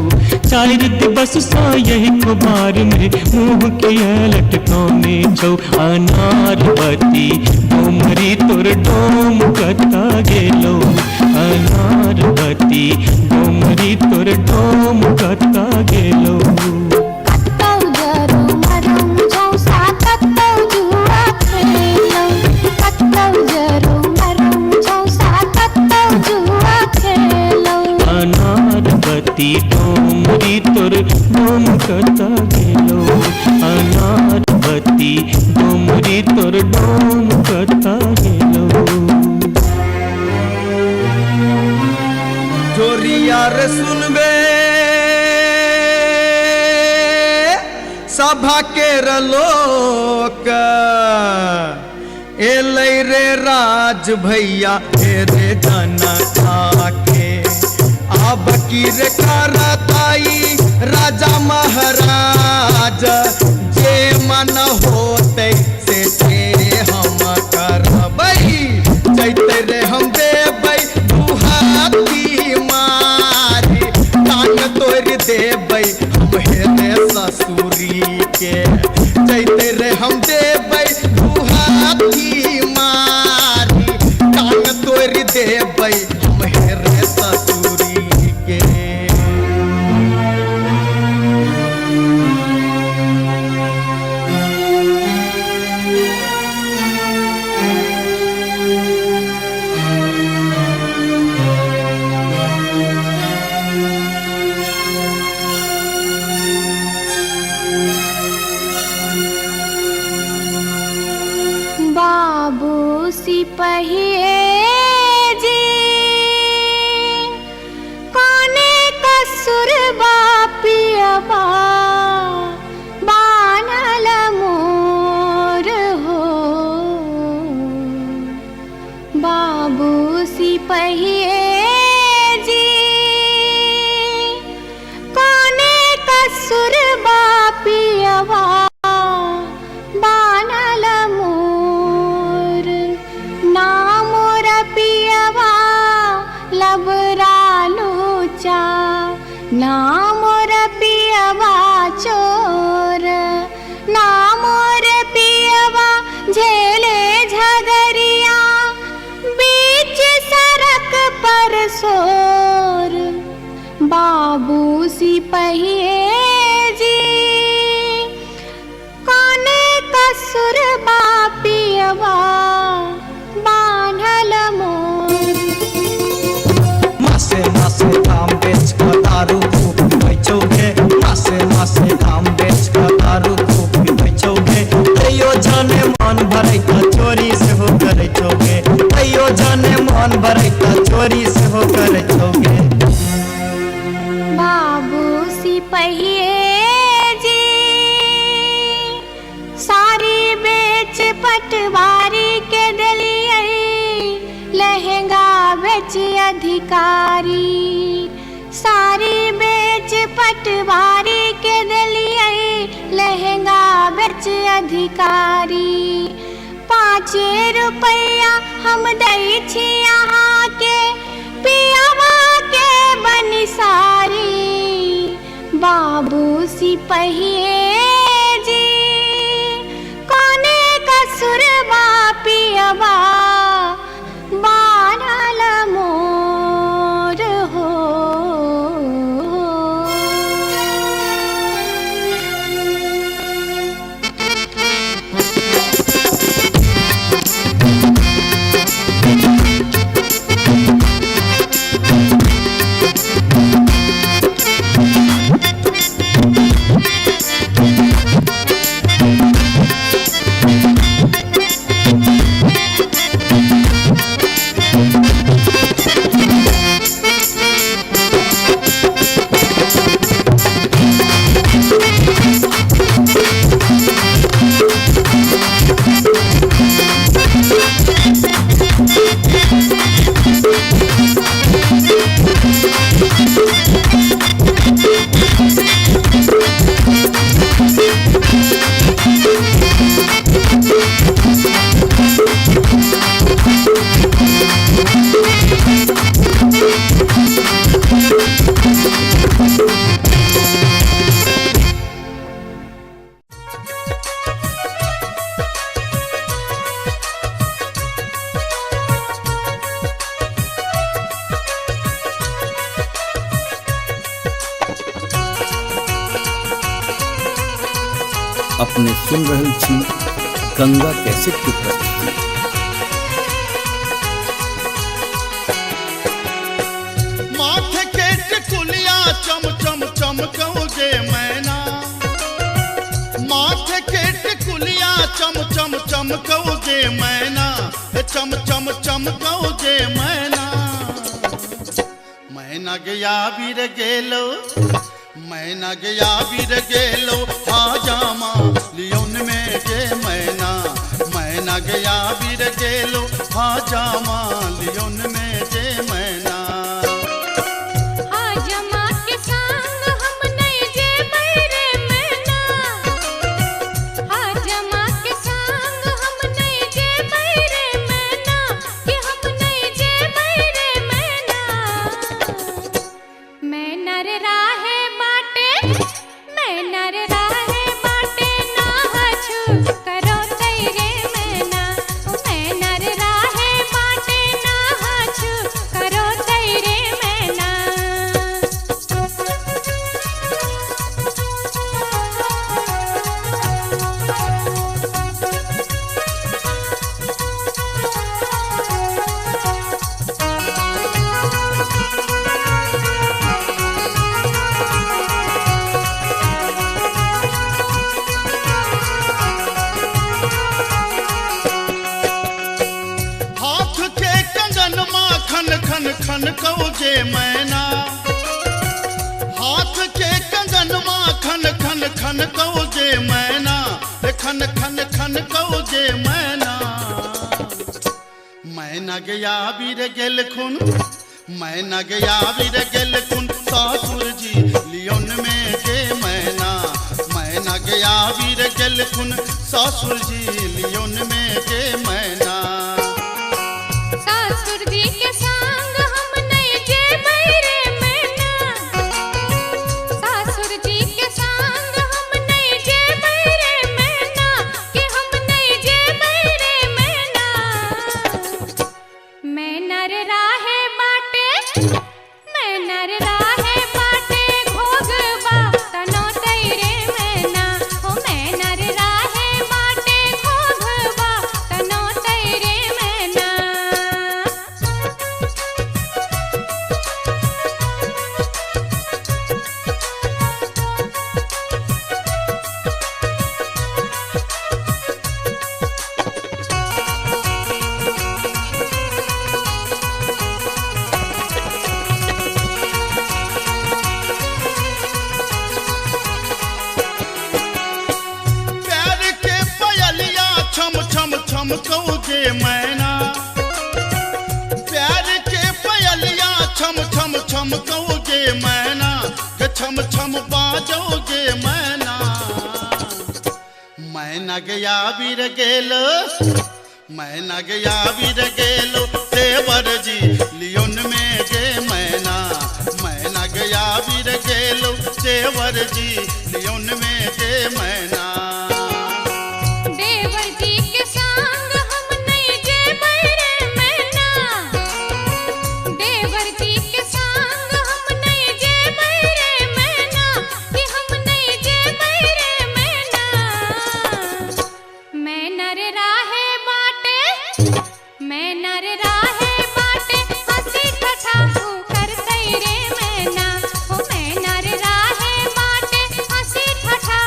चार दिवस सा यही खुबार में मुंह के लटकाउने छौ अनारबती डोमरी तोर डोम कता गेलो अनारबती डोमरी तोर डोम कता गेलो कत्तौ बत्ती डोमरी तोर डोम कता गेलो अनार बत्ती डोमरी तोर डोम कता गेलो जोरिया रे सुनबे सभा के लोक एलै रे राज भैया हे रे जनता के अब की रे करताई राजा महाराज जे मन होते से हम करबै जैते रे हम देबै दुहाती मारी कान तोड़ देबै हम हेरे ससुरी के जैते रे हम देबै दुहाती मारी कान तोड़ देबै हम हेरे ससुरी के बाबू सिपहिए जी कोने कसुर बापियबा बानल मोर हो बाबू सिपहिए जी कोने कसुर बापियबा बानल मोर नामोर पियवा लबरा लूचा नामोर पियवा चोर नामोर पियवा झेले झगरिया बीच सड़क पर सोर बाबू सिपहिए जी कोने कसुर बापियवा बान्हल मोर मासे मासे काम बेच कर दारू खूब बेचोगे मासे मासे काम बेच कर दारू खूब बेचोगे तैयो जाने मन भरे का चोरी से हो कर चोगे तैयो जाने मन भरे का चोरी से हो कर चोगे बाबू सिपहिए जी सारी बेच पटवारी के दिलिए लहंगा बेच अधिकारी सारी बेच पटवारी के दिलिए लहंगा बेच अधिकारी 5 रुपया हम दै छी यहाँ के पियावा के बनिसारी बाबू सिपहिए जी कोने कसुर बापियवा बानल मोर हो अपने सुन रहल छी गंगा कैसेट की प्रस्तुति। माथे के टिकुलिया चमकौगे मैना माथे के टिकुलिया चम चम चमकौगे मैना चम चम चमकौगे मैना मैना गया बीर गेलो मैना गया बीर गेलो हाजामा लियोन में गे मैना गया बीर गेलो हाजामा लियोन में गे मैना हाजमा के संग हम नहीं जे बैरे मैना हाजमा के संग हम नहीं जे बैरे मैना कि हम नहीं जे बैरे मैना मैं नर राहे बाटे मैं नर राहे बाटे ना हछु करो तेरे मैना मैं नर राहे बाटे ना हछु करो तेरे मैना हाथ के कंगन माँ खन खन खन कौजे मैना हाथ के कंगन माँ खन खन खन कौजे मैना खन खन खन कौजे मैना मैना गया बीर गेल खुन मैना गया बीर गेल खुन सासुर जी लियोन में गे मैना गया बीर गेल खुन सासुर जी लियोन में गे मैना सासुर जी के संग हम नहीं जे बैरे मैना सासुर जी के संग हम नहीं जे बैरे मैना कि हम नहीं जे बैरे मैना मैं नर राहे बाटे मैं नर राहे बाटे घोगबा तनो तेरे मैना हो मैं नर राहे बाटे घोगबा तनो तेरे मैना प्यार के पयलिया छम छम छम कौजे मैना प्यार के पयलिया छम छम छम कौजे मैना के छम छम बाजोगे मैना मैना गया बीर गेलो मैना गया बीर गेलो देवर जी लियोन में गे मैना गया बीर गेलो देवर जी लियोन में गे मैना देवर जी के संग हम नहीं जे बैरे मैना देवर जी के संग हम नहीं जे बैरे मैना कि हम नहीं जे बैरे मैना मैं नर राहे बाटे मैं नर राहे बाटे हंसी ठठा कर तेरे मैना हो मैं नर राहे बाटे हंसी ठठा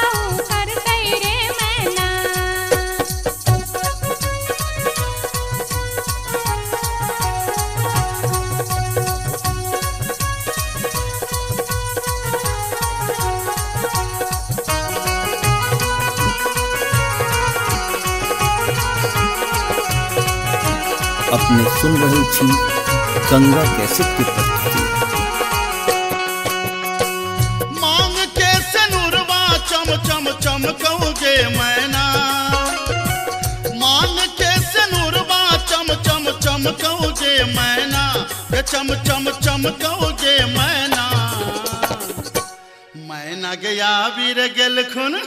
कर तेरे मैना अपने सुन रहे छी गंगा कैसेट की प्रस्तुति। मांग के सनुरवा चम चम चमकौगे मैना मांग के सनुरवा चम चम चमकौगे मैना चम चम चमकौगे मैना मैना गया बीर गेल खुन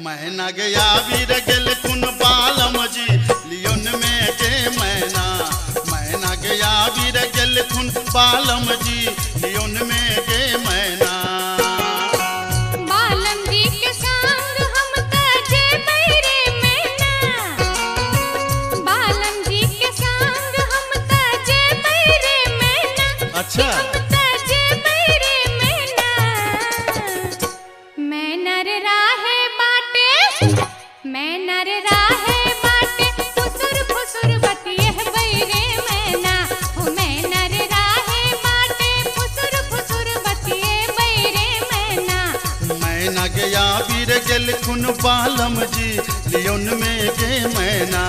मैना गया बीर गेल खुन बालम जी लियोन में गे मैना गया बीर गेल खुन बालम जी लियोन में गे मैना बालम जी के संग हम तजे बैरे मैना बालम जी के संग हम तजे बैरे मैना अच्छा हम तजे बैरे मैना गया बीर गेल खुन बालम जी लियोन में गे मैना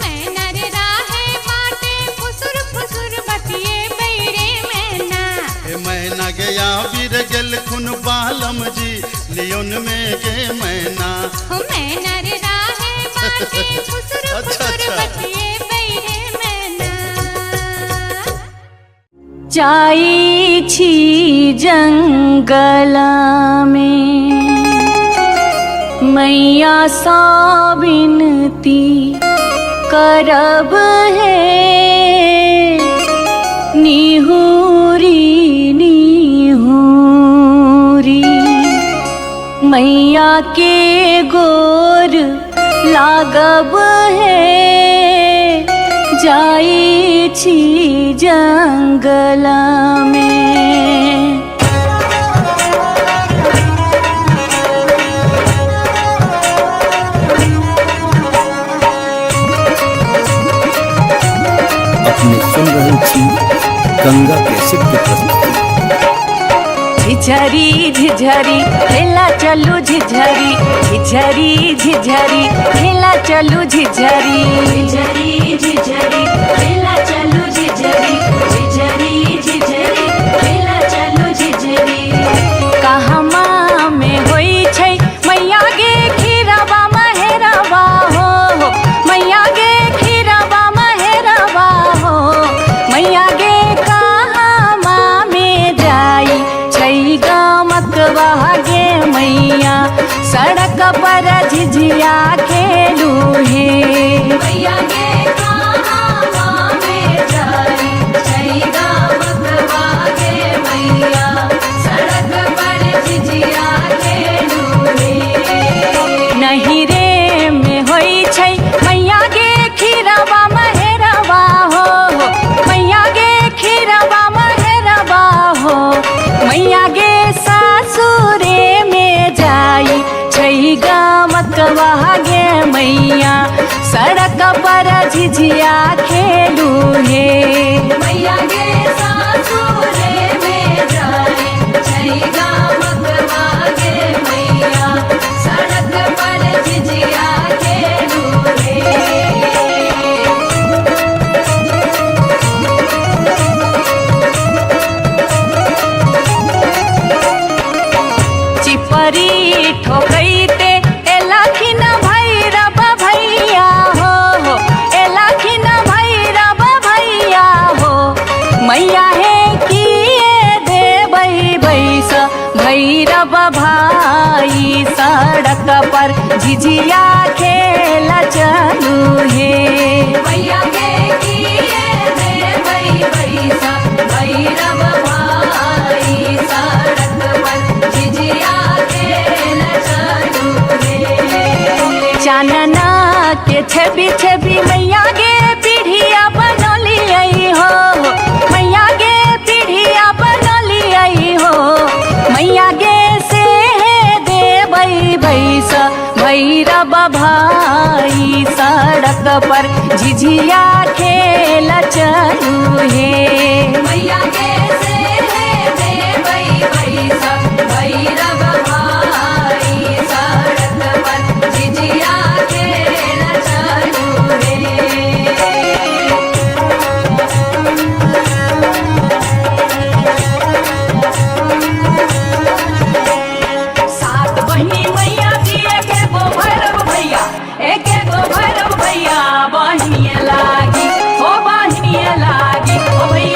मैना रे राहे बाटे फुसुर फुसुर बतिए बैरे मैना ए मैना गया बीर गेल खुन बालम जी लियोन में गे मैना हो मैना रे राहे बाटे फुसुर फुसुर बतिए बैरे मैना जाई छी जंगला में मैया सा विनती करब है निहुरी निहुरी मैया के गोर लागब है जाई छी जंगला में अपने सुन रहे थी गंगा कैसेट की प्रस्तुति। झिझरी झिझरी खेला चलू झिझरी झिझरी झिझरी खेला चलू झिझरी झिझरी झिझरी खेला चलू झिझरी झिझरी झिझरी खेला चलू झिझरी कहमा में होई छै मैया गे खीराबा महेराबा हो मैया गे खीराबा महेराबा हो मैया गे कहमा में जाई छै गमकवा गे मैया सड़क पर झिझिया खेलू हे मैया गे कहमा में जाई छै गमकवा गे मैया सड़क पर झिझिया खेलू हे नहीं रे में होई छै मैया गे खीराबा महेराबा हो मैया गे खीराबा महेराबा हो मैया गे सासुरे में जाई छै गमकवा गे मैया सड़क पर झिझिया खेलू हे मैया गे सासुरे में जाई छै गमकवा गे मैया सड़क पर झिझिया खेलू हे चिपरी ठोकैते एलाखिन भैरव भैया हो एलाखिन भैरव भैया हो मैया हे किए देबै बैस भैरव भाई सड़क पर झिझिया खेल चलू हे मैया गे किए देबै बैस भैरव भाई सड़क पर झिझिया खेल चलू हे चानना के छवि छवि मैया गे पीढ़िया बनलियै हो मैया गे पीढ़िया बनलियै हो मैया गे से देबै बैस भैरव भाई सड़क पर झिझिया खेल चलू हे मैया गे से देबै बैस भैरव भाई सड़क पर झिझिया खेल चलू हे सात बहिनी मैया दिए के गो भैरव भैया एक गो भैरव भैया बहिनिए लागी ओ बहिनिए लागी ओ भैया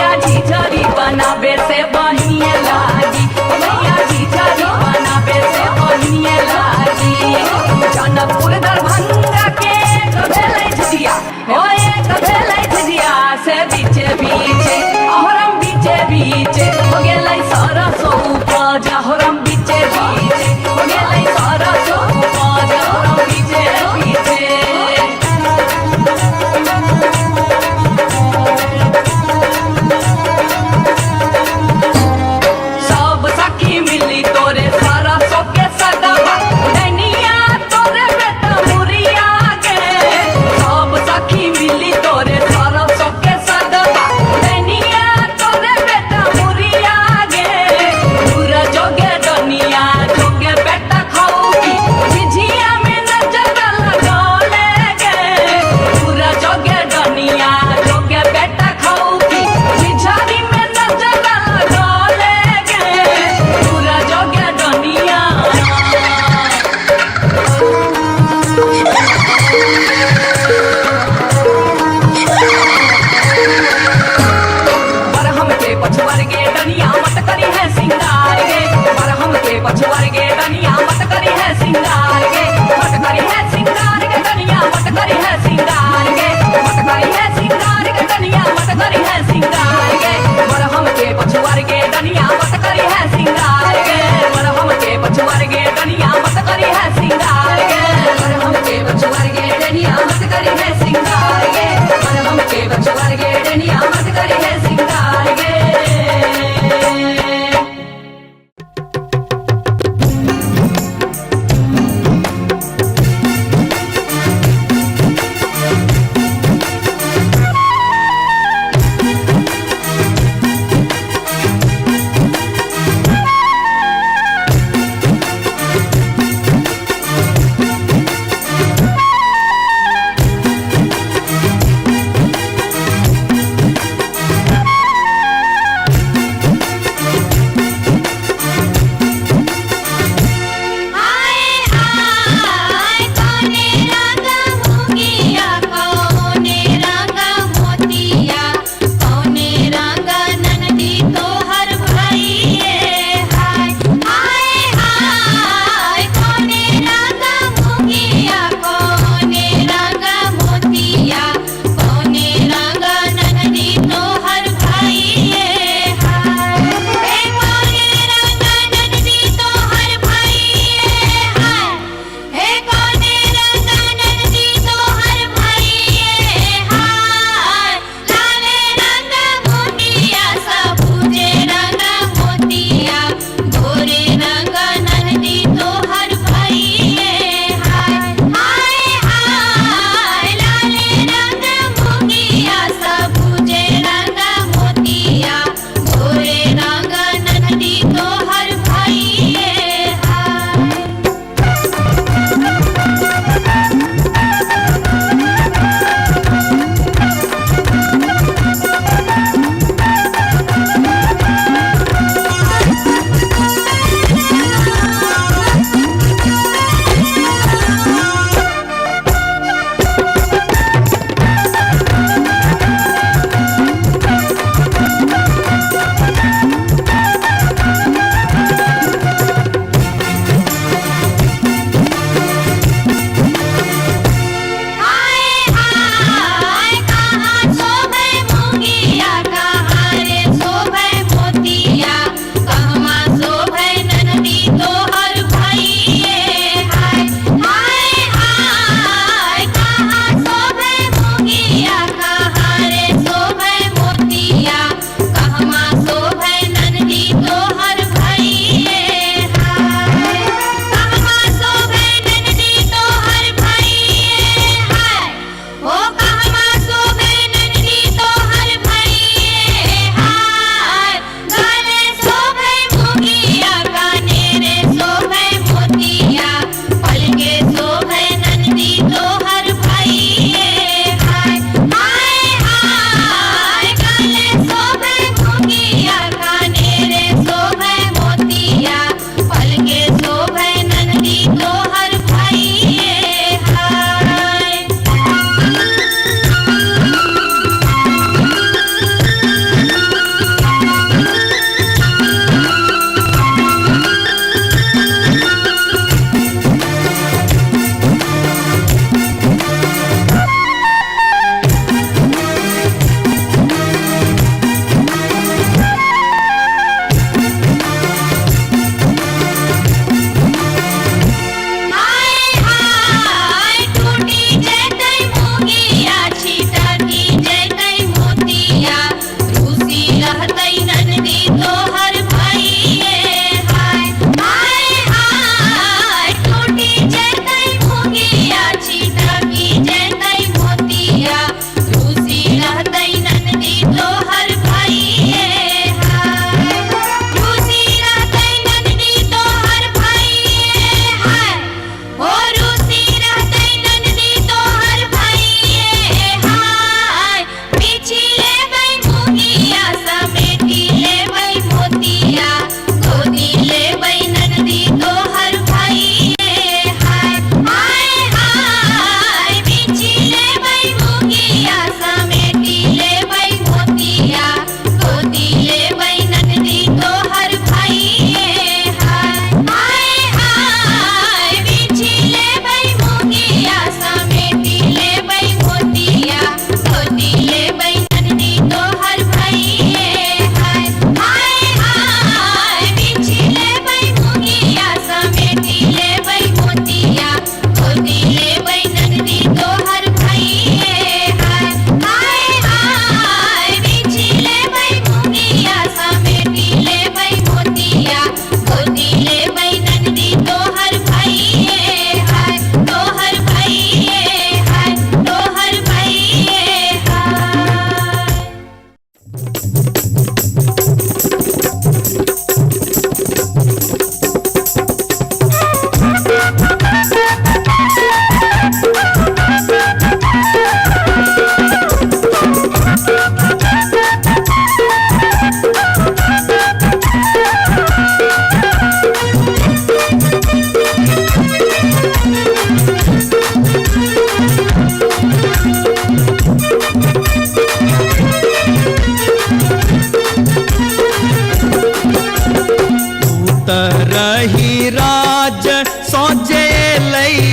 रही राज सोजे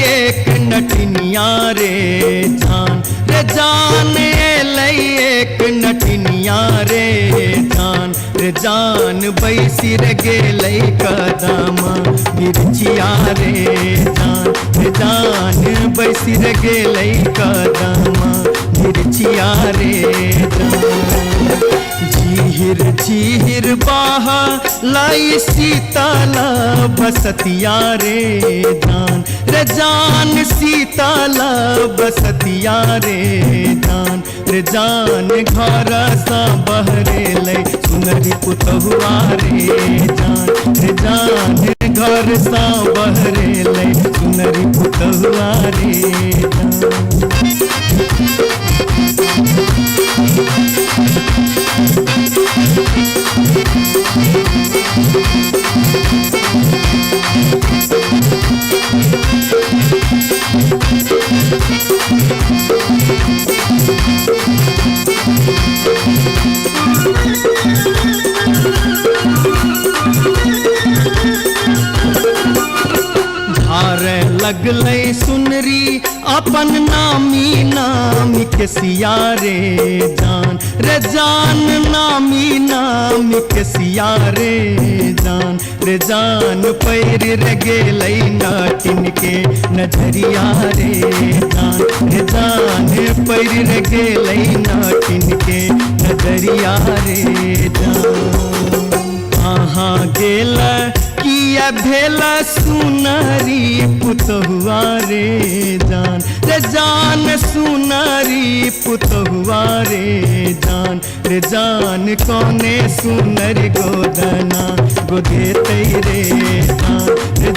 एक नटनिया रे जान एक नटनिया रे जान बैसी रे गेलै कदम मिर्चिया रे जान बैसी रे गेलै कदम मिर्चिया रे झीर झीर बाह लाई शीतल बसतिया रे जान शीतल बसतिया रे जान घर सा बहरे लै सुनरी पुतहुआ रे जान घर सा बहरे लै सुनरी पुतहुआ रे धारे लगलै सुनरी अपन नामी नामी के सिया रे जान नामी नामी के सिया रे जान पैर रे गेलै नाटिन के नजरिया रे जान पैर रे गेलै नाटिन के नजरिया रे कहाँ गेल किया भेल सुनरी पुतहुआ रे जान सुनरी पुतहुआ रे जान कोने सुनरी गोदना गोदेते रे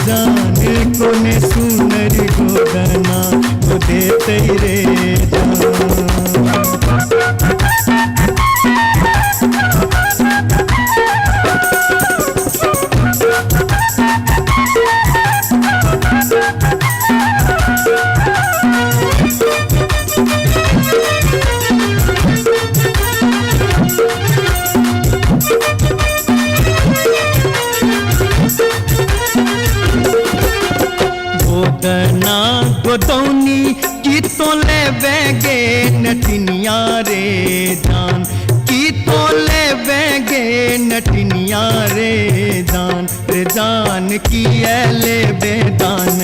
जान कोने सुनरी गोदना गोदेते रे गोदना गोदौनी की तो ले बेगे नटनिया रे जान की तो ले बेगे नटनिया रे जान की ले बेदान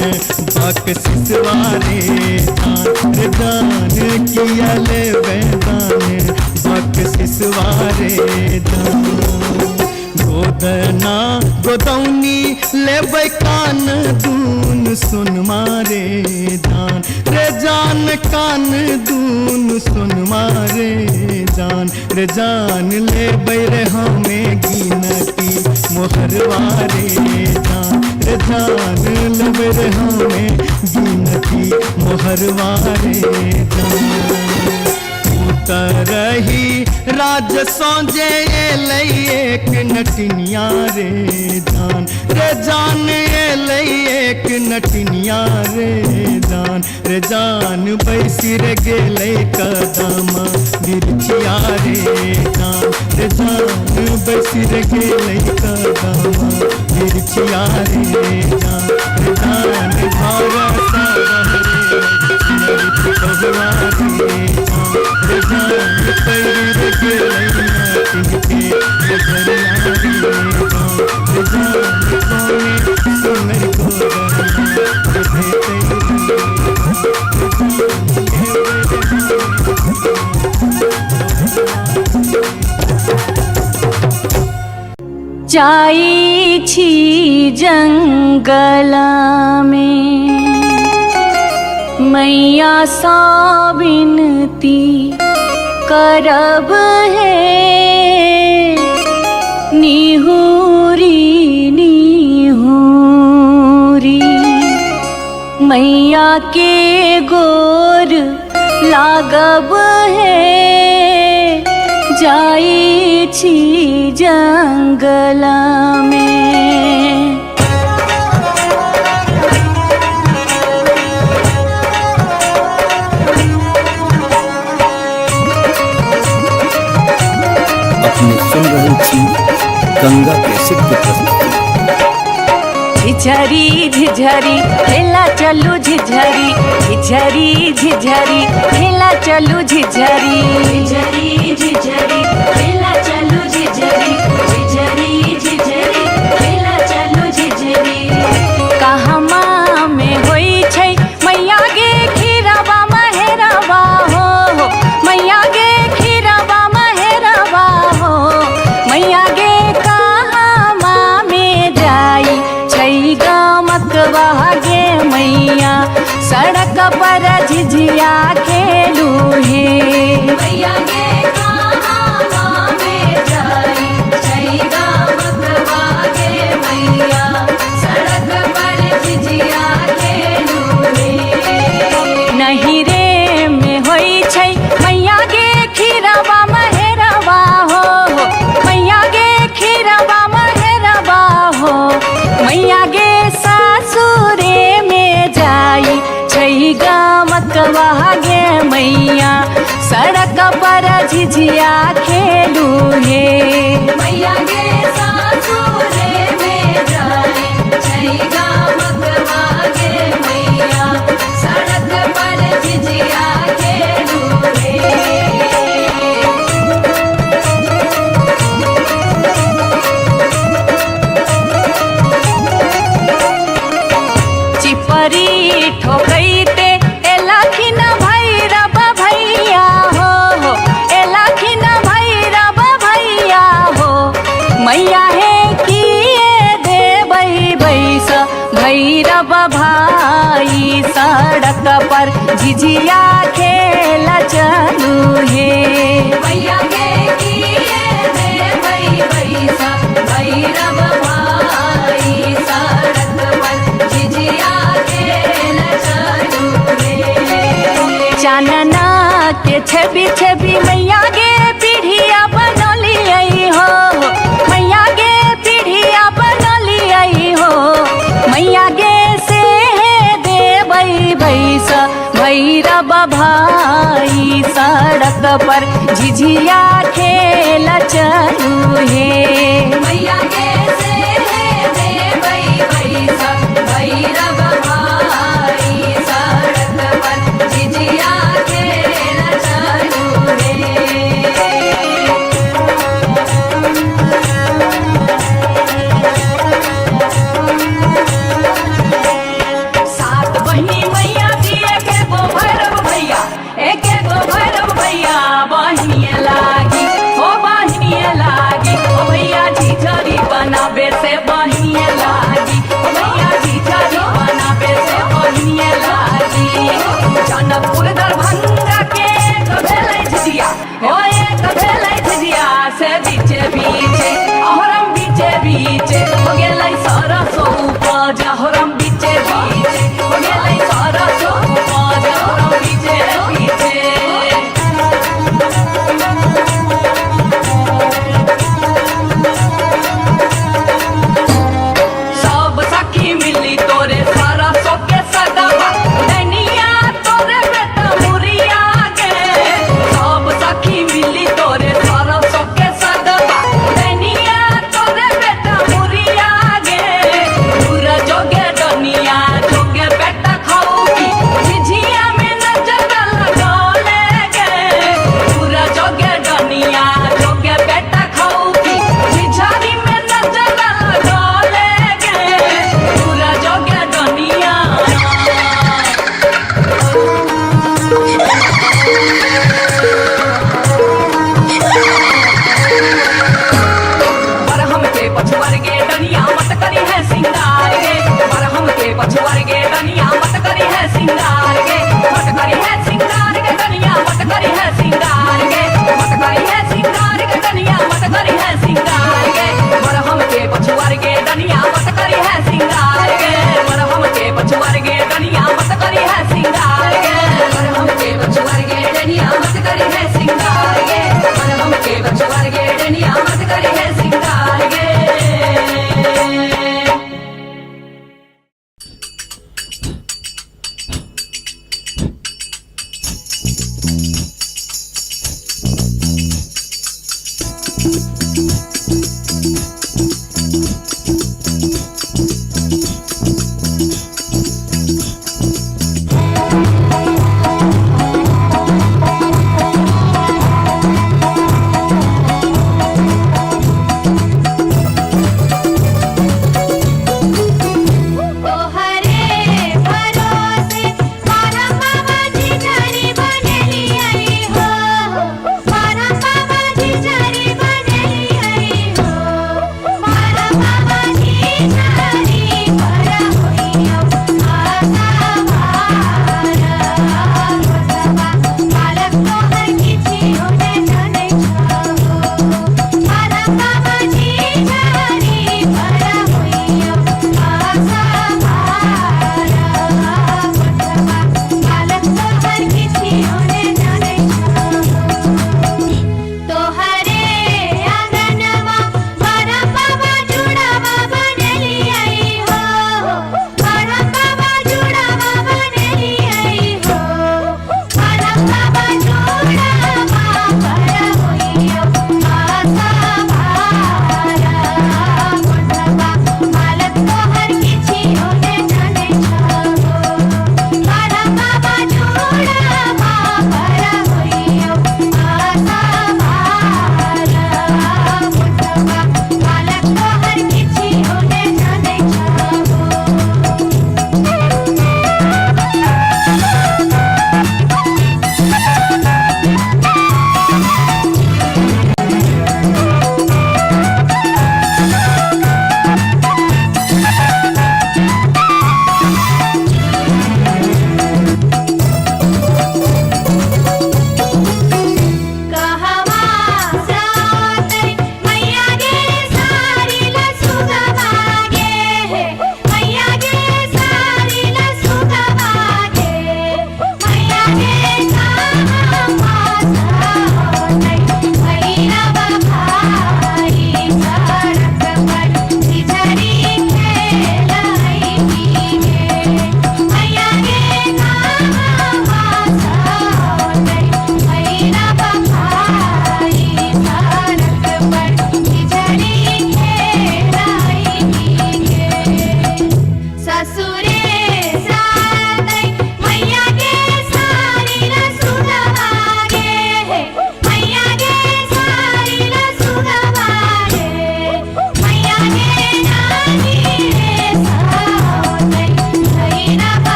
बक सिसवा रे जान की ले बेदान बक सिसवा रे गोदना गोदौनी लेबै कान दून सुन मारे जान कान दून सुन मारे जान लेबै रे हमें गिनती मोहरवा रे जान लेबै रे हमें गिनती मोहरवा रे रही राज सोजे एक नटनिया रे जान एक नटनिया रे जान बैसी रे गेलै कदम मिर्चिया रे जान बैसी रे गेलै कदम मिर्चिया रे जान घर सा बहरे पुतहुआ रे जान पैर रे गेलै नाटिन के नजरिया रे जान कोने सुनरी गोदना जाई छी जंगल में मैया सा विनती करब है निहुरी निहुरी मैया के गोर लागब है जाई छी जंगल में। अपने सुन रहे थी गंगा कैसेट की प्रस्तुति। झिझरी झिझरी खेला चलू झिझरी झिझरी झिझरी खेला चलू झिझरी झिझरी झिझरी खेला चलू झिझरी झिझरी झिझरी खेला चलू झिझरी कहमा में होई छै मैया गे खीरवा महेरवा हो मैया गे खीरवा महेरवा हो मैया गे कहमा में जाई छै गमकवा गे मैया सड़क पर झिझिया खेलू हे मैया गे कहमा में जाई छै गमकवा गे मैया सड़क पर झिझिया खेलू हे नहीं रे में होई छै मैया गे खीरवा महेरवा हो मैया गे खीरवा महेरवा हो मैया गे सासुरे में जाई छै गमकवा गे मैया सड़क पर झिझिया खेलू हे मैया गे सासुरे में जाई छै गमकवा गे मैया सड़क पर झिझिया खेलू हे चिपरी ठोकैते एलखिन भैरव भैया हो एलखिन भैरव भैया हो मैया हे किए देबै बैस भैरव भाई सड़क पर झिझिया खेल चलू हे मैया गे किए देबै बैस भैरव भाई सड़क पर झिझिया खेल चलू हे चानना के छवि छवि मैया गे पीढ़िया बनलियै हो मैया गे पीढ़िया बनलियै हो मैया गे से देबै बैस भैरव भाई सड़क पर झिझिया खेल चलू हे मैया गे से देबै बैस भैरव भाई सड़क पर झिझिया खेल चलू हे सात बहिनी मैया जी एके गो भैरव भैया एके गो भैरव भैया बहिनिए लागी हो बहिनिए लागी ओ भैया झिझरी बनाबे से बहिनिए लागी ओ भैया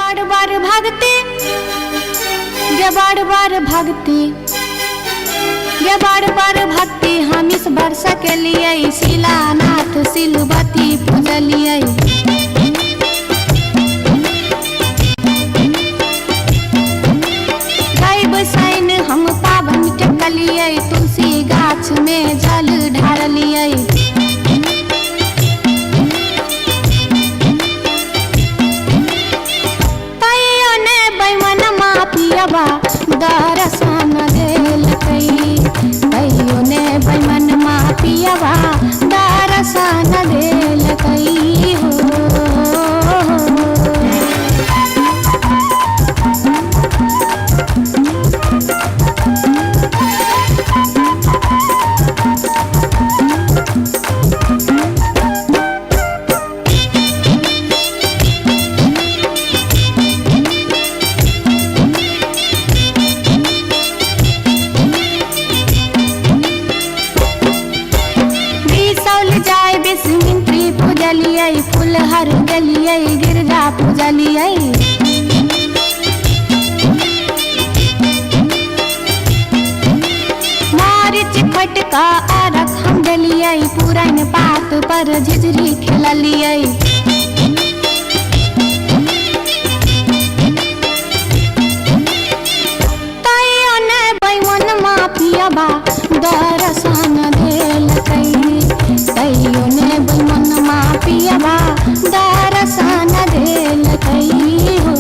बार बार भागते गे बार बार भागते गे बार बार भागते हम इस वर्ष के लिए शिलानाथ सिलवती पूजलिए बसाइन हम पावन टेकलिए तुलसी गाछ में जल ढारलिए तैयो ने बैमन मापियबा दर्शन देलकै तैयो ने बैमन मापियबा दर्शन देलकै हो फुलहर गलिए गिरजा पूजलिए मारिच फटका आरख हम डलिए पुरान पात पर झिझरी खेललिए तैयो ने बैमन मापियबा दर्शन देलकै तैयो ने बैमन मापियबा दर्शन देलकै हो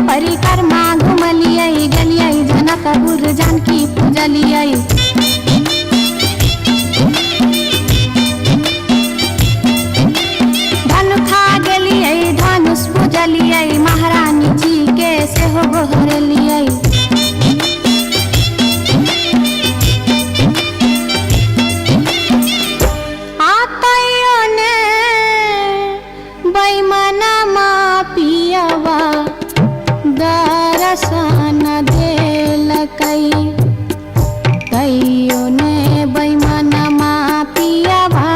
परिक्रमा घुमलिए गलिए जनकपुर जानकी पूजलिए धनुखा गेलिए धनुष पूजलिए महारानी जी के सेहो गोहरलिए तैयो ने बैमन मापियबा दर्शन देलकै तैयो ने बैमन मापियबा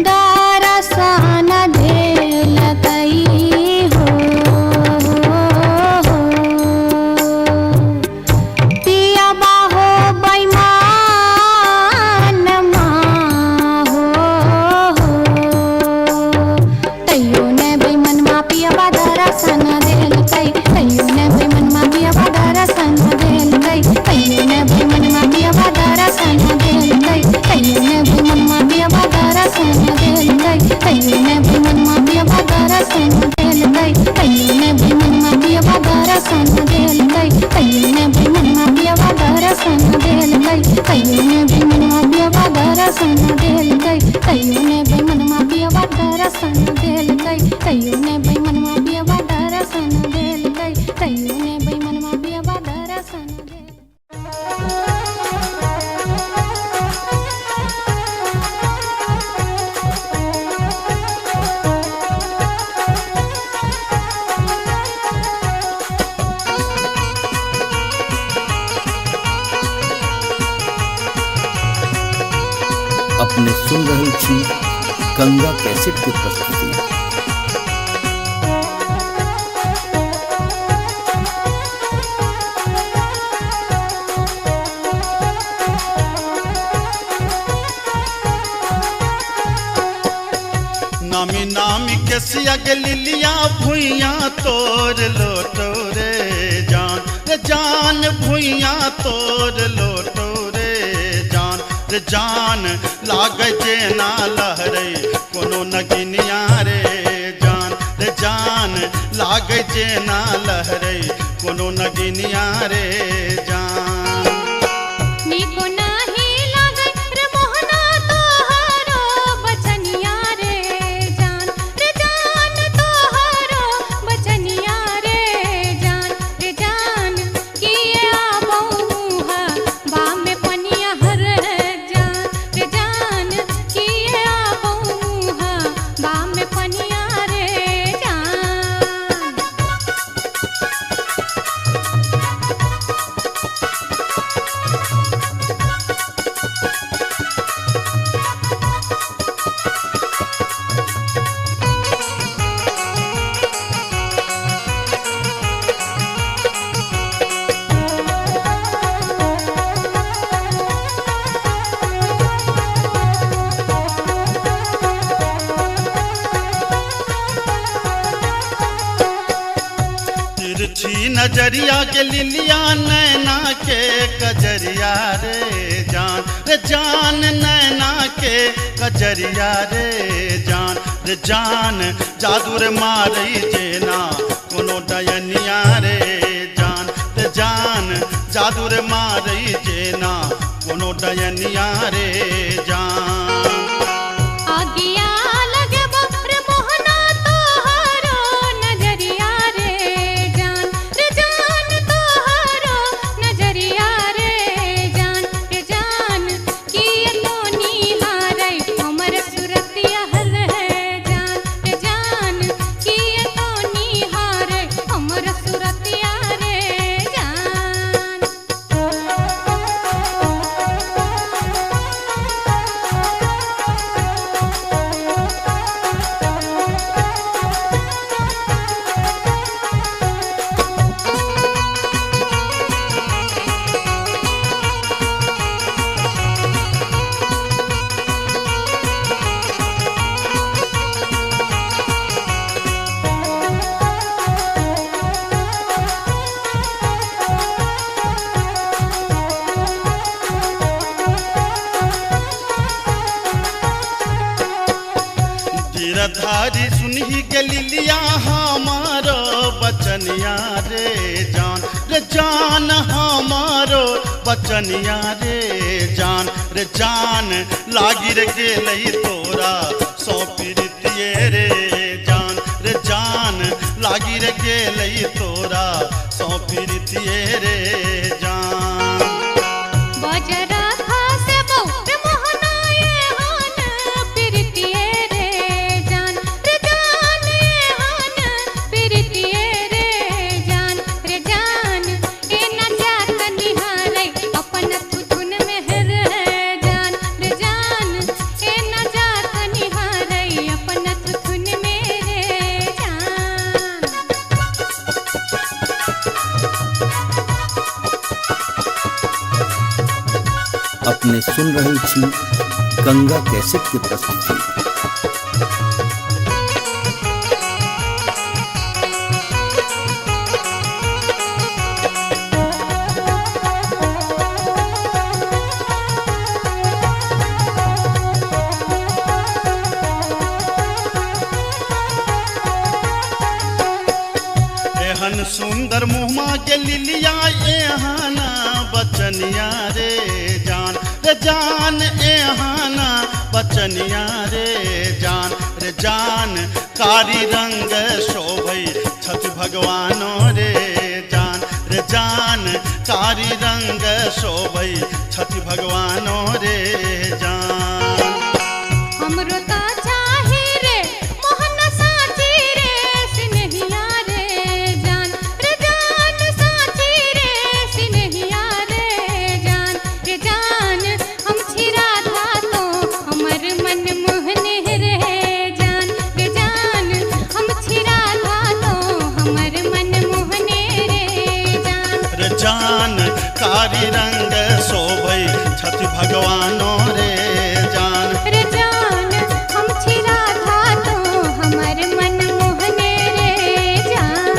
दर्शन देलकै हो पियबा हो बैमन मा हो तैयो ने बैमन मापियबा दर्शन देलकै तैयो ने बैमन मापियबा दर्शन देलकै तैयो ने बैमन मापियबा दर्शन देलकै तैयो ने बैमन मापियबा दर्शन देलकै तैयो ने बैमन मापियबा दर्शन देलकै तैयो ने बैमन मापियबा दर्शन देलकै तैयो ने बैमन मापियबा दर्शन देलकै तैयो ने बैमन मापियबा दर्शन देलकै तैयो ने बैमन मापियबा दर्शन देलकै तैयो ने बैमन मापियबा दर्शन देलकै तैयो ने बैमन मापियबा दर्शन अपने सुन रही थी गंगा कैसेट की प्रस्तुति। नामी नामी के सिया लिलिया भुइया तोर लोटो रे जान भुइया तोर लोटो रे जान लागे जेना लहरे कोनो नगिनिया रे जान लागे जेना लहरे कोनो नगिनिया रे जान निको नाही लागे रे मोहना तोहरो बचनिया रे जान तोहरो बचनिया रे जान किए तिरछी नजरिया के लिलिया नैना के कजरिया रे जान नैना के कजरिया रे जान जादू रे मारई जेना कोनो डयनिया रे जान जादू रे मारई जेना कोनो डयनिया रे जान आगिया लगे बप्र मोहना तोहरो नजरिया रे जान तोहरो नजरिया रे जान किए तो निहारै हमर सुरतिया हल है जान किए तो निहारै हमर सुरतिया रे जान गिरधारी सुनही के लिलिया हमारो बचनिया रे जान हमारो बचनिया रे जान लागी रे गेलई तोरा सौ प्रीतिये रे जान लागी रे गेलई तोरा सौ प्रीतिये रे जान बजरा खासे बहु मोहना ये हान प्रीतिये रे जान ये हान प्रीतिये रे जान ए न जात निहारै अपन धुन में है जान ए न जात निहारै अपन धुन में रे जान अपने सुन रही थी गंगा कैसेट की प्रस्तुति। एहन सुंदर मुहमा के लिलिया एहाना बचनिया रे जान एहाना बचनिया रे जान कारी रंग शोभई छठ भगवानो रे जान कारी रंग शोभई छठ भगवानो रे जान हमरो ता चाहे रे मोहन साची रे सिनहिया रे जान साची रे सिनहिया रे जान हम छिरा था तो हमर मन मोहने रे जान हम छिरा था तो हमर मन मोहने रे जान कारी रंग शोभई छठ भगवानो रे जान हम छिरा था तो हमर मन मोहने रे जान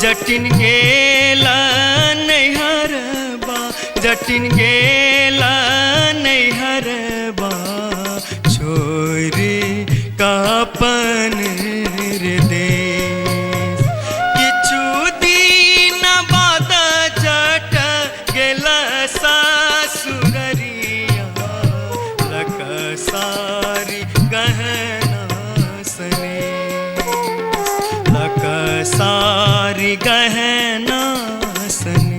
जटिन गेला नैहरबा जटिन गेला नैहरबा छोरी कापन रे देश किछु दिन बाद जट गेला सासुररिया लकसारी गहना सने लकसारी गहना सने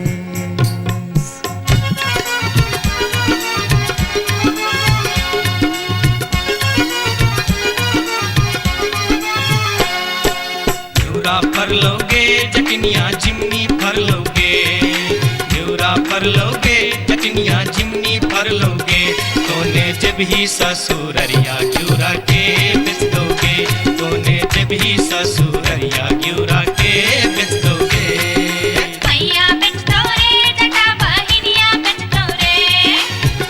फर लोगे जटनिया जिमनी फर लोगे न्यूरा फर लोगे जटनिया जिमनी फर लोगे तोने जब ही ससुररिया ग्यूरा के बेच दोगे तोने जब ही ससुररिया ग्यूरा के बेच दोगे मैया बेच दो रे जटा बहिनिया बेच दो रे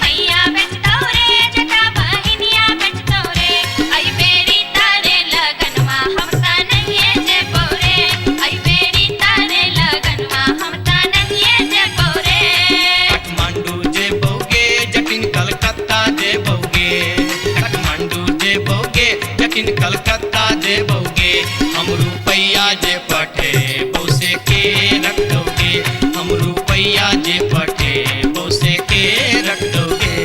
मैया बेच दो रे जटा बहिनिया बेच दो रे आई बेरी तारे लगनवा हम ता नहीं जे पौरे आई बेरी तारे लगनवा हम ता नहीं जे पौरे काठमांडू जे बोगे जटिन कलकत्ता जे बोगे काठमांडू जे बोगे जटिन कलकत्ता जे बोगे हम रुपैया जे पठे बोसे के रख दोगे हम रुपैया जे पठे बोसे के रख दोगे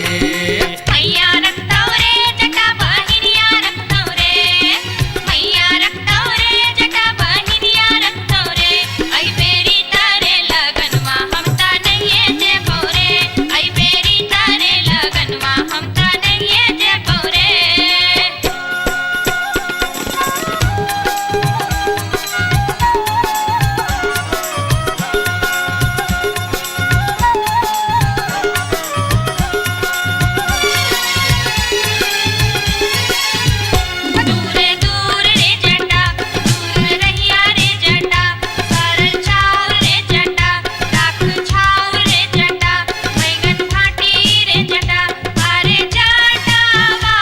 मैया रख दो रे जटा बहिनिया रख दो रे मैया रख दो रे जटा बहिनिया रख दो रे आई बेरी तारे लगनवा हम ता नहीं जे पौरे आई बेरी तारे लगनवा हम ता नहीं जे पौरे दूरे दूर रे जटा दूर रहिया रे जटा सरल छाव रे जटा राख छाव रे जटा बैगन फाटी रे जटा अरे जटावा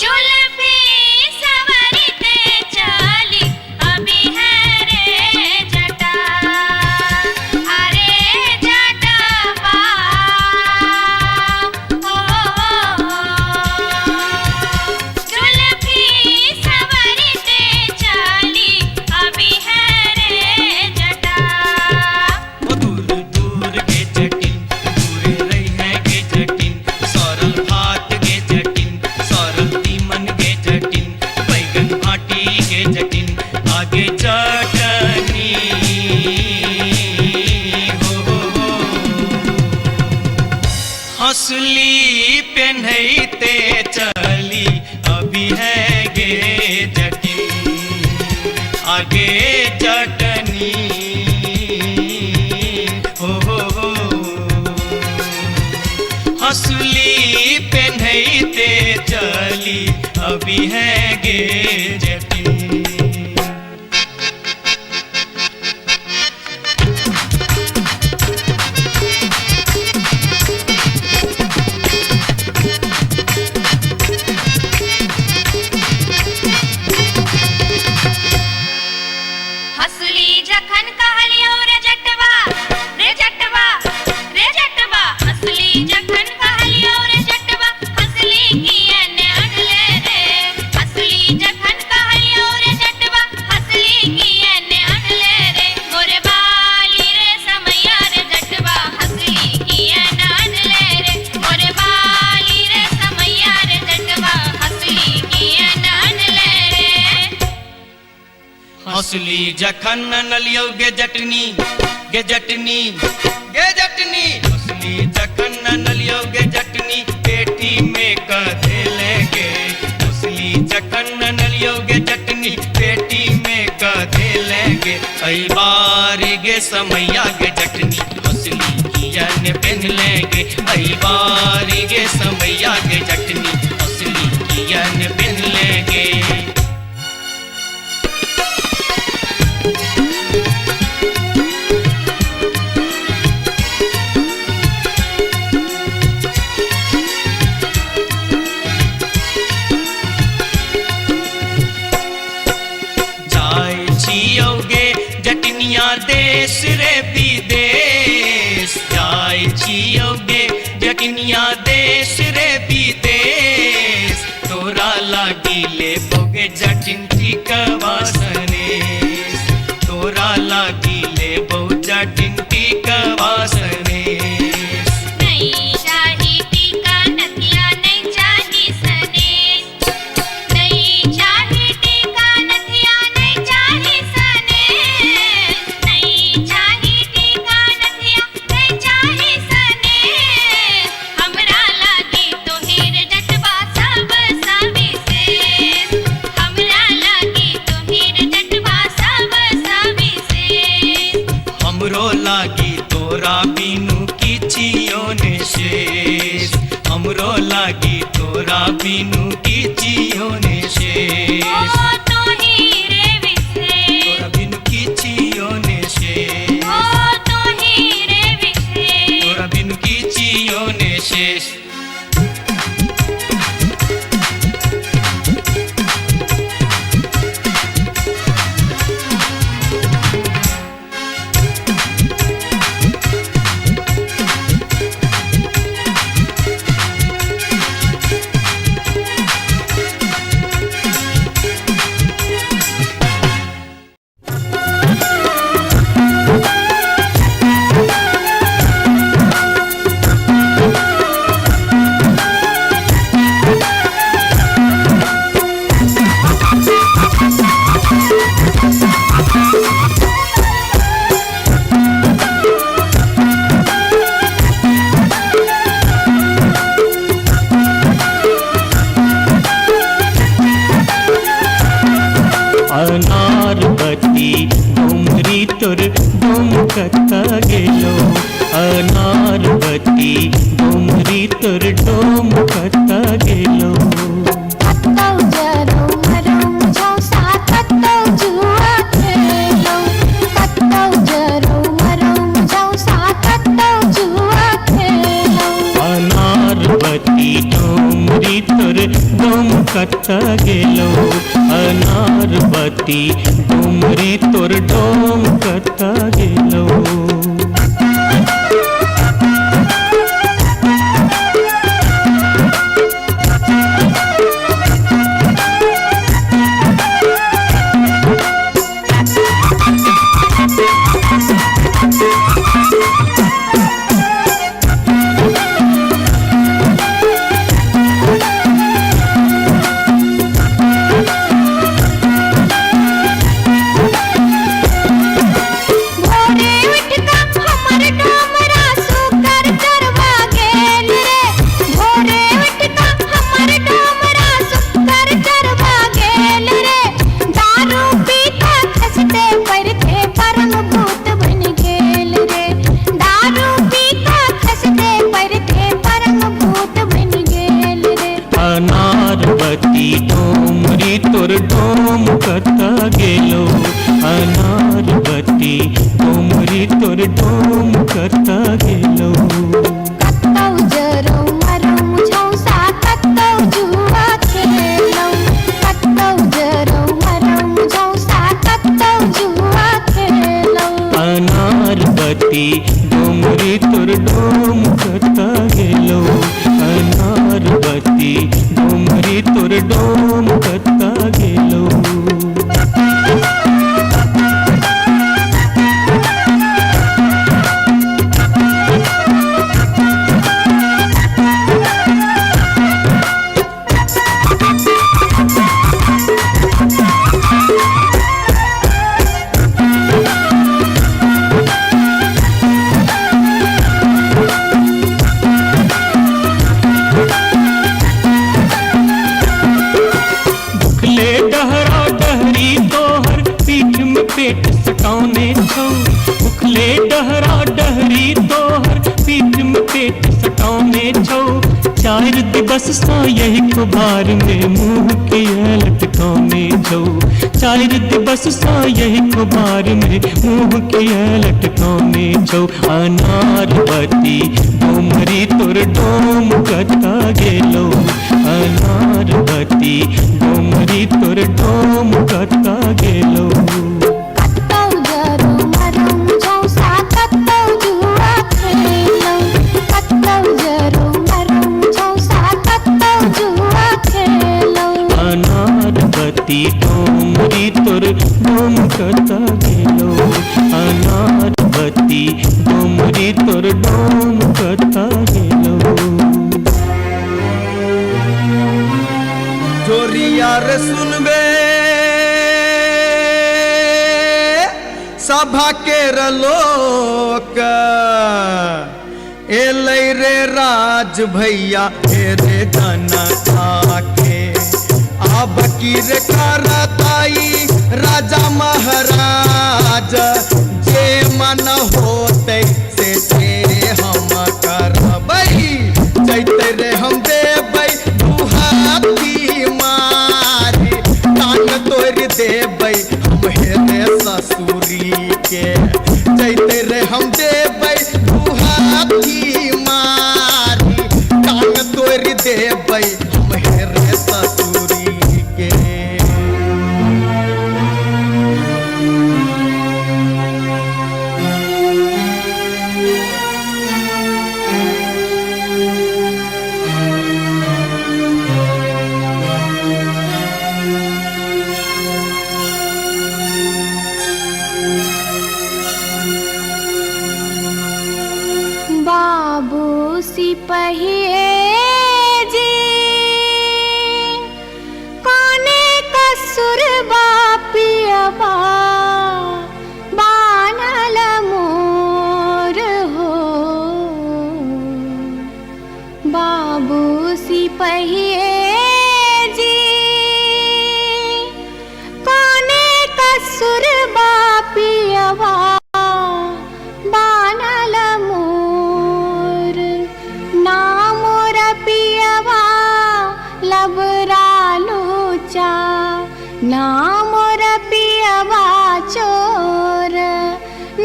जुल्फी सवरते चली अभी है रे जटा अरे जटावा जुल्फी सवरते चली अभी है रे जटा वो दूर दूर के जटिन दूर रही है के जटिन सरल भात के जटिन सरल तीमन के जटिन बैगन भाटी के जटिन आगे चटनी हो हंसली पेन्हते चली अभी है गे जटिन आगे चटनी हो हंसली पेन्हते चली अभी है गे जटिन हसली जखन कहलियो रे जटवा रे जटवा रे जटवा हसली जखन कहलियो रे जटवा हसली कियने अनले रे हसली जखन कहलियो रे जटवा हसली कियने अनले रे मोरे बाली रे समैया रे जटवा हसली कियने अनले रे मोरे बाली रे समैया रे जटवा हसली कियने अनले रे हंसली जखन नलियो गे जटनी गे जटनी गे जटनी हंसली जखन नलियो गे जटनी पेटी में कधे लेंगे हंसली जखन नलियो गे जटनी पेटी में कधे लेंगे कई बार गे समैया गे जटनी हंसली कियन पहन लेंगे कई बार गे समैया गे जटनी हंसली कियन पहन लेंगे देश रे विदेश जाय छियो गे जटनिया देश रे विदेश तोरा लागी ले बोगे जटिन टिकवा सनेश तोरा लागी ले बो जटिन टिकवा सनेश नहीं चाही टीका नथिया नहीं चाही सनेश नहीं चाही टीका नथिया नहीं चाही सनेश नहीं चाही टीका नथिया नहीं चाही सनेश हमरा लागी तोहिर जटवा सब सविशेष हमरा लागी तोहिर जटवा सब सविशेष हमरो लागी तोरा बिनु किछियो ने शेष हमरो लागी तोरा बिनु किछियो ने शेष ओ तोहिरे विशेष तोरा बिनु किछियो ने शेष ओ तोहिरे विशेष तोरा बिनु किछियो ने शेष अनारबती डोमरी तोर डोमकता गेलो अनारबती डोमरी तोर डोमकता गेलो कत्तौ जरौ मरौ मुझौ सा कत्तौ जुआ खेलौ कत्तौ जरौ मरौ मुझौ सा कत्तौ जुआ खेलौ अनारबती डोमरी तोर डोमकता गेलो अनारबती डोमरी तोर डोमकता गेलो भोरे उठका हमर डोमरा सुकर चरवा गेल रे भोरे उठका हमर डोमरा सुकर चरवा गेल रे दारू पीता खसते परथे परम भूत बन गेल रे दारू पीता खसते परथे परम भूत बन गेल रे अनारबती डोमरी तोर डोमकता गेलो अनारबती डोमरी तोर डोमकता गेलो कत्तौ जरौ मरौ मुझौ सा कत्तौ जुआ खेलौ कत्तौ जरौ मरौ मुझौ सा कत्तौ जुआ खेलौ अनारबती डोमरी तोर डोमकता गेलो अनारबती डोमरी तोर डोमकता गेलो पेट सटाउने छौ उखले डहरा डहरी तोहर पीठ में पेट सटाउने छौ चार दिवस सा यही खुबार में मुंह के लटकाउने छौ चार दिवस सा यही खुबार में मुंह के लटकाउने छौ अनारबती डोमरी तोर डोम कता गेलो अनारबती डोमरी तोर डोम कता गेलो कत्तौ जरौ मरौ बत्ती डोमरी तोर डोम कता गेलो अनार बत्ती डोमरी तोर डोम कता गेलो जोरिया रे सुनबे सभा के लोक एलै रे राज भैया हे रे जनता के अब की रे करताई राजा महाराज जे मन होते से हम करबै जैते रे हम देबै दुहाती मारी कान तोड़ देबै हम हे रे ससुरी के जैते रे हम देबै दुहाती मारी कान तोड़ देबै हम हे रे ससुरी के बाबू सिपहिए जी कोने कसुर बापियबा बानल मोर हो बाबू सिपहिए जी कोने कसुर बापियबा बानल मोर नामोर पियवा लबरा लूचा नामोर पियवा चोर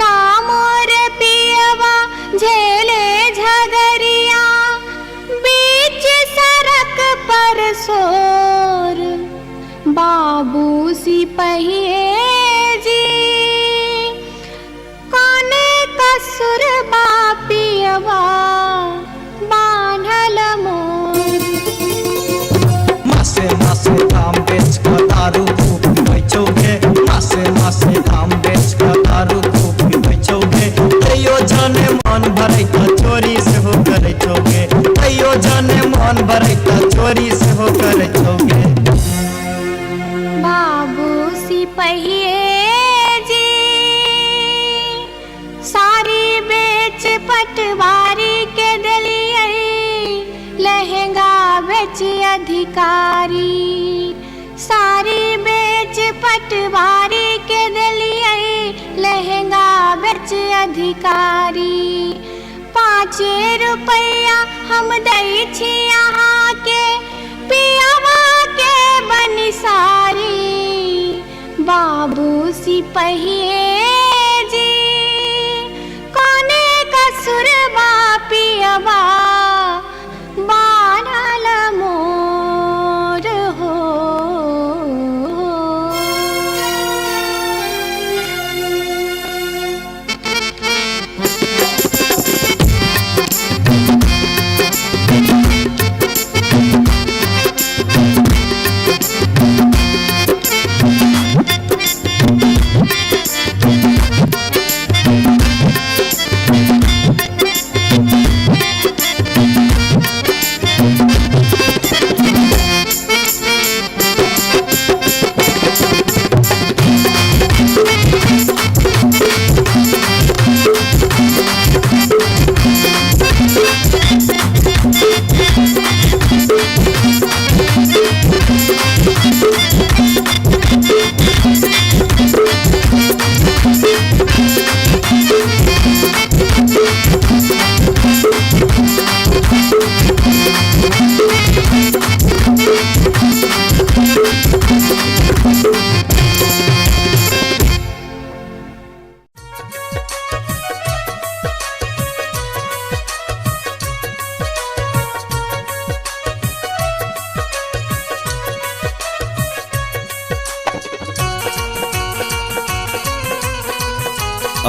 नामोर पियवा झेले झगरिया बीच सड़क पर सोर बाबू सिपहिए जी कोने कसुर बापियवा बान्हल मोर मासे मासे काम बेच कर दारू खूब बेचोगे मासे मासे काम बेच कर दारू खूब बेचोगे तैयो जाने मन भरे त चोरी से हो करे छोगे तैयो जाने मन भरे त चोरी से हो करे छोगे बाबू सिपहिए जी सारी बेच पटवारी के दिलिए लहंगा बेच अधिकारी सारी बेच पटवारी के दिलिए लहंगा बेच अधिकारी 5 रुपया हम दै छी यहाँ के पियावा के बनिसारी बाबू सिपहिए जी कोने कसुर बापियवा बानल मोर हो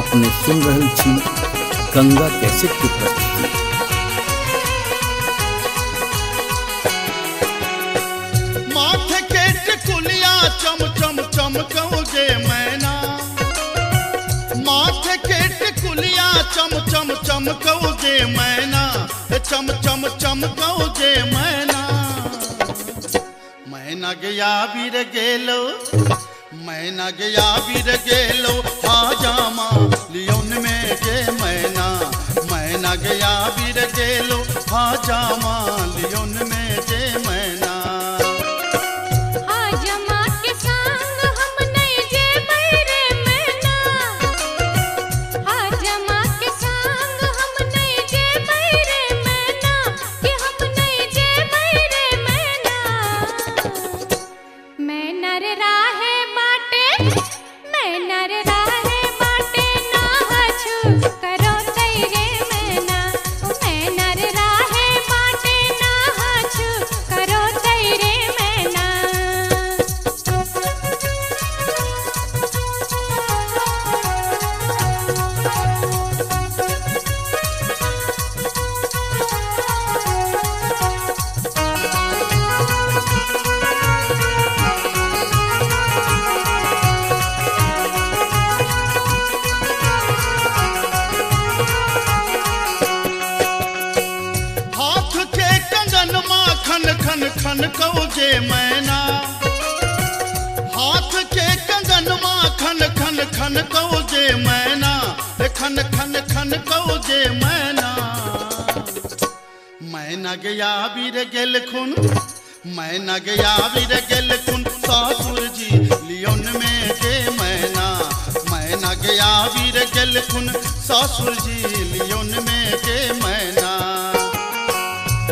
अपने सुन रहल छी गंगा कैसेट की प्रस्तुति। माथे के टिकुलिया चम चम चमकौ जे मैना मैना गया बीर गेलो मैना गया बीर गेलो हाजामा लियोन में जे मैना मैना गया बीर गेलो हाजामा लियोन में जे मैना हाजमा के संग हम नहीं जे बैरे मैना हाजमा के संग हम नहीं जे बैरे मैना कि हम नहीं जे बैरे मैना मैं नर राहे बाटे मैं नर राहे बाटे ना हछु करो तेरे मैना मैं नर राहे बाटे ना हछु करो तेरे मैना हाथ के कंगन माँ खन खन खन कौ जे मैना हाथ के कंगन माँ खन खन खन कौ जे मैना खन खन खन कौ जे मैना मैना गया बीर गेल खुन मैना गया बीर गेल खुन ससुर जी लियोन में जे मैना मैना गया बीर गेल खुन ससुर जी लियोन में जे मैना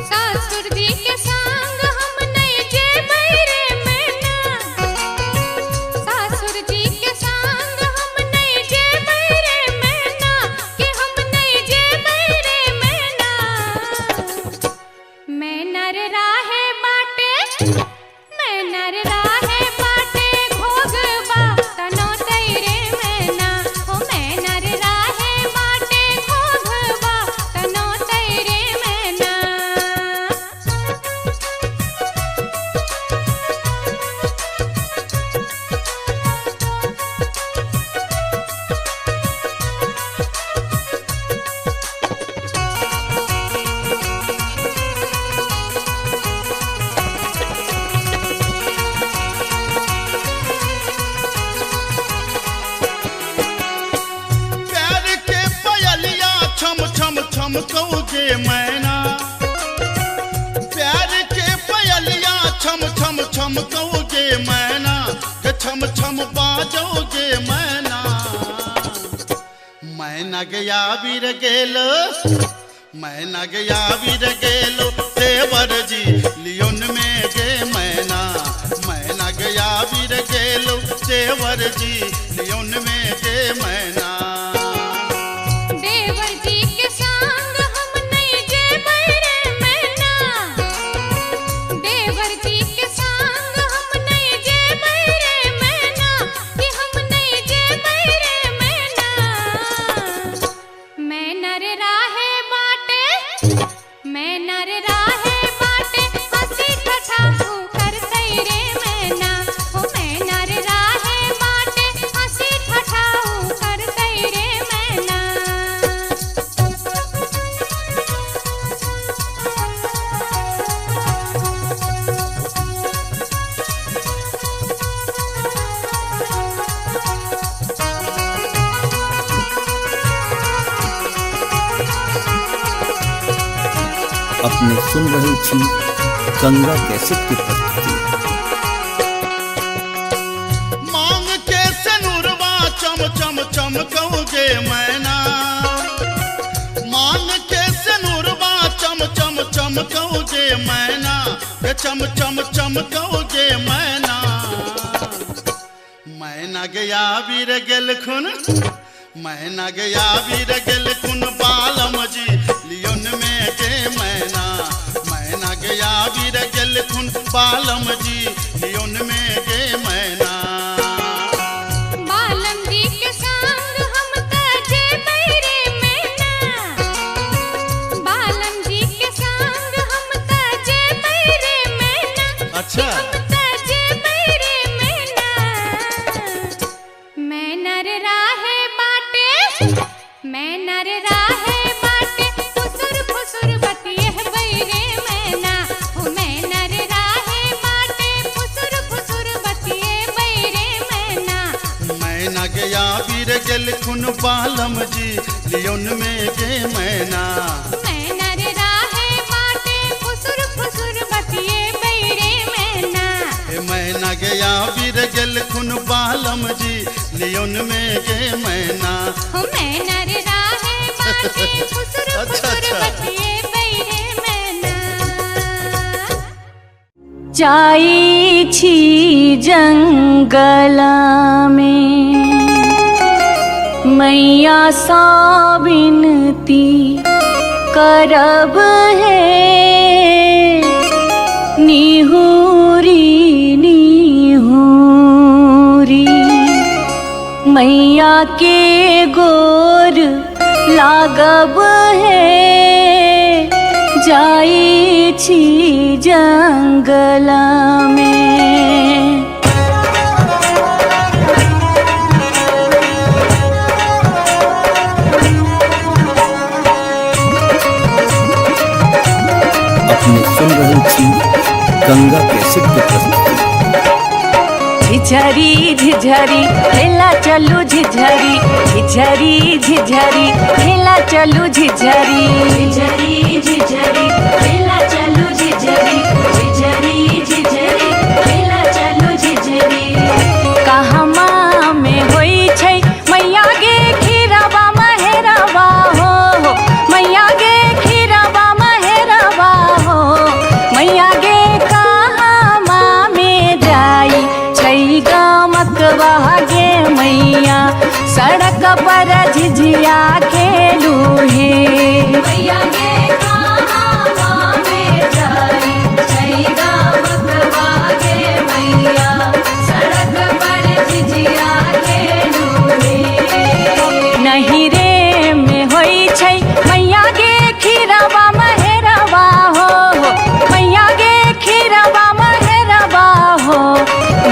सासुर जी के संग हम नहीं जे बैरे मैना सासुर जी के संग हम नहीं जे बैरे मैना कि हम नहीं जे बैरे मैना मैं नर राहे बाटे मैं नर राहे बाटे घोगबा तनो तेरे मैना हो मैं नर राहे बाटे घोगबा तनो तेरे मैना प्यार के पयलिया छम छम छम कौ जे मैना प्यार के पयलिया छम छम छम कौ जे मैना के छम छम बाजो जे मैना मैना गया बीर गेलो मैना गया बीर गेलो देवर जी लियोन में जे मैना मैना गया बीर गेलो देवर जी लियोन में जे मैना देवर जी के संग हम नहीं जे बैरे मैना देवर जी के संग हम नहीं जे बैरे मैना कि हम नहीं जे बैरे मैना मैं नर राहे बाटे मैं नर राहे बाटे हंसी ठठा कर तेरे मैना हो मैं नर राहे बाटे हंसी ठठा कर तेरे मैना अपने सुन रहे छी गंगा कैसेट की प्रस्तुति। मांग के सनुरवा चम चम चम कौ जे मैना मांग के सनुरवा चम चम चम कौ जे मैना के चम चम चम कौ जे मैना मैना गया बीर गेल खुन मैना गया बीर गेल खुन बालम जी लियोन में जे मैना मैना गया बीर गेल खुन बालम जी लियोन में जे मैना बालम जी के संग हम ताजे बैरे मैना बालम जी के संग हम ताजे बैरे मैना अच्छा हम ताजे बैरे मैना मैं नर राहे बाटे मैं नर राहे बाटे फुसुर फुसुर बतिये बैरे बीर गेल खुन बालम जी लियोन में गे मैना मैना रे राहे बाटे फुसुर फुसुर बतिए बैरे मैना ए मैना गया बीर गेल खुन बालम जी लियोन में गे मैना हो मैना रे राहे बाटे फुसुर फुसुर बतिए बैरे मैना जाई छी जंगला में मैया सा विनती करब है निहुरी निहुरी मैया के गोर लागब है जाई छी जंगला में अपने सुन रहे थी गंगा कैसेट की प्रस्तुति। झिझरी झिझरी खेला चलू झिझरी झिझरी झिझरी खेला चलू झिझरी झिझरी झिझरी खेला चलू झिझरी झिझरी झिझरी खेला चलू झिझरी कहमा में होई छै मैया गे खीराबा महेराबा हो मैया गे खीराबा महेराबा हो मैया गे कहमा में जाई छै गमकवा गे मैया सड़क पर झिझिया खेलू हे मैया गे कहमा में जाई छै गमकवा गे मैया सड़क पर झिझिया खेलू हे नहीं रे में होई छै मैया गे खीराबा महेराबा हो मैया गे खीराबा महेराबा हो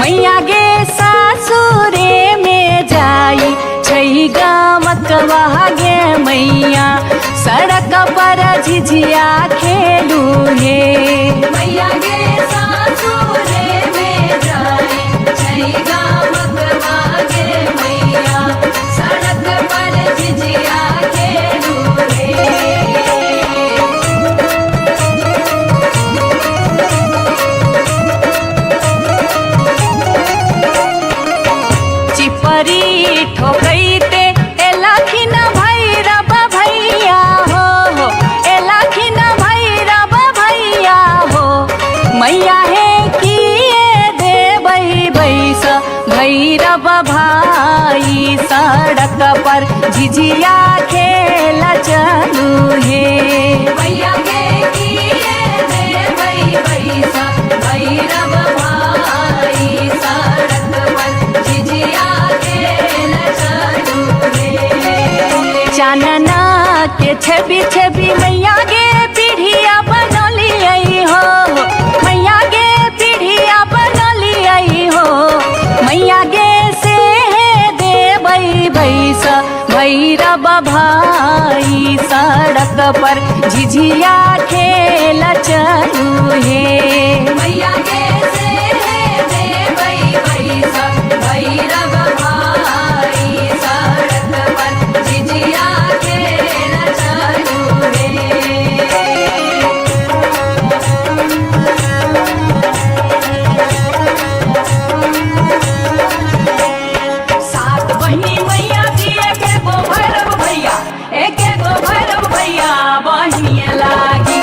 मैया गे सासुरे में जाई छै गमकवा गे मैया सड़क पर झिझिया खेलू हे मैया गे सासुरे में जाई छै गमकवा गे मैया सड़क पर झिझिया खेलू हे चिपरी ठोकैते एलखिन भैरव भैया हो एलखिन भैरव भैया हो मैया हे किए देबै बैस भैरव भाई सड़क पर झिझिया खेल चलू हे मैया गे किए देबै बैस भैरव भाई सड़क पर झिझिया खेल चलू हे चानना के छवि छवि मैया गे पीढ़िया बनलियै हो मैया गे पीढ़िया बनलियै हो मैया गे से देबै बैस भैरव भाई सड़क पर झिझिया खेल चलू हे मैया गे से देबै बैस भैरव भाई सड़क पर झिझिया खेल चलू हे सात बहिनी मैया दिए के गो भैरव भैया एक गो भैरव भैया बहिनिए लागी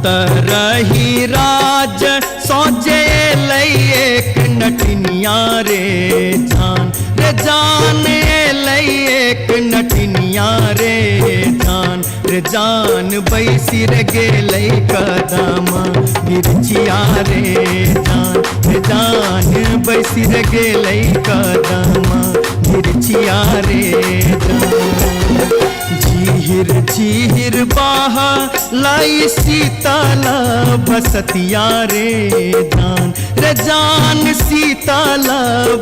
उतरही राज सोजे एक नटनिया रे जान एक नटनिया रे जान बैसी रे गेलै कदमा मिर्चिया रे जान बैसी रे गेलै कदमा मिर्चिया रे झीर झीर बाह लाई सीताला बसतिया रे जान सीताला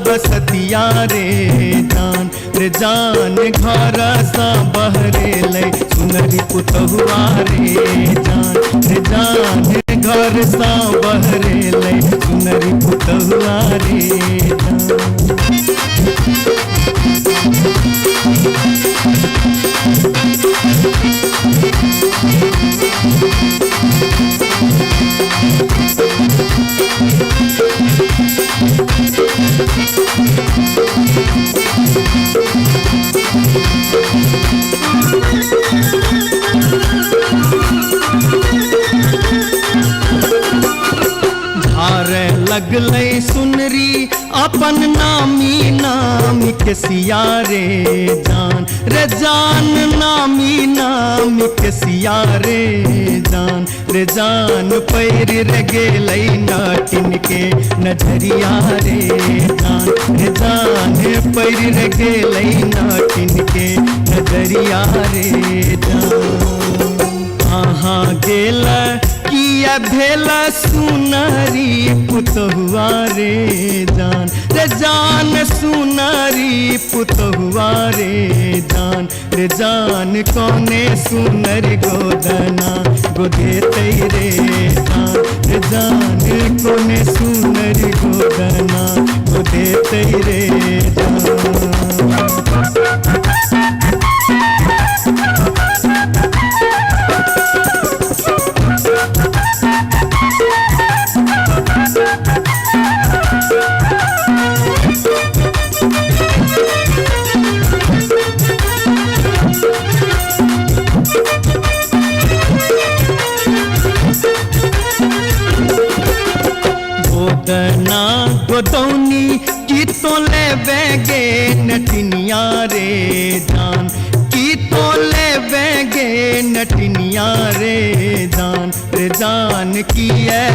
बसतिया रे जान घर सा बहरे ले सुनरी पुतहुआ रे जान घर सा बहरे ले सुनरी पुतहुआ रे धारे लगलै सुनरी अपन नामी नामी के सिया रे जान नामी नामी के सिया रे जान पैर रे गेलै नाटिन के नजरिया रे जान पैर रे गेलै नाटिन के नजरिया रे कहाँ गेल किया भेला सुनारी पुतहुआ रे जान सुनारी पुतहुआ रे जान कोने सुनर गोदना गोदे रे जान कोने सुनर गोदना गोदे रे गोदना गोदौनी की तो ले बेगे नटनिया रे जान की तो ले बेगे नटनिया रे जान की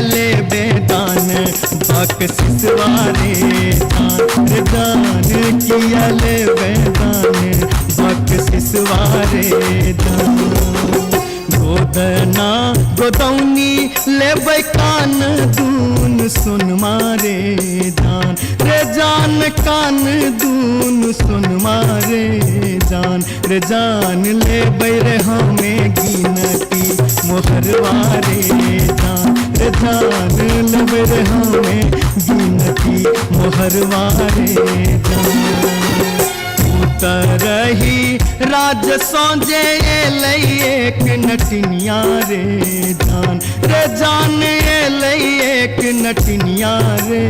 ले बेदान बक सिसवा रे जान की ले बेदान बक सिसवा रे गोदना गोदौनी लेबै कान दून सुन मारे जान कान दून सुन मारे जान लेबै रे हमें गिनती मोहरवारे जान लेबै रे हमें गिनती मोहरवारे उतरही राज सोजे एक नटनिया रे जान एक नटनिया रे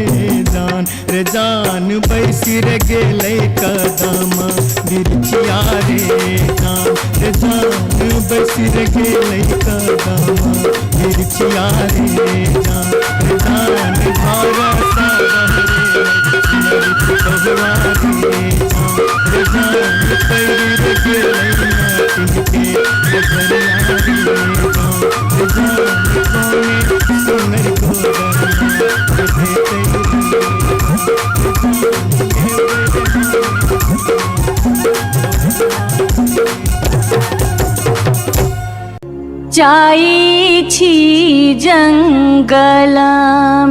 जान बैसी रे गेलै कदमा मिर्चिया रे जान बैसी रे गेलै कदमा मिर्चिया रे जान घर सा बहरे पुतहुआ रे जान पैर रे गेलै नाटिन के नजरिया रे जान कोने सुनर गोदना जाई छी जंगल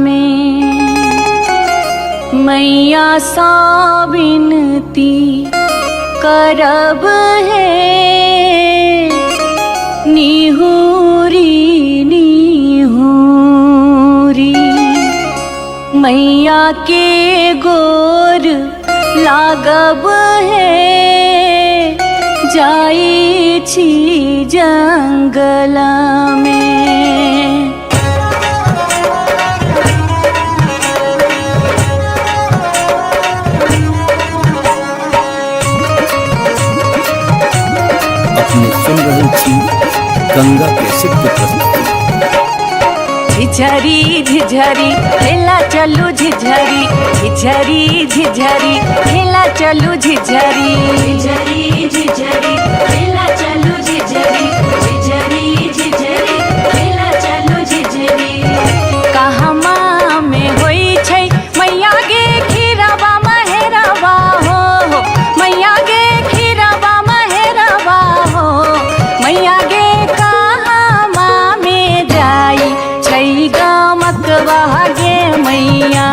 में मैया सा विनती करब है निहुरी निहुरी मैया के गोर लागब है जाई छी जंगल में। अपने सुन रहे थी गंगा कैसेट की प्रस्तुति। झिझरी झिझरी खेला चलू झिझरी झिझरी झिझरी खेला चलू झिझरी झिझरी झिझरी खेला चलू झिझरी झिझरी झिझरी खेला चलू झिझरी कहमा में होई छै मैया गे खीरवा महेरवा हो मैया गे खीरवा महेरवा हो मैया गे कहमा में जाई छै गमकवा गे मैया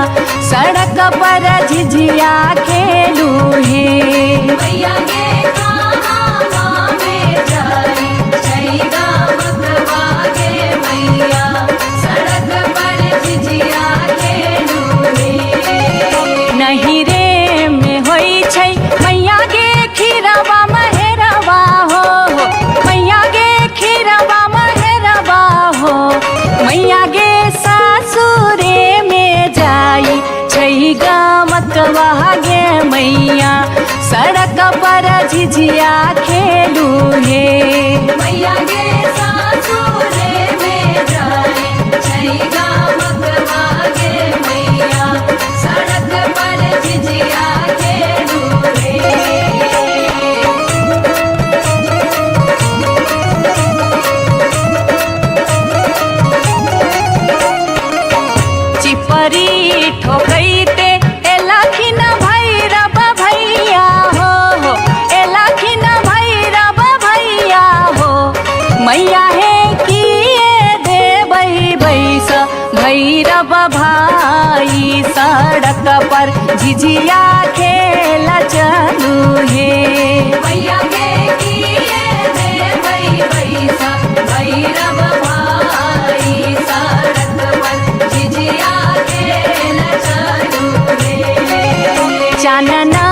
सड़क पर झिझिया खेलू हे मैया गे कहमा में जाई छै गमकवा गे मैया सड़क पर झिझिया खेलू हे नहीं रे में होई छै मैया गे खीरवा महेरवा हो मैया गे खीरवा महेरवा हो मैया गे सासुरे में जाई छै गमकवा गे मैया सड़क पर झिझिया खेलू हे मैया गे सासुरे में जाई छै गमकवा गे मैया सड़क पर झिझिया खेलू हे चिपरी ठोकैते एलखिन भैरव भैया हो एलखिन भैरव भैया हो मैया हे किए देबै बैस भैरव भाई सड़क पर झिझिया खेल चलू हे मैया गे किए देबै बैस भैरव भाई सड़क पर झिझिया खेल चलू हे चानना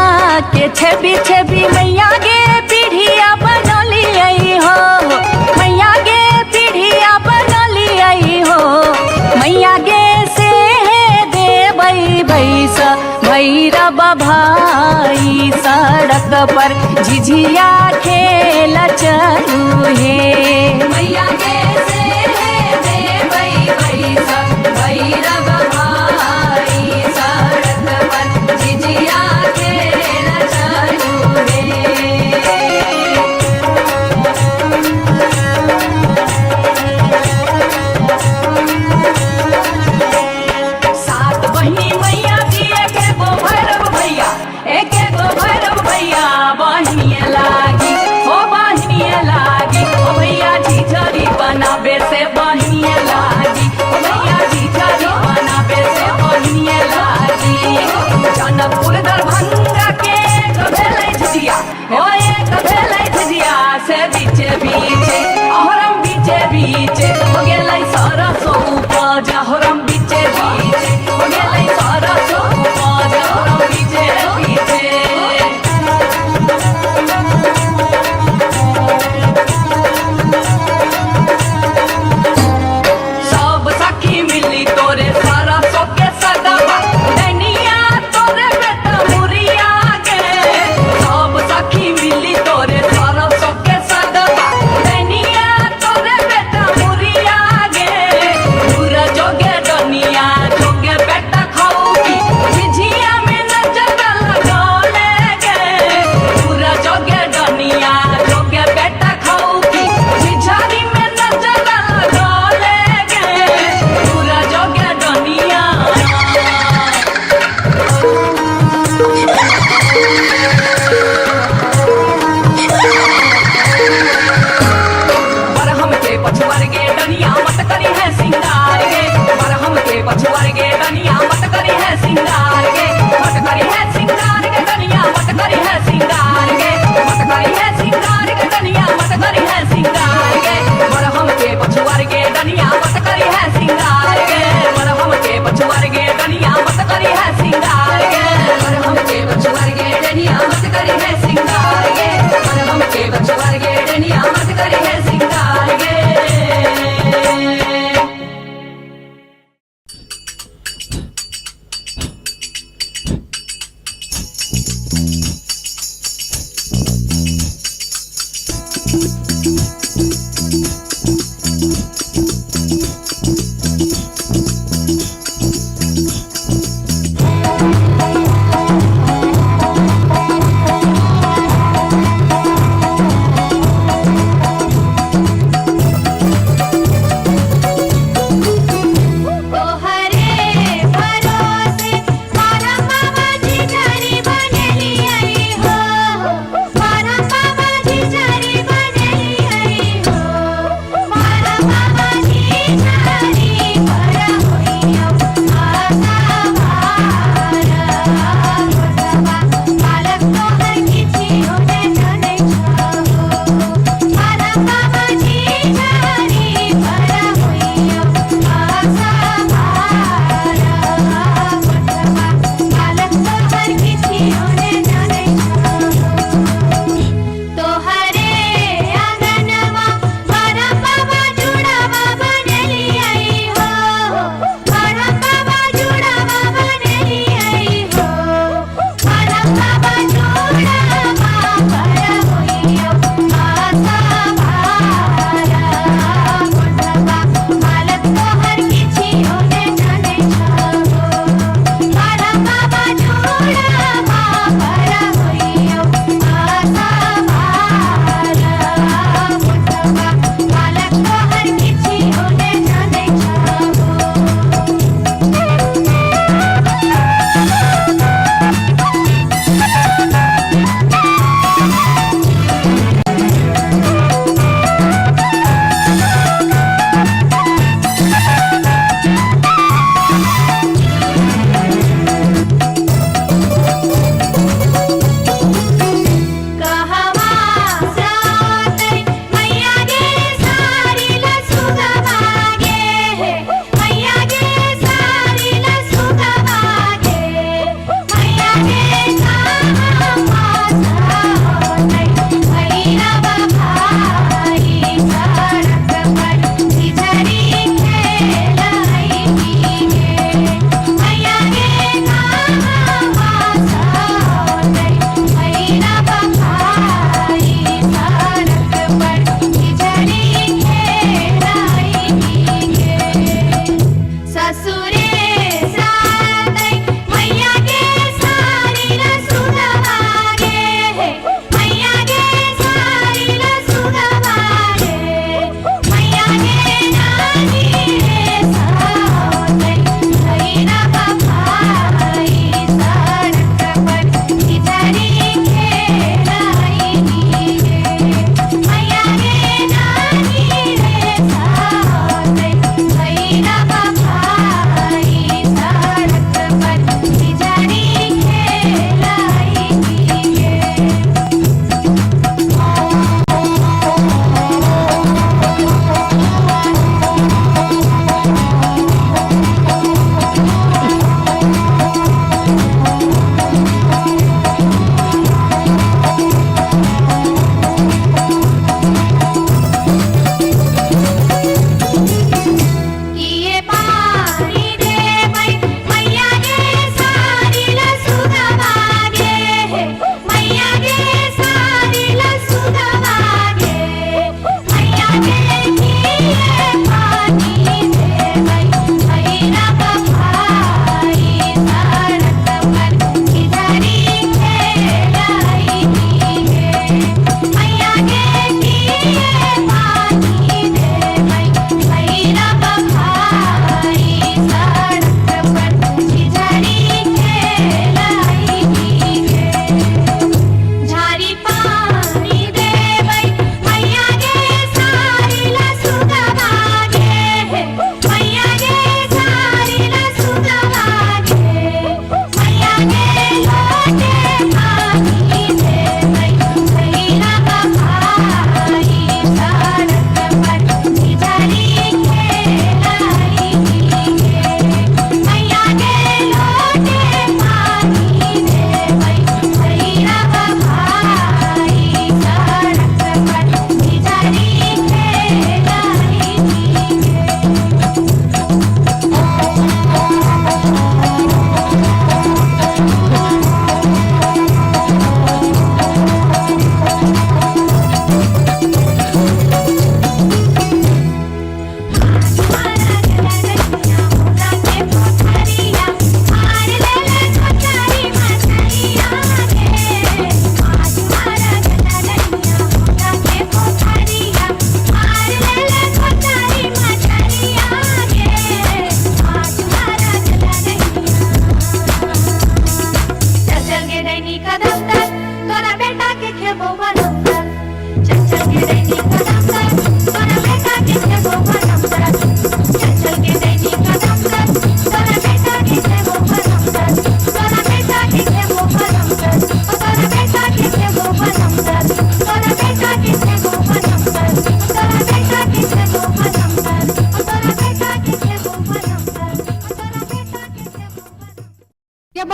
के छवि छवि मैया गे पीढ़िया बनलियै हो मैया गे पीढ़िया बनलियै हो मैया गे से देबै बैस भैरव भाई सड़क पर झिझिया खेल चलू हे मैया गे से देबै बैस भैरव भाई सड़क पर झिझिया खेल चलू हे सात बहिनी मैया जी एक गो भैरव भैया एक गो भैरव भैया बहिनिए लागी ओ भैया झिझरी बना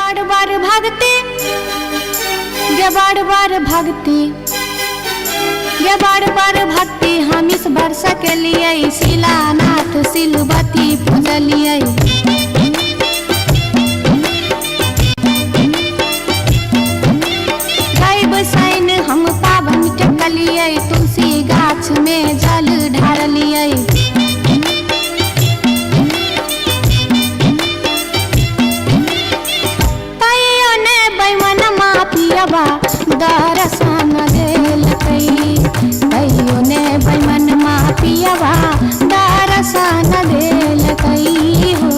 बार बार भागते गे बार बार भागते गे बार बार भागते हम इस वर्ष के लिए शिलानाथ सिलवती पूजलिए बसाइन हम पावन टकलिए तुलसी गाछ में जल ढारलिए तैयो ने बैमन मापियबा दर्शन देलकै तैयो ने बैमन मापियबा दर्शन देलकै हो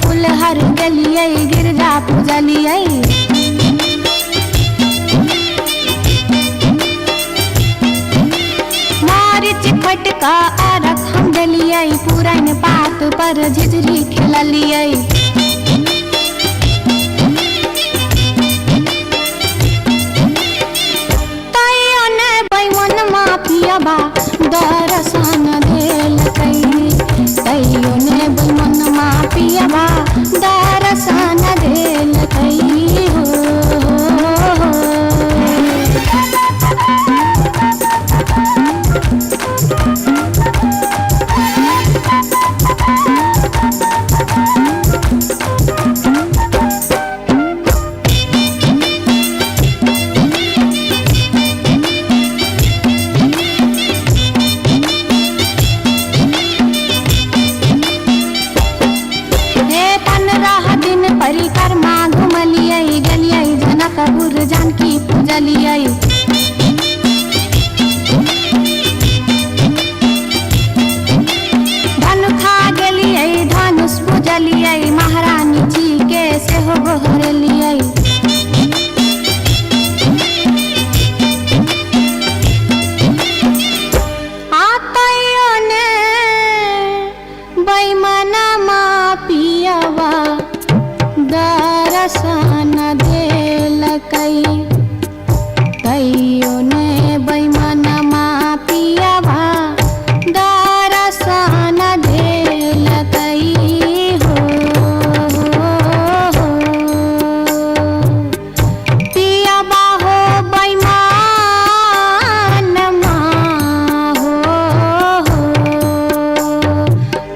फुलहर गलिए गिरजा पूजलिए मारिच फटका आरख हम डलिए पुरन पात पर झिझरी खेललिए तैयो ने बैमन मापियबा दर्शन देलकै तैयो ने बैमन मापियबा दर्शन देलकै हो परिक्रमा घुमलिए गलिए जनकपुर जानकी पूजलिए धनुखा गेलिए धनुष पूजलिए महारानी जी के सेहो गोहरलिए तैयो ने बैमन मापियबा दर्शन देलकै तैयो ने बैमन मापियबा दर्शन देलकै हो पियबा हो बैमन मा हो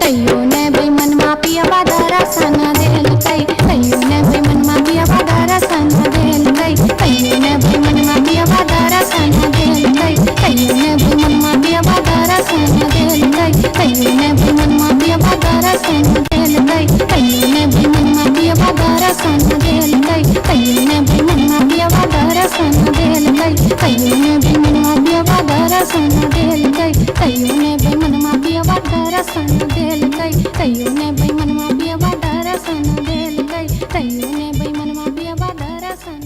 तैयो ने बैमन मापियबा दर्शन देलकै तैयो ने बैमन मापियबा दर्शन देलकै तैयो ने बैमन मापियबा दर्शन देलकै तैयो ने बैमन मापियबा दर्शन देलकै तैयो ने बैमन मापियबा दर्शन देलकै तैयो ने बैमन मापियबा दर्शन देलकै तैयो ने बैमन मापियबा दर्शन देलकै तैयो ने बैमन मापियबा दर्शन देलकै तैयो ने बैमन मापियबा दर्शन देलकै तैयो ने बैमन मापियबा दर्शन देलकै तैयो ने बैमन मापियबा दर्शन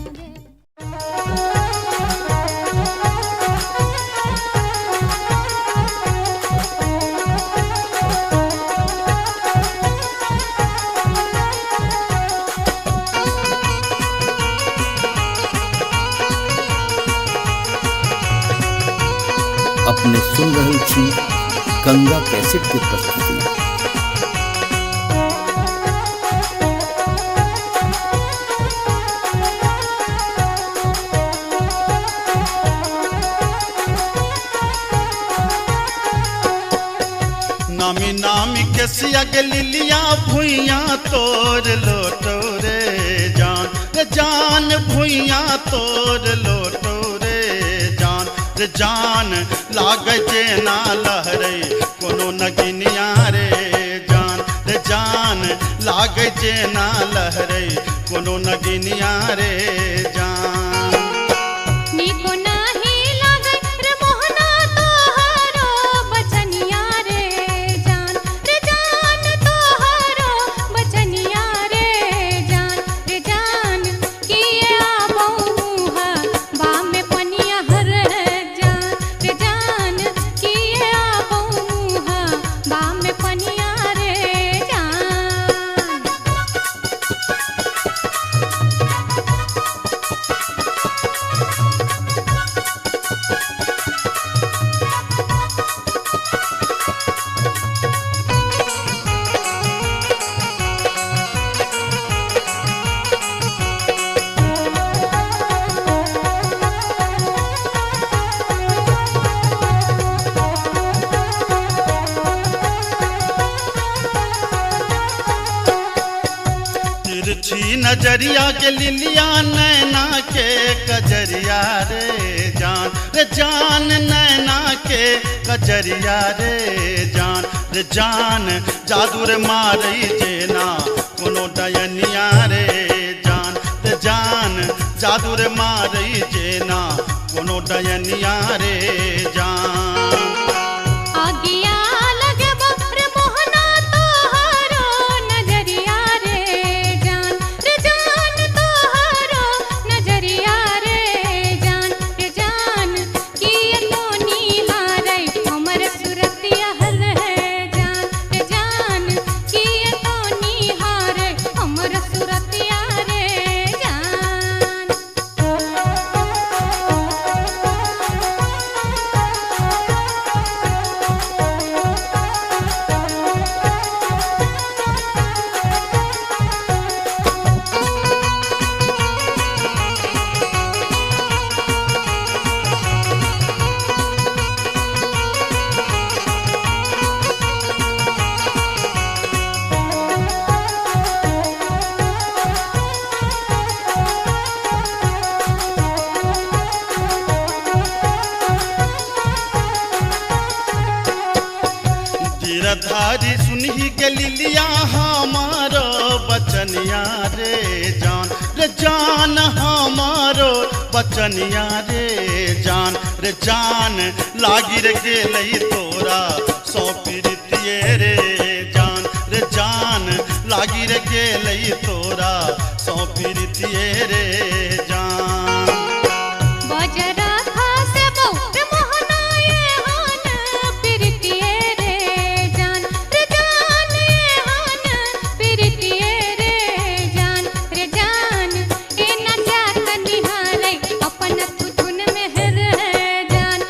अपने सुन रहल छी गंगा कैसेट के प्रस्तुति। नामी नामी के सिया लिलिया भुइया तोर लोटो रे जान भुइया तोर लोटो रे जान लागे जेना लहरे कोनो नगिनिया रे जान लागे जेना लहरे कोनो नगिनिया रे जान निको नाही लागे रे मोहना तोहरो बचनिया रे जान तोहरो बचनिया रे जान किए तिरछी नजरिया के लिलिया नैना के कजरिया रे जान नैना के कजरिया रे जान जादू रे मारई जेना कोनो डयनिया रे जान जादू रे मारई जेना कोनो डयनिया रे जान आगिया लगे बफ्र मोहना तोहरो नजरिया रे जान तोहरो नजरिया रे जान किए तो निहारै हमर सुरतिया हल है जान किए तो निहारै हमर सुरतिया रे जान गिरधारी सुनही के लिलिया हमारो बचनिया रे जान हमारो बचनिया रे जान लागी रे गेलई तोरा सौ प्रीतिये रे जान लागी रे गेलई तोरा सौ प्रीतिये रे जान बजरा खासे बौर मोहनाए हान प्रीतिये रे जान ये हान प्रीतिये रे जान ए न जात निहारै अपन तुधुन मेहर जान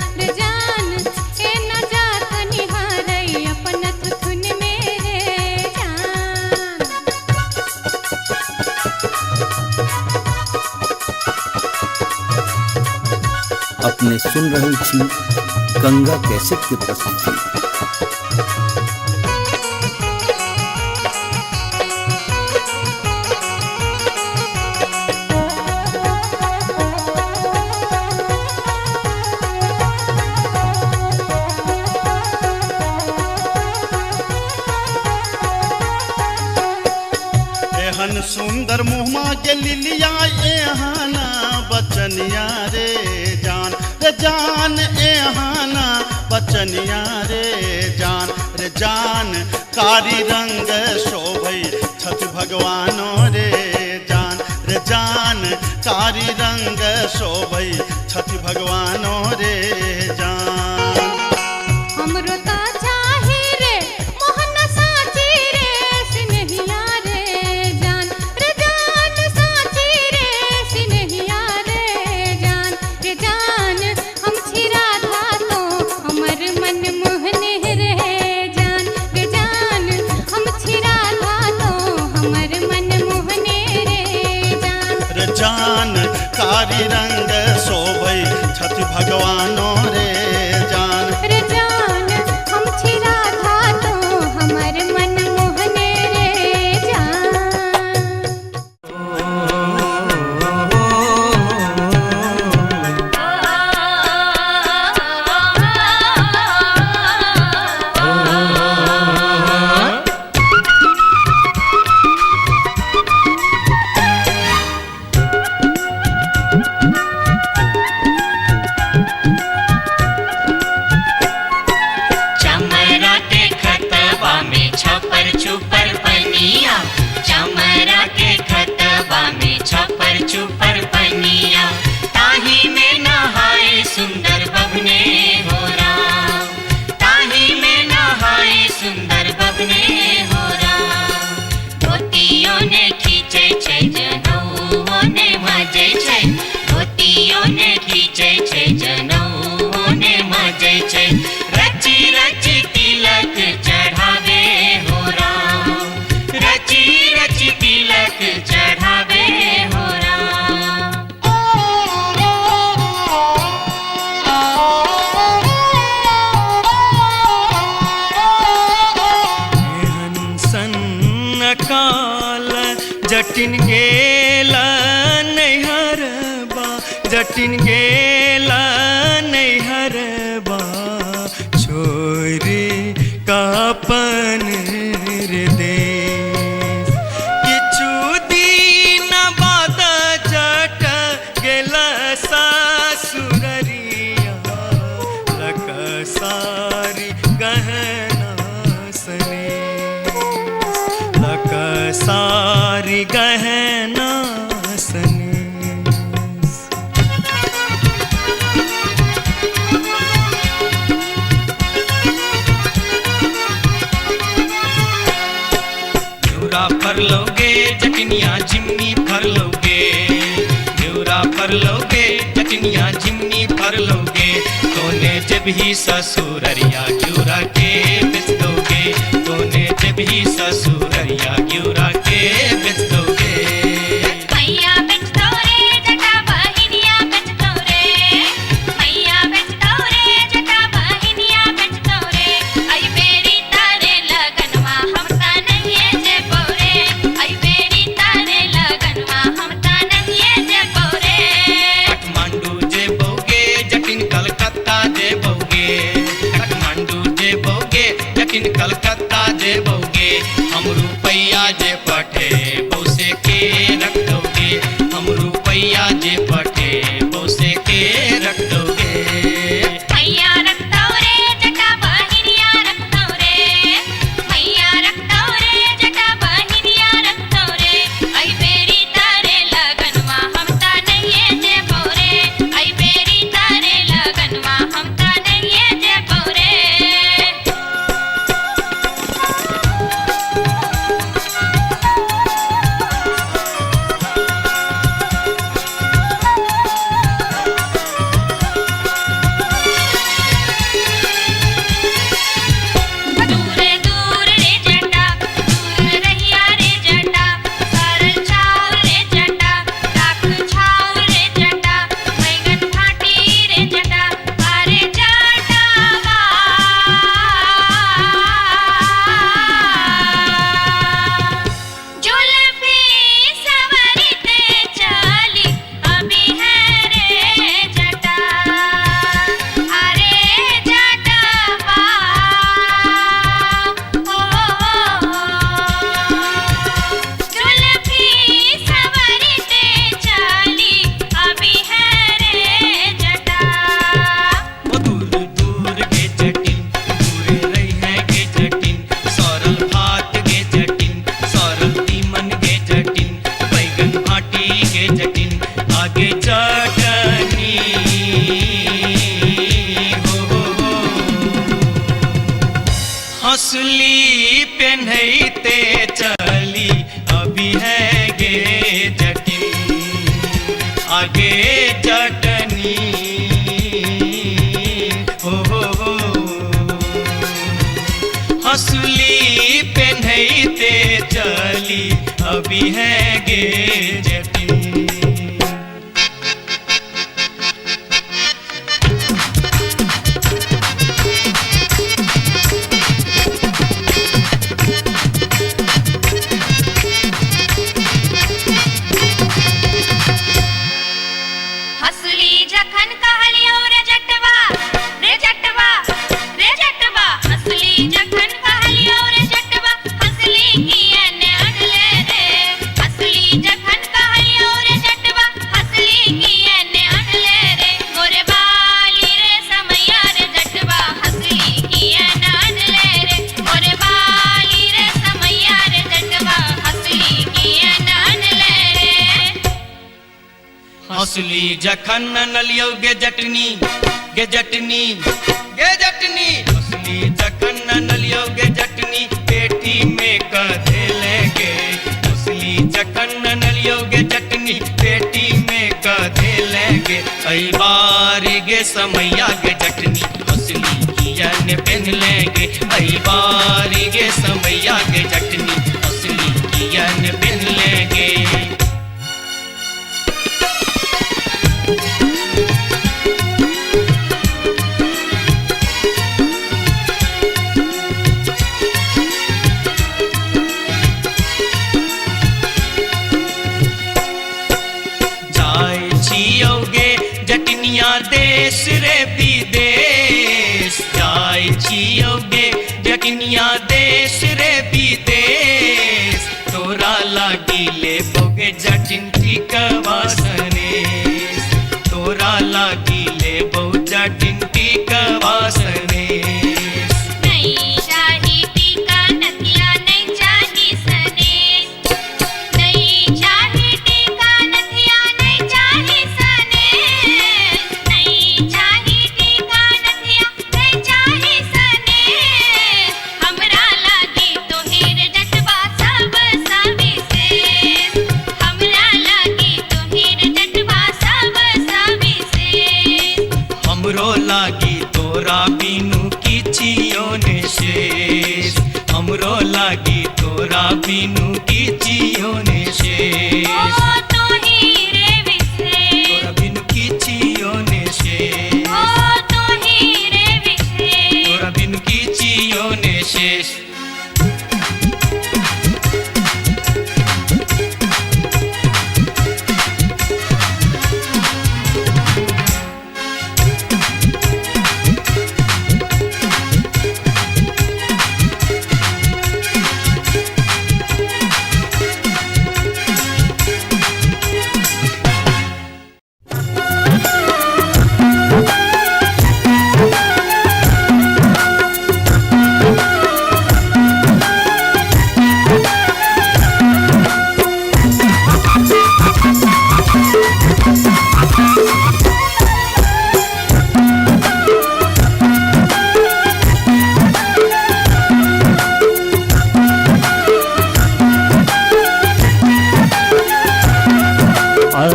ए न जात निहारै अपन तुधुन मेरे जान अपने सुन रही थी गंगा कैसेट की प्रस्तुति। एहन सुंदर मुहमा के लिलिया एहाना बचनिया रे जान एहाना बचनिया रे जान कारी रंग शोभै छठ भगवानो रे जान कारी रंग शोभै छठ भगवानो रे जान हमरो ता चाहे रे मोहन साची रे सिनहिया रे जान साची रे सिनहिया रे जान हम छिरा था तो हमर मन मोहने रे जान हम छिरा था तो हमर मन मोहने रे जान कारी रंग शोभै छठ भगवानो रे जान हम छिरा था तो हमर मन मोहने रे जान चमरा के खतबा में छपर छुपर पनिया, चमरा के खतबा में छपर छुपर पनिया, ताही में नहाए सुंदर बबने हो राम, ताही में नहाए सुंदर बबने हो राम। धोतियों ने खींचे छै जनऊ ने मजे छै, धोतियों ने खींचे छै जनऊ ने मजे छै, रची रची तिलक चढ़ावे हो राम, रची रची तिलक चढ़ावे हो राम। काल जटिन गेला नैहरबा जटिन गेला नैहरबा छोरी कापन रे देश किछु दिन बाद जट गेला सासुररिया लकसारी गहना सने लकसारी गहना सने फर लोगे जटनिया जिमनी फर लोगे न्यूरा फर लोगे जटनिया जिमनी फर लोगे तोने जब ही ससुररिया क्यूरा के बेच दोगे तोने जब ही ससुररिया क्यूरा के बेच दोगे मैया बेच दो रे जटा बहिनिया बेच दो रे मैया बेच दो रे जटा बहिनिया बेच दो रे आई बेरी तारे लगनवा हम ता नहीं जे पौरे आई बेरी तारे लगनवा हम ता नहीं जे पौरे काठमांडू जे बोगे जटिन कलकत्ता जे बोगे काठमांडू जे बोगे जटिन कलकत्ता जे बोगे हम रुपैया जे पठे बोसे के रख दोगे हम रुपैया जे पठे बोसे के रख दोगे मैया रख दो रे जटा बहिनिया रख दो रे मैया रख दो रे जटा बहिनिया रख दो रे आई बेरी तारे लगनवा हम ता नहीं जे पौरे आई बेरी तारे लगनवा हम ता नहीं जे पौरे दूर दूर रे जटा दूर रहिया रे जटा सरल छाव रे जटा राख छाव रे जटा बैगन फाटी रे जटा अरे जटावा जुल्फी सवरते चली अभी है रे जटा अरे जटावा जुल्फी सवरते चली अभी है रे जटा वो दूर दूर के जटिन दूर रही है के जटिन सरल भात के जटिन सरल तीमन के जटिन बैगन भाटी के जटिन आगे चटनी हो हंसली पेन्हते चली अभी है गे जटिन आगे चटनी हो हंसली पेन्हते चली अभी है गे जटिन हसली जखन कहलियो रे जटवा रे जटवा रे जटवा हसली जखन कहलियो रे जटवा हसली कियने अनले रे हसली जखन कहलियो रे जटवा हसली कियने अनले रे मोरे बाली रे समैया रे जटवा हसली कियने अनले रे मोरे बाली रे समैया रे जटवा हसली कियने अनले रे हंसली जखन नलियो गे जटनी गे जटनी गे जटनी हंसली जखन नलियो गे जटनी पेटी में कधे लेंगे हंसली जखन नलियो गे जटनी पेटी में कधे लेंगे कई बार गे समैया गे जटनी हंसली कियन पहन लेंगे कई बार गे समैया गे जटनी हंसली कियन पहन लेंगे देश रे विदेश जाय छियोगे जखनिया देश रे विदेश तोरा लागी ले बोगे जटिन टिकवा सनेस तोरा लागी ले बो जटिन टिकवा सनेस नहीं चाही टीका नथिया नहीं चाही सनेस नहीं चाही टीका नथिया नहीं चाही सनेस नहीं चाही टीका नथिया नहीं चाही सनेस हमरा लागी तोहेर जटवा सब सविशेष हमरा लागी तोहेर जटवा सब सविशेष हमरो लागी तोरा बिनु किछियो ने शेष हमरो लागी तोरा बिनु किछियो ने शेष ओ तोही रे विशेष तोरा बिनु किछियो ने शेष ओ तोही रे विशेष तोरा बिनु किछियो ने शेष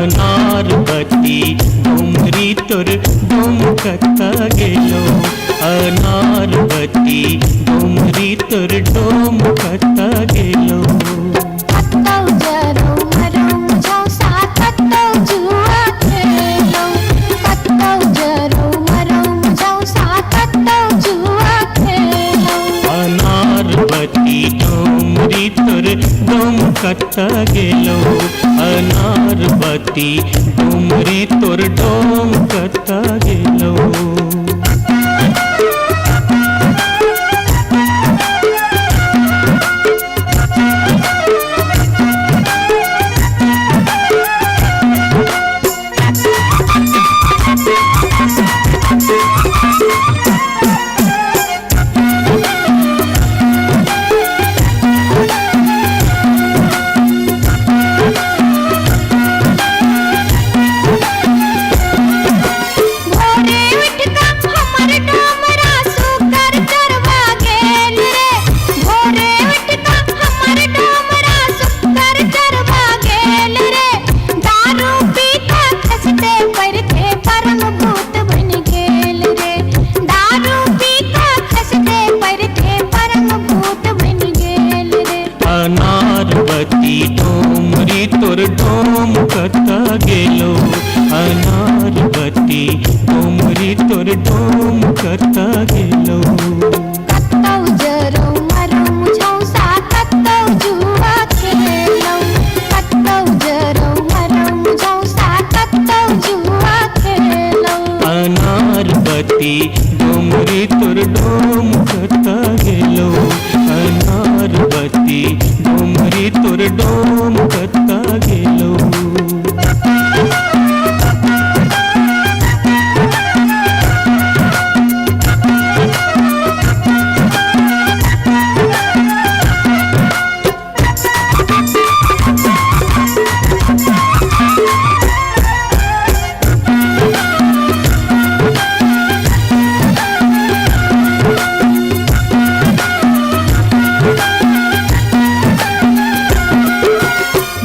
अनारबती डोमरी तोर डोमकता गेलो अनारबती डोमरी तोर डोमकता गेलो कत्तौ जरौ मरौ मुझौ सा कत्तौ जुआ खेलौ कत्तौ जरौ मरौ मुझौ सा कत्तौ जुआ खेलौ अनारबती डोमरी तोर डोमकता गेलो अनारबती डोमरी तोर डोमकता गेलो भोरे उठका हमर डोमरा सुकर चरवा गेल रे भोरे उठका हमर डोमरा सुकर चरवा गेल रे दारू पीता खसते परथे परम भूत बन गेल रे दारू पीता खसते परथे परम भूत बन गेल रे अनारबती डोमरी तोर डोमकता गेलो अनारबती डोमरी तोर डोमकता गेलो कत्तौ जरौ मरौ मुझौ सा कत्तौ जुआ खेलौ कत्तौ जरौ मरौ मुझौ सा कत्तौ जुआ खेलौ अनारबती डोमरी तोर डोमकता गेलो अनारबती डोमरी तोर डोमकता गेलो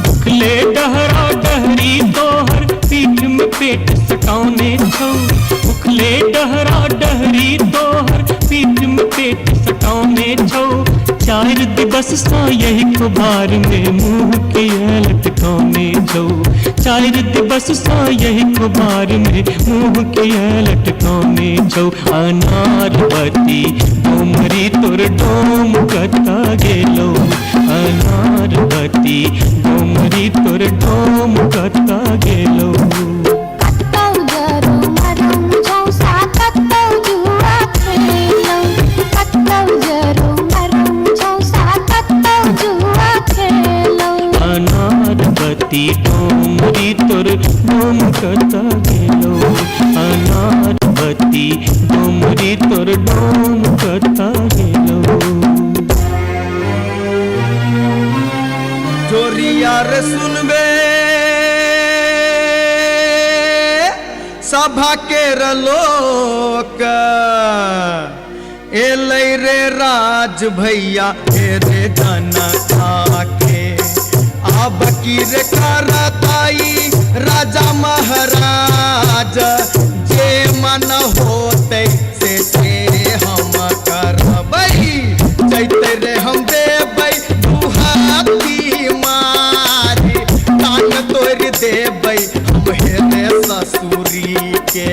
भुखले डहरा डहरी तोहर पीठ में पेट सटाउने छौ भुखले डहरा डहरी तोहर पीठ में पेट सटाउने छौ चार दिवस सा यही खुबार में मुंह के लटकाउने छौ चार दिवस सा यही खुबार में मुंह के लटकाउने छौ अनारबती डोमरी तोर डोमकता गेलो अनारबती डोमरी तोर डोमकता गेलो कत्तौ जरौ मरौ बत्ती डोमरी तोर डोम कता गेलो अनार बत्ती डोमरी तोर डोम कता गेलो जोरिया रे सुनबे सभा के लोक एलै रे राज भैया हे रे जनता के अब की रे करताई राजा महाराज जे मन होते से हम करबै जैते रे हम देबै दुहाती मारी कान तोड़ देबै हम हेरे ससुरी के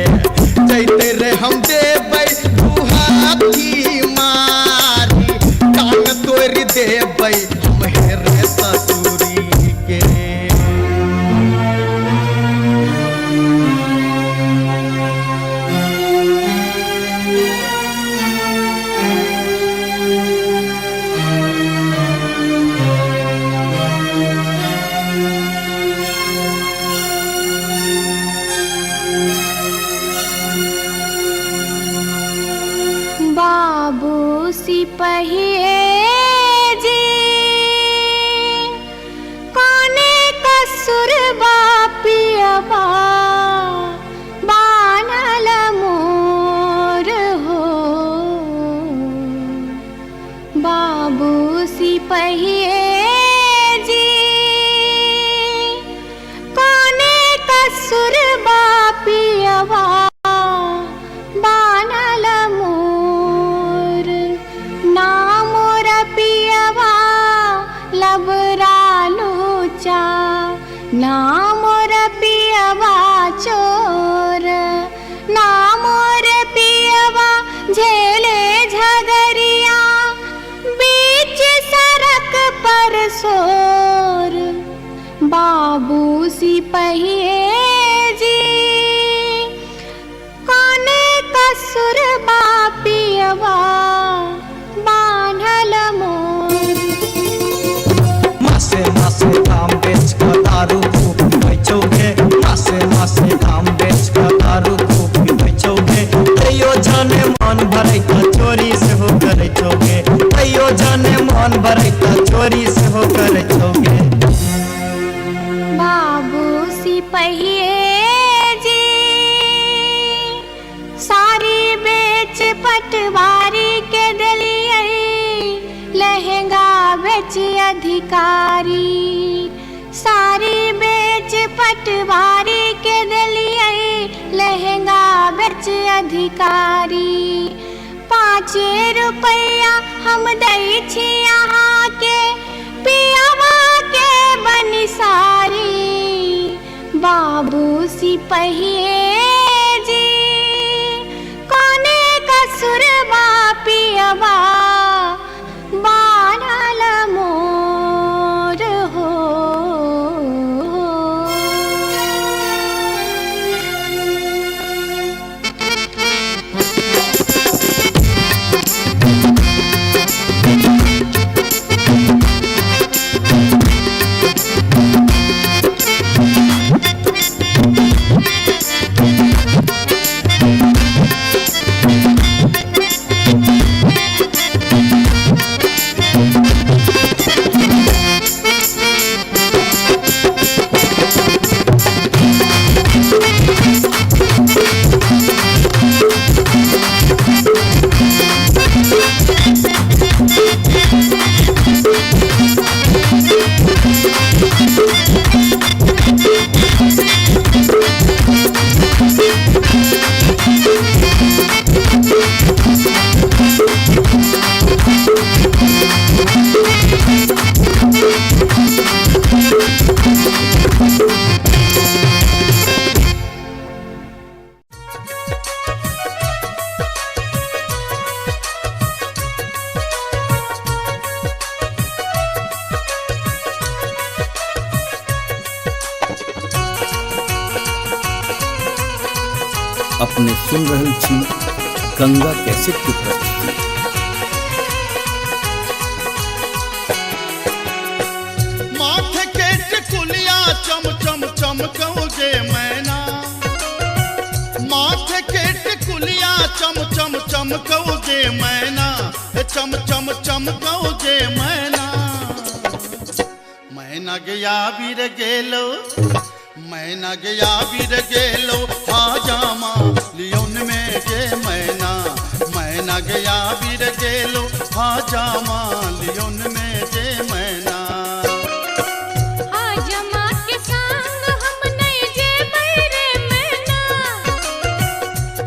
जैते रे हम देबै दुहाती मारी कान तोड़ देबै हम हेरे ससुरी के बाबू सिपहिए जी कोने कसुर बापियबा बानल मोर हो बाबू सिपहिए जी कोने कसुर बापियबा बानल मोर नामोर पियवा लबरा लूचा नामोर पियवा चोर नामोर पियवा झेले झगरिया बीच सड़क पर सोर बाबू सिपहिए जी कोने कसुर बापियवा बान्हल मोर मासे मासे दाम बेच कर दारू खूब बेचोगे मासे मासे दाम बेच कर दारू खूब बेचोगे तैयो जाने मन भरे त चोरी से हो करे चोगे तैयो जाने मन भरे त चोरी से हो करे चोगे बाबू सिपहिए जी सारी बेच पटवारी के दिलिए लहंगा बेच अधिकारी सारी बेच पटवारी के दिलिए लहंगा बेच अधिकारी 5 रुपया हम दै छी यहाँ के पियावा के बनिसारी बाबू सिपहिए जी कोने कसुर बापियवा बानल मोर हो अपने सुन रहल छी गंगा कैसेट के प्रस्तुति। माथे के टिकुलिया चम चम चमकौगे मैना मैना गया बीर गेलो मैना गया बीर गेलो हाजामा लियोन में गे मैना मैना गया बीर गेलो हाजामा लियोन में गे मैना हाजमा के संग हम नहीं जे बैरे मैना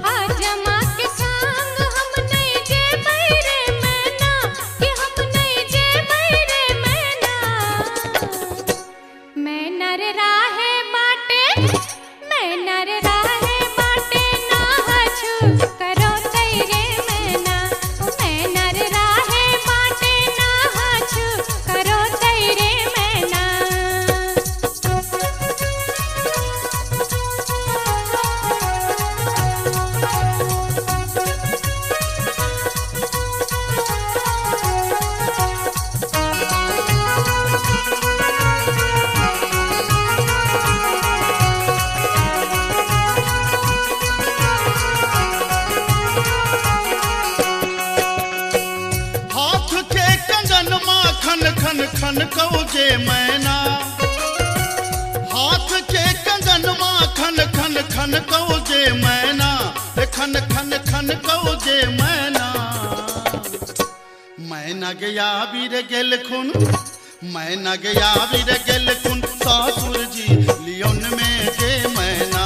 हाजमा के संग हम नहीं जे बैरे मैना कि हम नहीं जे बैरे मैना मैं नर राहे बाटे मैं नर राहे बाटे ना हछु करो तेरे मैना मैं नर राहे बाटे ना हछु करो तेरे मैना हाथ के कंगन माँ खन खन खन कौजे मैना हाथ के कंगन माँ खन खन खन कौजे मैना खन खन खन कौजे मैना मैना गया बीर गेल खुन मैना गया बीर गेल खुन सासुर जी लियोन में गे मैना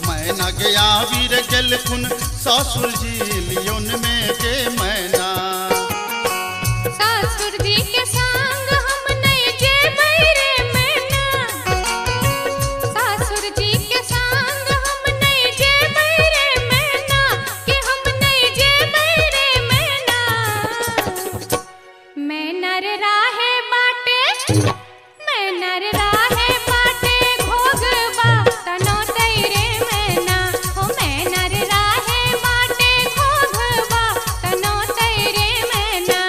मैना गया बीर गेल खुन सासुर जी लियोन में गे मैना सासुर जी के संग हम नहीं जे बैरे मैना सासुर जी के संग हम नहीं जे बैरे मैना कि हम नहीं जे बैरे मैना मैं नर राहे बाटे मैं नर राहे बाटे घोगबा तनो तेरे मैना हो मैं नर राहे बाटे घोगबा तनो तेरे मैना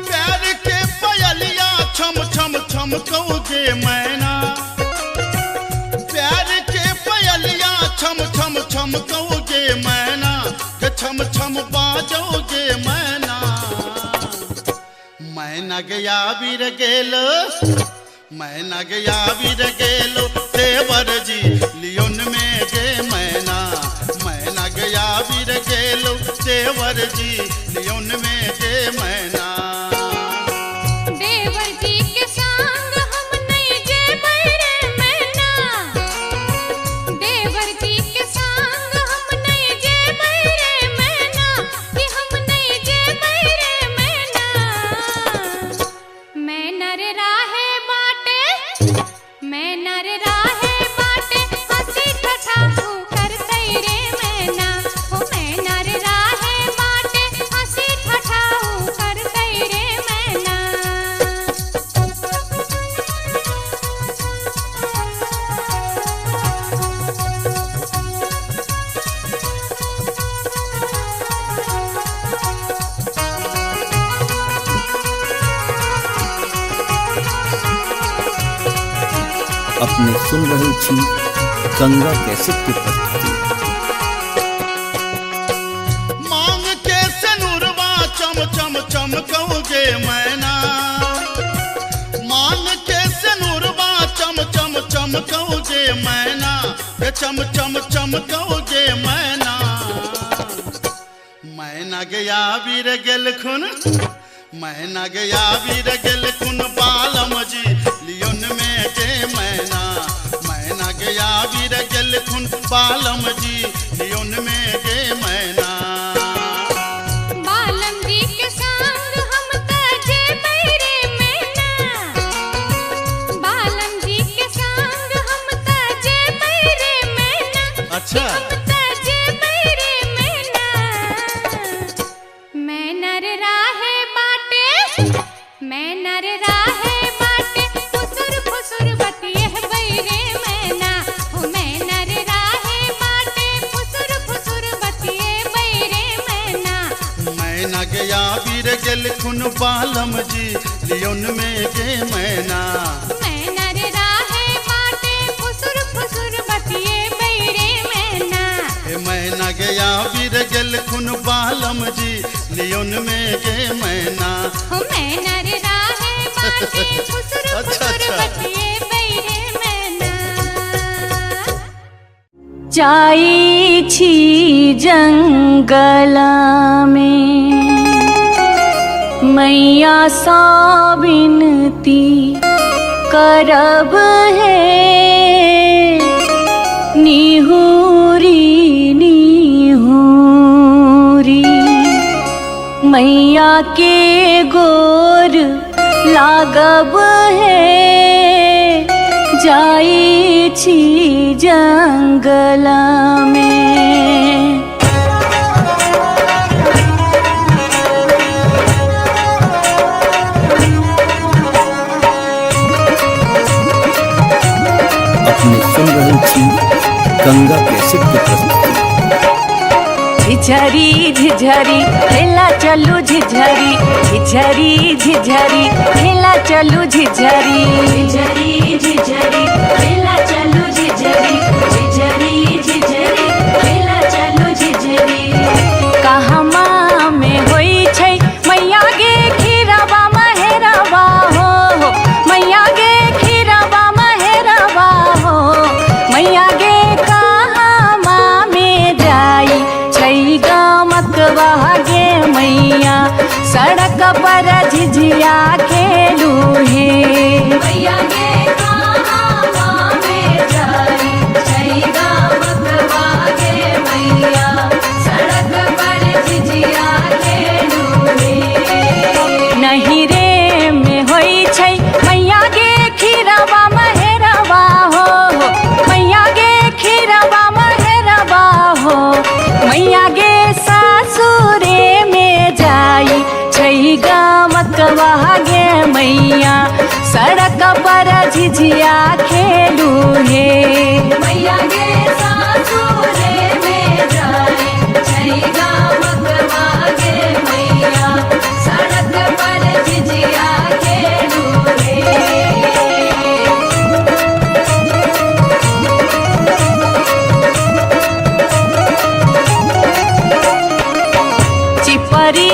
प्यार के पयलिया छम छम छम कौजे मैना प्यार के पयलिया छम छम छम कौजे मैना के छम छम बाजोगे मैना मैना गया बीर गेलो मैना गया बीर गेलो देवर जी लियोन में गे मैना मैना गया बीर गेलो देवर जी लियोन में गे मैना देवर जी के संग हम नहीं जे बैरे मैना देवर जी के संग हम नहीं जे बैरे मैना कि हम नहीं जे बैरे मैना मैं नर राहे बाटे मैं नर राहे बाटे हंसी ठठा कर तेरे मैना हो मैं नर राहे बाटे हंसी ठठा कर तेरे मैना अपने सुन रहे छी गंगा कैसेट की प्रस्तुति। मांग के सनुरवा चम चम चम कौगे मैना मांग के सनुरवा चम चम चम कौगे मैना के चम चम चम कौगे मैना मैना गया बीर गेल खुन मैना गया बीर गेल खुन बालम जी लियोन में गे मैना मैना गया बीर गेल खुन बालम जी लियोन में गे मैना बालम जी के संग हम तजे बैरे मैना बालम जी के संग हम तजे बैरे मैना अच्छा हम तजे बैरे मैना मैं नर राहे बाटे मैं नर राहे बाटे फुसुर फुसुर बतिये बैरे गया वीर गेल खुन बालम जी लियोन में गे मैना मैना रे राहे बाटे फुसुर फुसुर बतिए बैरे मैना ए मैना गया वीर गेल खुन बालम जी लियोन में गे मैना हो मैना रे राहे बाटे फुसुर फुसुर बतिए बैरे मैना जाई छी जंगला में मैया सा विनती करब है निहुरी निहुरी मैया के गोर लागब है जाई छी जंगला में अपने सुन रहे थी गंगा कैसेट की प्रस्तुति। झिझरी झिझरी खेला चलू झिझरी झिझरी झिझरी खेला चलू झिझरी झिझरी झिझरी खेला चलू झिझरी झिझरी झिझरी खेला चलू झिझरी कहमा में होई छै मैया गे खीराबा महेराबा हो मैया गे खीराबा महेराबा हो मैया गे कहमा में जाई छै गमकवा गे मैया सड़क पर झिझिया खेलू हे मैया गे कहमा में जाई छै गमकवा गे मैया सड़क पर झिझिया खेलू हे नहीं रे में होई छै मैया गे खीराबा महेराबा हो मैया गे खीराबा महेराबा हो मैया गे सासुरे में जाई छै गमकवा गे मैया सड़क पर झिझिया खेलू हे मैया गे सासुरे में जाई छै गमकवा गे मैया सड़क पर झिझिया खेलू हे चिपरी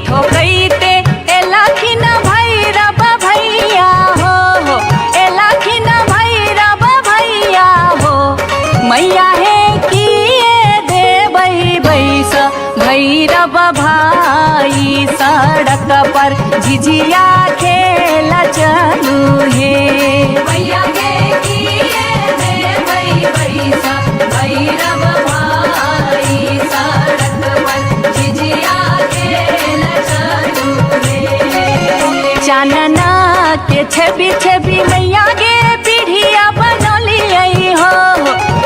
ठोकैते एलाखिन भैरव भैया हो एलाखिन भैरव भैया हो मैया हे किए देबै बैस भैरव भाई सड़क पर झिझिया खेला चलू हे मैया गे किए देबै बैस भैरव भाई सड़क पर झिझिया खेला चलू हे चानना के छवि छवि मैया गे पीढ़िया बनलियै हो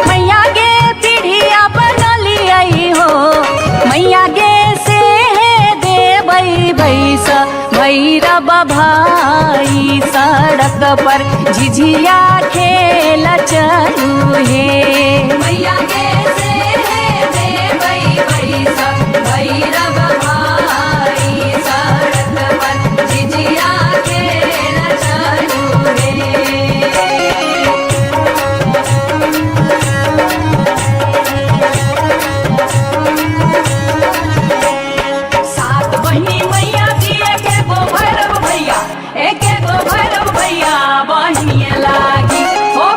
मैया गे पीढ़िया बनलियै हो मैया गे से देबै बैस भैरव भाई सड़क पर झिझिया खेला चलू हे मैया गे से देबै बैस भैरव भाई सड़क पर झिझिया खेला चलू हे सात बहिनी मैया दिए के गो भैरव भैया एक गो भैरव भैया बहिनिया लागी हो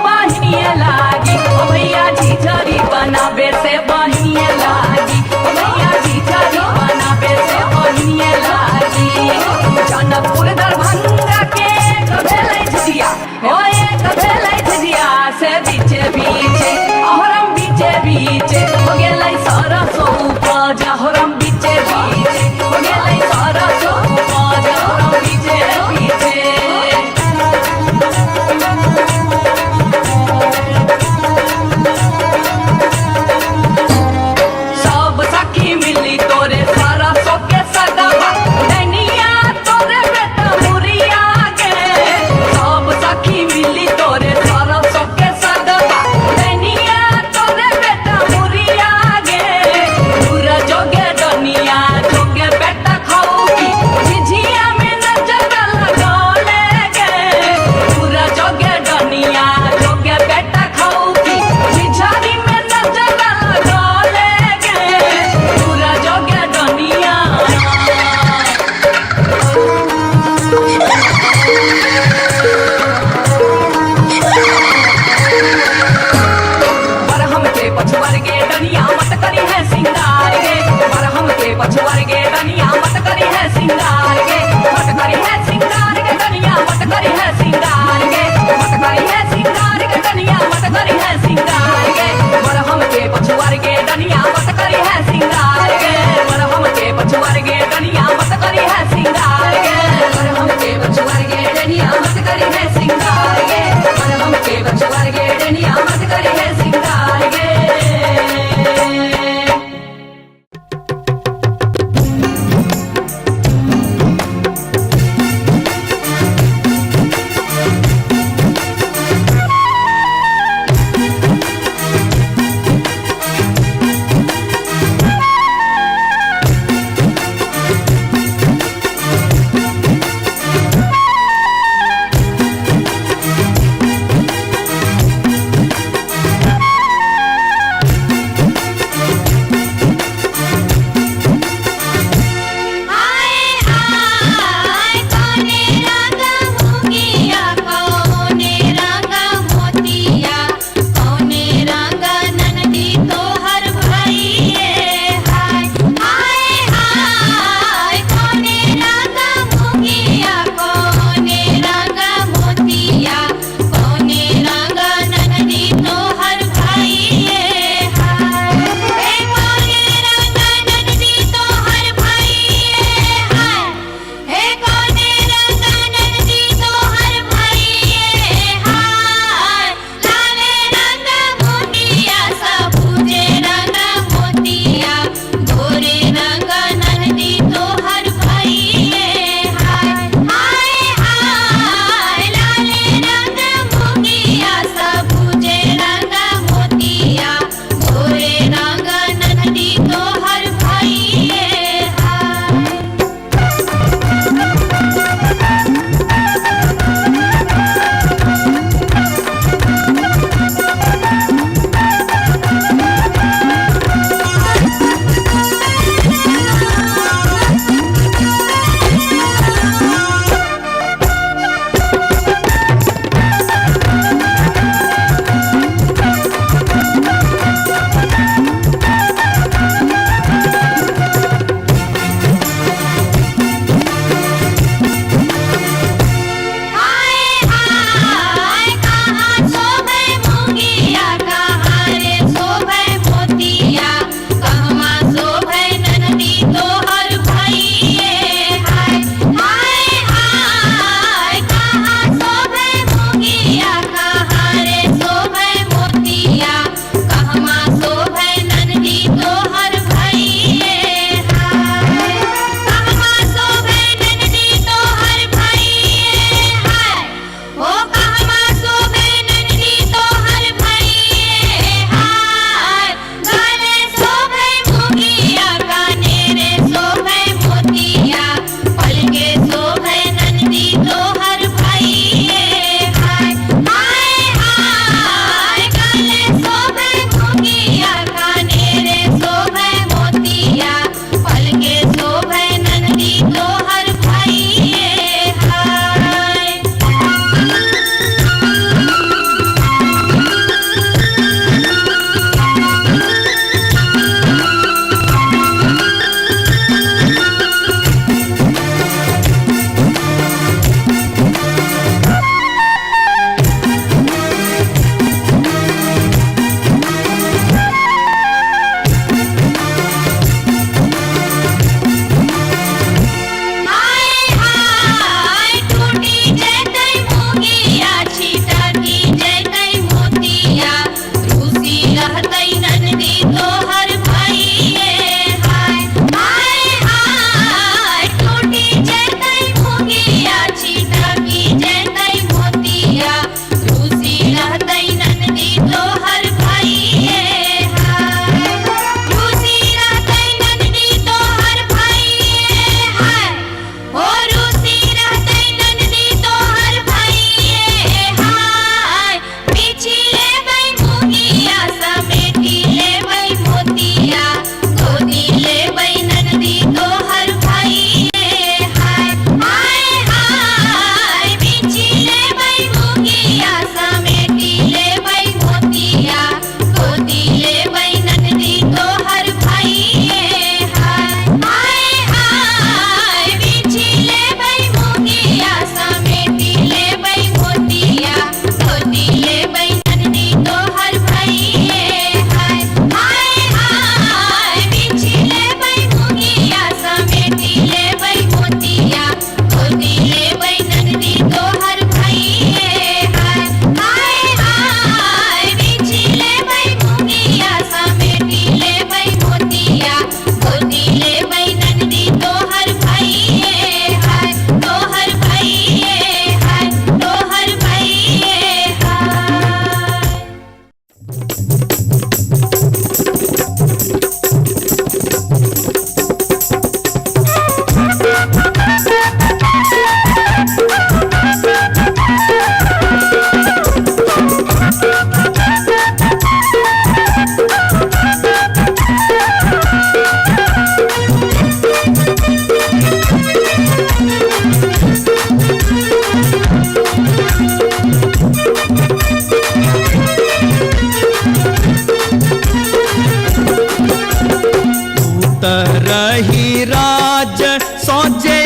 उतरही राज सोचे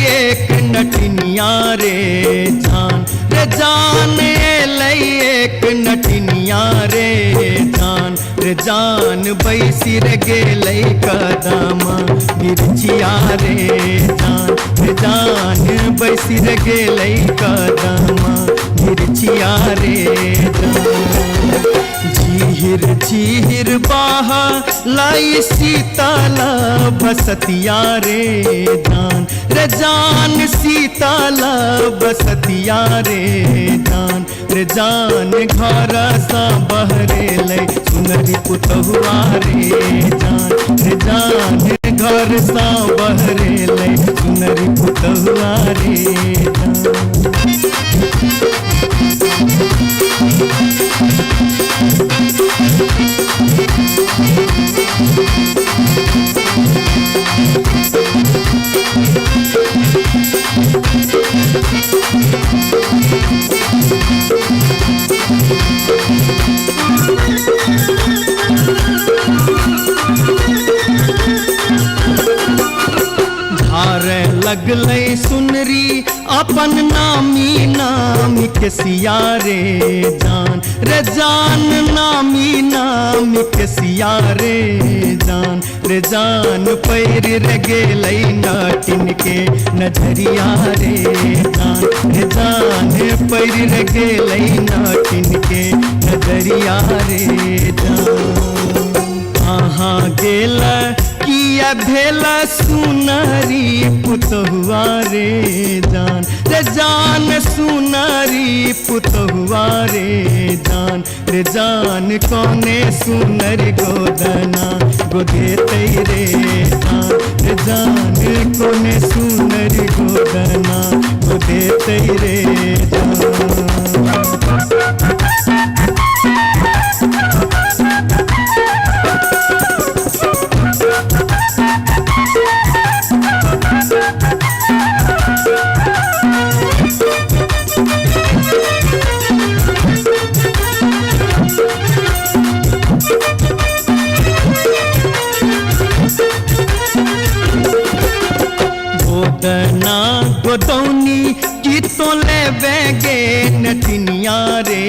एक नटनिया रे जान एक नटनिया रे जान बैसी रे गेलै कदम बिरछिया रे जान बैसी रे गेलै कदम बिरछिया रे झीर झीर बाह लाई शीतल बसतिया रे जान शीतल बसतिया रे जान घर सा बहरे ले सुनरी पुतहुआ रे जान घर सा बहरे ले सुनरी पुतहुआ रे धारे लगलै सुनरी अपन नामी नामी के सिया रे जान नामी नामी के सिया रे जान पैर रे गेलै नाटिन के नजरिया रे जान पैर रे गेलै नाटिन के नजरिया रे जान कहाँ गेल किया भेला सुनरी पुतहुआ रे जान सुनरी पुतहुआ रे जान कोने सुनरी गोदना गोदेते रे जान कोने सुनरी गोदना गोदेते रे गोदना गोदौनी की तो ले बेगे नटनिया रे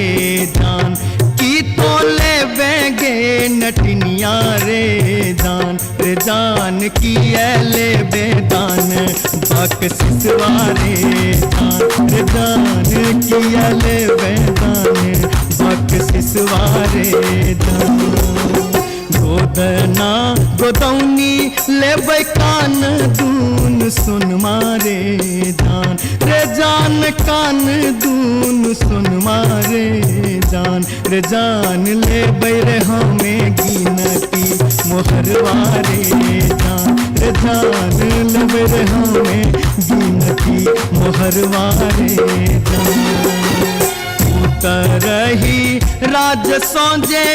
जान की तो ले बेगे नटनिया रे जान की ले बेदान बक सिसवा रे जान की ले बेदान बक सिसवा रे गोदना गोदौनी लेबै कान दून सुन मारे जान कान दून सुन मारे जान लेबै रे हमें गिनती मोहरवारे जान लेबै रे हमें गिनती मोहरवारे उतरही राज सोजे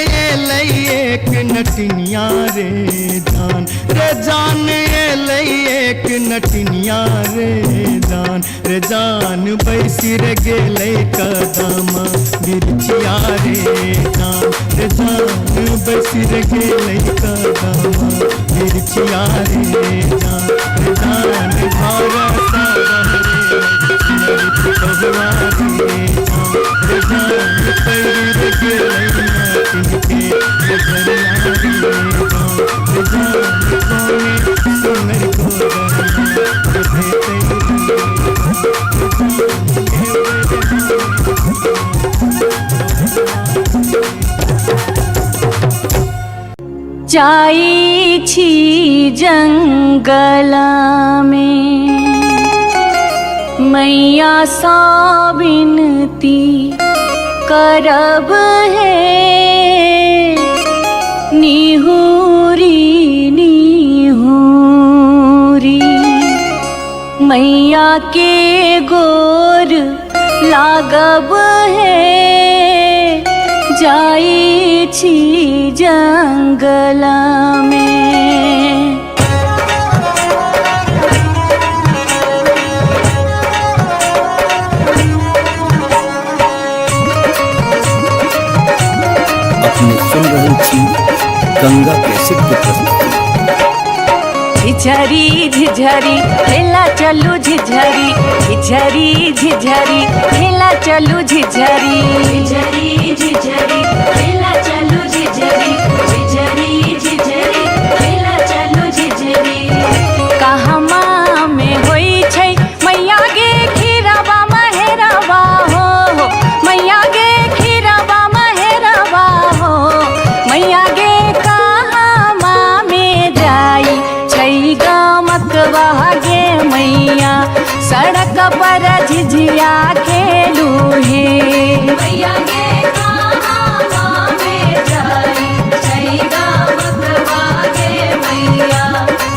एक नटनिया रे जान एक नटनिया रे जान बैसी रे गेलै कदम बिरछिया रे जान बैसी रे गेलै कदम बिरछिया रे जान घर सा बहरे पुतहुआ रे जान पैर रे गेलै नाटिन के नजरिया रे जान कोने सुनरी गोदना जाई छी जंगल में मैया सा बिनती करब है निहुरी निहुरी मैया के गोर लागब है जाई छी जंगल में। अपने सुन रहे थी गंगा कैसेट की प्रस्तुति। झिझरी झिझरी खेला चलू झिझरी झिझरी झिझरी खेला चलू झिझरी झिझरी झिझरी खेला चलू झिझरी झिझरी झिझरी खेला चलू झिझरी कहमा में होई छै मैया गे खीरवा महेरवा हो मैया गे खीरवा महेरवा हो मैया गे कहमा में जाई छै गमकवा गे मैया सड़क पर झिझिया खेलू हे मैया गे कहमा में जाई छै गमकवा गे मैया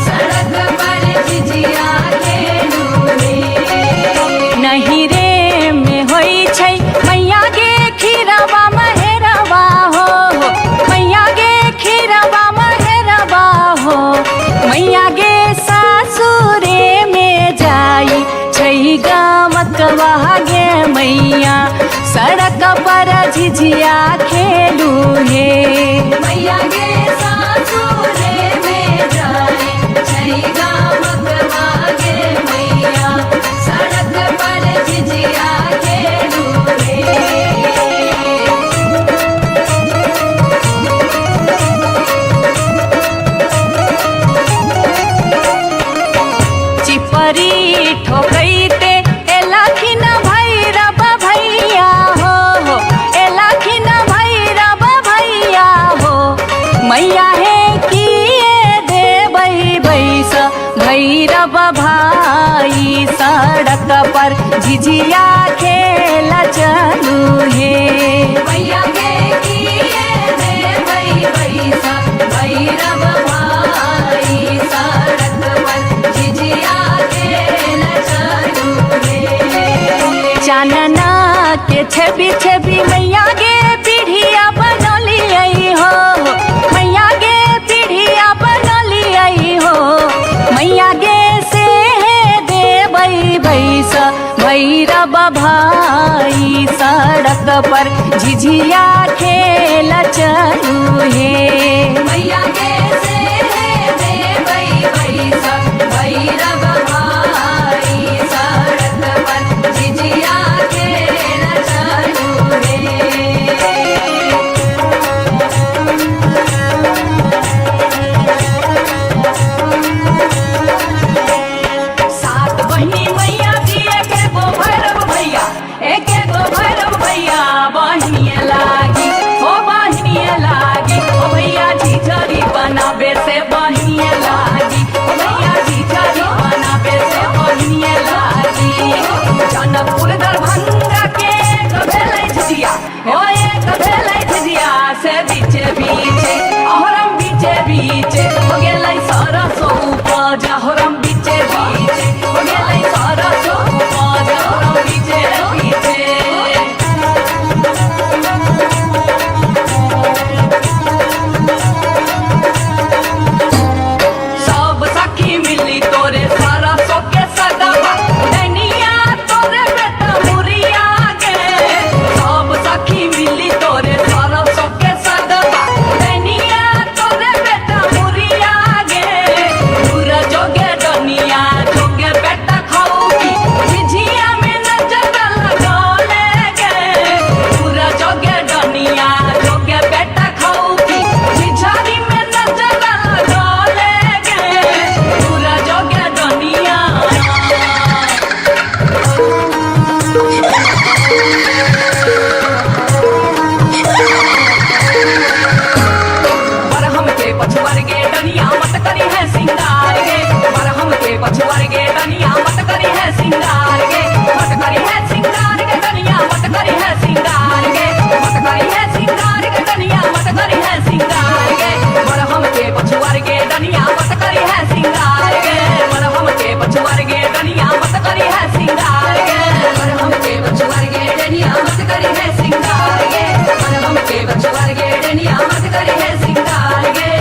सड़क पर झिझिया खेलू हे नहीं रे में होई छै मैया गे खीरवा महेरवा हो मैया गे खीरवा महेरवा हो मैया गे सासुरे में जाई छै गमकवा गे मैया सड़क पर झिझिया खेलू हे मैया गे सासुरे में जाई छै गमकवा गे मैया सड़क पर झिझिया खेलू हे चिपरी ठोकैते एलखिन भैरव भैया हो एलखिन भैरव भैया हो मैया हे किए देबै बैस भैरव भाई सड़क पर झिझिया खेल चलू हे मैया गे किए देबै बैस भैरव भाई सड़क पर झिझिया खेल चलू हे चानना के छवि छवि मैया गे पीढ़िया बनलियै हो मैया गे पीढ़िया बनलियै हो मैया गे से देबै बैस भैरव भाई सड़क पर झिझिया खेल चलू हे मैया गे से देबै बैस भैरव भाई सड़क पर झिझिया खेल चलू हे सात बहिनी मैया दिए के गो भैरव भैया एक गो भैरव भैया बहिनिए लागी हो बहिनिए लागी ओ भैया झिझरी बनाबे से बहिनिए लागी ओ भैया झिझरी बनाबे से बहिनिए लागी जनकपुर दरभंगा के भेलै झिझिया हो एक भेलै झिझिया से बीचे बीचे अहरम बीचे बीचे हो गेलै सरसो उपज अहरम बीचे बीचे हो गेलै सरसो उपज अहरम बीचे बीचे सब सखी मिली तोरे सरसो के सगवा नैनिया तोरे बेटा मुरिया गे सब सखी मिली तोरे सरसो के सगवा नैनिया तोरे बेटा मुरिया गे दूर जोगे डनिया जोगे बेटा खाऊगी झिझिया में नजर लगौले गे दूर जोगे डनिया जोगे बेटा खाऊगी झिझरी में नजर लगौले गे दूर जोगे डनिया बरहम के पछुआर गे डनिया मत करी है सिंगार गे बरहम के पछुआर गे डनिया मत करी है सिंगार गे मत करी है सिंगार गे डनिया मत करी है सिंगार गे मत करी है सिंगार गे डनिया मत करी है सिंगार गे बरहम के पछुआर गे डनिया मत करी है सिंगार गे बरहम के पछुआर गे डनिया मत करी है सिंगार गे बरहम के पछुआर गे डनिया मत करी है सिंगार गे बरहम के पछुआर गे डनिया मत करी है सिंगार गे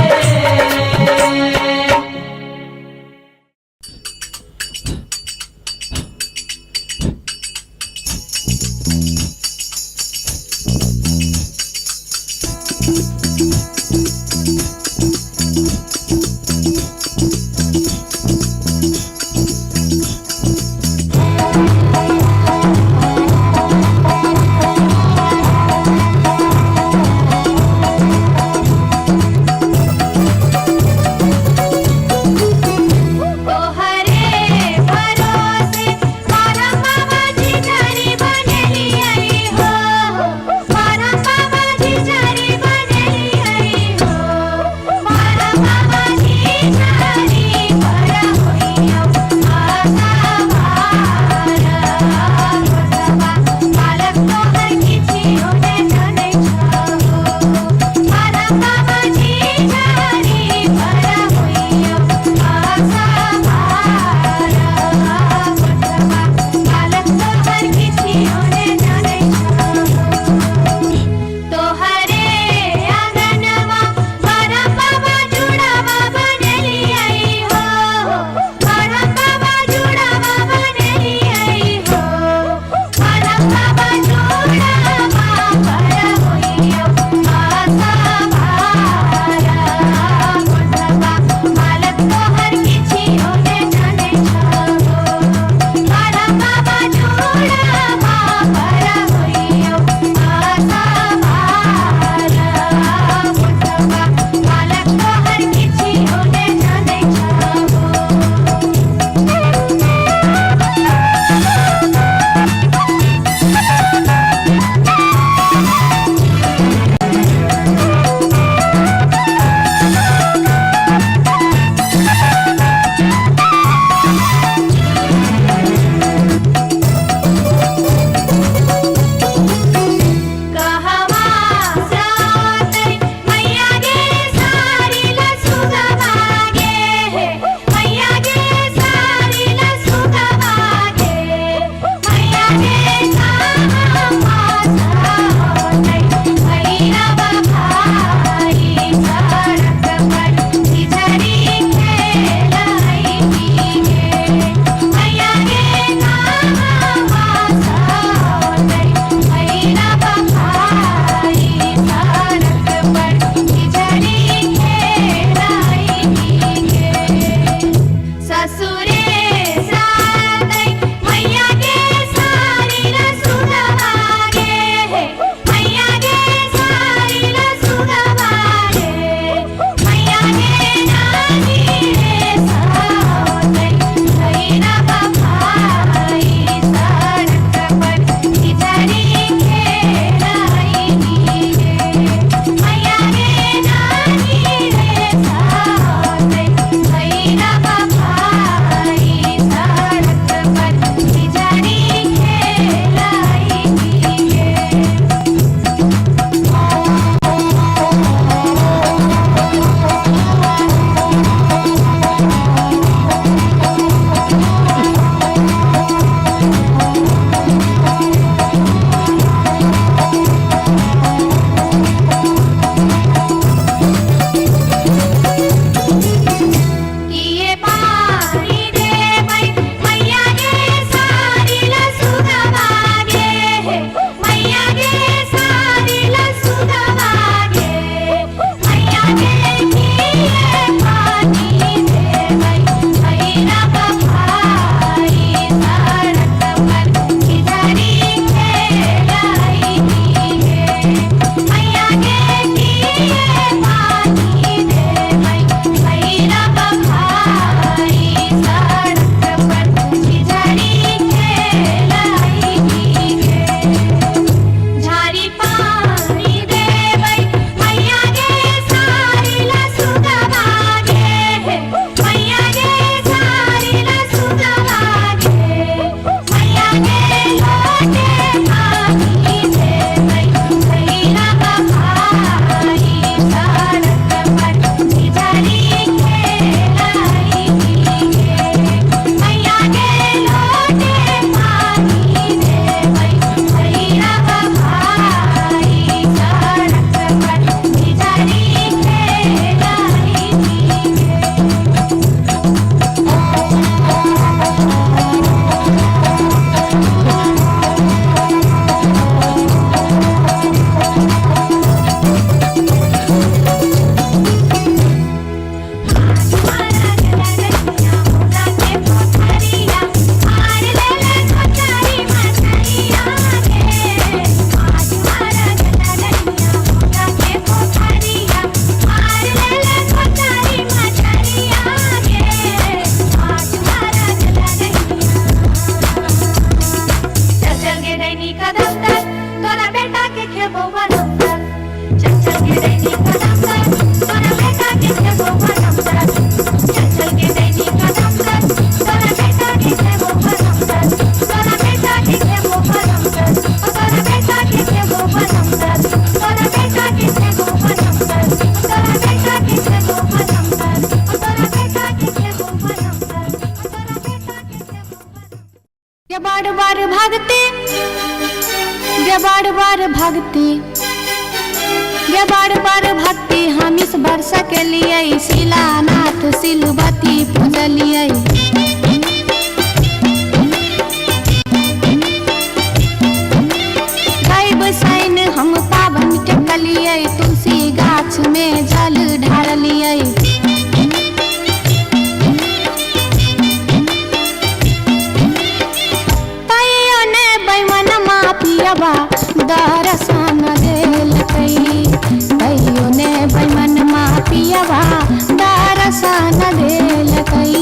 बार बार भागते गे बार बार भागते गे बार बार भागते हम इस वर्ष के लिए शिलानाथ सिलवती पूजलिए गाय बसाइन हम पावन टेकलिए तुलसी गाछ में जल ढारलिए पियबा दर्शन देलकै कहियो ने बैमन मा पियबा दर्शन देलकै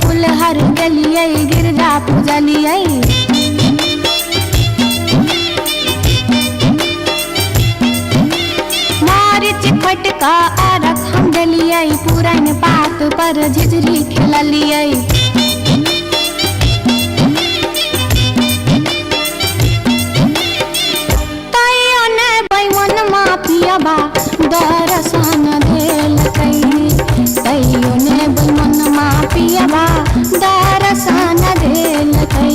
फुलहर गलिए गिरजा पूजलिए मारिच फटका आरख हम डलिए पुरन पात पर झिझरी खेललिए तैयो ने बैमन मा पियबा दर्शन देलकै तैयो ने बैमन मा पियबा दर्शन देलकै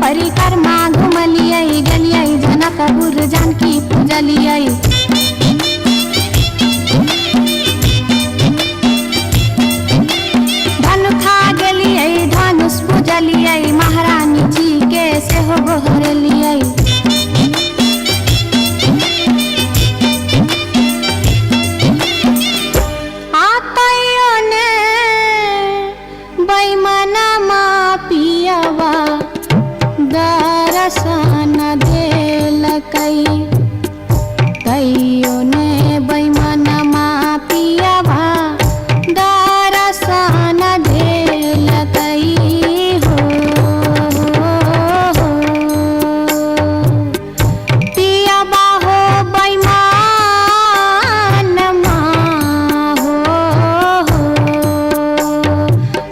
परिक्रमा घुमलिए गलिए जनकपुर जानकी पूजलिए धनुखा गेलिए धनुष पूजलिए महारानी जी के सेहो गोहरलिए आतैयो ने बैमन मा पियबा दर्शन देलकै तैयो ने बैमन मा पियबा दर्शन देलकै पियबा हो बैमन मा हो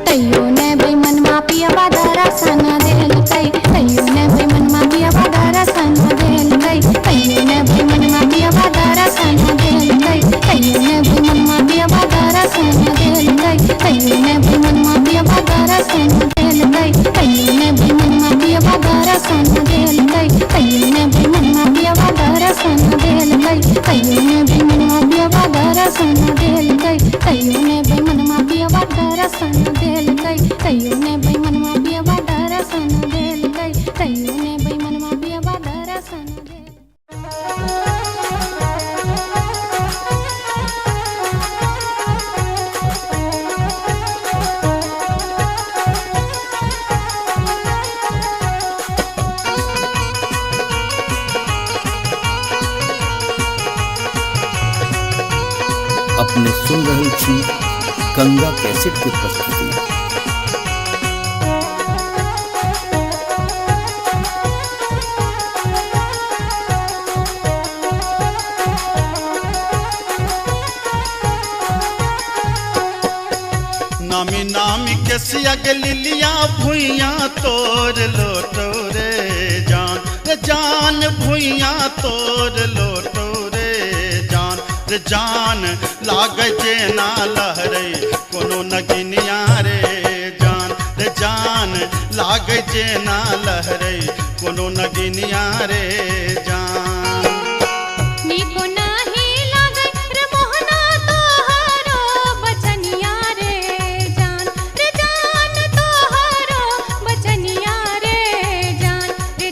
तैयो ने बैमन मा पियबा दर्शन देलकै तैयो ने बैमन मा पियबा दर्शन देलकै तैयो ने बैमन मा पियबा दर्शन देलकै तैयो ने बैमन मा पियबा दर्शन देलकै तैयो ने बैमन मा पियबा दर्शन देलकै तैयो ने बैमन मा पियबा दर्शन देलकै तैयो ने बैमन मा पियबा दर्शन देलकै तैयो ने बैमन मा पियबा दर्शन देलकै तैयो ने बैमन मा पियबा दर्शन देलकै तैयो ने बैमन मा पियबा दर्शन देलकै तैयो ने बैमन मा पियबा दर्शन अपने सुन रही थी गंगा कैसेट की प्रस्तुति। नामी नामी के सिया लिलिया भुइया तोर लोटो रे जान भुइया तोर लोटो रे जान लागे जेना लहरे कोनो नगिनिया रे जान लागे जेना लहरे कोनो नगिनिया रे जान निको नाही लागे रे मोहना तोहरो बचनिया रे जान तोहरो बचनिया रे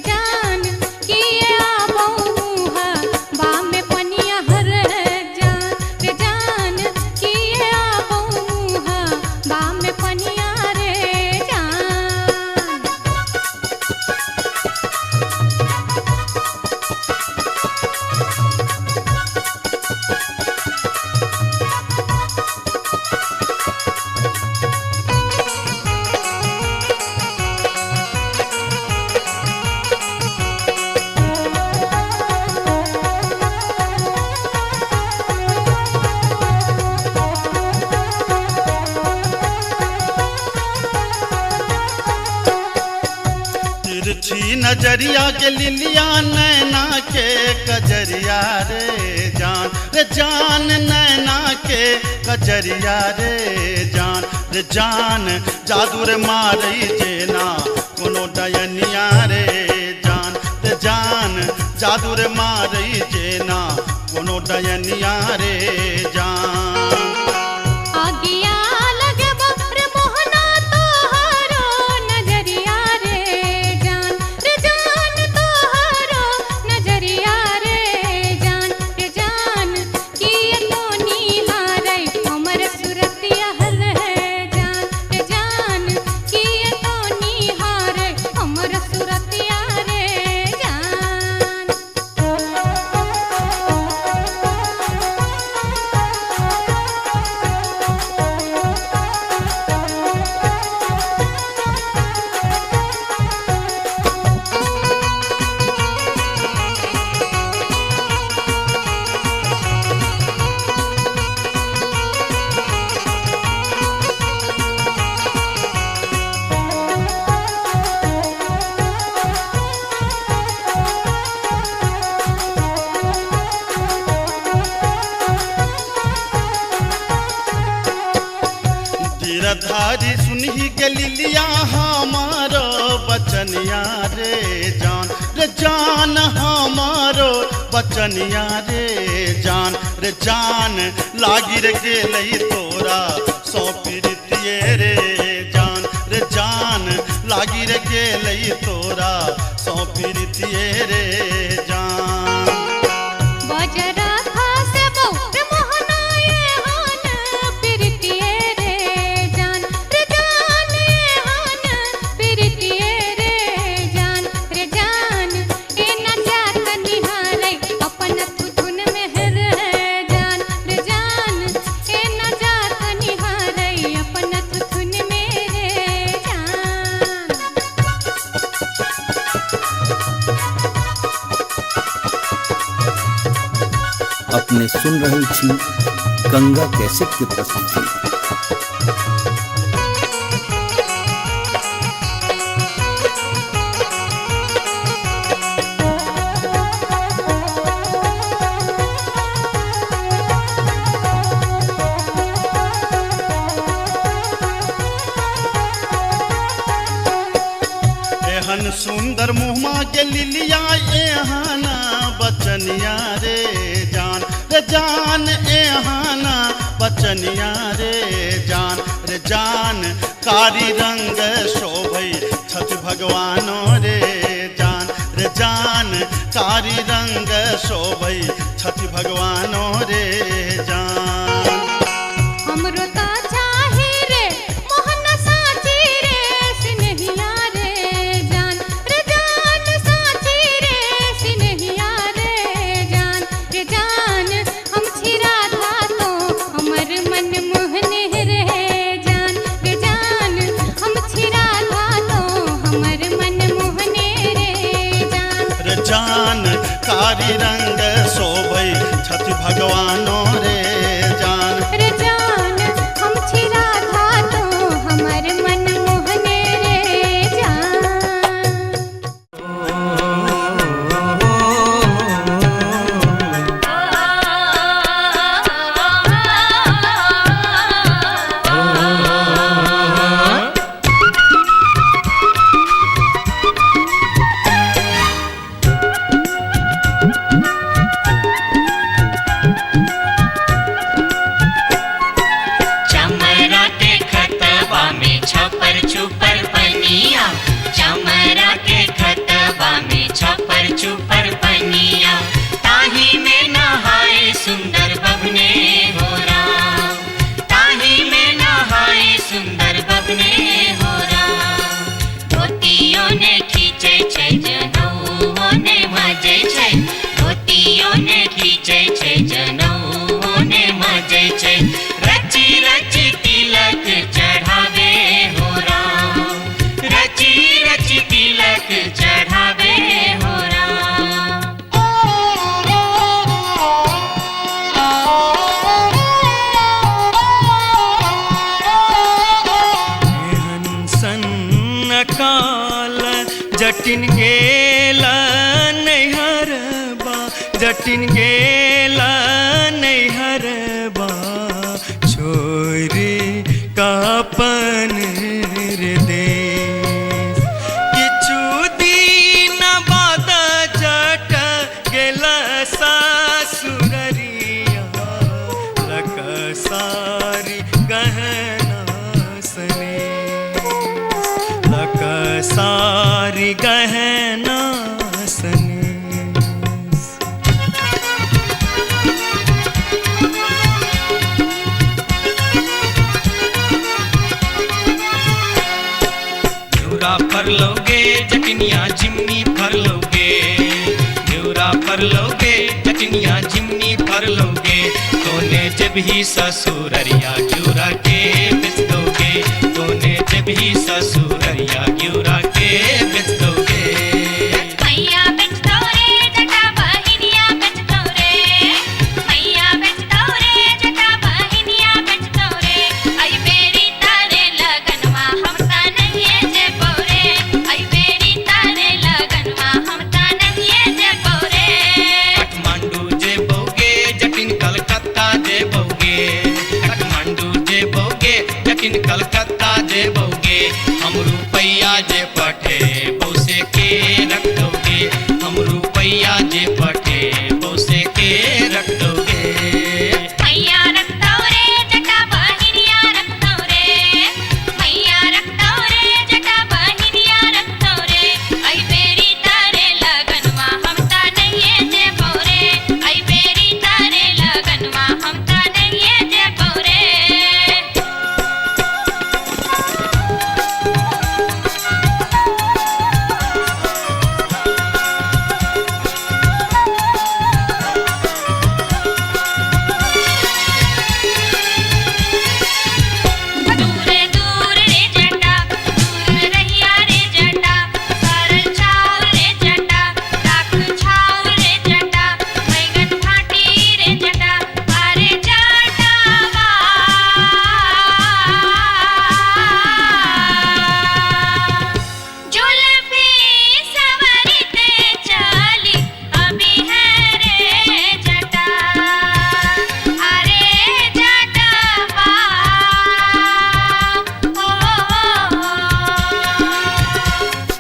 जान किए तिरछी नजरिया के लिलिया नैना के कजरिया रे जान नैना के कजरिया रे जान जादू रे मारई जेना कोनो डयनिया रे जान जादू रे मारई जेना कोनो डयनिया रे जान आगिया लगे बप्र मोहना तोहरो नजरिया रे जान तोहरो नजरिया रे जान किए तो निहारै हमर सुरतिया है जान किए तो निहारै हमर सुरतिया रे जान गिरधारी सुनही के लिलिया हमारो बचनिया रे जान हमारो बचनिया रे जान लागी रे गेलई तोरा सौ प्रीतिये रे जान लागी रे गेलई तोरा सौ प्रीतिये रे जान बजरा खासे बौर मोहनाए हान प्रीतिये रे जान हान प्रीतिये रे जान ए न जात निहारै अपन थुथुन मेहर जान ए न जात निहारै अपन थुथुन मेरे जान अपने सुन रही थी गंगा कैसेट की प्रस्तुति। एहन सुंदर मुहमा के लिलिया एहाना बचनिया रे जान एहाना बचनिया रे जान कारी रंग शोभै छठ भगवानो रे जान कारी रंग शोभै छठ भगवानो रे जान हमरो ता चाहे रे मोहन साची रे सिनहिया रे जान साची रे सिनहिया रे जान हम छिरा था तो हमर मन मोहने रे जान हम छिरा था तो हमर मन मोहने रे जान कारी रंग शोभै छठ भगवानो रे जान हम छिरा था तो हमर मन मोहने रे जान चमरा के खतबा में छपर छुपर पनिया, चमरा के खतबा में छपर छुपर पनिया, ताही में नहाए सुंदर बबने हो राम, ताही में नहाए सुंदर बबने हो राम। धोतियों ने खींचे छै जनऊ ने मजे छै, धोतियों ने खींचे छै जनऊ ने मजे छै, रची रची तिलक चढ़ावे हो राम, रची रची तिलक चढ़ावे हो राम। हंसन काल जटिन गेला नैहरबा जटिन गेला नैहरबा छोरी कापन रे देश किछु दिन बाद जट गेला सासुररिया लकसारी गहना सने लकसारी गहना सने फर लोगे जटनिया जिमनी फर लोगे न्यूरा फर लोगे जटनिया जिमनी फर लोगे तोने जब ही ससुररिया ग्यूरा के बेच दोगे तोने जब ही ससुररिया ग्यूरा के बेच दोगे मैया बेच दो रे जटा बहिनिया बेच दो रे मैया बेच दो रे जटा बहिनिया बेच दो रे आई बेरी तारे लगनवा हम ता नहीं जे पौरे आई बेरी तारे लगनवा हम ता नहीं जे पौरे काठमांडू जे बोगे जटिन कलकत्ता जे बोगे काठमांडू जे बोगे जटिन कलकत्ता जे बोगे हम रुपैया जे पठे बौसे के रख दोगे हम रुपैया जे पठे बौसे के रख दोगे मैया रख दो रे जटा बहिनिया रख दो रे मैया रख दो रे जटा बहिनिया रख दो रे आई बेरी तारे लगनवा हम ता नहीं जे पौरे आई बेरी तारे लगनवा हम ता नहीं जे पौरे दूर दूर रे जटा दूर रहिया रे जटा सरल छाव रे जटा राख छाव रे जटा बैगन फाटी रे जटा अरे जटावा जुल्फी सवरते चली अभी है रे जटा अरे जटावा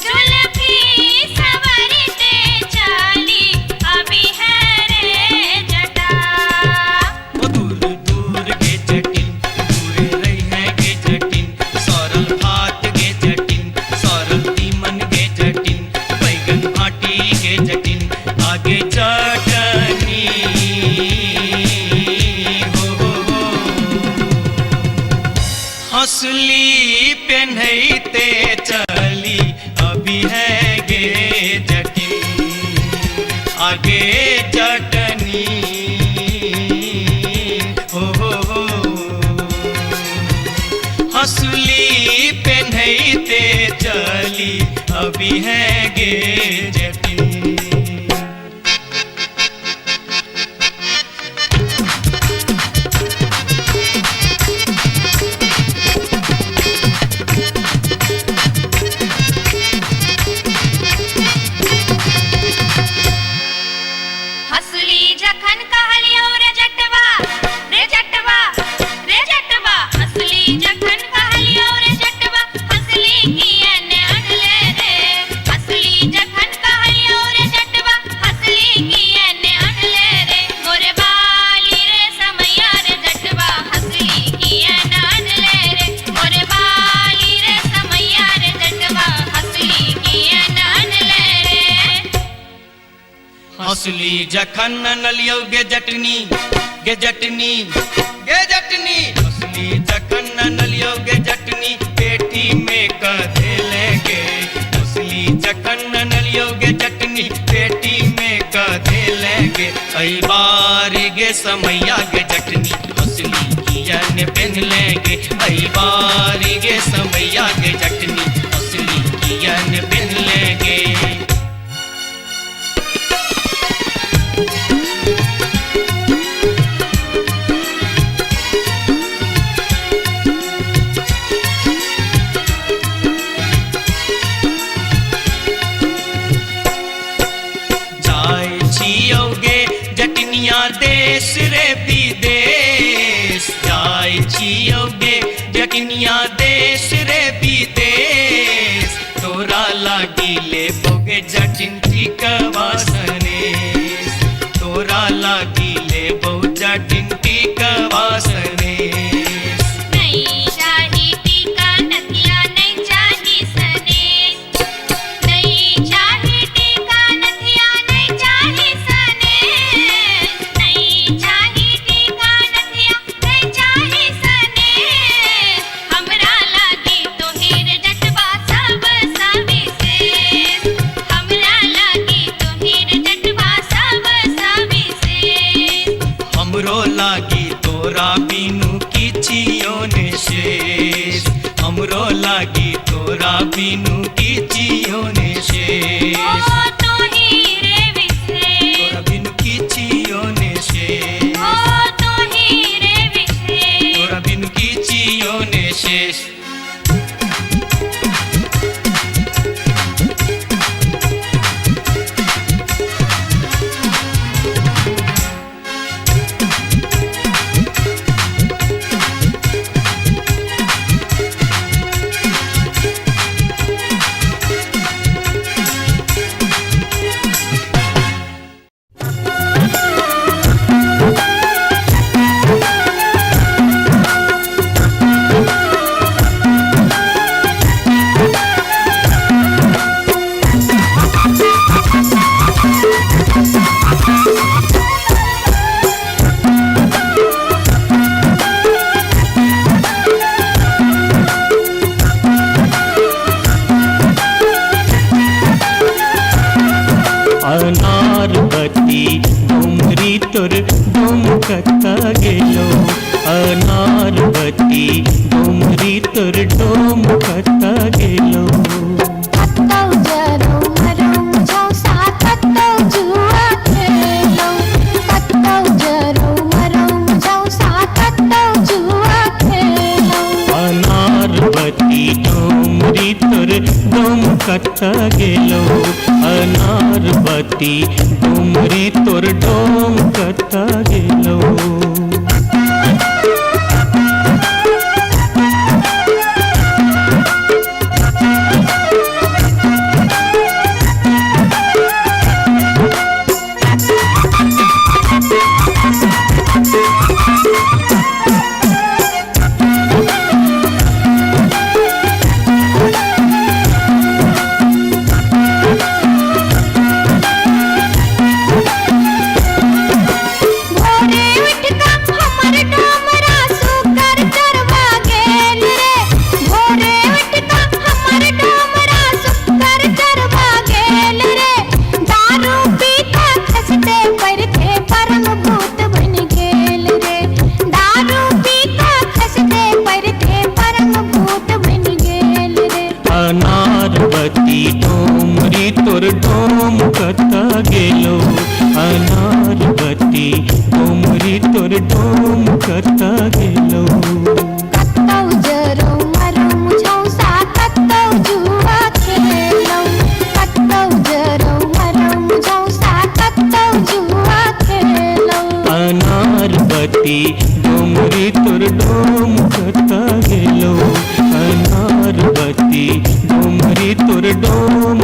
जुल्फी सवरते चली अभी है रे जटा वो दूर दूर के जटिन दूर रही है के जटिन सरल भात के जटिन सरल तीमन के जटिन बैगन भाटी के जटिन आगे चटनी हो हंसली पेन्हते चली अभी है गे जटिन आगे चटनी हो हंसली पेन्हते चली अभी है गे जटिन हसली जखन कहलियो रे जटवा रे जटवा रे जटवा हसली जखन कहलियो रे जटवा हसली कियने अनले रे हसली जखन कहलियो रे जटवा हसली कियने अनले रे मोरे बाली रे समैया रे जटवा हसली कियने अनले रे मोरे बाली रे समैया रे जटवा हसली कियने अनले रे हंसली जखन नलियो गे जटनी गे जटनी गे जटनी हंसली जखन नलियो गे जटनी पेटी में कधे लेंगे हंसली जखन नलियो गे जटनी पेटी में कधे लेंगे आई बार गे समैया गे जटनी हंसली कियन पहन लेंगे आई बार गे समैया गे जटनी हंसली कियन पहन लेंगे लियोगे जटनिया देश रे विदेश तोरा लागी ले बोगे जटिन टिकवा सनेस तोरा लागी ले बो जटिन टिकवा सनेस नहीं चाही टीका नथिया नहीं चाही सनेस नहीं चाही टीका नथिया नहीं चाही सनेस नहीं चाही टीका नथिया नहीं चाही सनेस हमरा लागी तोहिर जटवा सब सविशेष हमरा लागी तोहिर जटवा सब सविशेष हमरो लागी तोरा बिनु किछियो ने शेष हमरो लागी तोरा बिनु किछियो ने शेष ओ तोहिरे विशेष तोरा बिनु किछियो ने शेष ओ तोहिरे विशेष तोरा बिनु किछियो ने शेष अनारबती डोंगरी तोर डोमकता गेलो अनारबती डोंगरी तोर डोमकता गेलो कत्तौ जरौ मरौ मुझौ सा कत्तौ जुआ खेलौ कत्तौ जरौ मरौ मुझौ सा कत्तौ जुआ खेलौ अनारबती डोंगरी तोर डोमकता गेलो अनारबती डोंगरी तोर डोमकता गेलो भोरे उठका हमर डोमरा सुकर चरवा गेल रे भोरे उठका हमर डोमरा सुकर चरवा गेल रे दारू पीता खसते परथे परम भूत बन गेल रे दारू पीता खसते परथे परम भूत बन गेल रे अनारबती डोंगरी तोर डोमकता गेलो अनारबती डोंगरी तोर डोमकता गेलो कत्तौ जरौ मरौ मुझौ सा कत्तौ जुआ खेलौ कत्तौ जरौ मरौ मुझौ सा कत्तौ जुआ खेलौ अनारबती डोंगरी तोर डोमकता गेलो अनारबती डोंगरी तोर डोम